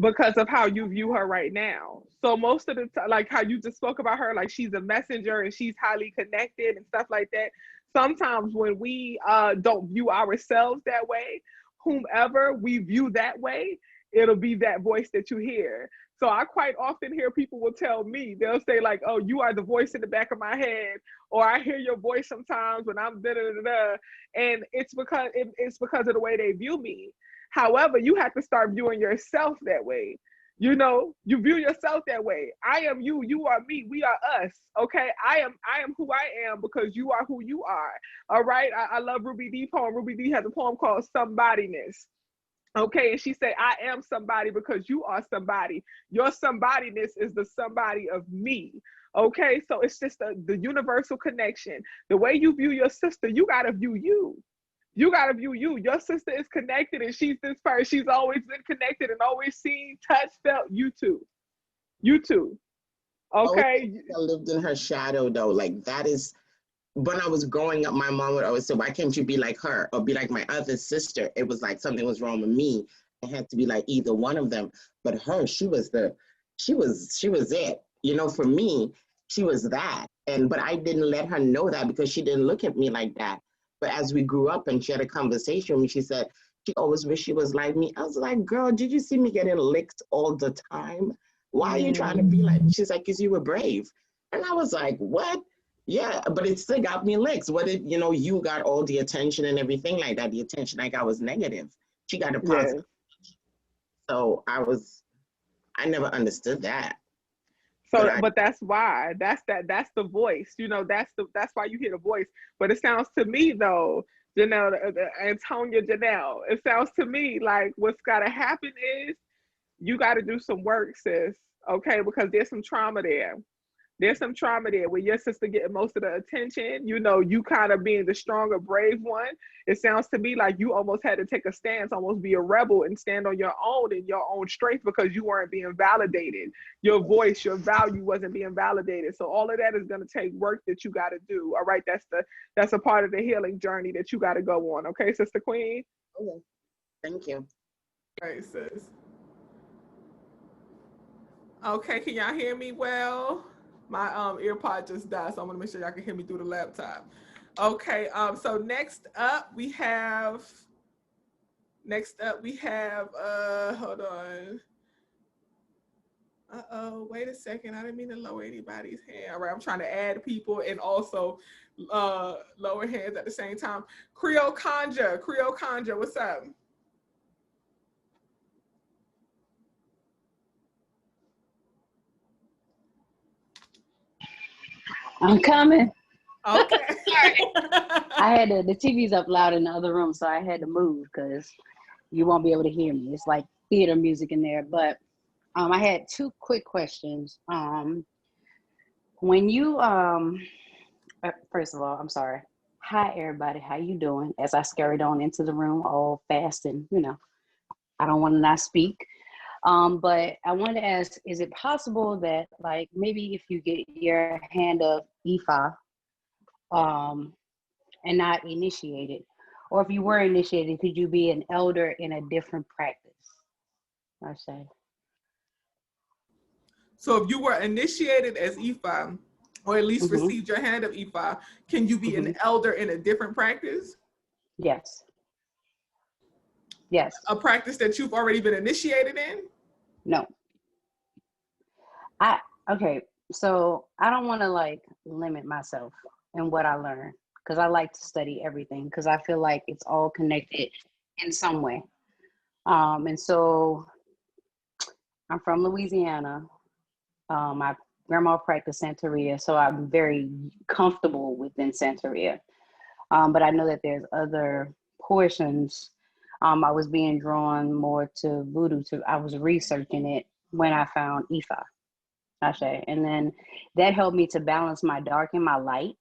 Because of how you view her right now. So most of the time, like how you just spoke about her, like she's a messenger and she's highly connected and stuff like that. Sometimes when we don't view ourselves that way, whomever we view that way, it'll be that voice that you hear. So I quite often hear people will tell me, they'll say like, oh, you are the voice in the back of my head, or I hear your voice sometimes when I'm da-da-da-da. And it's because of the way they view me. However, you have to start viewing yourself that way. You know, you view yourself that way. I am you, you are me, we are us. Okay. I am who I am because you are who you are. All right. I love Ruby D poem. Ruby D has a poem called Somebodyness. Okay, and she said, I am somebody because you are somebody. Your somebodyness is the somebody of me. Okay, so it's just the universal connection. The way you view your sister, you gotta view you. You gotta view you. Your sister is connected and she's this person. She's always been connected and always seen, touched, felt. You too. You too. Okay. I lived in her shadow though. Like that is, when I was growing up, my mom would always say, why can't you be like her or be like my other sister? It was like something was wrong with me. I had to be like either one of them. But her, she was it. You know, for me, she was that. But I didn't let her know that because she didn't look at me like that. But as we grew up and she had a conversation with me, she said, she always wished she was like me. I was like, girl, did you see me getting licked all the time? Why are you trying to be like me? She's like, because you were brave. And I was like, what? Yeah, but it still got me licks. What if, you know, you got all the attention and everything like that? The attention I got was negative. She got a positive. Yes. So I never understood that. So, but that's why, that's the voice, you know, that's why you hear the voice. But it sounds to me though, Antonia Janelle, it sounds to me like what's got to happen is you got to do some work, sis. Okay, because there's some trauma there. There's some trauma there with your sister getting most of the attention, you know, you kind of being the stronger, brave one. It sounds to me like you almost had to take a stance, almost be a rebel and stand on your own in your own strength because you weren't being validated. Your voice, your value wasn't being validated. So all of that is going to take work that you got to do. All right. That's a part of the healing journey that you got to go on. Okay, Sister Queen? Okay. Thank you. All right, sis. Okay, can y'all hear me well? My earpod just died, so I'm gonna make sure y'all can hear me through the laptop. Okay, so next up we have, hold on. Wait a second, I didn't mean to lower anybody's hand. All right, I'm trying to add people and also lower hands at the same time. Creole Conjure, what's up? I'm coming. Okay. I had the TV's up loud in the other room, so I had to move because you won't be able to hear me. It's like theater music in there. But I had two quick questions. When you, first of all, I'm sorry. Hi, everybody. How you doing? As I scurried on into the room all fast and, you know, I don't want to not speak. But I wanted to ask, is it possible that like maybe if you get your hand of Ifa and not initiated, or if you were initiated, could you be an elder in a different practice? I say. So if you were initiated as Ifa, or at least received your hand of Ifa, can you be an elder in a different practice? Yes. Yes. A practice that you've already been initiated in? No. Okay, so I don't want to like limit myself in what I learn because I like to study everything because I feel like it's all connected in some way. And so I'm from Louisiana. My grandma practiced Santeria, so I'm very comfortable within Santeria. But I know that there's other portions. I was being drawn more to voodoo. I was researching it when I found Ifa, Ashe. And then that helped me to balance my dark and my light,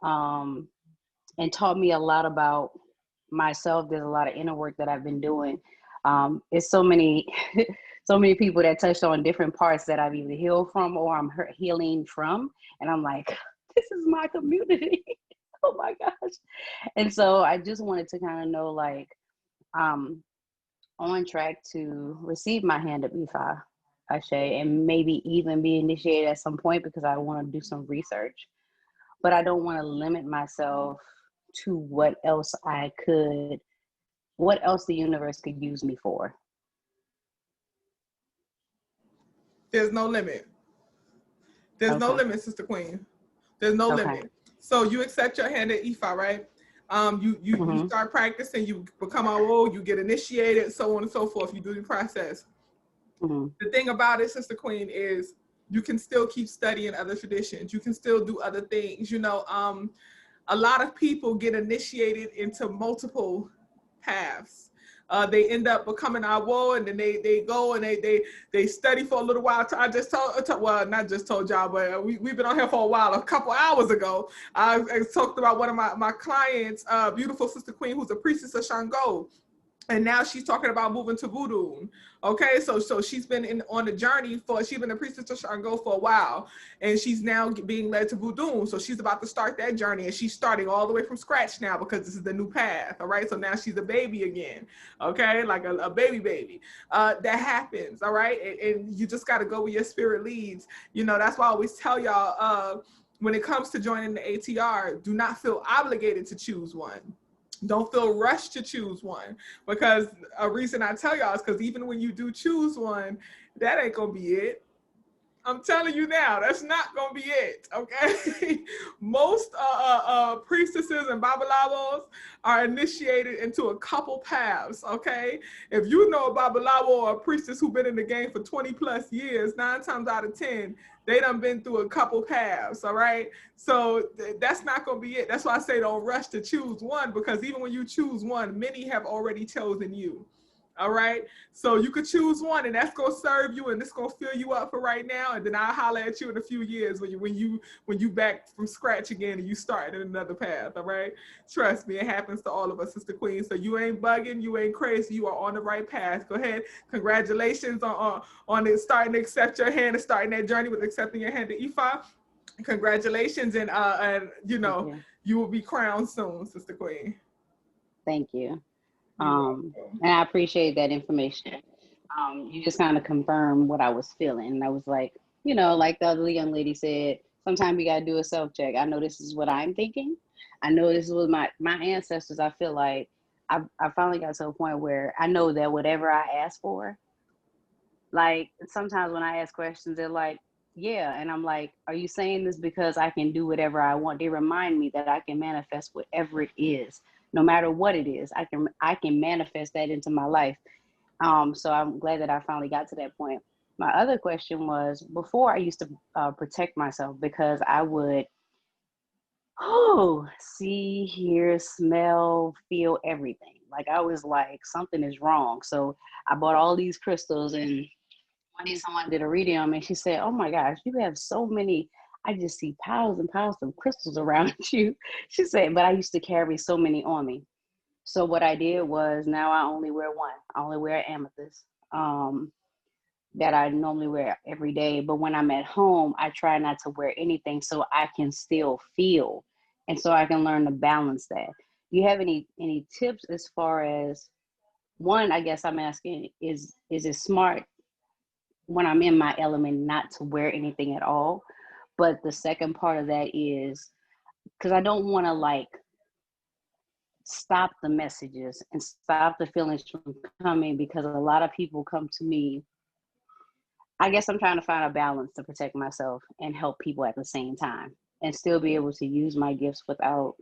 and taught me a lot about myself. There's a lot of inner work that I've been doing. It's so many, so many people that touched on different parts that I've either healed from or I'm healing from. And I'm like, this is my community. Oh my gosh. And so I just wanted to kind of know, like, on track to receive my hand of Ifa, Ashe, and maybe even be initiated at some point, because I want to do some research. But I don't want to limit myself to what else the universe could use me for. There's no limit. There's no limit, Sister Queen. There's no limit. So you accept your hand at Ifa, right? You start practicing, you become old, you get initiated, so on and so forth. You do the process. The thing about it, Sister Queen, is you can still keep studying other traditions. You can still do other things. You know, a lot of people get initiated into multiple paths. They end up becoming awo, and then they go and they study for a little while. I just well, not just told y'all, but we've been on here for a while. A couple hours ago, I talked about one of my clients, beautiful Sister Queen, who's a priestess of Shango. And now she's talking about moving to voodoo. Okay, so she's been on the journey she's been a priestess of Shango for a while, and she's now being led to voodoo. So she's about to start that journey, and she's starting all the way from scratch now, because this is the new path. All right, so now she's a baby again. Okay, like a baby. That happens. All right, and you just got to go where your spirit leads. You know, that's why I always tell y'all, when it comes to joining the ATR, do not feel obligated to choose one. Don't feel rushed to choose one, because a reason I tell y'all is because even when you do choose one, that ain't gonna be it. I'm telling you now, that's not gonna be it, okay? Most priestesses and babalawos are initiated into a couple paths, okay? If you know a babalawo or a priestess who's been in the game for 20 plus years, 9 times out of 10, they done been through a couple paths, all right? So that's not gonna be it. That's why I say don't rush to choose one, because even when you choose one, many have already chosen you. All right, so you could choose one, and that's gonna serve you, and it's gonna fill you up for right now, and then I'll holler at you in a few years when you back from scratch again and you start in another path. All right, trust me, it happens to all of us, Sister Queen. So you ain't bugging, you ain't crazy, you are on the right path. Go ahead, congratulations on it, starting to accept your hand and starting that journey with accepting your hand to Ifa. Congratulations, and you know, you will be crowned soon, Sister Queen. Thank you. And I appreciate that information. You just kind of confirmed what I was feeling. And I was like, you know, like the other young lady said, sometimes you got to do a self-check. I know this is what I'm thinking. I know this was my ancestors. I feel like I finally got to a point where I know that whatever I ask for, like sometimes when I ask questions, they're like, yeah. And I'm like, are you saying this because I can do whatever I want? They remind me that I can manifest whatever it is. No matter what it is, I can manifest that into my life. So I'm glad that I finally got to that point. My other question was, before I used to protect myself because I would see, hear, smell, feel everything. Like I was like, something is wrong. So I bought all these crystals, and one day someone did a reading on me, and she said, oh my gosh, you have so many. I just see piles and piles of crystals around you. She said, but I used to carry so many on me. So what I did was, now I only wear one. I only wear amethyst that I normally wear every day. But when I'm at home, I try not to wear anything so I can still feel, and so I can learn to balance that. Do you have any tips as far as, one, I guess I'm asking, is it smart when I'm in my element not to wear anything at all? But the second part of that is, because I don't want to like stop the messages and stop the feelings from coming, because a lot of people come to me. I guess I'm trying to find a balance to protect myself and help people at the same time, and still be able to use my gifts without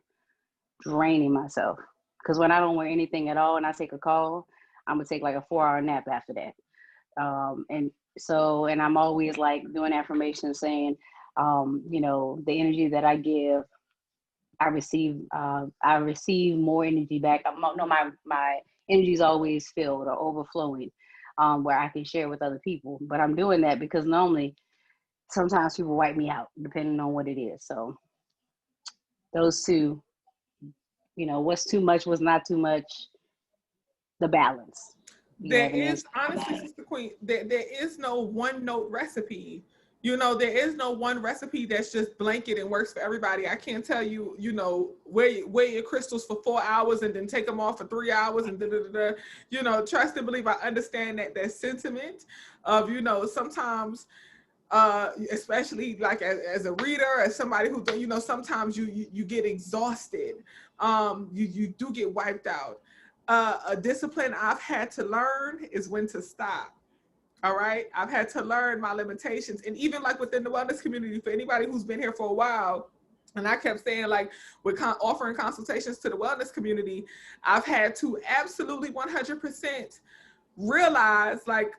draining myself. Because when I don't wear anything at all and I take a call, I'm gonna take like a 4-hour nap after that. And I'm always like doing affirmations saying, you know, the energy that I give I receive more energy back. No, my energy is always filled or overflowing, where I can share with other people. But I'm doing that because normally, sometimes people wipe me out, depending on what it is. So those two, what's too much, what's not too much, the balance. There is, honestly, Sister Queen, there is no one note recipe. There is no one recipe that's just blanket and works for everybody. I can't tell you, wear your crystals for 4 hours and then take them off for 3 hours and trust and believe. I understand that sentiment of, sometimes, especially like as a reader, as somebody who, sometimes you get exhausted. You do get wiped out. A discipline I've had to learn is when to stop. All right. I've had to learn my limitations. And even like within the wellness community, for anybody who's been here for a while, and I kept saying, like, with offering consultations to the wellness community, I've had to absolutely 100% realize, like,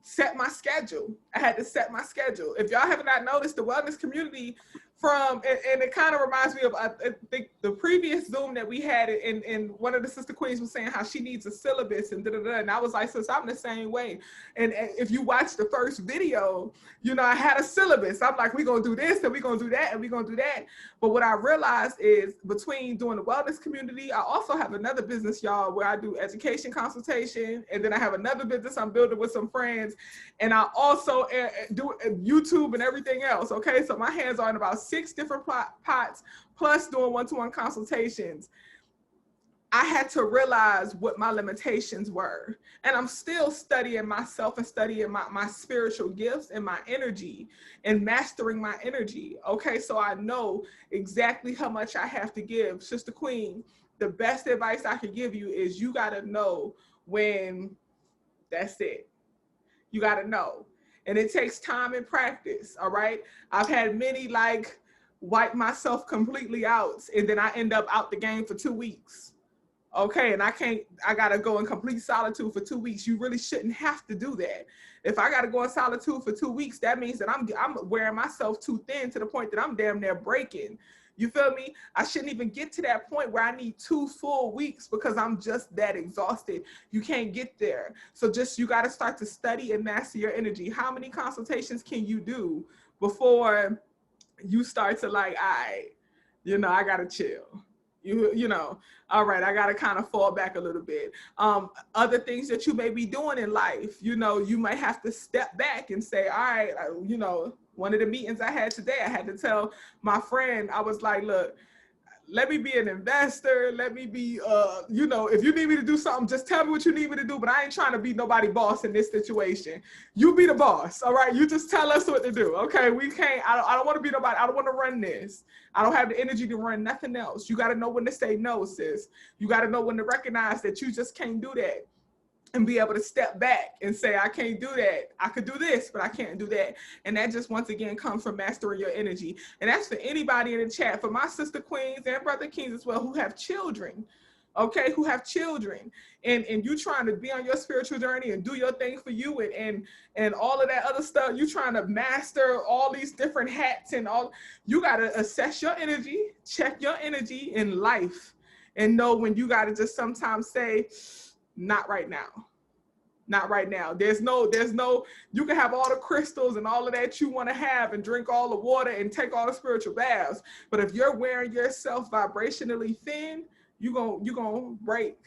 set my schedule. I had to set my schedule. If y'all have not noticed, the wellness community and it kind of reminds me of, I think, the previous Zoom that we had, and one of the sister queens was saying how she needs a syllabus and and I was like, sis, I'm the same way. And if you watch the first video, I had a syllabus. I'm like, we're going to do this and we're going to do that and we're going to do that. But what I realized is, between doing the wellness community, I also have another business, y'all, where I do education consultation, and then I have another business I'm building with some friends, and I also do YouTube and everything else. Okay, so my hands are in about 6 different pots, plus doing one-to-one consultations. I had to realize what my limitations were. And I'm still studying myself and studying my spiritual gifts and my energy and mastering my energy. Okay, so I know exactly how much I have to give. Sister Queen, the best advice I could give you is, you gotta know when that's it. You gotta know. And it takes time and practice, all right? I've had many, like, wipe myself completely out, and then I end up out the game for 2 weeks. Okay, and I gotta go in complete solitude for 2 weeks. You really shouldn't have to do that. If I gotta go in solitude for 2 weeks, that means that I'm wearing myself too thin, to the point that I'm damn near breaking. You feel me? I shouldn't even get to that point where I need 2 full weeks, because I'm just that exhausted. You can't get there. So you gotta start to study and master your energy. How many consultations can you do before you start to, like, I gotta chill. All right, I gotta kind of fall back a little bit. Other things that you may be doing in life, you might have to step back and say, all right, one of the meetings I had today, I had to tell my friend, I was like, look, let me be an investor. Let me be, if you need me to do something, just tell me what you need me to do. But I ain't trying to be nobody boss in this situation. You be the boss, all right? You just tell us what to do, okay? We can't, I don't want to be nobody. I don't want to run this. I don't have the energy to run nothing else. You got to know when to say no, sis. You got to know when to recognize that you just can't do that, and be able to step back and say, I can't do that. I could do this, but I can't do that. And that just, once again, comes from mastering your energy. And that's for anybody in the chat, for my sister queens and brother kings as well, who have children, okay, who have children. And you trying to be on your spiritual journey and do your thing for you, and all of that other stuff. You trying to master all these different hats and all. You got to assess your energy, check your energy in life, and know when you got to just sometimes say, not right now. Not right now. There's no, you can have all the crystals and all of that you want to have, and drink all the water and take all the spiritual baths. But if you're wearing yourself vibrationally thin, you're gonna break.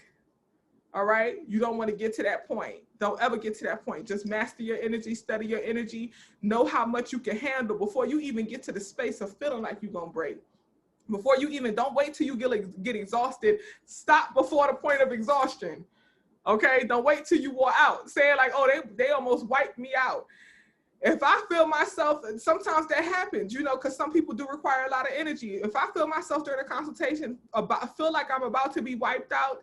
All right? You don't want to get to that point. Don't ever get to that point. Just master your energy, study your energy, know how much you can handle before you even get to the space of feeling like you're gonna break. Before you even, don't wait till you get exhausted. Stop before the point of exhaustion. Okay, don't wait till you wore out, saying like, oh, they almost wiped me out. If I feel myself, sometimes that happens, because some people do require a lot of energy. If I feel myself during a consultation, feel like I'm about to be wiped out,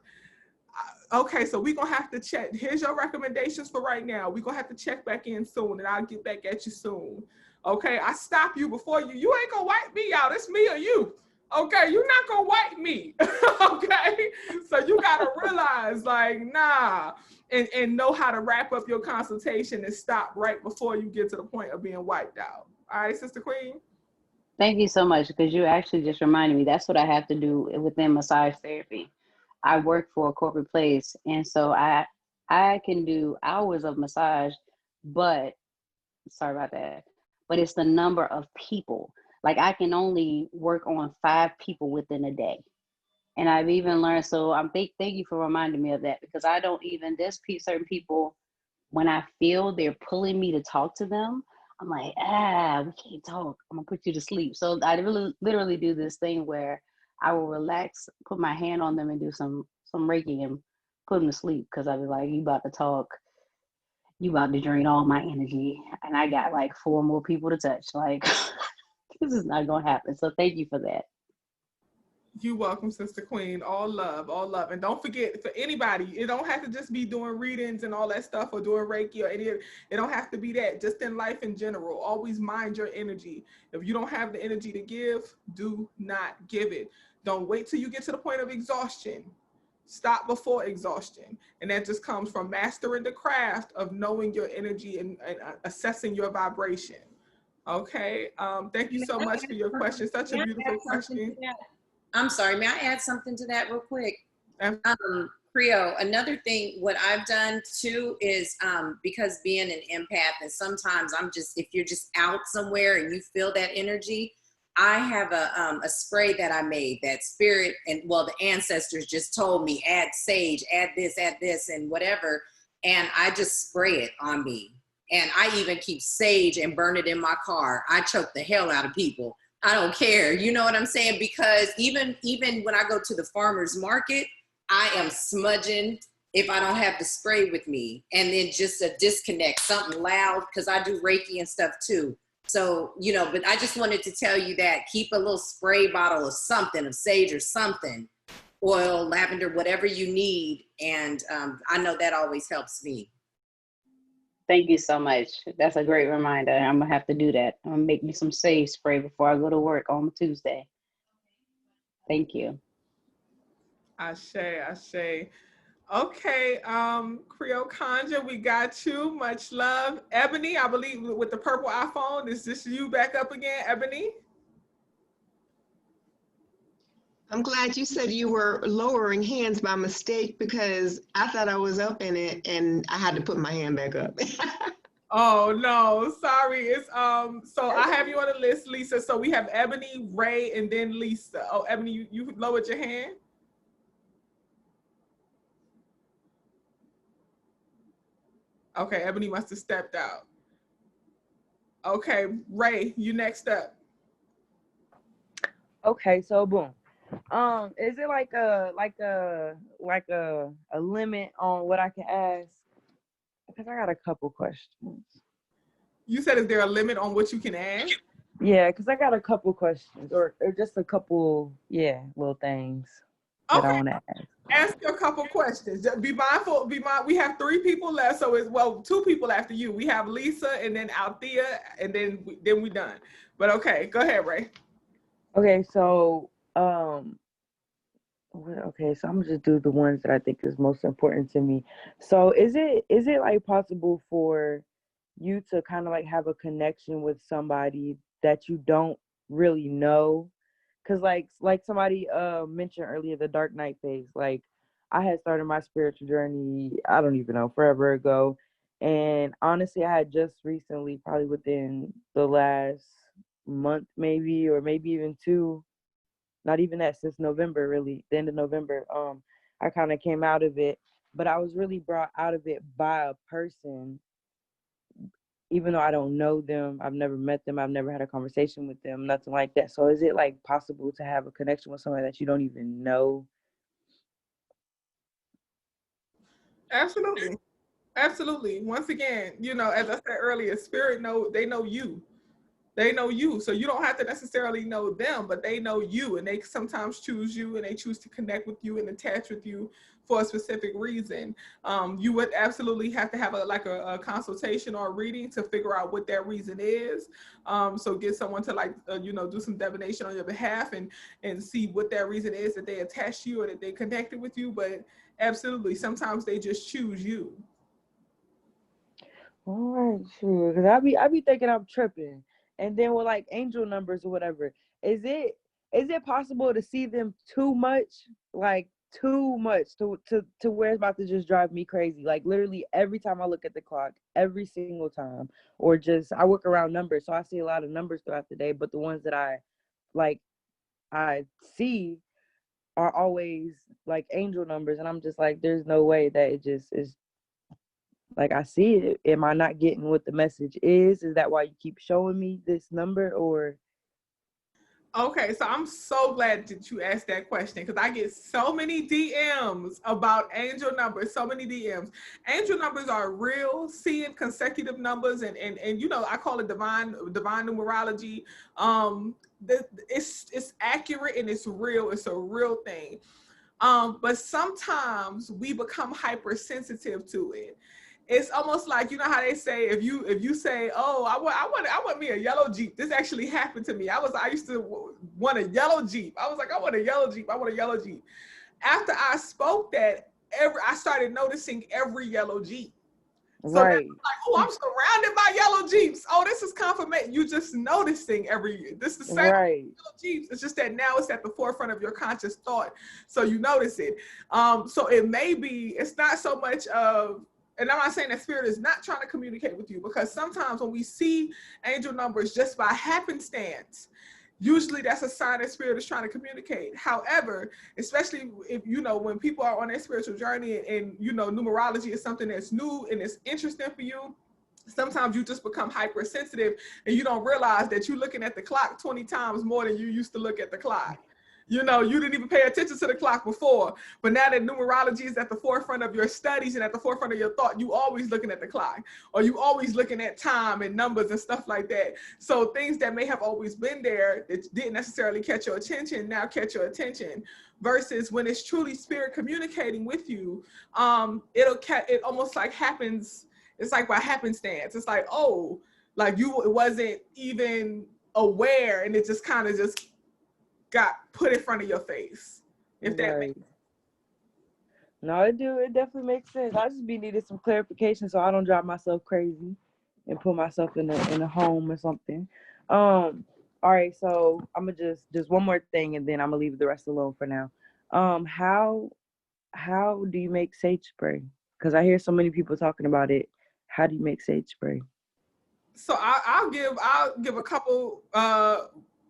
okay, so we're going to have to check. Here's your recommendations for right now. We're going to have to check back in soon, and I'll get back at you soon. Okay, I stop you before you. You ain't going to wipe me out. It's me or you. Okay, you're not gonna wipe me. Okay, so you gotta realize, like, nah, and know how to wrap up your consultation and stop right before you get to the point of being wiped out. All right, Sister Queen. Thank you so much, because you actually just reminded me. That's what I have to do within massage therapy. I work for a corporate place, and so I can do hours of massage, but sorry about that. But it's the number of people. Like I can only work on 5 people within a day. And I've even learned, so thank you for reminding me of that, because I don't even, certain people, when I feel they're pulling me to talk to them, I'm like, we can't talk. I'm gonna put you to sleep. So I really literally do this thing where I will relax, put my hand on them and do some Reiki and put them to sleep, because I'll be like, you about to talk, you about to drain all my energy, and I got like 4 more people to touch. Like, this is not gonna happen. So thank you for that. You're welcome, Sister Queen. All love, all love. And don't forget, for anybody, it don't have to just be doing readings and all that stuff or doing Reiki or any of it. It don't have to be that. Just in life in general, always mind your energy. If you don't have the energy to give, do not give it. Don't wait till you get to the point of exhaustion. Stop before exhaustion. And that just comes from mastering the craft of knowing your energy and assessing your vibration. Okay. Thank you so much for your question. Such a beautiful question. I'm sorry, may I add something to that real quick? Creole, another thing, what I've done too is because being an empath, and sometimes if you're just out somewhere and you feel that energy, I have a spray that I made that spirit, and well, the ancestors just told me, add sage, add this, and whatever. And I just spray it on me. And I even keep sage and burn it in my car. I choke the hell out of people. I don't care. You know what I'm saying? Because even when I go to the farmer's market, I am smudging if I don't have the spray with me. And then just a disconnect, something loud, because I do Reiki and stuff too. So, but I just wanted to tell you that keep a little spray bottle of something, of sage or something, oil, lavender, whatever you need. And I know that always helps me. Thank you so much. That's a great reminder. I'm gonna have to do that. I'm gonna make me some sage spray before I go to work on Tuesday. Thank you. Ashe. Okay, Creole Conjure, we got you. Much love. Ebony, I believe with the purple iPhone, is this you back up again, Ebony? I'm glad you said you were lowering hands by mistake, because I thought I was up in it and I had to put my hand back up. Oh no, sorry. It's so I have you on the list, Lisa. So we have Ebony, Ray, and then Lisa. Oh, Ebony, you lowered your hand? Okay, Ebony must have stepped out. Okay, Ray, you next up. Okay, so boom. Is it like a limit on what I can ask? Because I got a couple questions. You said, is there a limit on what you can ask? Yeah, because I got a couple questions, or just a couple, little things that I want to ask. Ask a couple questions. Be mindful. We have 3 people left, so it's 2 people after you. We have Lisa, and then Althea, and then we done. But okay, go ahead, Ray. Okay, so I'm gonna just do the ones that I think is most important to me. So is it like possible for you to kind of like have a connection with somebody that you don't really know? Because like somebody mentioned earlier, the dark night phase. Like I had started my spiritual journey, I don't even know, forever ago. And honestly, I had just recently, probably within the last month maybe, or maybe even 2, not even that, since November, really, the end of November, I kind of came out of it. But I was really brought out of it by a person, even though I don't know them, I've never met them, I've never had a conversation with them, nothing like that. So is it like possible to have a connection with somebody that you don't even know? Absolutely. Absolutely. Once again, as I said earlier, spirit they know you. They know you. So you don't have to necessarily know them, but they know you, and they sometimes choose you, and they choose to connect with you and attach with you for a specific reason. You would absolutely have to have a consultation or a reading to figure out what that reason is. So get someone to do some divination on your behalf and see what that reason is that they attach to you or that they connected with you. But absolutely, sometimes they just choose you. All right, sure. Because I be thinking I'm tripping. And then with like angel numbers or whatever, is it possible to see them too much? Like too much to where it's about to just drive me crazy. Like literally every time I look at the clock, every single time, or just I work around numbers, so I see a lot of numbers throughout the day, but the ones that I see are always like angel numbers, and I'm just like, there's no way that it just is. Like I see it. Am I not getting what the message is? Is that why you keep showing me this number? Or okay, so I'm so glad that you asked that question because I get so many DMs about angel numbers, so many DMs. Angel numbers are real, seeing consecutive numbers, and you know, I call it divine numerology. It's accurate and it's real. It's a real thing. But sometimes we become hypersensitive to it. It's almost like, you know how they say, if you say, oh, I want me a yellow Jeep. This actually happened to me. I used to want a yellow Jeep. I was like, I want a yellow Jeep. I want a yellow Jeep. After I spoke that, I started noticing every yellow Jeep. So right. like, oh, I'm surrounded by yellow Jeeps. Oh, this is confirmation. You just noticing this is the same right. yellow Jeeps. It's just that now it's at the forefront of your conscious thought. So you notice it. So it may be, it's not so much of, and I'm not saying that spirit is not trying to communicate with you, because sometimes when we see angel numbers just by happenstance, usually that's a sign that spirit is trying to communicate. However, especially if, you know, when people are on their spiritual journey and you know, numerology is something that's new and it's interesting for you, sometimes you just become hypersensitive and you don't realize that you're looking at the clock 20 times more than you used to look at the clock. You know, you didn't even pay attention to the clock before, but now that numerology is at the forefront of your studies and at the forefront of your thought, you always looking at the clock, or you always looking at time and numbers and stuff like that. So things that may have always been there that didn't necessarily catch your attention now catch your attention, versus when it's truly spirit communicating with you, it almost like happens. It's like by happenstance. It's like, oh, like you wasn't even aware, and it just kind of just got put in front of your face. If that right. makes sense. No, it definitely makes sense. I just be needing some clarification so I don't drive myself crazy and put myself in a home or something. All right, so I'm gonna just one more thing and then I'm gonna leave the rest alone for now. How do you make sage spray? Because I hear so many people talking about it. How do you make sage spray? So I'll give a couple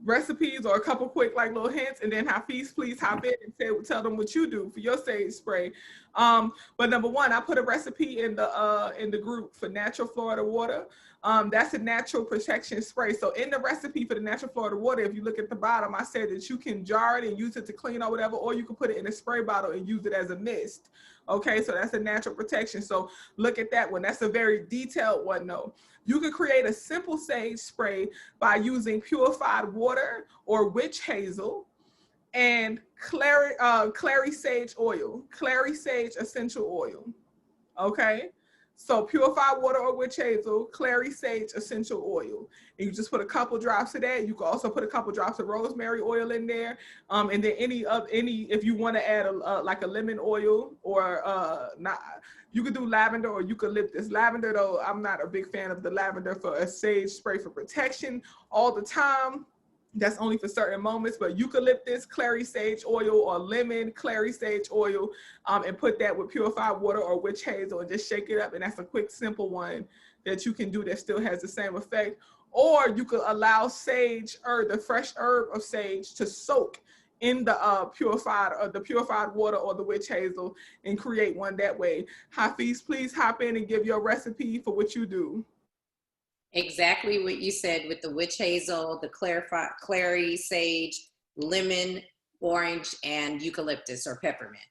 recipes or a couple quick like little hints, and then Hafiz, please hop in and tell them what you do for your sage spray. But number one, I put a recipe in the group for natural Florida water. That's a natural protection spray. So in the recipe for the natural Florida water, if you look at the bottom, I said that you can jar it and use it to clean or whatever, or you can put it in a spray bottle and use it as a mist. Okay, so that's a natural protection. So look at that one. That's a very detailed one though. You can create a simple sage spray by using purified water or witch hazel and clary sage oil, clary sage essential oil. Okay, so purified water or witch hazel, clary sage essential oil, and you just put a couple drops of that. You can also put a couple drops of rosemary oil in there, and then any if you want to add like a lemon oil or not. You could do lavender or eucalyptus. Lavender, though, I'm not a big fan of the lavender for a sage spray for protection all the time. That's only for certain moments, but eucalyptus, clary sage oil, or lemon, clary sage oil, and put that with purified water or witch hazel and just shake it up. And that's a quick, simple one that you can do that still has the same effect. Or you could allow sage herb, the fresh herb of sage, to soak in the purified water or the witch hazel and create one that way. Hafiz, please hop in and give your recipe for what you do. Exactly what you said with the witch hazel, the clary sage, lemon, orange, and eucalyptus or peppermint.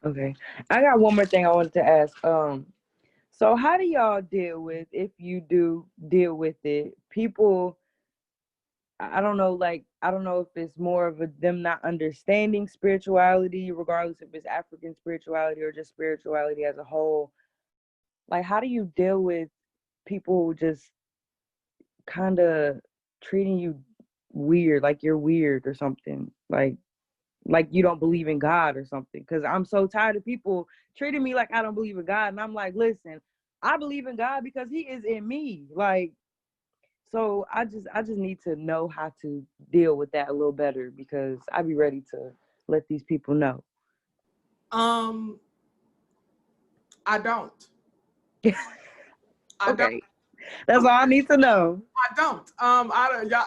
Okay, I got one more thing I wanted to ask. So how do y'all deal with, if you do deal with it, people? I don't know if it's more of them not understanding spirituality, regardless if it's African spirituality or just spirituality as a whole. Like, how do you deal with people just kind of treating you weird, like you're weird or something, like you don't believe in God or something? Because I'm so tired of people treating me like I don't believe in God, and I'm like, listen, I believe in God because He is in me. Like, So I just need to know how to deal with that a little better, because I be ready to let these people know. I don't. Okay. That's all I need to know. I don't.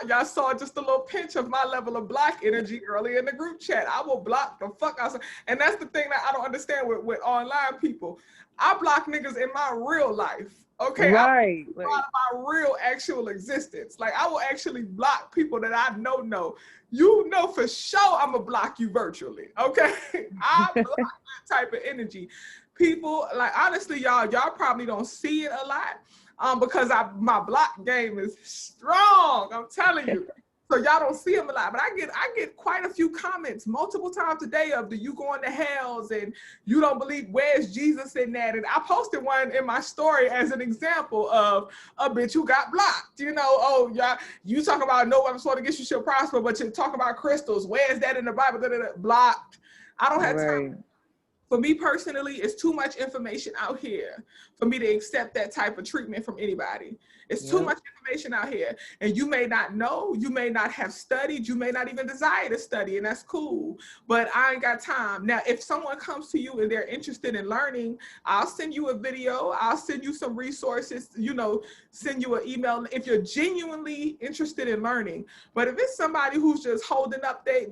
Y'all saw just a little pinch of my level of block energy earlier in the group chat. I will block the fuck out. And that's the thing that I don't understand with online people. I block niggas in my real life. Okay. Right. I block my real actual existence. Like, I will actually block people that I know. You know for sure I'm gonna block you virtually. Okay. I block that type of energy. People, like, honestly, y'all probably don't see it a lot. Because my block game is strong, I'm telling you. So y'all don't see them a lot, but I get quite a few comments multiple times a day of, do you going to hells and you don't believe, where's Jesus in that? And I posted one in my story as an example of a bitch who got blocked. You know, oh, y'all, you talk about no weapon formed against you shall prosper, but you're talking about crystals. Where's that in the Bible? Blocked. I don't have time. For me personally, it's too much information out here for me to accept that type of treatment from anybody. It's too much information out here. And you may not know, you may not have studied, you may not even desire to study, and that's cool. But I ain't got time. Now, if someone comes to you and they're interested in learning, I'll send you a video, I'll send you some resources, you know, send you an email if you're genuinely interested in learning. But if it's somebody who's just holding up they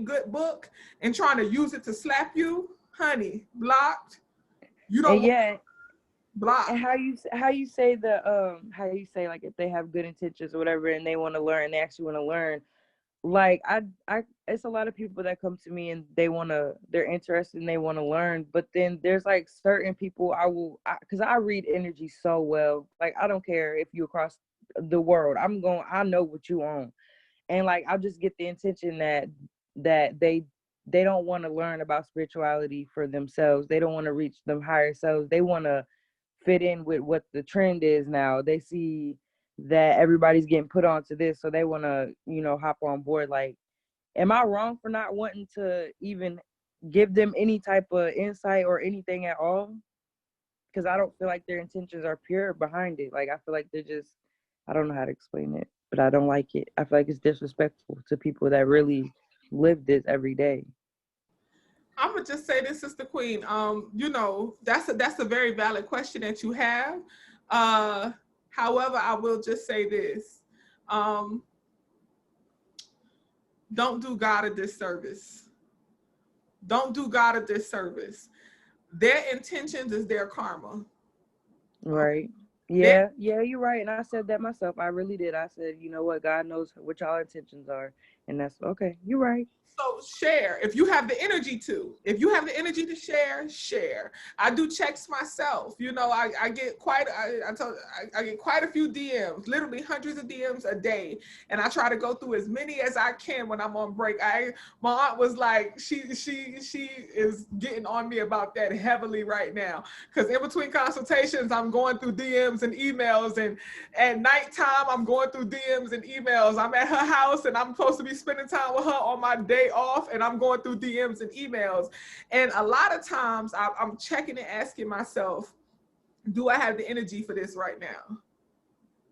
good book and trying to use it to slap you, honey, blocked. You don't want blocked. And how you say how you say, like, if they have good intentions or whatever and they want to learn, they actually want to learn. Like I it's a lot of people that come to me and they're interested and they want to learn, but then there's like certain people because I read energy so well. Like, I don't care if you across the world, I know what you own. And like, I'll just get the intention that they don't want to learn about spirituality for themselves. They don't want to reach them higher selves. They want to fit in with what the trend is now. They see that everybody's getting put onto this, so they want to, you know, hop on board. Like, am I wrong for not wanting to even give them any type of insight or anything at all? Because I don't feel like their intentions are pure behind it. Like, I feel like they're just, I don't know how to explain it, but I don't like it. I feel like it's disrespectful to people that really live this every day. I'm gonna just say this, Sister Queen. You know, that's a very valid question that you have. However, I will just say this: don't do God a disservice. Don't do God a disservice. Their intentions is their karma. Right. Yeah, you're right. And I said that myself. I really did. I said, you know what? God knows what y'all intentions are. And that's okay. You're right. So share if you have the energy to. If you have the energy to share. I do checks myself. You know, I get quite I get quite a few DMs, literally hundreds of DMs a day, and I try to go through as many as I can when I'm on break. My aunt was like, she is getting on me about that heavily right now, because in between consultations I'm going through DMs and emails, and at nighttime I'm going through DMs and emails. I'm at her house and I'm supposed to be spending time with her on my day off, and I'm going through DMs and emails. And a lot of times I'm checking and asking myself, do I have the energy for this right now?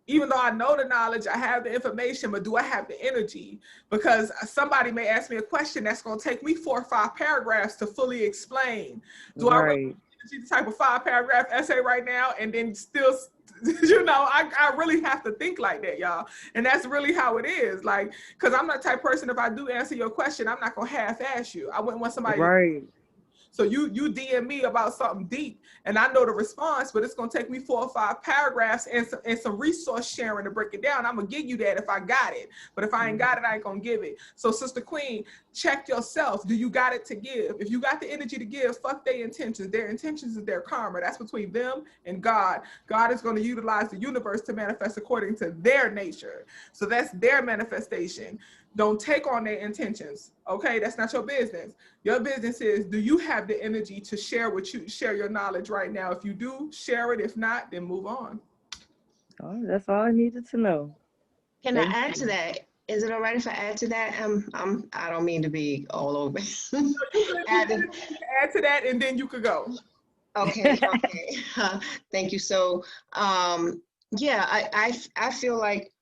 Even though I know the knowledge, I have the information, but do I have the energy? Because somebody may ask me a question that's going to take me 4 or 5 paragraphs to fully explain. Do I really have the energy to type a 5-paragraph essay right now and then still, you know, I really have to think like that, y'all. And that's really how it is. Like, because I'm not the type of person, if I do answer your question, I'm not going to half-ass you. I wouldn't want somebody to. So you DM me about something deep and I know the response, but it's going to take me 4 or 5 paragraphs and some resource sharing to break it down. I'm going to give you that if I got it. But if I ain't got it, I ain't going to give it. So Sister Queen, check yourself. Do you got it to give? If you got the energy to give, fuck their intentions. Their intentions is their karma. That's between them and God. God is going to utilize the universe to manifest according to their nature. So that's their manifestation. Don't take on their intentions. Okay, that's not your business. Your business is, do you have the energy to share your knowledge right now? If you do, share it. If not, then move on. Oh, that's all I needed to know. Can I add to that? Is it all right if I add to that? I don't mean to be all over. Add to that, and then you could go. Okay. Thank you. So, yeah, I feel like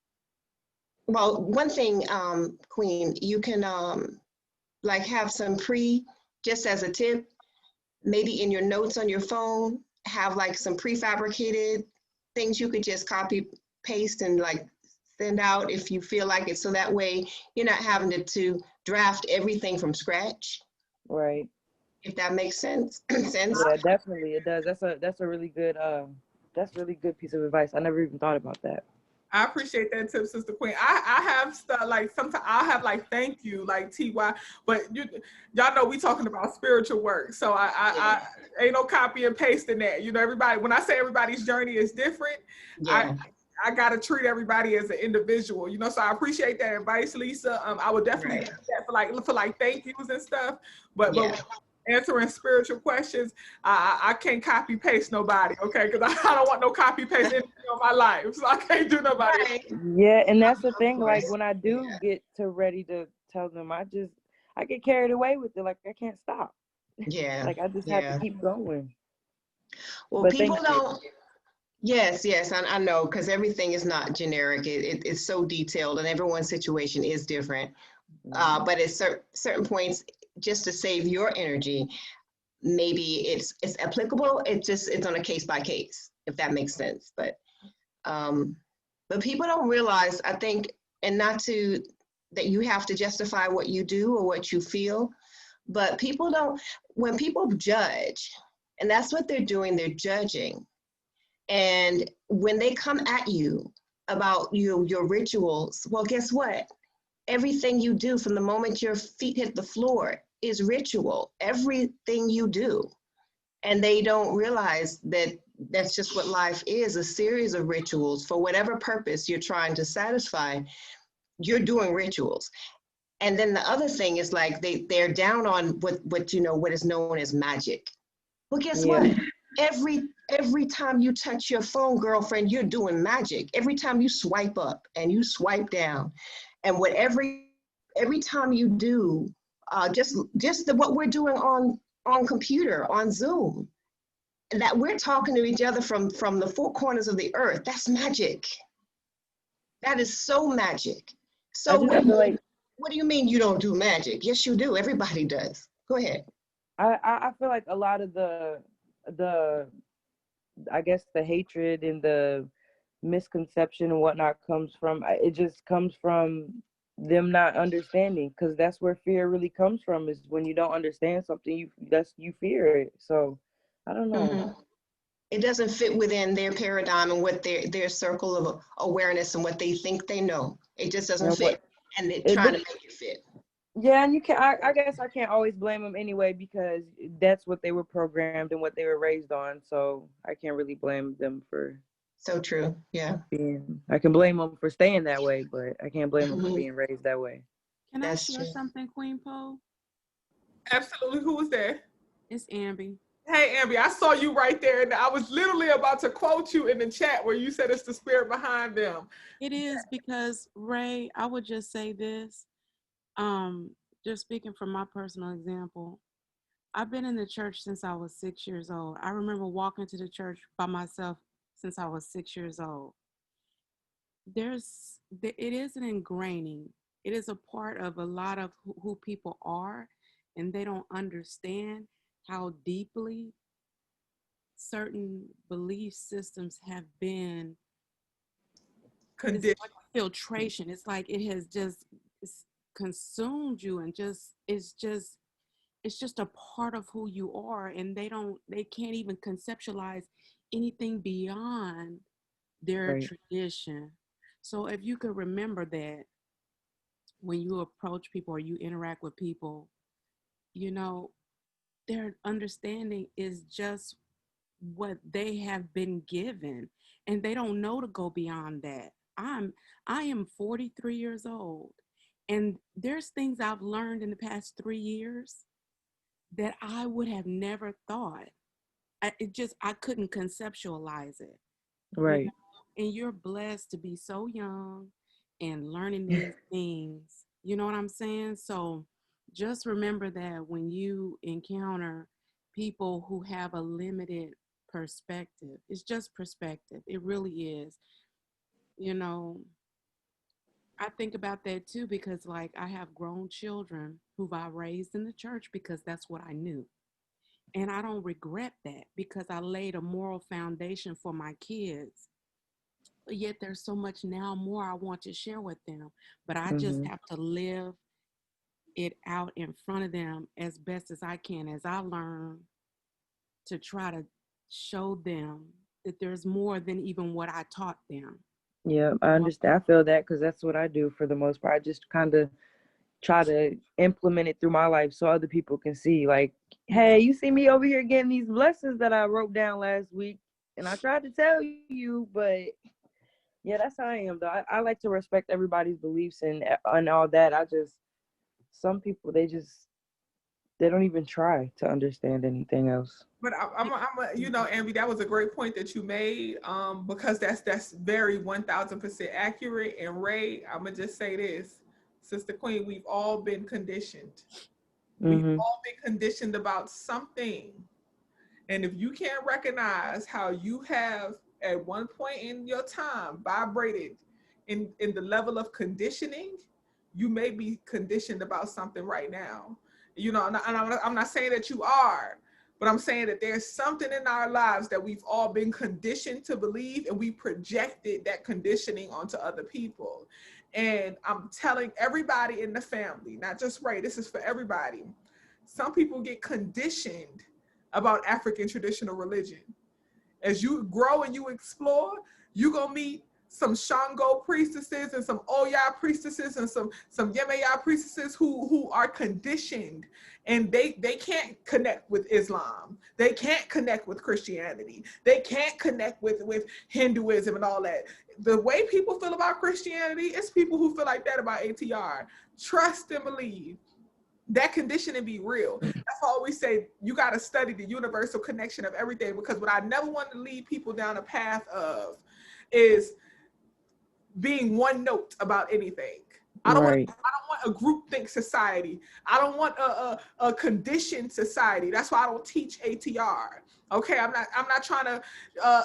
Well, one thing, Queen, you can like have some just as a tip, maybe in your notes on your phone, have like some prefabricated things you could just copy, paste, and like send out if you feel like it. So that way you're not having to draft everything from scratch. Right. If that makes sense. Yeah, definitely it does. That's a really good piece of advice. I never even thought about that. I appreciate that tip, Sister Queen. I have stuff like sometimes I'll have like thank you, like TY, but y'all know we talking about spiritual work. So I ain't no copy and paste in that. You know, everybody, when I say everybody's journey is different, I gotta treat everybody as an individual, you know. So I appreciate that advice, Lisa. I would definitely do that for like thank yous and stuff. But answering spiritual questions, I can't copy paste nobody, okay? Because I don't want no copy paste anything on my life, so I can't do nobody. Yeah, and that's the thing. Like when I do get ready to tell them, I get carried away with it. Like I can't stop. Yeah. Like I just have to keep going. Well, but people don't. Yes, I know, because everything is not generic. It's so detailed, and everyone's situation is different. But at certain points, just to save your energy, maybe it's applicable. It's on a case by case, if that makes sense. But people don't realize, I think, and not to that you have to justify what you do or what you feel, but people don't. When people judge, and that's what they're doing, they're judging. And when they come at you about your rituals, well, guess what? Everything you do from the moment your feet hit the floor is ritual. Everything you do. And they don't realize that that's just what life is, a series of rituals for whatever purpose you're trying to satisfy. You're doing rituals. And then the other thing is like they're down on what is known as magic. Well, guess what? Every time you touch your phone, girlfriend, you're doing magic. Every time you swipe up and you swipe down, and every time you do, just what we're doing on computer, on Zoom, that we're talking to each other from the four corners of the earth. That's magic. That is so magic. So what do you mean you don't do magic? Yes, you do. Everybody does. Go ahead. I feel like a lot of the I guess the hatred and the misconception and whatnot comes from them not understanding, because that's where fear really comes from, is when you don't understand something, you fear it. So I don't know. Mm-hmm. It doesn't fit within their paradigm and what their circle of awareness and what they think they know. It just doesn't fit, and they're trying to make it fit. Yeah, and you can. I guess I can't always blame them anyway, because that's what they were programmed and what they were raised on. So I can't really blame them for. So true. Yeah. I can blame them for staying that way, but I can't blame them for being raised that way. Can I share something, QueenPo? Absolutely. Who was there? It's Ambi. Hey, Ambi, I saw you right there, and I was literally about to quote you in the chat where you said it's the spirit behind them. It is, because Ray, I would just say this. Just speaking from my personal example, I've been in the church since I was 6 years old. I remember walking to the church by myself since I was 6 years old. It is an ingraining. It is a part of a lot of who people are, and they don't understand how deeply certain belief systems have been conditioned. It's like filtration. It's like it has just consumed you, and it's just a part of who you are, and they can't even conceptualize anything beyond their tradition. So if you could remember that when you approach people or you interact with people, their understanding is just what they have been given, and they don't know to go beyond that. I am 43 years old, and there's things I've learned in the past 3 years that I would have never thought. I couldn't conceptualize it. Right. And you're blessed to be so young and learning these things. You know what I'm saying? So just remember that when you encounter people who have a limited perspective, it's just perspective. It really is. I think about that too, because like I have grown children who I raised in the church because that's what I knew. And I don't regret that because I laid a moral foundation for my kids. But yet there's so much now more I want to share with them. But I just have to live it out in front of them as best as I can as I learn to try to show them that there's more than even what I taught them. Yeah, I understand. I feel that because that's what I do for the most part. I just kind of try to implement it through my life so other people can see, like, hey, you see me over here getting these blessings that I wrote down last week, and I tried to tell you, but yeah, that's how I am, though. I like to respect everybody's beliefs and all that. Some people, they don't even try to understand anything else. But you know, Ambi, that was a great point that you made, because that's very 1000% accurate. And Ray, I'm gonna just say this, Sister Queen, we've all been conditioned. We've all been conditioned about something. And if you can't recognize how you have at one point in your time vibrated in the level of conditioning, you may be conditioned about something right now. You know, and I'm not saying that you are, but I'm saying that there's something in our lives that we've all been conditioned to believe, and we projected that conditioning onto other people. And I'm telling everybody in the family, not just Ray, this is for everybody. Some people get conditioned about African traditional religion. As you grow and you explore, you're gonna meet some Shango priestesses and some Oya priestesses and some Yemeya priestesses who are conditioned, and they can't connect with Islam. They can't connect with Christianity. They can't connect with Hinduism and all that. The way people feel about Christianity, it's people who feel like that about ATR. Trust and believe. That conditioning be real. That's why I always say you got to study the universal connection of everything, because what I never want to lead people down a path of is being one note about anything. I don't want a groupthink society. I don't want a conditioned society. That's why I don't teach ATR. Okay, I'm not trying to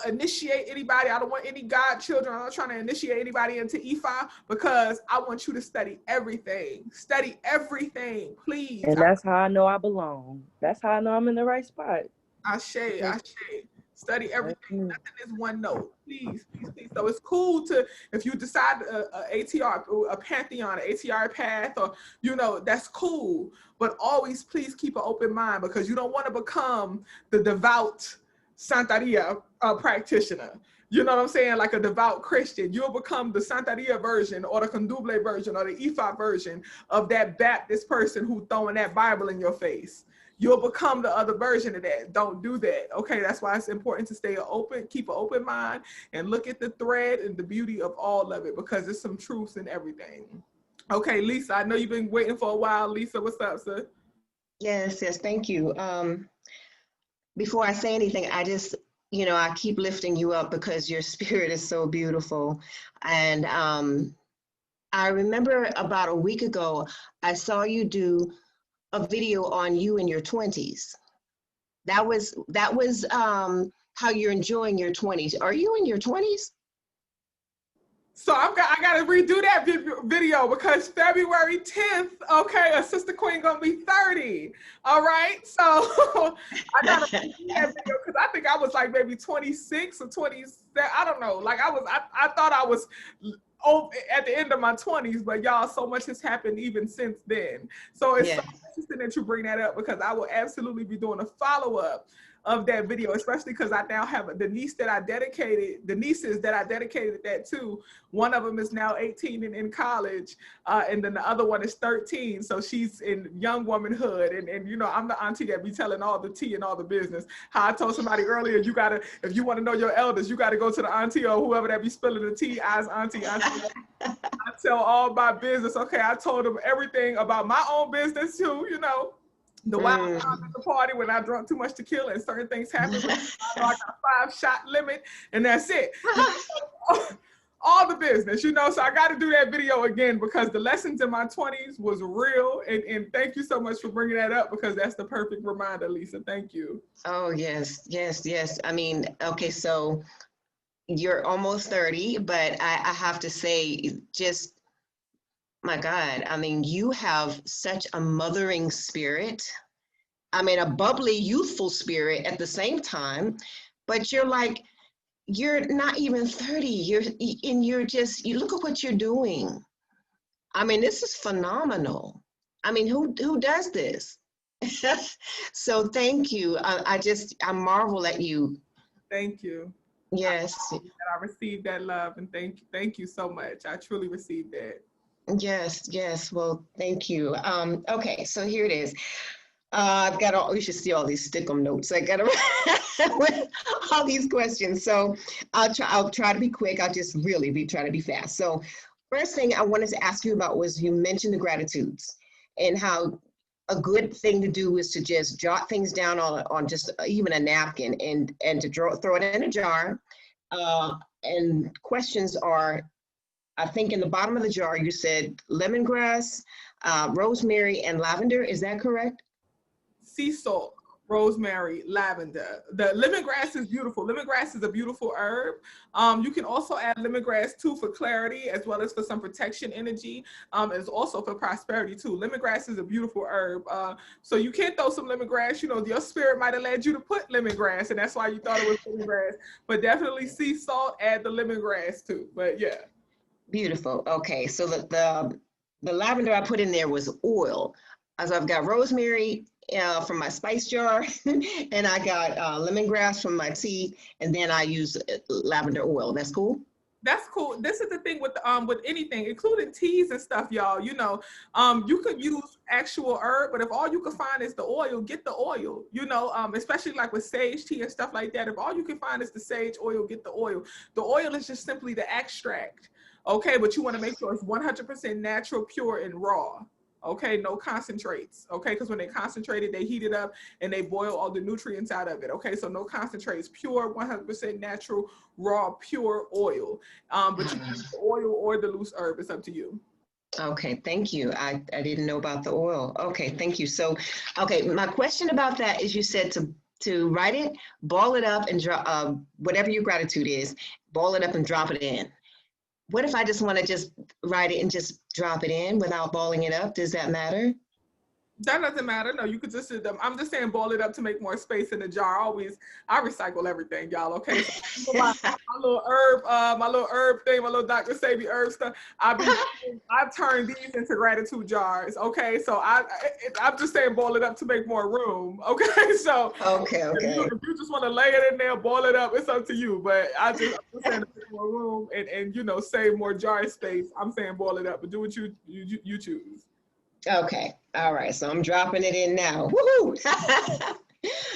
initiate anybody. I don't want any godchildren. I'm not trying to initiate anybody into Ifa, because I want you to study everything. Study everything, please. And that's how I know I belong. That's how I know I'm in the right spot. Ashe. Study everything. Nothing is one note. Please, please, please. So it's cool to, if you decide a ATR, a pantheon, an ATR path, or, you know, that's cool. But always please keep an open mind, because you don't want to become the devout Santeria practitioner. You know what I'm saying? Like a devout Christian. You'll become the Santeria version or the Candomblé version or the Ifa version of that Baptist person who throwing that Bible in your face. You'll become the other version of that. Don't do that. Okay, that's why it's important to stay open, keep an open mind, and look at the thread and the beauty of all of it, because there's some truths in everything. Okay, Lisa, I know you've been waiting for a while. Lisa, what's up, sir? Yes, thank you. Before I say anything, I just, you know, I keep lifting you up because your spirit is so beautiful. And I remember about a week ago, I saw you do a video on you in your 20s. That was how you're enjoying your 20s. Are you in your 20s? So I got to redo that video, because February 10th, okay, a Sister Queen gonna be 30. All right, so I got to redo that video, because I think I was like maybe 26 or 27. I don't know. Like I thought I was at the end of my 20s, but y'all, so much has happened even since then. So it's so interesting that you bring that up, because I will absolutely be doing a follow-up of that video, especially because I now have the nieces that I dedicated that to. One of them is now 18 and in college, and then the other one is 13. So she's in young womanhood, and you know, I'm the auntie that be telling all the tea and all the business. How I told somebody earlier, if you want to know your elders, you gotta go to the auntie or whoever that be spilling the tea. As auntie. I tell all my business. Okay, I told them everything about my own business too, you know. The wild times at the party when I drunk too much tequila and certain things happen. I got a 5-shot limit, and that's it. All the business, you know. So I got to do that video again, because the lessons in my 20s was real. And thank you so much for bringing that up, because that's the perfect reminder, Lisa. Thank you. Oh, yes. I mean, okay, so you're almost 30, but I have to say, just my God, I mean, you have such a mothering spirit. I mean, a bubbly, youthful spirit at the same time, but you're like, you're not even 30. You look at what you're doing. I mean, this is phenomenal. I mean, who does this? So thank you. I marvel at you. Thank you. Yes. I received that love, and thank you so much. I truly received that. Yes. Well, thank you. Okay, so here it is. I've got all, you should see all these stick 'em notes. I got all these questions. So I'll try to be quick. I'll just really try to be fast. So first thing I wanted to ask you about was, you mentioned the gratitudes and how a good thing to do is to just jot things down on just even a napkin and to throw it in a jar. And questions are, I think in the bottom of the jar, you said lemongrass, rosemary, and lavender. Is that correct? Sea salt, rosemary, lavender. The lemongrass is beautiful. Lemongrass is a beautiful herb. You can also add lemongrass too for clarity, as well as for some protection energy. It's also for prosperity too. Lemongrass is a beautiful herb. So you can throw some lemongrass. You know, your spirit might have led you to put lemongrass, and that's why you thought it was lemongrass. But definitely sea salt, add the lemongrass too. But yeah. Beautiful. Okay, so the lavender I put in there was oil. So I've got rosemary from my spice jar, and I got lemongrass from my tea, and then I use lavender oil. That's cool? That's cool. This is the thing with anything, including teas and stuff, y'all. You know, you could use actual herb, but if all you can find is the oil, get the oil. You know, especially like with sage tea and stuff like that. If all you can find is the sage oil, get the oil. The oil is just simply the extract. Okay, but you want to make sure it's 100% natural, pure, and raw. Okay, no concentrates. Okay, because when they concentrate it, they heat it up and they boil all the nutrients out of it. Okay, so no concentrates, pure, 100% natural, raw, pure oil. But you can use the oil or the loose herb. It's up to you. Okay, thank you. I didn't know about the oil. Okay, thank you. So, okay, my question about that is, you said to write it, ball it up, and drop whatever your gratitude is, ball it up and drop it in. What if I just want to just write it and just drop it in without balling it up? Does that matter? That doesn't matter. No, you could just, I'm just saying ball it up to make more space in the jar. I recycle everything, y'all, okay? So my little herb thing, my little Dr. Sabi herb stuff, I've turned these into gratitude jars, okay? So I'm just saying ball it up to make more room, okay? So okay. If you just want to lay it in there, ball it up, it's up to you. But I'm just saying to make more room and you know, save more jar space. I'm saying ball it up, but do what you choose. Okay. All right. So I'm dropping it in now. Woohoo!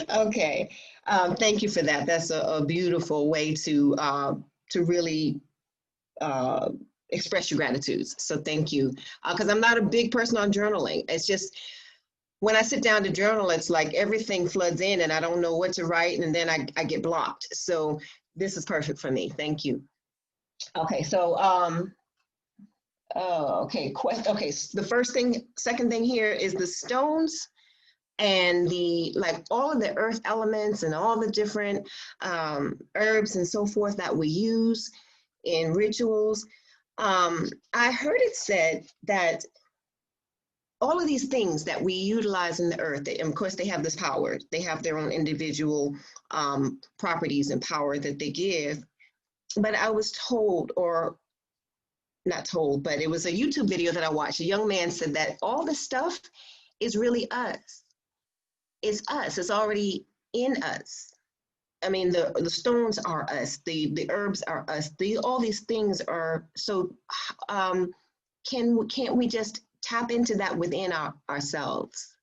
Okay. Thank you for that. That's a beautiful way to really express your gratitudes. So thank you. Because I'm not a big person on journaling. It's just when I sit down to journal, it's like everything floods in and I don't know what to write, and then I get blocked. So this is perfect for me. Thank you. Okay. So okay. The second thing here is the stones and all of the earth elements and all the different herbs and so forth that we use in rituals. I heard it said that all of these things that we utilize in the earth, and of course they have this power, they have their own individual properties and power that they give. But I was told, or not told, but it was a YouTube video that I watched. A young man said that all this stuff is really us. It's us. It's already in us. I mean, the stones are us. The herbs are us. All these things are. So, can't we just tap into that within ourselves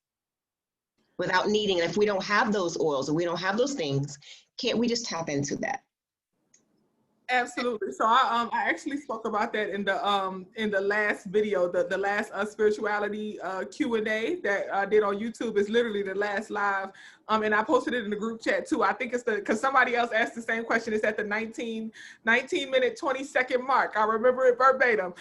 without needing? And if we don't have those oils and we don't have those things, can't we just tap into that? Absolutely. So I actually spoke about that in the last video, the last spirituality Q&A that I did on YouTube. Is literally the last live, and I posted it in the group chat too. I think it's because somebody else asked the same question. It's at the 19 minute 20-second mark. I remember it verbatim.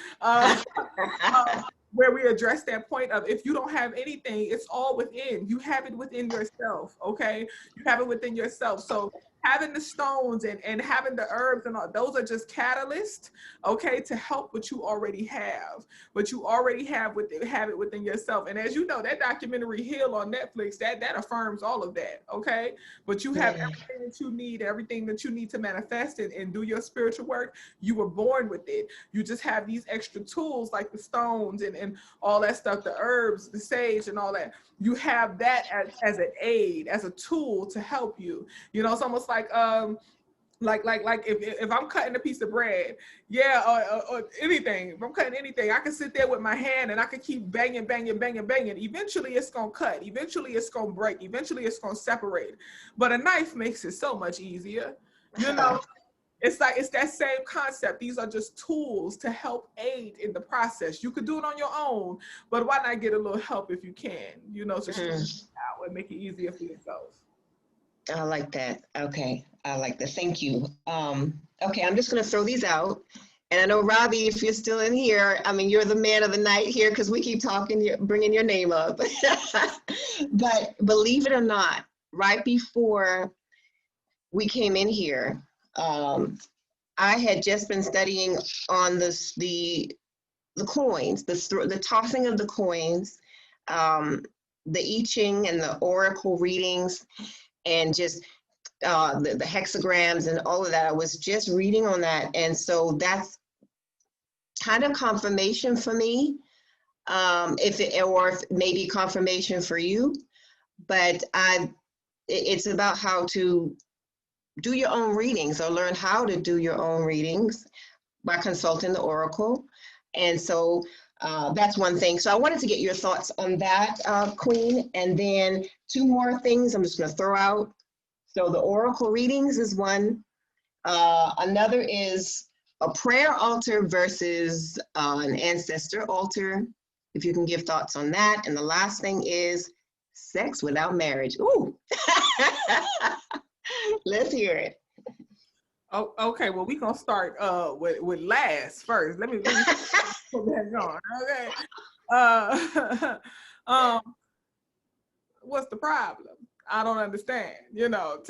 Where we address that point of, if you don't have anything, it's all within. You have it within yourself, okay? You have it within yourself. So having the stones and having the herbs and all, those are just catalysts, okay, to help what you already have. What you already have it within yourself. And as you know, that documentary Heal on Netflix, that affirms all of that, okay? But you have everything that you need, everything that you need to manifest and do your spiritual work. You were born with it. You just have these extra tools like the stones and all that stuff, the herbs, the sage and all that. You have that as an aid, as a tool to help you. You know, it's almost like if I'm cutting a piece of bread, or anything, if I'm cutting anything, I can sit there with my hand and I can keep banging. Eventually it's gonna cut, eventually it's gonna break, eventually it's gonna separate. But a knife makes it so much easier, you know. It's that same concept. These are just tools to help aid in the process. You could do it on your own, but why not get a little help if you can, you know, to straighten it out and make it easier for yourself. I like that. Okay, I like that. Thank you. Okay, I'm just going to throw these out. And I know, Robbie, if you're still in here, I mean, you're the man of the night here because we keep talking, bringing your name up. But believe it or not, right before we came in here, I had just been studying on the coins, the tossing of the coins, the I Ching and the oracle readings, and just the hexagrams and all of that. I was just reading on that, and so that's kind of confirmation for me, if maybe confirmation for you. But it's about how to do your own readings or learn how to do your own readings by consulting the oracle. And so that's one thing. So I wanted to get your thoughts on that, Queen. And then two more things I'm just going to throw out. So the oracle readings is one. Another is a prayer altar versus an ancestor altar, if you can give thoughts on that. And the last thing is sex without marriage. Ooh. Let's hear it. Oh, okay. Well, we're gonna start with last first. Let me put that on. Okay. What's the problem? I don't understand. You know,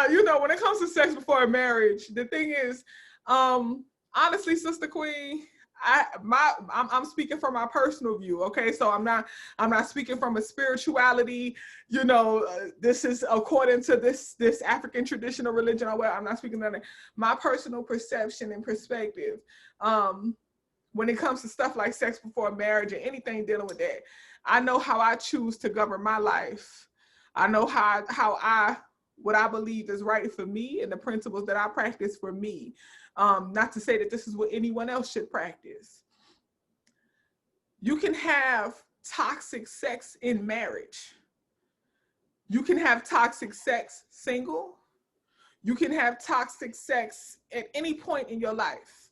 you know, when it comes to sex before marriage, the thing is, honestly, Sister Queen, I'm speaking from my personal view, okay? So I'm not speaking from a spirituality, you know, this is according to this African traditional religion or what. I'm not speaking that. My personal perception and perspective, when it comes to stuff like sex before marriage and anything dealing with that, I know how I choose to govern my life. I know what I believe is right for me and the principles that I practice for me. Not to say that this is what anyone else should practice. You can have toxic sex in marriage. You can have toxic sex single. You can have toxic sex at any point in your life.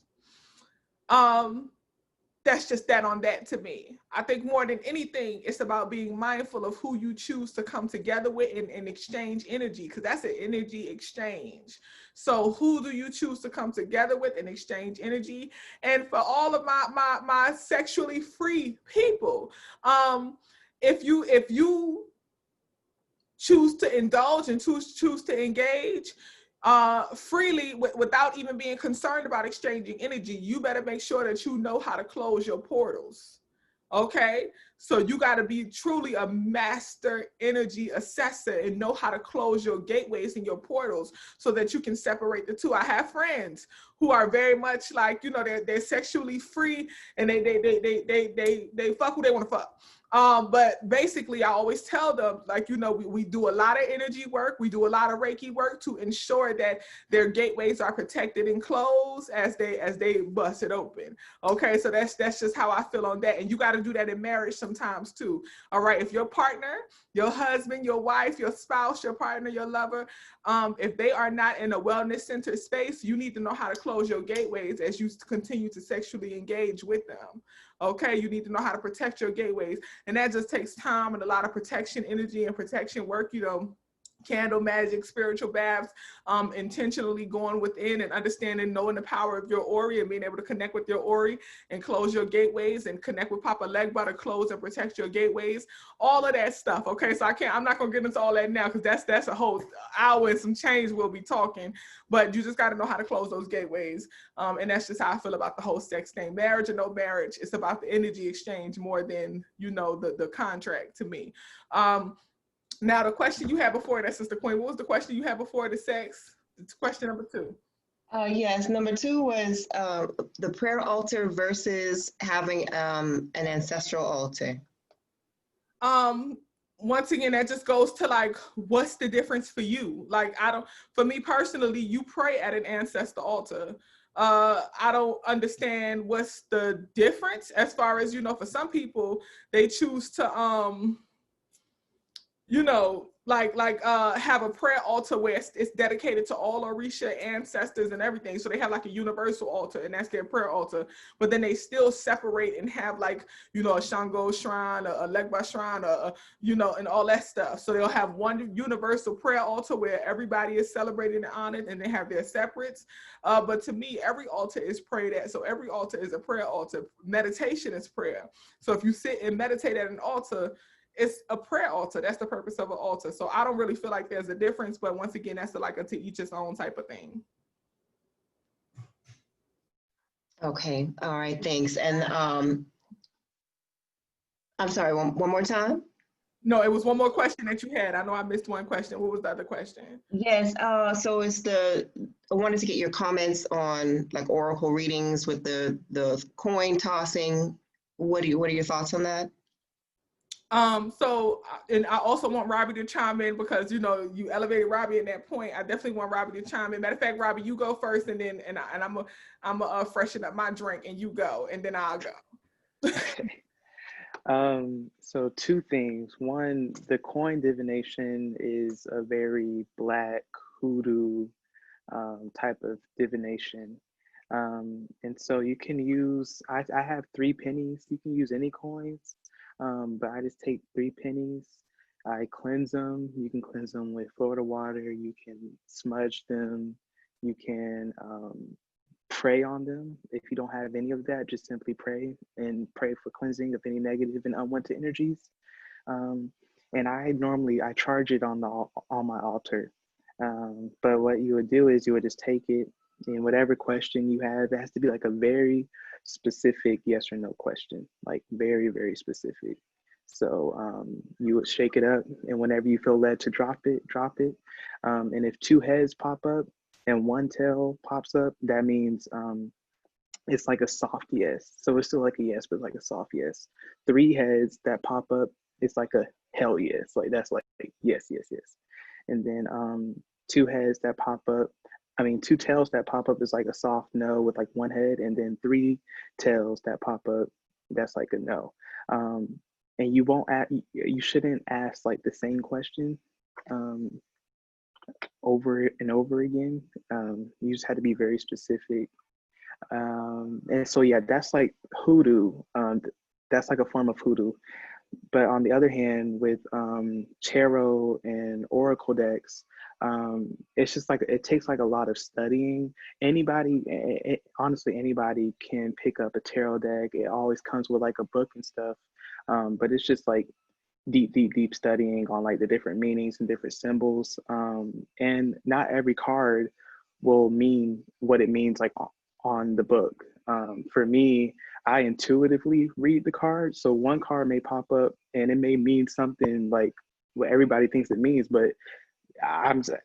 That's just that on that to me. I think more than anything, it's about being mindful of who you choose to come together with and exchange energy, because that's an energy exchange. So who do you choose to come together with and exchange energy? And for all of my sexually free people, if you choose to indulge and choose to engage freely without even being concerned about exchanging energy, you better make sure that you know how to close your portals. Okay, so you got to be truly a master energy assessor and know how to close your gateways and your portals so that you can separate the two. I have friends who are very much like, you know, they're sexually free and they fuck who they want to fuck. But basically, I always tell them, like, you know, we do a lot of energy work. We do a lot of Reiki work to ensure that their gateways are protected and closed as they bust it open. Okay, so that's just how I feel on that. And you got to do that in marriage sometimes too. All right, if your partner, your husband, your wife, your spouse, your partner, your lover, if they are not in a wellness center space, you need to know how to close your gateways as you continue to sexually engage with them. Okay, you need to know how to protect your gateways. And that just takes time and a lot of protection energy and protection work, you know, candle magic, spiritual baths, intentionally going within and understanding, knowing the power of your Ori and being able to connect with your Ori and close your gateways and connect with Papa Legba to close and protect your gateways, all of that stuff. Okay, so I'm not gonna get into all that now because that's a whole hour and some change we'll be talking, but you just got to know how to close those gateways. And that's just how I feel about the whole sex thing. Marriage or no marriage, it's about the energy exchange more than, you know, the contract to me. Now, the question you had before that, Sister Queen, what was the question you had before the sex? It's question number 2. Yes, number 2 was the prayer altar versus having an ancestral altar. Once again, that just goes to like, what's the difference for you? Like, for me personally, you pray at an ancestor altar. I don't understand what's the difference as far as, you know, for some people, they choose to, you know, have a prayer altar where it's dedicated to all Orisha ancestors and everything. So they have like a universal altar and that's their prayer altar. But then they still separate and have like, you know, a Shango shrine, a Legba shrine, you know, and all that stuff. So they'll have one universal prayer altar where everybody is celebrated and honored and they have their separates. But to me, every altar is prayed at. So every altar is a prayer altar. Meditation is prayer. So if you sit and meditate at an altar, it's a prayer altar. That's the purpose of an altar. So I don't really feel like there's a difference, but once again, that's like a to each his own type of thing. Okay, all right, thanks. And I'm sorry, one more time? No, it was one more question that you had. I know I missed one question. What was the other question? Yes, so it's I wanted to get your comments on like oracle readings with the coin tossing. What are your thoughts on that? So, and I also want Robbie to chime in because, you know, you elevated Robbie at that point. I definitely want Robbie to chime in. Matter of fact, Robbie, you go first and then, I'm a freshen up my drink and you go, and then I'll go. So 2 things. One, the coin divination is a very Black hoodoo type of divination. And so you can use, I have 3 pennies. You can use any coins. But I just take 3 pennies, I cleanse them. You can cleanse them with Florida water, you can smudge them, you can pray on them. If you don't have any of that, just simply pray and pray for cleansing of any negative and unwanted energies. And I charge it on my altar. But what you would do is you would just take it, and whatever question you have, it has to be like a very specific yes or no question, like very, very specific. So you would shake it up, and whenever you feel led to drop it. And if 2 heads pop up and 1 tail pops up, that means it's like a soft yes. So it's still like a yes, but like a soft yes. 3 heads that pop up, it's like a hell yes. Like that's like yes, yes, yes. And then 2 heads that pop up, 2 tails that pop up is like a soft no with like 1 head, and then 3 tails that pop up, that's like a no. And you shouldn't ask like the same question over and over again. You just had to be very specific. And so yeah, that's like hoodoo. That's like a form of hoodoo. But on the other hand, with tarot and oracle decks, it's just like it takes like a lot of studying. Honestly, anybody can pick up a tarot deck. It always comes with like a book and stuff. But it's just like deep studying on like the different meanings and different symbols. And not every card will mean what it means like on the book. For me, I intuitively read the card. So 1 card may pop up and it may mean something like what everybody thinks it means, but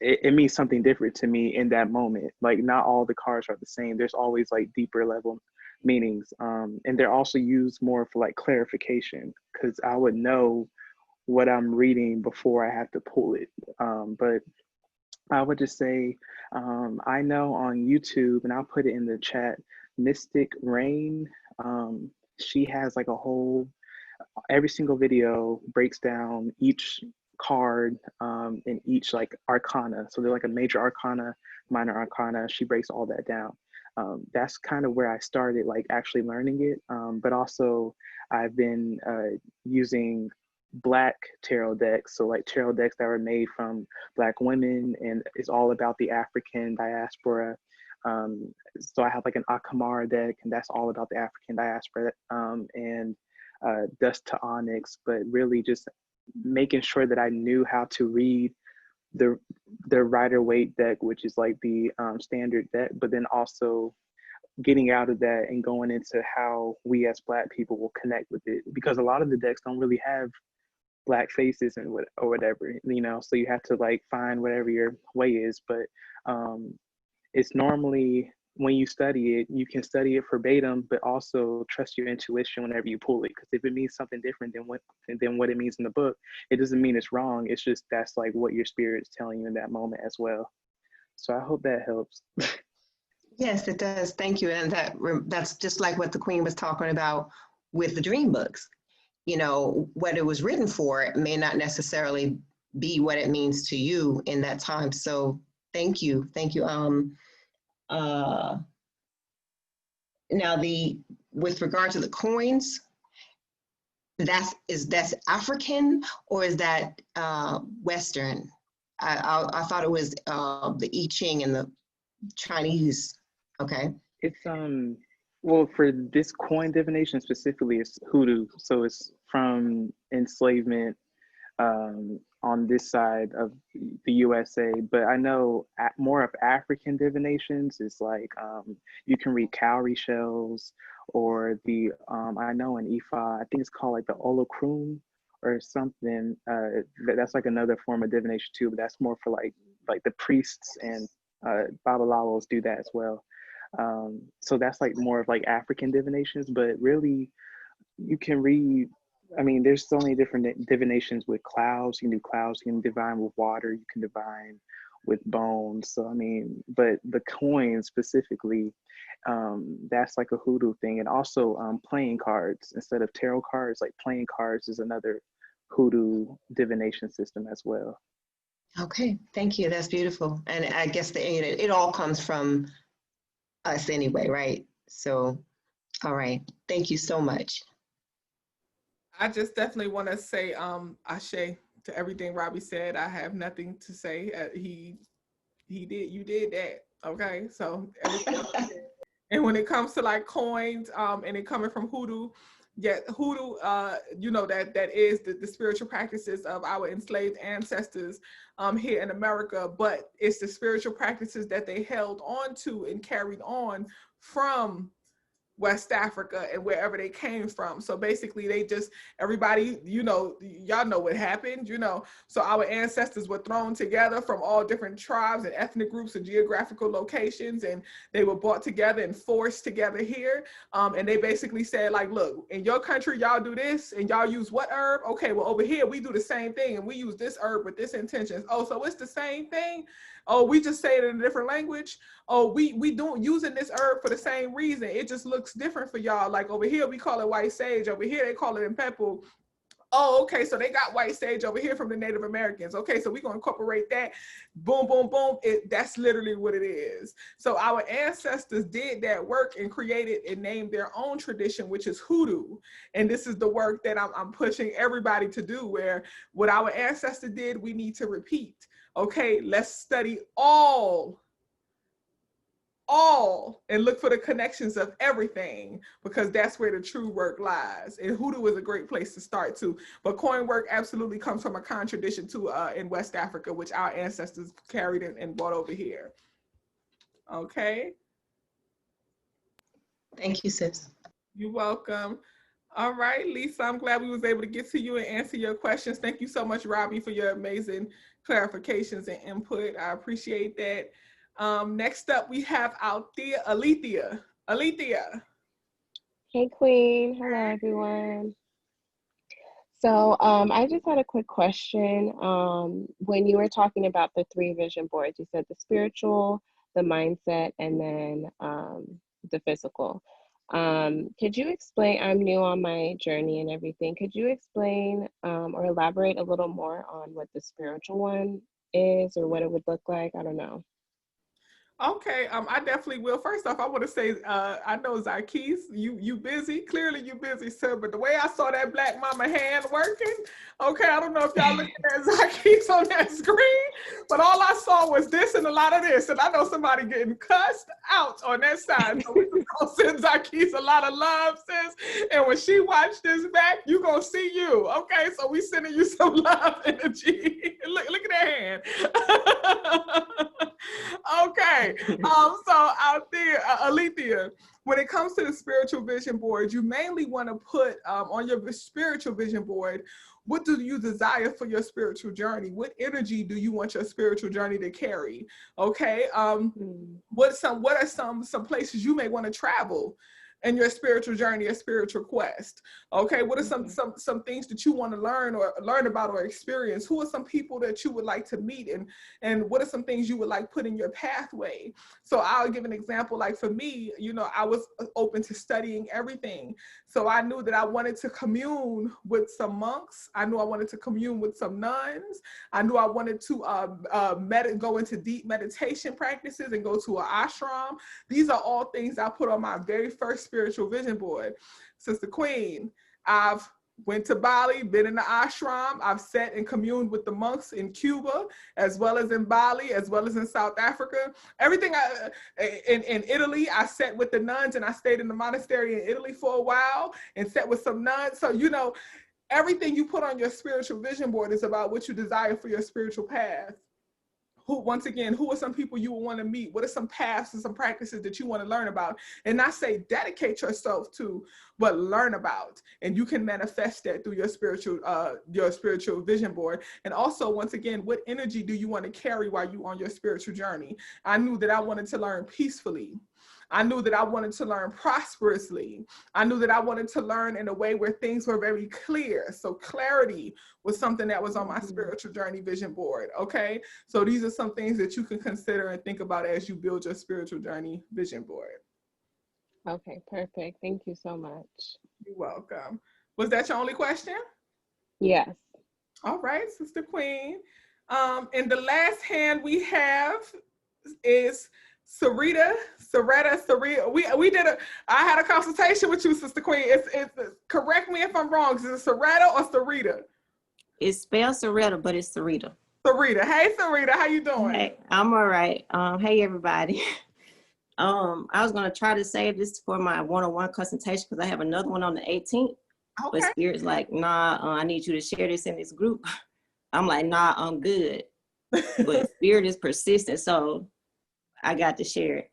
it means something different to me in that moment. Like not all the cards are the same. There's always like deeper level meanings. And they're also used more for like clarification, because I would know what I'm reading before I have to pull it. But I would just say, I know on YouTube, and I'll put it in the chat, Mystic Rain, she has like every single video breaks down each card and each like arcana. So they're like a major arcana, minor arcana. She breaks all that down. That's kind of where I started like actually learning it. But also I've been using Black tarot decks. So like tarot decks that were made from Black women, and it's all about the African diaspora. So I have like an Akamara deck, and that's all about the African diaspora, and Dust to Onyx, but really just making sure that I knew how to read the Rider-Waite deck, which is like the standard deck, but then also getting out of that and going into how we as Black people will connect with it, because a lot of the decks don't really have Black faces and or whatever, you know, so you have to like find whatever your way is. But it's normally, when you study it, you can study it verbatim, but also trust your intuition whenever you pull it, because if it means something different than what it means in the book, it doesn't mean it's wrong. It's just that's like what your spirit is telling you in that moment as well. So I hope that helps. Yes, it does. Thank you. And that's just like what the Queen was talking about with the dream books. You know, what it was written for may not necessarily be what it means to you in that time. So thank you. Thank you. Now with regard to the coins, that's African, or is that Western? I thought it was the I Ching and the Chinese. Okay. It's well, for this coin divination specifically, it's hoodoo. So it's from enslavement on this side of the USA. But I know more of African divinations is like you can read cowrie shells, or the I know in Ifa, I think it's called like the Olokrum or something. That's like another form of divination too, but that's more for like the priests, and Babalawos do that as well. So that's like more of like African divinations, but really you can read, I mean, there's so many different divinations with clouds. You can do clouds, you can divine with water, you can divine with bones. So, I mean, but the coins specifically, that's like a hoodoo thing. And also playing cards instead of tarot cards, like playing cards is another hoodoo divination system as well. Okay, thank you. That's beautiful. And I guess it all comes from us anyway, right? So, all right. Thank you so much. I just definitely want to say ashe to everything Robbie said. I have nothing to say. You did that. Okay, so everything. And when it comes to like coins, and it coming from hoodoo, yeah, hoodoo, you know, that is the spiritual practices of our enslaved ancestors here in America, but it's the spiritual practices that they held on to and carried on from West Africa and wherever they came from. So basically they just, everybody, you know, y'all know what happened, you know. So our ancestors were thrown together from all different tribes and ethnic groups and geographical locations, and they were brought together and forced together here. And they basically said like, look, in your country, y'all do this and y'all use what herb? Okay, well over here, we do the same thing and we use this herb with this intentions. Oh, so it's the same thing? Oh, we just say it in a different language. Oh, we don't using this herb for the same reason. It just looks different for y'all. Like over here, we call it white sage. Over here, they call it impepo. Oh, okay, so they got white sage over here from the Native Americans. Okay, so we're going to incorporate that. Boom, boom, boom. That's literally what it is. So our ancestors did that work and created and named their own tradition, which is hoodoo. And this is the work that I'm pushing everybody to do, where what our ancestors did, we need to repeat. Okay, let's study all, and look for the connections of everything, because that's where the true work lies. And hoodoo is a great place to start too. But coin work absolutely comes from a Khan tradition too in West Africa, which our ancestors carried and brought over here. Okay. Thank you, sis. You're welcome. All right, Lisa, I'm glad we was able to get to you and answer your questions. Thank you so much, Robbie, for your amazing clarifications and input. I appreciate that. Next up, we have Althea, Alethea. Alethea. Hey, Queen. Hello, everyone. So I just had a quick question. When you were talking about the 3 vision boards, you said the spiritual, the mindset, and then the physical. Could you explain, I'm new on my journey and everything, could you explain or elaborate a little more on what the spiritual one is or what it would look like? I don't know. Okay, I definitely will. First off, I want to say, I know Zykees, you busy. Clearly you busy, sir. But the way I saw that black mama hand working, okay, I don't know if y'all looking at Zykees on that screen, but all I saw was this and a lot of this. And I know somebody getting cussed out on that side. So we just gonna send Zykees a lot of love, sis. And when she watch this back, you gonna see you. Okay, so we sending you some love energy. Look at that hand. Okay, so out there, Alethea, when it comes to the spiritual vision board, you mainly want to put on your spiritual vision board, what do you desire for your spiritual journey? What energy do you want your spiritual journey to carry? Okay, what are some places you may want to travel in your spiritual journey, a spiritual quest? Okay, what are some things that you want to learn about or experience? Who are some people that you would like to meet, and what are some things you would like put in your pathway? So I'll give an example. Like for me, you know, I was open to studying everything. So I knew that I wanted to commune with some monks. I knew I wanted to commune with some nuns. I knew I wanted to go into deep meditation practices and go to an ashram. These are all things I put on my very first spiritual vision board. Sister Queen, I've went to Bali, been in the ashram. I've sat and communed with the monks in Cuba, as well as in Bali, as well as in South Africa. Everything in Italy, I sat with the nuns, and I stayed in the monastery in Italy for a while and sat with some nuns. So, you know, everything you put on your spiritual vision board is about what you desire for your spiritual path. Once again, who are some people you will want to meet? What are some paths and some practices that you want to learn about? And not say dedicate yourself to, but learn about. And you can manifest that through your spiritual vision board. And also, once again, what energy do you want to carry while you're on your spiritual journey? I knew that I wanted to learn peacefully. I knew that I wanted to learn prosperously. I knew that I wanted to learn in a way where things were very clear. So clarity was something that was on my spiritual journey vision board, okay? So these are some things that you can consider and think about as you build your spiritual journey vision board. Okay, perfect. Thank you so much. You're welcome. Was that your only question? Yes. All right, Sister Queen. And the last hand we have is Sarita. I had a consultation with you, Sister Queen. It's correct me if I'm wrong. Is it Sarita or Sarita? It's spelled Sarita, but it's Sarita. Sarita. Hey, Sarita, how you doing? Hey, I'm all right. Hey, everybody. I was gonna try to save this for my one-on-one consultation because I have another one on the 18th. Okay. But Spirit's like, nah, I need you to share this in this group. I'm like, nah, I'm good. But Spirit is persistent, so I got to share it.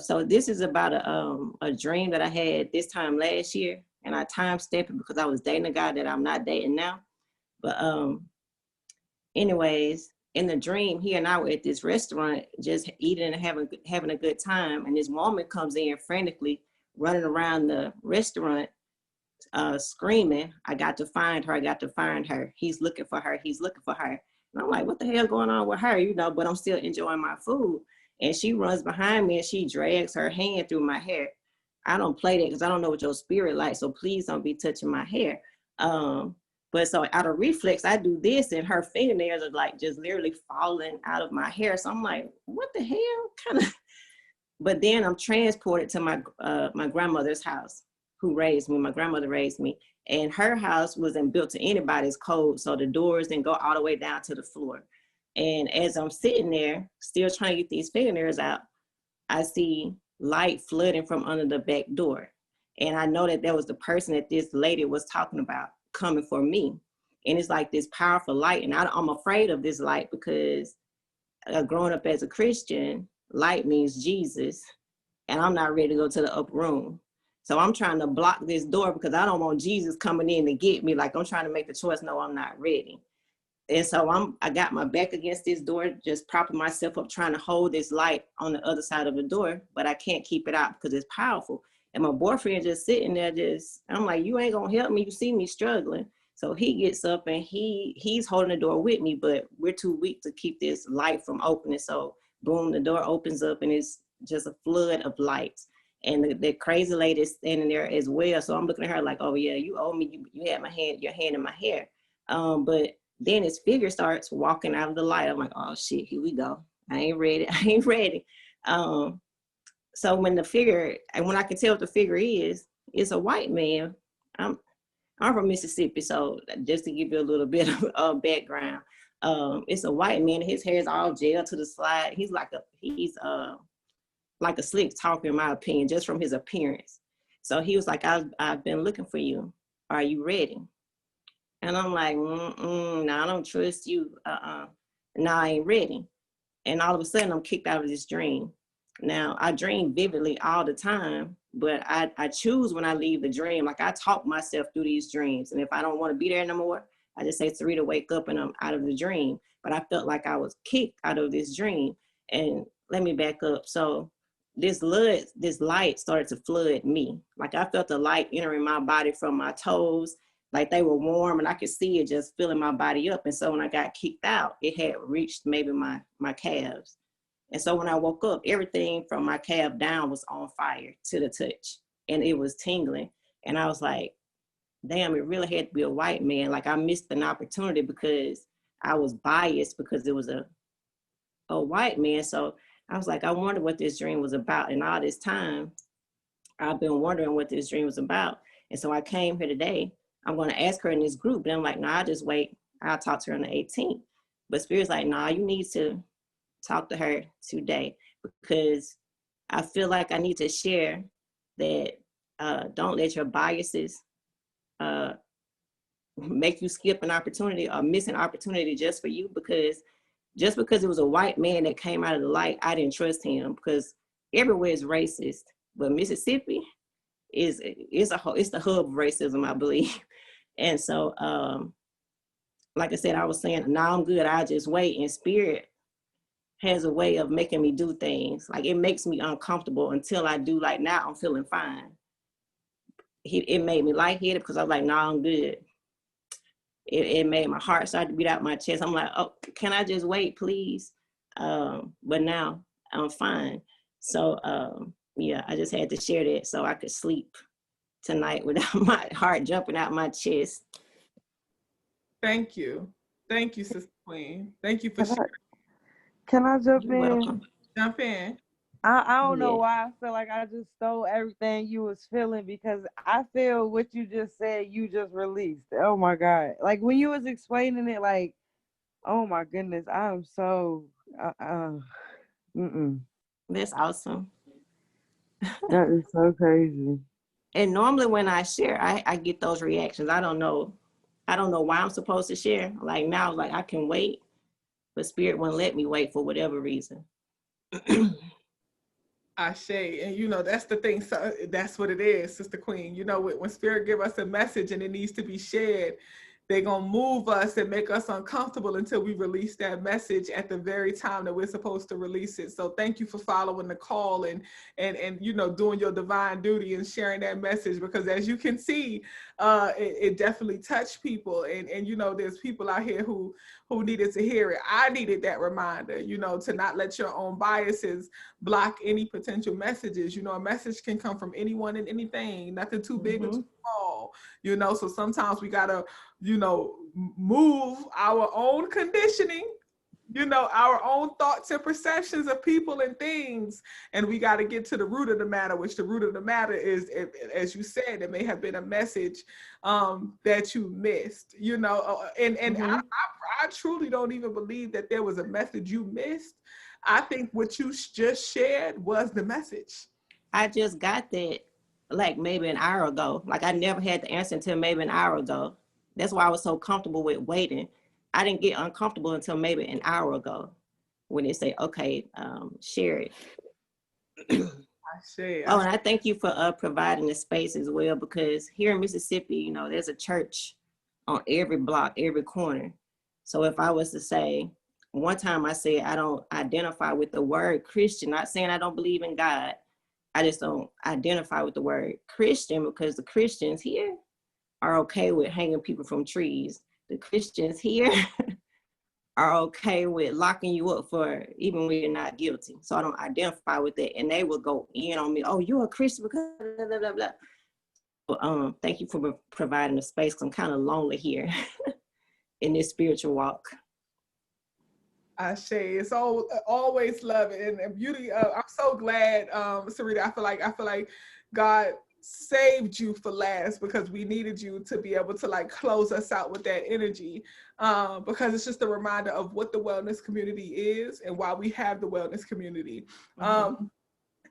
So this is about a dream that I had this time last year, and I time-stepped it because I was dating a guy that I'm not dating now. But anyways, in the dream, he and I were at this restaurant just eating and having a good time, and this woman comes in frantically running around the restaurant screaming, I got to find her, I got to find her. He's looking for her, he's looking for her. And I'm like, what the hell going on with her? You know, but I'm still enjoying my food. And she runs behind me and she drags her hand through my hair. I don't play that because I don't know what your spirit like, so please don't be touching my hair. But so out of reflex, I do this and her fingernails are like just literally falling out of my hair. So I'm like, what the hell? Kind of. But then I'm transported to my grandmother's house, who raised me. My grandmother raised me. And her house wasn't built to anybody's code. So the doors didn't go all the way down to the floor. And as I'm sitting there, still trying to get these fingernails out, I see light flooding from under the back door. And I know that was the person that this lady was talking about coming for me. And it's like this powerful light. And I'm afraid of this light because growing up as a Christian, light means Jesus. And I'm not ready to go to the upper room. So I'm trying to block this door because I don't want Jesus coming in to get me. Like I'm trying to make the choice, no, I'm not ready. And so I got my back against this door, just propping myself up, trying to hold this light on the other side of the door, but I can't keep it out because it's powerful. And my boyfriend just sitting there I'm like, you ain't gonna help me, you see me struggling. So he gets up and he's holding the door with me, but we're too weak to keep this light from opening. So boom, the door opens up and it's just a flood of lights. And the crazy lady is standing there as well. So I'm looking at her like, oh yeah, you owe me, you had your hand in my hair. But then his figure starts walking out of the light. I'm like, oh shit, here we go. I ain't ready. So when the figure, and when I can tell what the figure is, it's a white man. I'm from Mississippi, so just to give you a little bit of background, it's a white man. His hair is all gel to the side. He's like a slick talker, in my opinion, just from his appearance. So he was like, I've been looking for you. Are you ready? And I'm like, no, I don't trust you. No, I ain't ready. And all of a sudden, I'm kicked out of this dream. Now, I dream vividly all the time, but I choose when I leave the dream. Like, I talk myself through these dreams. And if I don't want to be there no more, I just say, Sarita, wake up, and I'm out of the dream. But I felt like I was kicked out of this dream. And let me back up. So this light started to flood me. Like, I felt the light entering my body from my toes, like they were warm, and I could see it just filling my body up. And so when I got kicked out, it had reached maybe my calves. And so when I woke up, everything from my calf down was on fire to the touch, and it was tingling. And I was like, damn, it really had to be a white man. Like, I missed an opportunity because I was biased because it was a white man. So I was like, I wonder what this dream was about. And all this time, I've been wondering what this dream was about. And so I came here today. I'm going to ask her in this group. And I'm like, I'll just wait. I'll talk to her on the 18th. But Spirit's like, you need to talk to her today, because I feel like I need to share that don't let your biases make you skip an opportunity or miss an opportunity just for you, because just because it was a white man that came out of the light, I didn't trust him, because everywhere is racist. But Mississippi it's the hub of racism, I believe. And so, like I said, I was saying, now I'm good, I'll just wait. And Spirit has a way of making me do things. Like, it makes me uncomfortable until I do. Like, now I'm feeling fine. It made me lightheaded because I was like, I'm good. It made my heart start to beat out my chest. I'm like, oh, can I just wait, please? But now I'm fine. So, yeah, I just had to share that so I could sleep tonight without my heart jumping out my chest. Thank you. Thank you, Sister Queen. Thank you for sharing. Can I jump You're in? welcome. Jump in. I don't know why I feel like I just stole everything you was feeling, because I feel what you just said, you just released. Oh my God. Like, when you was explaining it, like, oh my goodness, I am so, That's awesome. That is so crazy. And normally when I share, I get those reactions. I don't know why I'm supposed to share. Like, now, like, I can wait, but Spirit wouldn't let me wait for whatever reason. Ashe, and that's the thing. So that's what it is, Sister Queen. When Spirit give us a message and it needs to be shared, they're gonna move us and make us uncomfortable until we release that message at the very time that we're supposed to release it. So thank you for following the call and doing your divine duty and sharing that message, because as you can see, it definitely touched people, and there's people out here who needed to hear it. I needed that reminder, to not let your own biases block any potential messages. A message can come from anyone and anything, nothing too big or too small, so sometimes we gotta move our own conditioning, our own thoughts and perceptions of people and things, and we got to get to the root of the matter, which the root of the matter is, as you said, it may have been a message that you missed, and I truly don't even believe that there was a message you missed. I think what you just shared was the message. I just got that like maybe an hour ago. Like, I never had the answer until maybe an hour ago. That's why I was so comfortable with waiting. I didn't get uncomfortable until maybe an hour ago when they say, okay, share it. And I thank you for providing the space as well, because here in Mississippi, there's a church on every block, every corner. So if I was to say, one time I said, I don't identify with the word Christian, not saying I don't believe in God. I just don't identify with the word Christian, because the Christians here are okay with hanging people from trees. The Christians here are okay with locking you up for even when you're not guilty. So I don't identify with that. And they will go in on me. Oh, you're a Christian because blah, blah, blah, blah. So, thank you for providing a space, because I'm kind of lonely here in this spiritual walk. Ashe, it's always love it and beauty. I'm so glad, Sarita. I feel like God saved you for last because we needed you to be able to like close us out with that energy, because it's just a reminder of what the wellness community is and why we have the wellness community.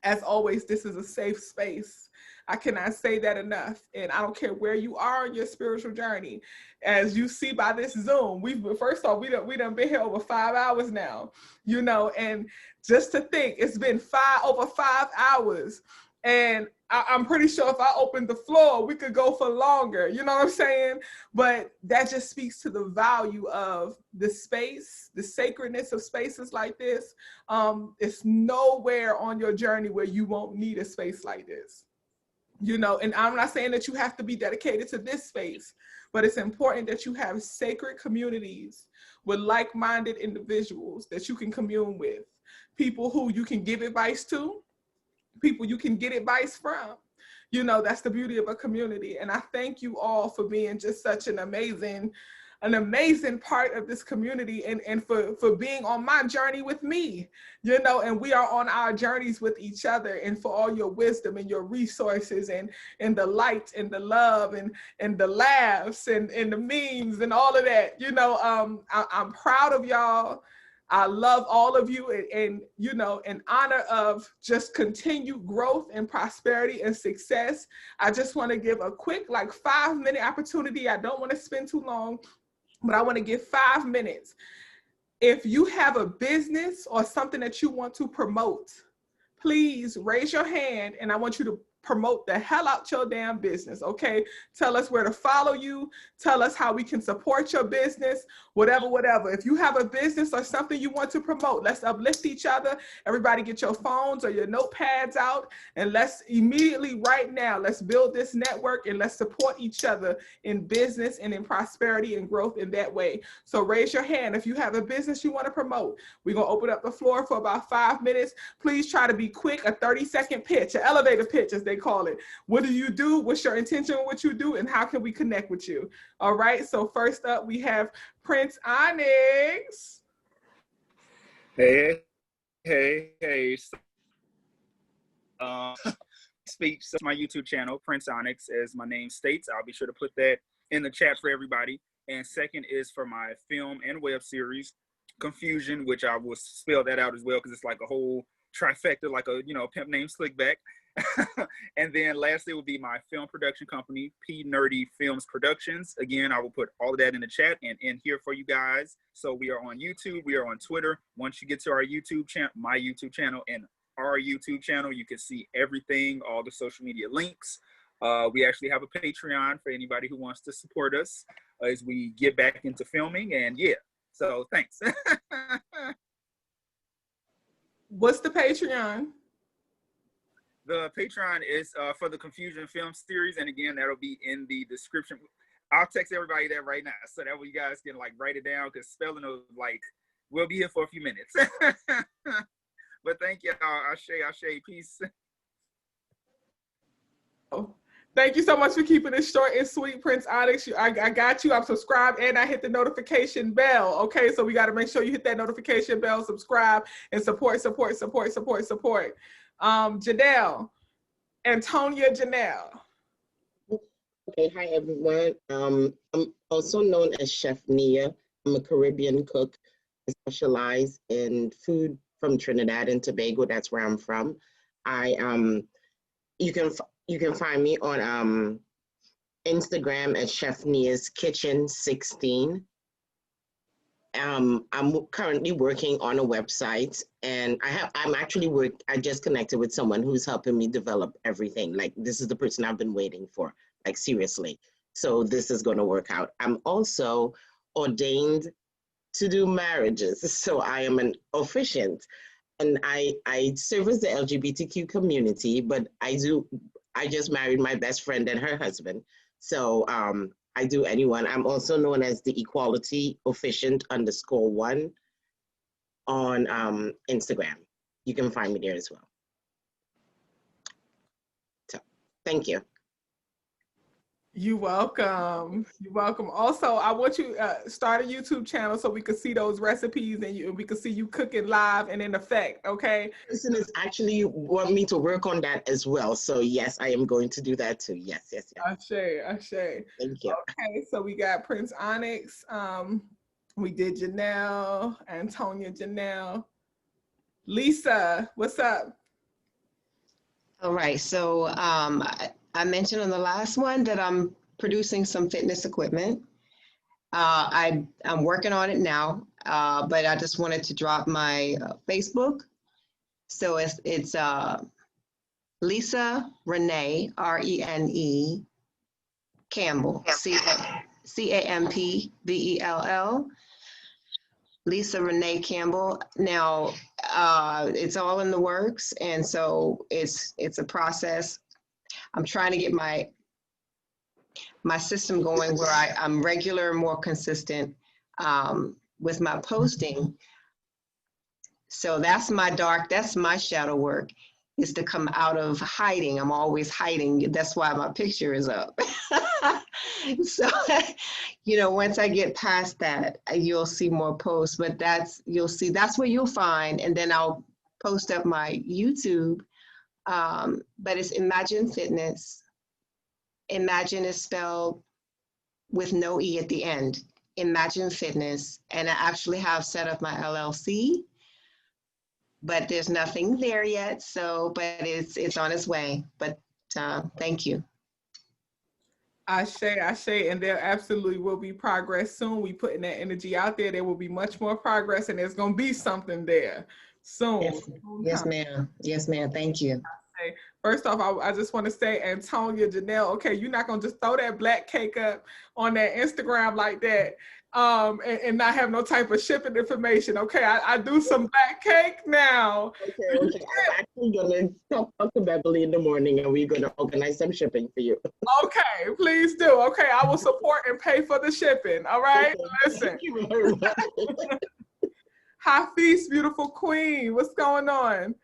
As always, this is a safe space. I cannot say that enough. And I don't care where you are on your spiritual journey. As you see by this Zoom, first off, we done been here over 5 hours now, you know, and just to think it's been over 5 hours. And I'm pretty sure if I opened the floor, we could go for longer, you know what I'm saying? But that just speaks to the value of the space, the sacredness of spaces like this. It's nowhere on your journey where you won't need a space like this. You know, and I'm not saying that you have to be dedicated to this space, but it's important that you have sacred communities with like-minded individuals that you can commune with, people who you can give advice to, people you can get advice from. You know, that's the beauty of a community. And I thank you all for being just such an amazing part of this community and for being on my journey with me, you know, and we are on our journeys with each other, and for all your wisdom and your resources and the light and the love and the laughs and the memes and all of that, you know. I'm proud of y'all. I love all of you, and you know, in honor of just continued growth and prosperity and success, I just want to give a quick like 5-minute opportunity. I don't want to spend too long, but I want to give 5 minutes. If you have a business or something that you want to promote, please raise your hand and I want you to promote the hell out your damn business, okay? Tell us where to follow you. Tell us how we can support your business, whatever. If you have a business or something you want to promote, let's uplift each other. Everybody get your phones or your notepads out, and let's immediately right now, let's build this network and let's support each other in business and in prosperity and growth in that way. So raise your hand if you have a business you want to promote. We're gonna open up the floor for about 5 minutes. Please try to be quick, a 30-second pitch, an elevator pitch as they call it. What do you do? What's your intention of what you do? And how can we connect with you? All right, so first up we have Prince Onyx. Hey. Speech, so my YouTube channel, Prince Onyx, as my name states. I'll be sure to put that in the chat for everybody. And second is for my film and web series, Confusion, which I will spell that out as well because it's like a whole trifecta, like a, you know, pimp named Slickback. And then lastly will be my film production company, P Nerdy Films Productions. Again, I will put all of that in the chat and in here for you guys. So we are on YouTube, we are on Twitter. Once you get to our YouTube channel, my YouTube channel and our YouTube channel, you can see everything, all the social media links. We actually have a Patreon for anybody who wants to support us as we get back into filming. And yeah, so thanks. What's the Patreon? The Patreon is for the Confusion film series. And again, that'll be in the description. I'll text everybody that right now so that way you guys can like write it down, because spelling of like, we'll be here for a few minutes. But thank you. Ashe, peace. Oh, thank you so much for keeping it short and sweet, Prince Onyx. I got you. I'm subscribed and I hit the notification bell. Okay, so we got to make sure you hit that notification bell, subscribe, and support. Janelle, Antonia Janelle. Okay, hi everyone. I'm also known as Chef Nia. I'm a Caribbean cook. I specialize in food from Trinidad and Tobago. That's where I'm from. You can find me on Instagram at Chef Nia's Kitchen 16. I'm currently working on a website, and I just connected with someone who's helping me develop everything. Like, this is the person I've been waiting for, like seriously. So this is going to work out. I'm also ordained to do marriages. So I am an officiant, and I service the LGBTQ community, but I just married my best friend and her husband. So I do anyone. I'm also known as the Equality Officiant _1 on Instagram. You can find me there as well. So, thank you. You're welcome. You're welcome. Also, I want you start a YouTube channel so we could see those recipes and we could see you cooking live and in effect. Okay. Listeners actually want me to work on that as well. So yes, I am going to do that too. Yes, yes, yes. Ashe. Thank you. Okay, so we got Prince Onyx. We did Janelle, Antonia, Janelle. Lisa, what's up? All right, so I mentioned on the last one that I'm producing some fitness equipment. I'm working on it now, but I just wanted to drop my Facebook. So it's Lisa Renee, Rene Campbell, Campbell. Lisa Renee Campbell. Now, it's all in the works, and so it's a process. I'm trying to get my system going where I'm regular, more consistent with my posting. So that's my shadow work, is to come out of hiding. I'm always hiding. That's why my picture is up. So, once I get past that, you'll see more posts, but that's where you'll find, and then I'll post up my YouTube. But it's Imagine Fitness. Imagine is spelled with no E at the end. Imagine Fitness. And I actually have set up my LLC, but there's nothing there yet. So, but it's on its way. But thank you. Ashe, and there absolutely will be progress soon. We putting that energy out there. There will be much more progress, and there's going to be something there soon. Yes, ma'am. Yes, ma'am. Thank you. First off, I just want to say, Antonia, Janelle, okay, you're not going to just throw that black cake up on that Instagram like that and not have no type of shipping information. Okay, I do some black cake now. Okay. I'm actually going to talk to Beverly in the morning, and we're going to organize some shipping for you. Okay, please do. Okay, I will support and pay for the shipping. All right, okay. Listen. Thank you very much. Hafiz, beautiful queen. What's going on?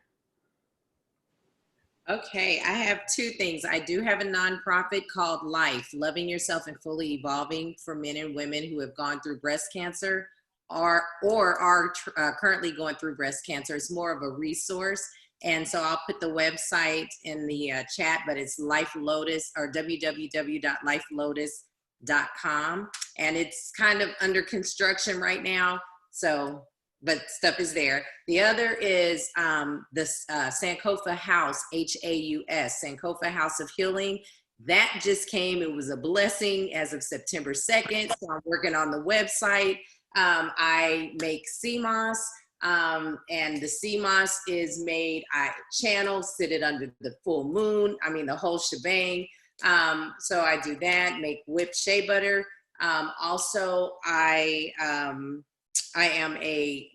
Okay, I have two things. I do have a nonprofit called Life, Loving Yourself and Fully Evolving, for men and women who have gone through breast cancer or are currently going through breast cancer. It's more of a resource. And so I'll put the website in the chat, but it's Life Lotus, or www.lifelotus.com. And it's kind of under construction right now. So, but stuff is there. The other is this Sankofa House, H-A-U-S, Sankofa House of Healing. That just came. It was a blessing as of September 2nd. So I'm working on the website. I make CMOS, and the CMOS is made, I channel, sit it under the full moon. I mean, the whole shebang. So I do that, make whipped shea butter. Also, I am a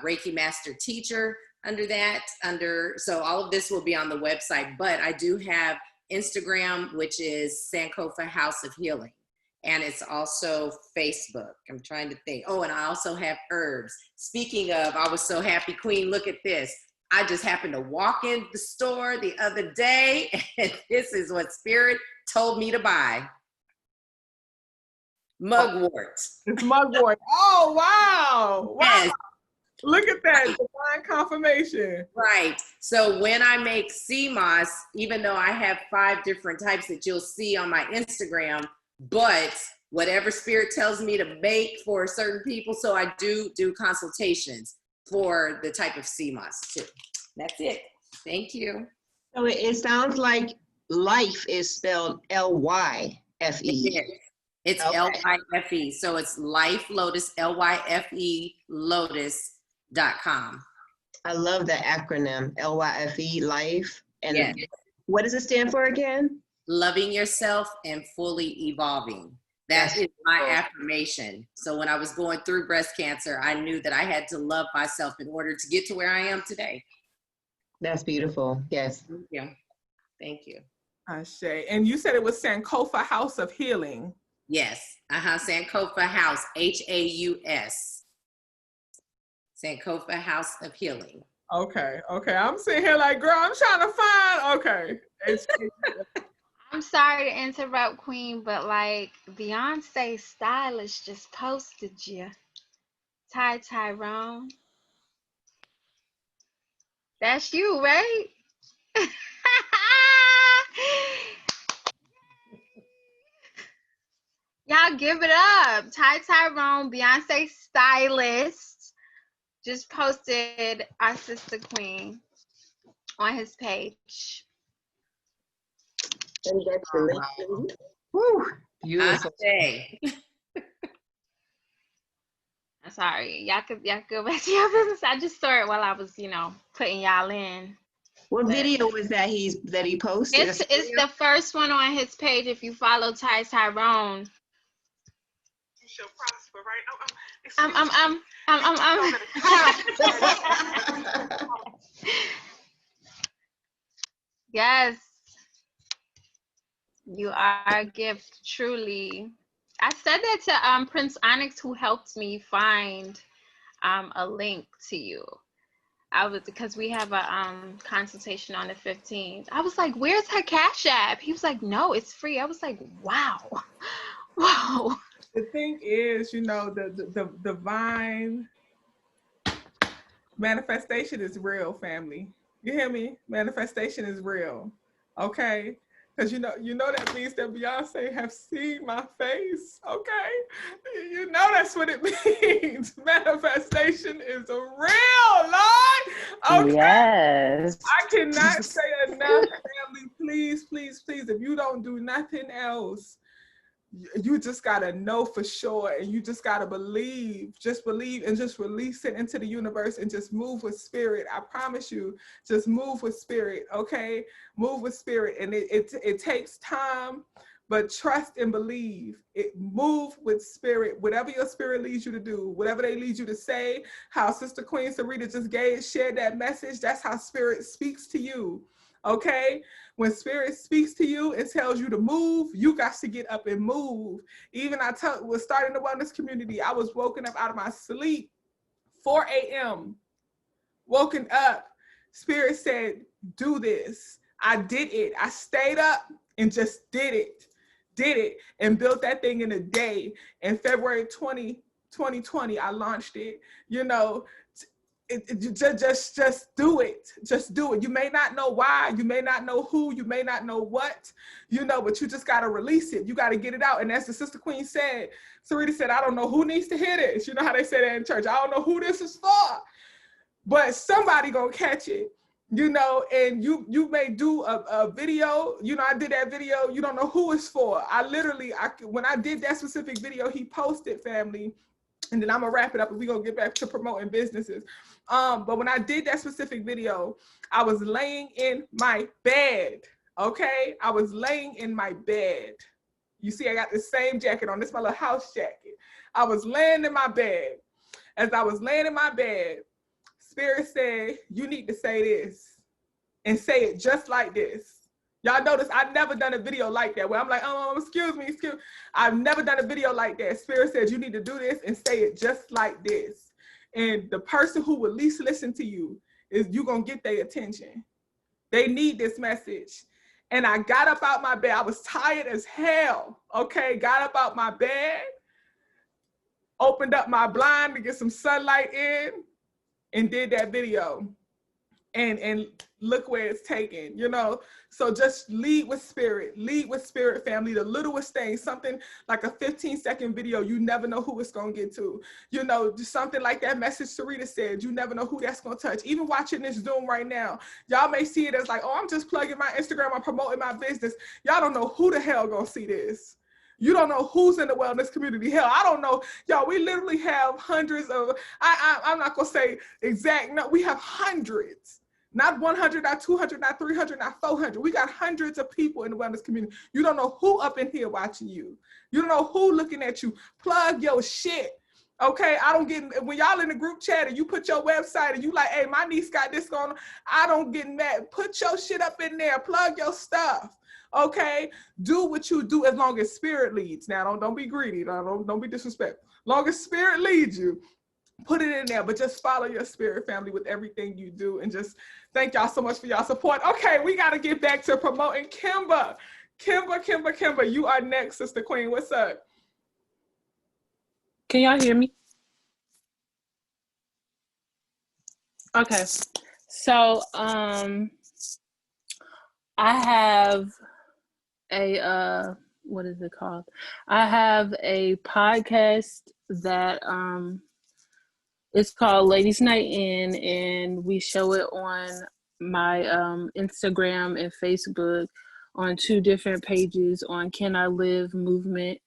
Reiki master teacher under that, so all of this will be on the website, but I do have Instagram, which is Sankofa House of Healing. And it's also Facebook. I'm trying to think. Oh, and I also have herbs. Speaking of, I was so happy, Queen, look at this. I just happened to walk in the store the other day, and this is what Spirit told me to buy. Mugwort. It's mugwort. Oh, wow. Yes. Wow. Look at that, divine confirmation. Right. So when I make CMOS, even though I have 5 different types that you'll see on my Instagram, but whatever Spirit tells me to make for certain people, so I do consultations for the type of CMOS too. That's it. Thank you. So it sounds like life is spelled L-Y-F-E. It's okay. L-Y-F-E. So it's Life Lotus, L-Y-F-E, Lotus.com. I love the acronym, L-Y-F-E, Life. And yes. What does it stand for again? Loving yourself and fully evolving. That is my affirmation. So when I was going through breast cancer, I knew that I had to love myself in order to get to where I am today. That's beautiful. Yes. Thank you. Thank you. Ashe. And you said it was Sankofa House of Healing. Yes. Sankofa House, H-A-U-S. Sankofa House of Healing. Okay. I'm sitting here like, girl, I'm trying to find, okay. I'm sorry to interrupt, Queen, but like Beyonce stylist just posted you. Tyrone. That's you, right? Y'all give it up. Tyrone, Beyonce stylist, just posted our sister Queen on his page. And that's the link. Woo, beautiful. I I'm sorry. Y'all could go back to your business. I just saw it while I was, putting y'all in. What video was that he posted? It's the first one on his page. If you follow Tyrone. You shall prosper, right? Yes. You are a gift, truly. I said that to Prince Onyx, who helped me find a link to you. Because we have a consultation on the 15th. I was like, where's her Cash App? He was like, no, it's free. I was like, wow. Whoa. The thing is, the divine manifestation is real, family. You hear me? Manifestation is real. Okay? Because you know that means that Beyonce have seen my face, okay? You know that's what it means. Manifestation is real, Lord. Okay. Yes. I cannot say enough, family. Please, please, please. If you don't do nothing else, you just gotta know for sure, and you just gotta believe. Just believe and just release it into the universe and just move with spirit. I promise you, just move with spirit, okay? Move with spirit, and it takes time, but trust and believe. Move with spirit. Whatever your spirit leads you to do, whatever they lead you to say, how Sister Queen Sarita just shared that message, that's how spirit speaks to you. Okay, when spirit speaks to you and tells you to move, you got to get up and move. Even was starting the wellness community. I was woken up out of my sleep, 4 a.m. Woken up, spirit said, do this. I did it. I stayed up and just did it and built that thing in a day. In February 2020, I launched it. Just do it. Just do it. You may not know why, you may not know who, you may not know what, but you just got to release it. You got to get it out. And as the Sister Queen said, Sarita said, I don't know who needs to hear this. You know how they say that in church. I don't know who this is for, but somebody gonna catch it, and you may do a video. I did that video. You don't know who it's for. When I did that specific video, he posted, family, and then I'm gonna wrap it up and we're gonna get back to promoting businesses. But when I did that specific video, I was laying in my bed, okay? I was laying in my bed. You see, I got the same jacket on. This is my little house jacket. I was laying in my bed. As I was laying in my bed, Spirit said, you need to say this and say it just like this. Y'all notice I've never done a video like that where I'm like, excuse me. I've never done a video like that. Spirit says you need to do this and say it just like this. And the person who will least listen to you is you gonna get their attention. They need this message. And I got up out my bed. I was tired as hell, okay? Got up out my bed, opened up my blind to get some sunlight in, and did that video. And look where it's taken, So just lead with spirit, family. The littlest thing, something like a 15-second video, you never know who it's gonna get to. Just something like that message Sarita said, you never know who that's gonna touch. Even watching this Zoom right now, y'all may see it as like, oh, I'm just plugging my Instagram, I'm promoting my business. Y'all don't know who the hell gonna see this. You don't know who's in the wellness community. Hell, I don't know. Y'all, we literally have hundreds of, I'm not gonna say exact, no, we have hundreds. Not 100, not 200, not 300, not 400. We got hundreds of people in the wellness community. You don't know who up in here watching you. You don't know who looking at you. Plug your shit, okay? I don't get, when y'all in the group chat and you put your website and you like, hey, my niece got this going on, I don't get mad. Put your shit up in there. Plug your stuff, okay? Do what you do as long as spirit leads. Now, don't be greedy. Don't be disrespectful. Long as spirit leads you, put it in there, but just follow your spirit, family, with everything you do. And just thank y'all so much for y'all support. Okay, we got to get back to promoting Kimba. Kimber, you are next, Sister Queen. What's up? Can y'all hear me? Okay. So, I have a what is it called? I have a podcast that it's called Ladies Night In, and we show it on my Instagram and Facebook on 2 different pages, on Can I Live Movement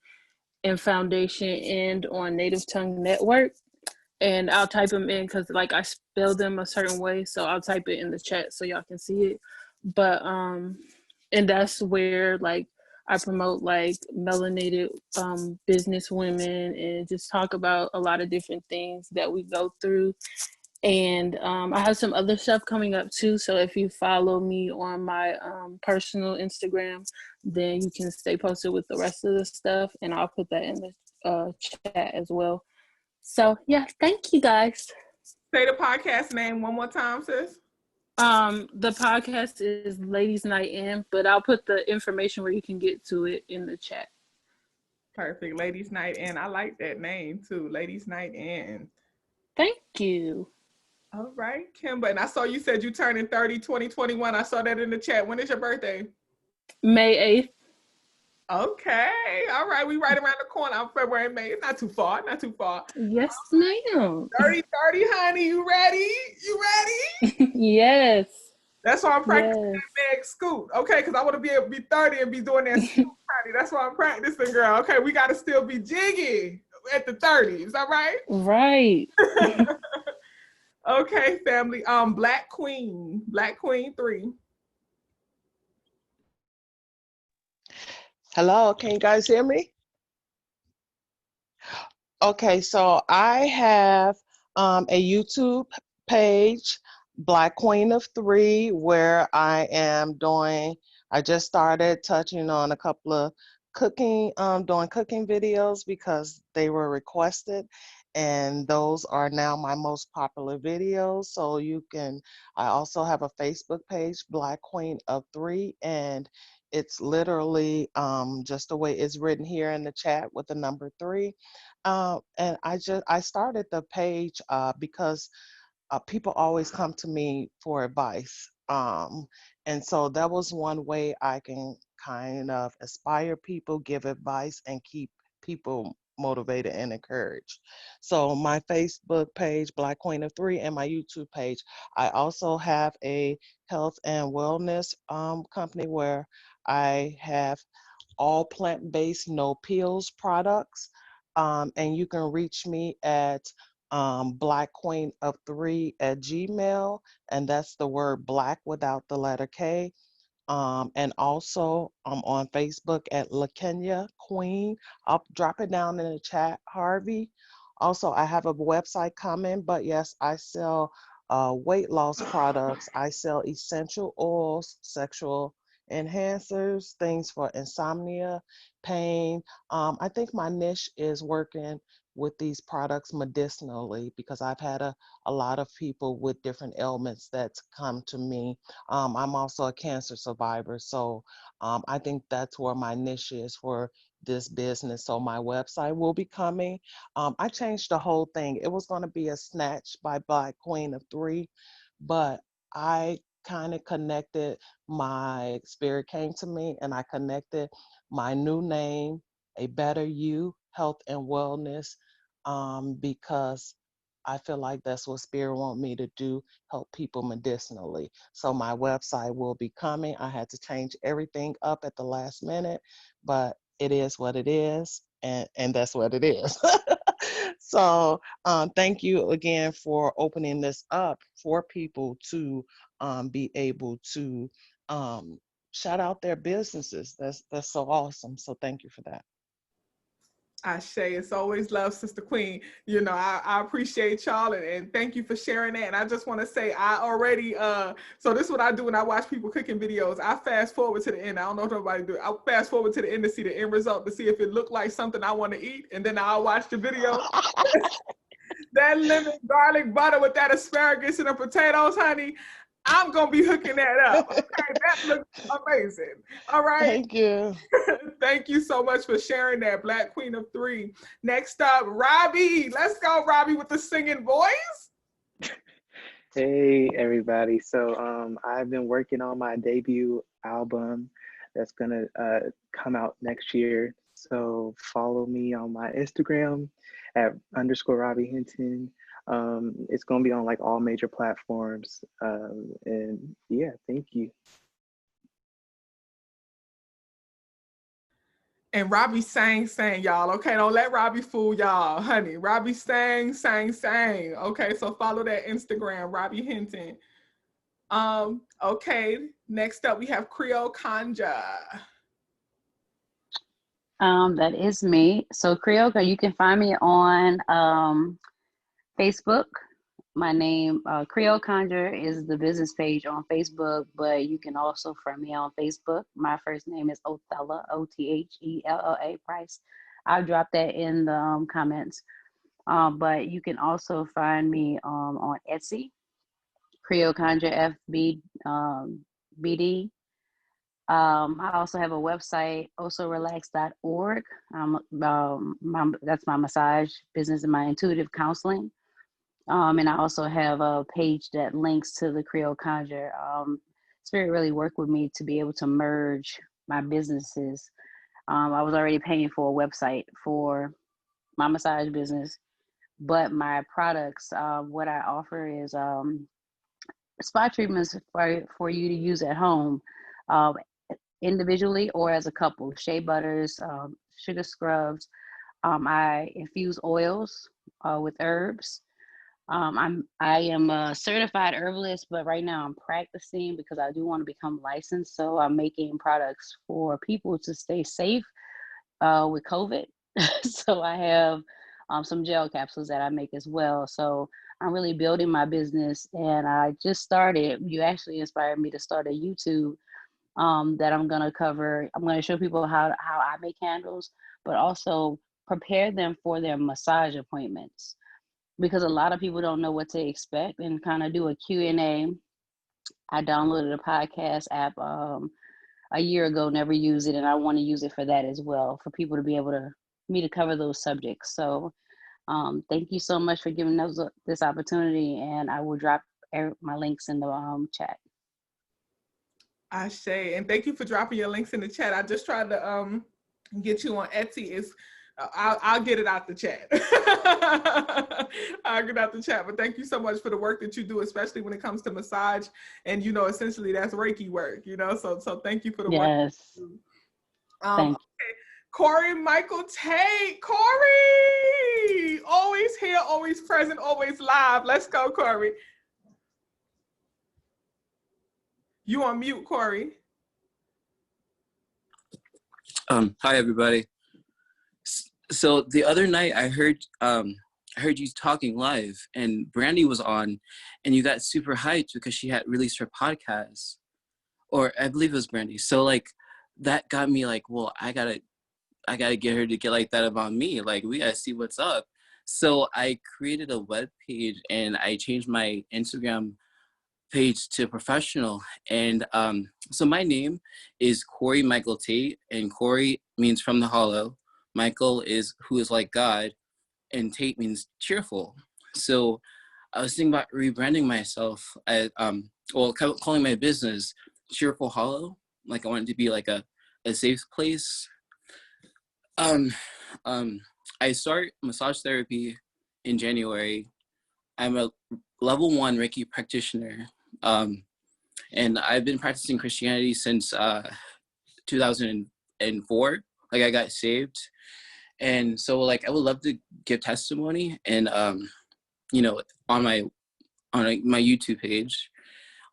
and Foundation and on Native Tongue Network. And I'll type them in because like I spell them a certain way, so I'll type it in the chat so y'all can see it. But and that's where like I promote like melanated business women and just talk about a lot of different things that we go through. And I have some other stuff coming up too. So if you follow me on my personal Instagram, then you can stay posted with the rest of the stuff, and I'll put that in the chat as well. So yeah, thank you guys. Say the podcast name one more time, sis. The podcast is Ladies Night In, but I'll put the information where you can get to it in the chat. Perfect. Ladies Night In. I like that name too. Ladies Night In. Thank you. All right, Kimber. And I saw you said you turning 30, 2021. I saw that in the chat. When is your birthday? May 8th. Okay. All right. We right around the corner. I'm February, May. It's not too far. Not too far. Yes, ma'am. 30, honey. You ready? You ready? Yes. That's why I'm practicing that Meg scoot. Okay, because I want to be able to be 30 and be doing that scoot, honey. That's why I'm practicing, girl. Okay, we got to still be jiggy at the 30s. All right? Right. Okay, family. Black Queen 3. Hello, can you guys hear me? Okay, so I have a YouTube page, Black Queen of 3, where I just started touching on a couple of doing cooking videos because they were requested, and those are now my most popular videos. So I also have a Facebook page, Black Queen of 3, and it's literally just the way it's written here in the chat with the number 3. And I started the page because people always come to me for advice. And so that was one way I can kind of inspire people, give advice, and keep people motivated and encouraged. So my Facebook page, Black Queen of 3, and my YouTube page. I also have a health and wellness company where I have all plant-based, no pills products. And you can reach me at blackqueenof3@gmail, and that's the word black without the letter K. And also I'm on Facebook at LaKenya Queen. I'll drop it down in the chat, Harvey. Also, I have a website coming, but yes, I sell weight loss products. I sell essential oils, sexual enhancers, things for insomnia, pain. I think my niche is working with these products medicinally because I've had a lot of people with different ailments that's come to me. I'm also a cancer survivor, so I think that's where my niche is for this business. So my website will be coming. I changed the whole thing. It was going to be a Snatch by Black Queen of 3, but I kind of connected, my spirit came to me and I connected my new name, A Better You, Health and Wellness, because I feel like that's what spirit want me to do, help people medicinally. So my website will be coming. I had to change everything up at the last minute, but it is what it is, and that's what it is. So thank you again for opening this up for people to be able to shout out their businesses. That's so awesome. So thank you for that. Ashe, it's always love, Sister Queen. You know, I appreciate y'all and thank you for sharing that. And I just want to say I already, so this is what I do when I watch people cooking videos. I fast forward to the end. I don't know if nobody do it. I'll fast forward to the end to see the end result, to see if it looked like something I want to eat. And then I'll watch the video. That lemon garlic butter with that asparagus and the potatoes, honey. I'm gonna be hooking that up. Okay, that looks amazing. All right. Thank you. Thank you so much for sharing that, Black Queen of Three. Next up, Robbie. Let's go, Robbie, with the singing voice. Hey everybody. So I've been working on my debut album that's gonna come out next year. So follow me on my Instagram at _Robbie Hinton. It's gonna be on like all major platforms. And yeah, thank you. And Robbie sang, y'all. Okay, don't let Robbie fool y'all, honey. Robbie sang. Okay, so follow that Instagram, Robbie Hinton. Okay, next up we have Creole Conja. That is me. So Creole, you can find me on Facebook. My name, Creole Conjure, is the business page on Facebook, but you can also find me on Facebook. My first name is Othella, Othella Price. I'll drop that in the comments. But you can also find me on Etsy, Creole Conjure FB BD. I also have a website, alsorelax.org. That's my massage business and my intuitive counseling. And I also have a page that links to the Creole Conjure. Spirit really worked with me to be able to merge my businesses. I was already paying for a website for my massage business, but my products, what I offer is spa treatments for you to use at home, individually or as a couple. Shea butters, sugar scrubs. I infuse oils with herbs. I am a certified herbalist, but right now I'm practicing because I do want to become licensed. So I'm making products for people to stay safe with COVID. So I have some gel capsules that I make as well. So I'm really building my business, and I just started. You actually inspired me to start a YouTube that I'm gonna cover. I'm gonna show people how I make candles, but also prepare them for their massage appointments, because a lot of people don't know what to expect, and kind of do a Q&A. I downloaded a podcast app a year ago, never used it, and I want to use it for that as well, for people to be able to cover those subjects. So thank you so much for giving us this opportunity, and I will drop my links in the chat. Ashe, and thank you for dropping your links in the chat. I just tried to get you on Etsy. I'll get it out the chat. I'll get out the chat. But thank you so much for the work that you do, especially when it comes to massage. And essentially that's Reiki work. So thank you for the work. Yes. Okay. Corey Michael Tate. Corey, always here, always present, always live. Let's go, Corey. You on mute, Corey. Hi everybody. So the other night I heard you talking live, and Brandy was on, and you got super hyped because she had released her podcast, or I believe it was Brandy. So like that got me like, well, I gotta get her to get like that about me. Like we gotta see what's up. So I created a web page and I changed my Instagram page to professional, and so my name is Corey Michael Tate, and Corey means from the hollow, Michael is who is like God, and Tate means cheerful. So I was thinking about rebranding myself as calling my business Cheerful Hollow. Like I wanted to be like a safe place. I start massage therapy in January. I'm a level 1 Reiki practitioner. And I've been practicing Christianity since 2004. Like I got saved. And so like I would love to give testimony, and on my YouTube page,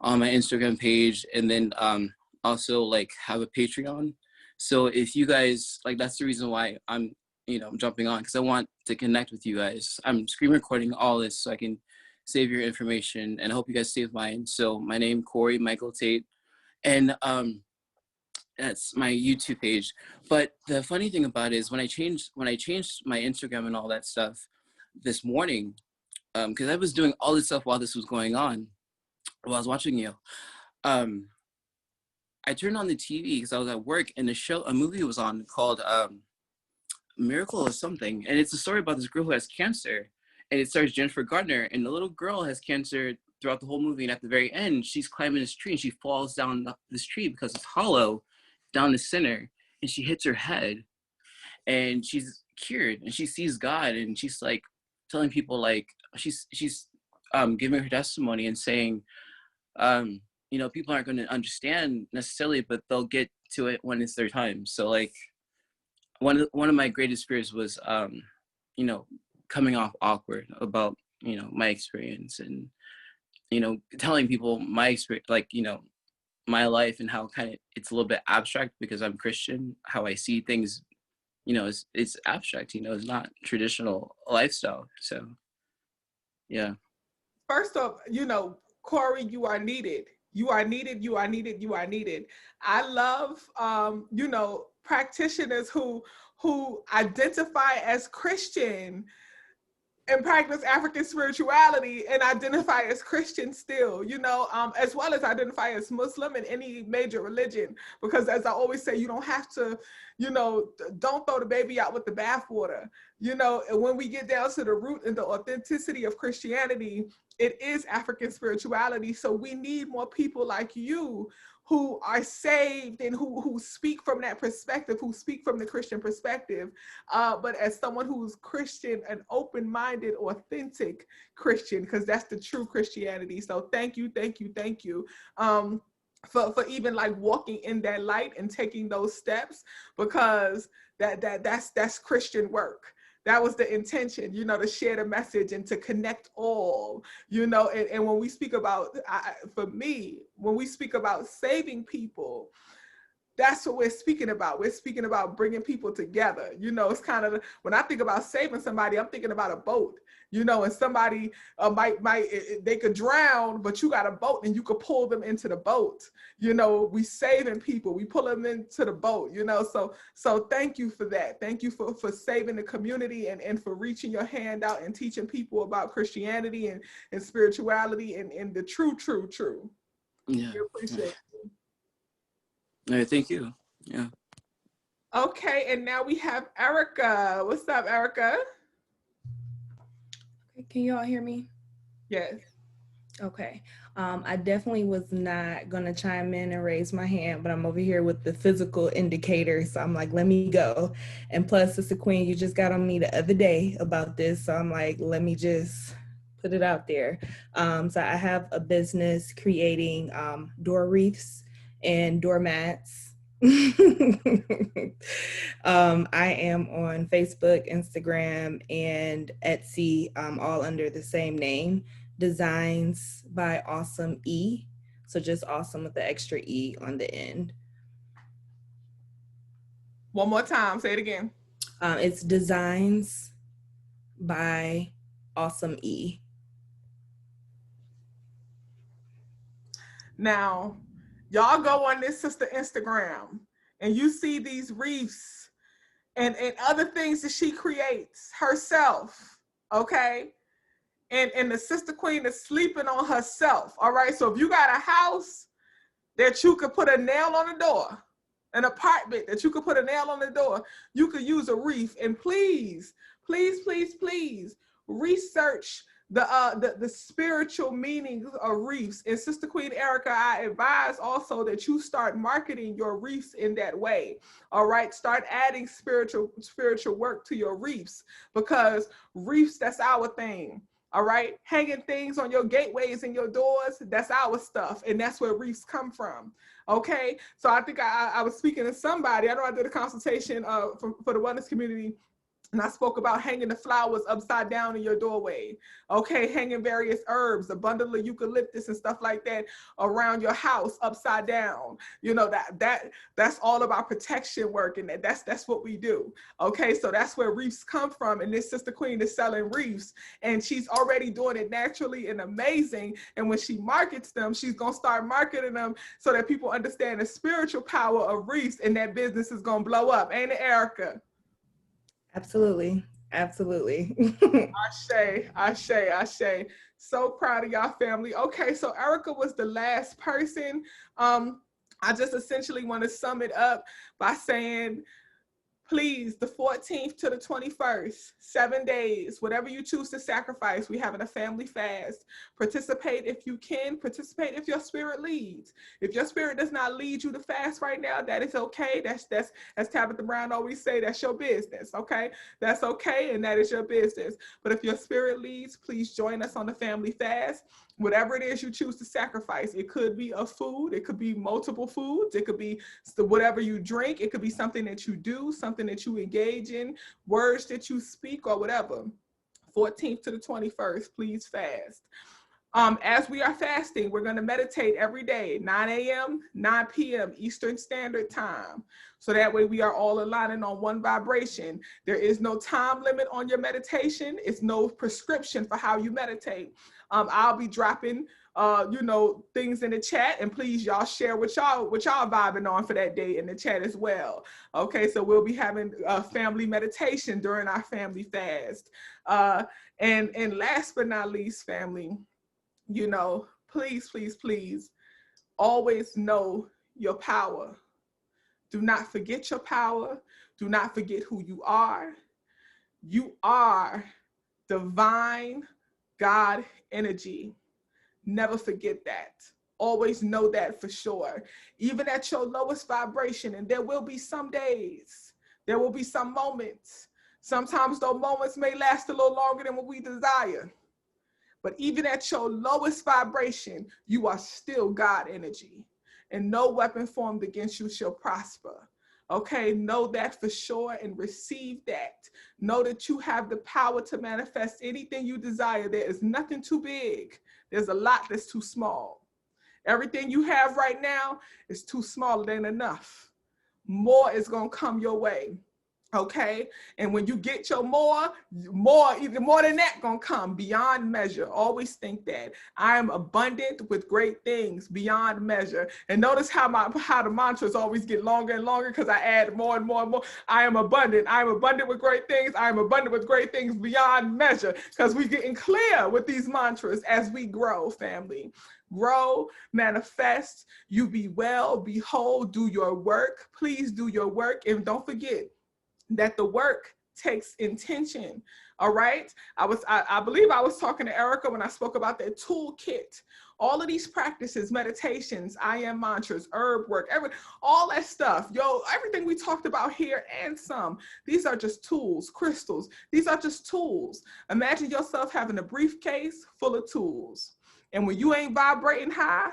on my Instagram page, and then also like have a Patreon. So if you guys like, that's the reason why I'm jumping on, because I want to connect with you guys. I'm screen recording all this so I can save your information, and I hope you guys save mine. So my name, Corey Michael Tate, and that's my YouTube page. But the funny thing about it is when I changed my Instagram and all that stuff this morning, because I was doing all this stuff while this was going on, while I was watching you, I turned on the TV because I was at work, and a movie was on called Miracle or something, and it's a story about this girl who has cancer, and it stars Jennifer Gardner, and the little girl has cancer throughout the whole movie, and at the very end, she's climbing this tree, and she falls down this tree because it's hollow down the center, and she hits her head, and she's cured, and she sees God, and she's like telling people, like she's giving her testimony and saying, you know, people aren't going to understand necessarily, but they'll get to it when it's their time. So like one of my greatest fears was, you know, coming off awkward about, you know, my experience, and, you know, telling people my experience, like, you know, my life, and how kind of it's a little bit abstract because I'm Christian, how I see things, you know, it's abstract, you know, it's not traditional lifestyle. So yeah. First off, you know, Corey, you are needed. You are needed, you are needed, you are needed. I love, you know, practitioners who identify as Christian and practice African spirituality and identify as Christian still, you know, as well as identify as Muslim in any major religion. Because as I always say, you don't have to, you know, don't throw the baby out with the bathwater. You know, and when we get down to the root and the authenticity of Christianity, it is African spirituality. So we need more people like you who are saved and who speak from that perspective, who speak from the Christian perspective, but as someone who's Christian, an open-minded, authentic Christian, because that's the true Christianity. So thank you, thank you, thank you. For even like walking in that light and taking those steps, because that's Christian work. That was the intention, you know, to share the message and to connect all, you know, and when we speak about, for me, when we speak about saving people, that's what we're speaking about. We're speaking about bringing people together. You know, it's kind of, when I think about saving somebody, I'm thinking about a boat, you know, and somebody they could drown, but you got a boat and you could pull them into the boat. You know, we saving people, we pull them into the boat, you know, so thank you for that. Thank you for saving the community and for reaching your hand out and teaching people about Christianity and spirituality and the true. Yeah. We appreciate it. Thank you. Yeah. Okay, and now we have Erica. What's up, Erica? Can you all hear me? Yes. Okay. I definitely was not going to chime in and raise my hand, but I'm over here with the physical indicator. So I'm like, let me go. And plus, Sister Queen, you just got on me the other day about this. So I'm like, let me just put it out there. So I have a business creating door wreaths and doormats. I am on Facebook, Instagram, and Etsy, all under the same name, Designs by Awesome E. So just awesome with the extra E on the end. One more time, say it again. It's Designs by Awesome E. Now, y'all go on this sister Instagram and you see these wreaths and other things that she creates herself, okay? And the sister queen is sleeping on herself, all right? So if you got a house that you could put a nail on the door, an apartment that you could put a nail on the door, you could use a wreath. And please, please, please, please research the spiritual meanings of wreaths. And Sister Queen Erica, I advise also that you start marketing your wreaths in that way. All right, start adding spiritual work to your wreaths, because wreaths, that's our thing. All right, hanging things on your gateways and your doors, that's our stuff, and that's where wreaths come from. Okay, so I think I was speaking to somebody. I know I did a consultation for the wellness community, and I spoke about hanging the flowers upside down in your doorway. Okay, hanging various herbs, a bundle of eucalyptus and stuff like that around your house upside down. You know, that's all about protection work, and that's what we do. Okay, so that's where wreaths come from, and this Sister Queen is selling wreaths, and she's already doing it naturally and amazing. And when she markets them, she's gonna start marketing them so that people understand the spiritual power of wreaths, and that business is gonna blow up. Ain't it, Erica? Absolutely. Absolutely. Ashe. So proud of y'all, family. Okay, so Erica was the last person. I just essentially want to sum it up by saying, please, the 14th to the 21st, 7 days, whatever you choose to sacrifice, we having a family fast. Participate if you can, participate if your spirit leads. If your spirit does not lead you to fast right now, that is okay. That's as Tabitha Brown always say, that's your business, okay? That's okay, and that is your business. But if your spirit leads, please join us on the family fast. Whatever it is you choose to sacrifice, it could be a food, it could be multiple foods, it could be whatever you drink, it could be something that you do, something that you engage in, words that you speak, or whatever. 14th to the 21st, please fast. As we are fasting, we're going to meditate every day, 9 a.m., 9 p.m. Eastern Standard Time. So that way we are all aligning on one vibration. There is no time limit on your meditation. It's no prescription for how you meditate. I'll be dropping things in the chat, and please y'all share what y'all vibing on for that day in the chat as well. Okay, so we'll be having a family meditation during our family fast. And last but not least, family, please always know your power. Do not forget your power. Do not forget who you are. You are divine God energy. Never forget that. Always know that for sure. Even at your lowest vibration, and there will be some days, there will be some moments. Sometimes those moments may last a little longer than what we desire. But even at your lowest vibration, you are still God energy. And no weapon formed against you shall prosper. Okay, know that for sure and receive that. Know that you have the power to manifest anything you desire. There is nothing too big. There's a lot that's too small. Everything you have right now is too small. It ain't enough. More is going to come your way. Okay, and when you get your even more than that gonna come beyond measure. Always think that I am abundant with great things beyond measure. And notice how the mantras always get longer and longer because I add more and more and more. I am abundant. I am abundant with great things. I am abundant with great things beyond measure, because we're getting clear with these mantras as we grow, family. Grow, manifest, you be well, be whole, do your work. Please do your work, and don't forget that the work takes intention. All right. I believe I was talking to Erica when I spoke about that toolkit. All of these practices, meditations, I am mantras, herb work, all that stuff, everything we talked about here and some, these are just tools, crystals. These are just tools. Imagine yourself having a briefcase full of tools. And when you ain't vibrating high,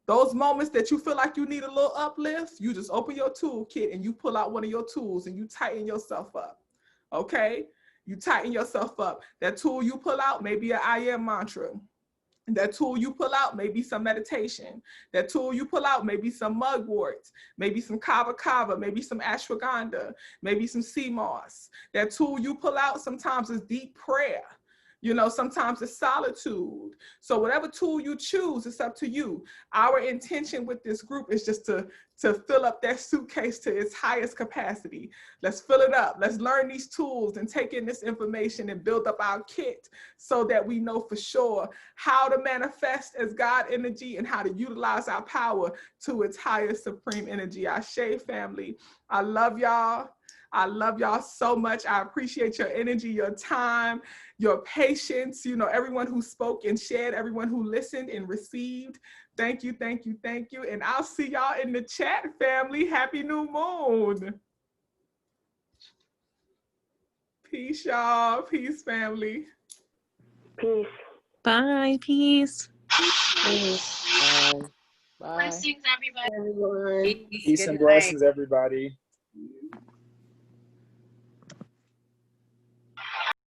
those moments that you feel like you need a little uplift, you just open your toolkit and you pull out one of your tools and you tighten yourself up, okay? You tighten yourself up. That tool you pull out may be an I am mantra. That tool you pull out may be some meditation. That tool you pull out may be some mugwort, maybe some kava kava, maybe some ashwagandha, maybe some sea moss. That tool you pull out sometimes is deep prayer. Sometimes it's solitude. So whatever tool you choose, it's up to you. Our intention with this group is just to fill up that suitcase to its highest capacity. Let's fill it up. Let's learn these tools and take in this information and build up our kit so that we know for sure how to manifest as God energy and how to utilize our power to its highest supreme energy. Ashe, family. I love y'all. I love y'all so much. I appreciate your energy, your time, your patience, everyone who spoke and shared, everyone who listened and received. Thank you, thank you, thank you. And I'll see y'all in the chat, family. Happy new moon. Peace, y'all. Peace, family. Peace. Bye. Peace. Peace. Bye. Blessings, everybody. Peace and blessings, everybody.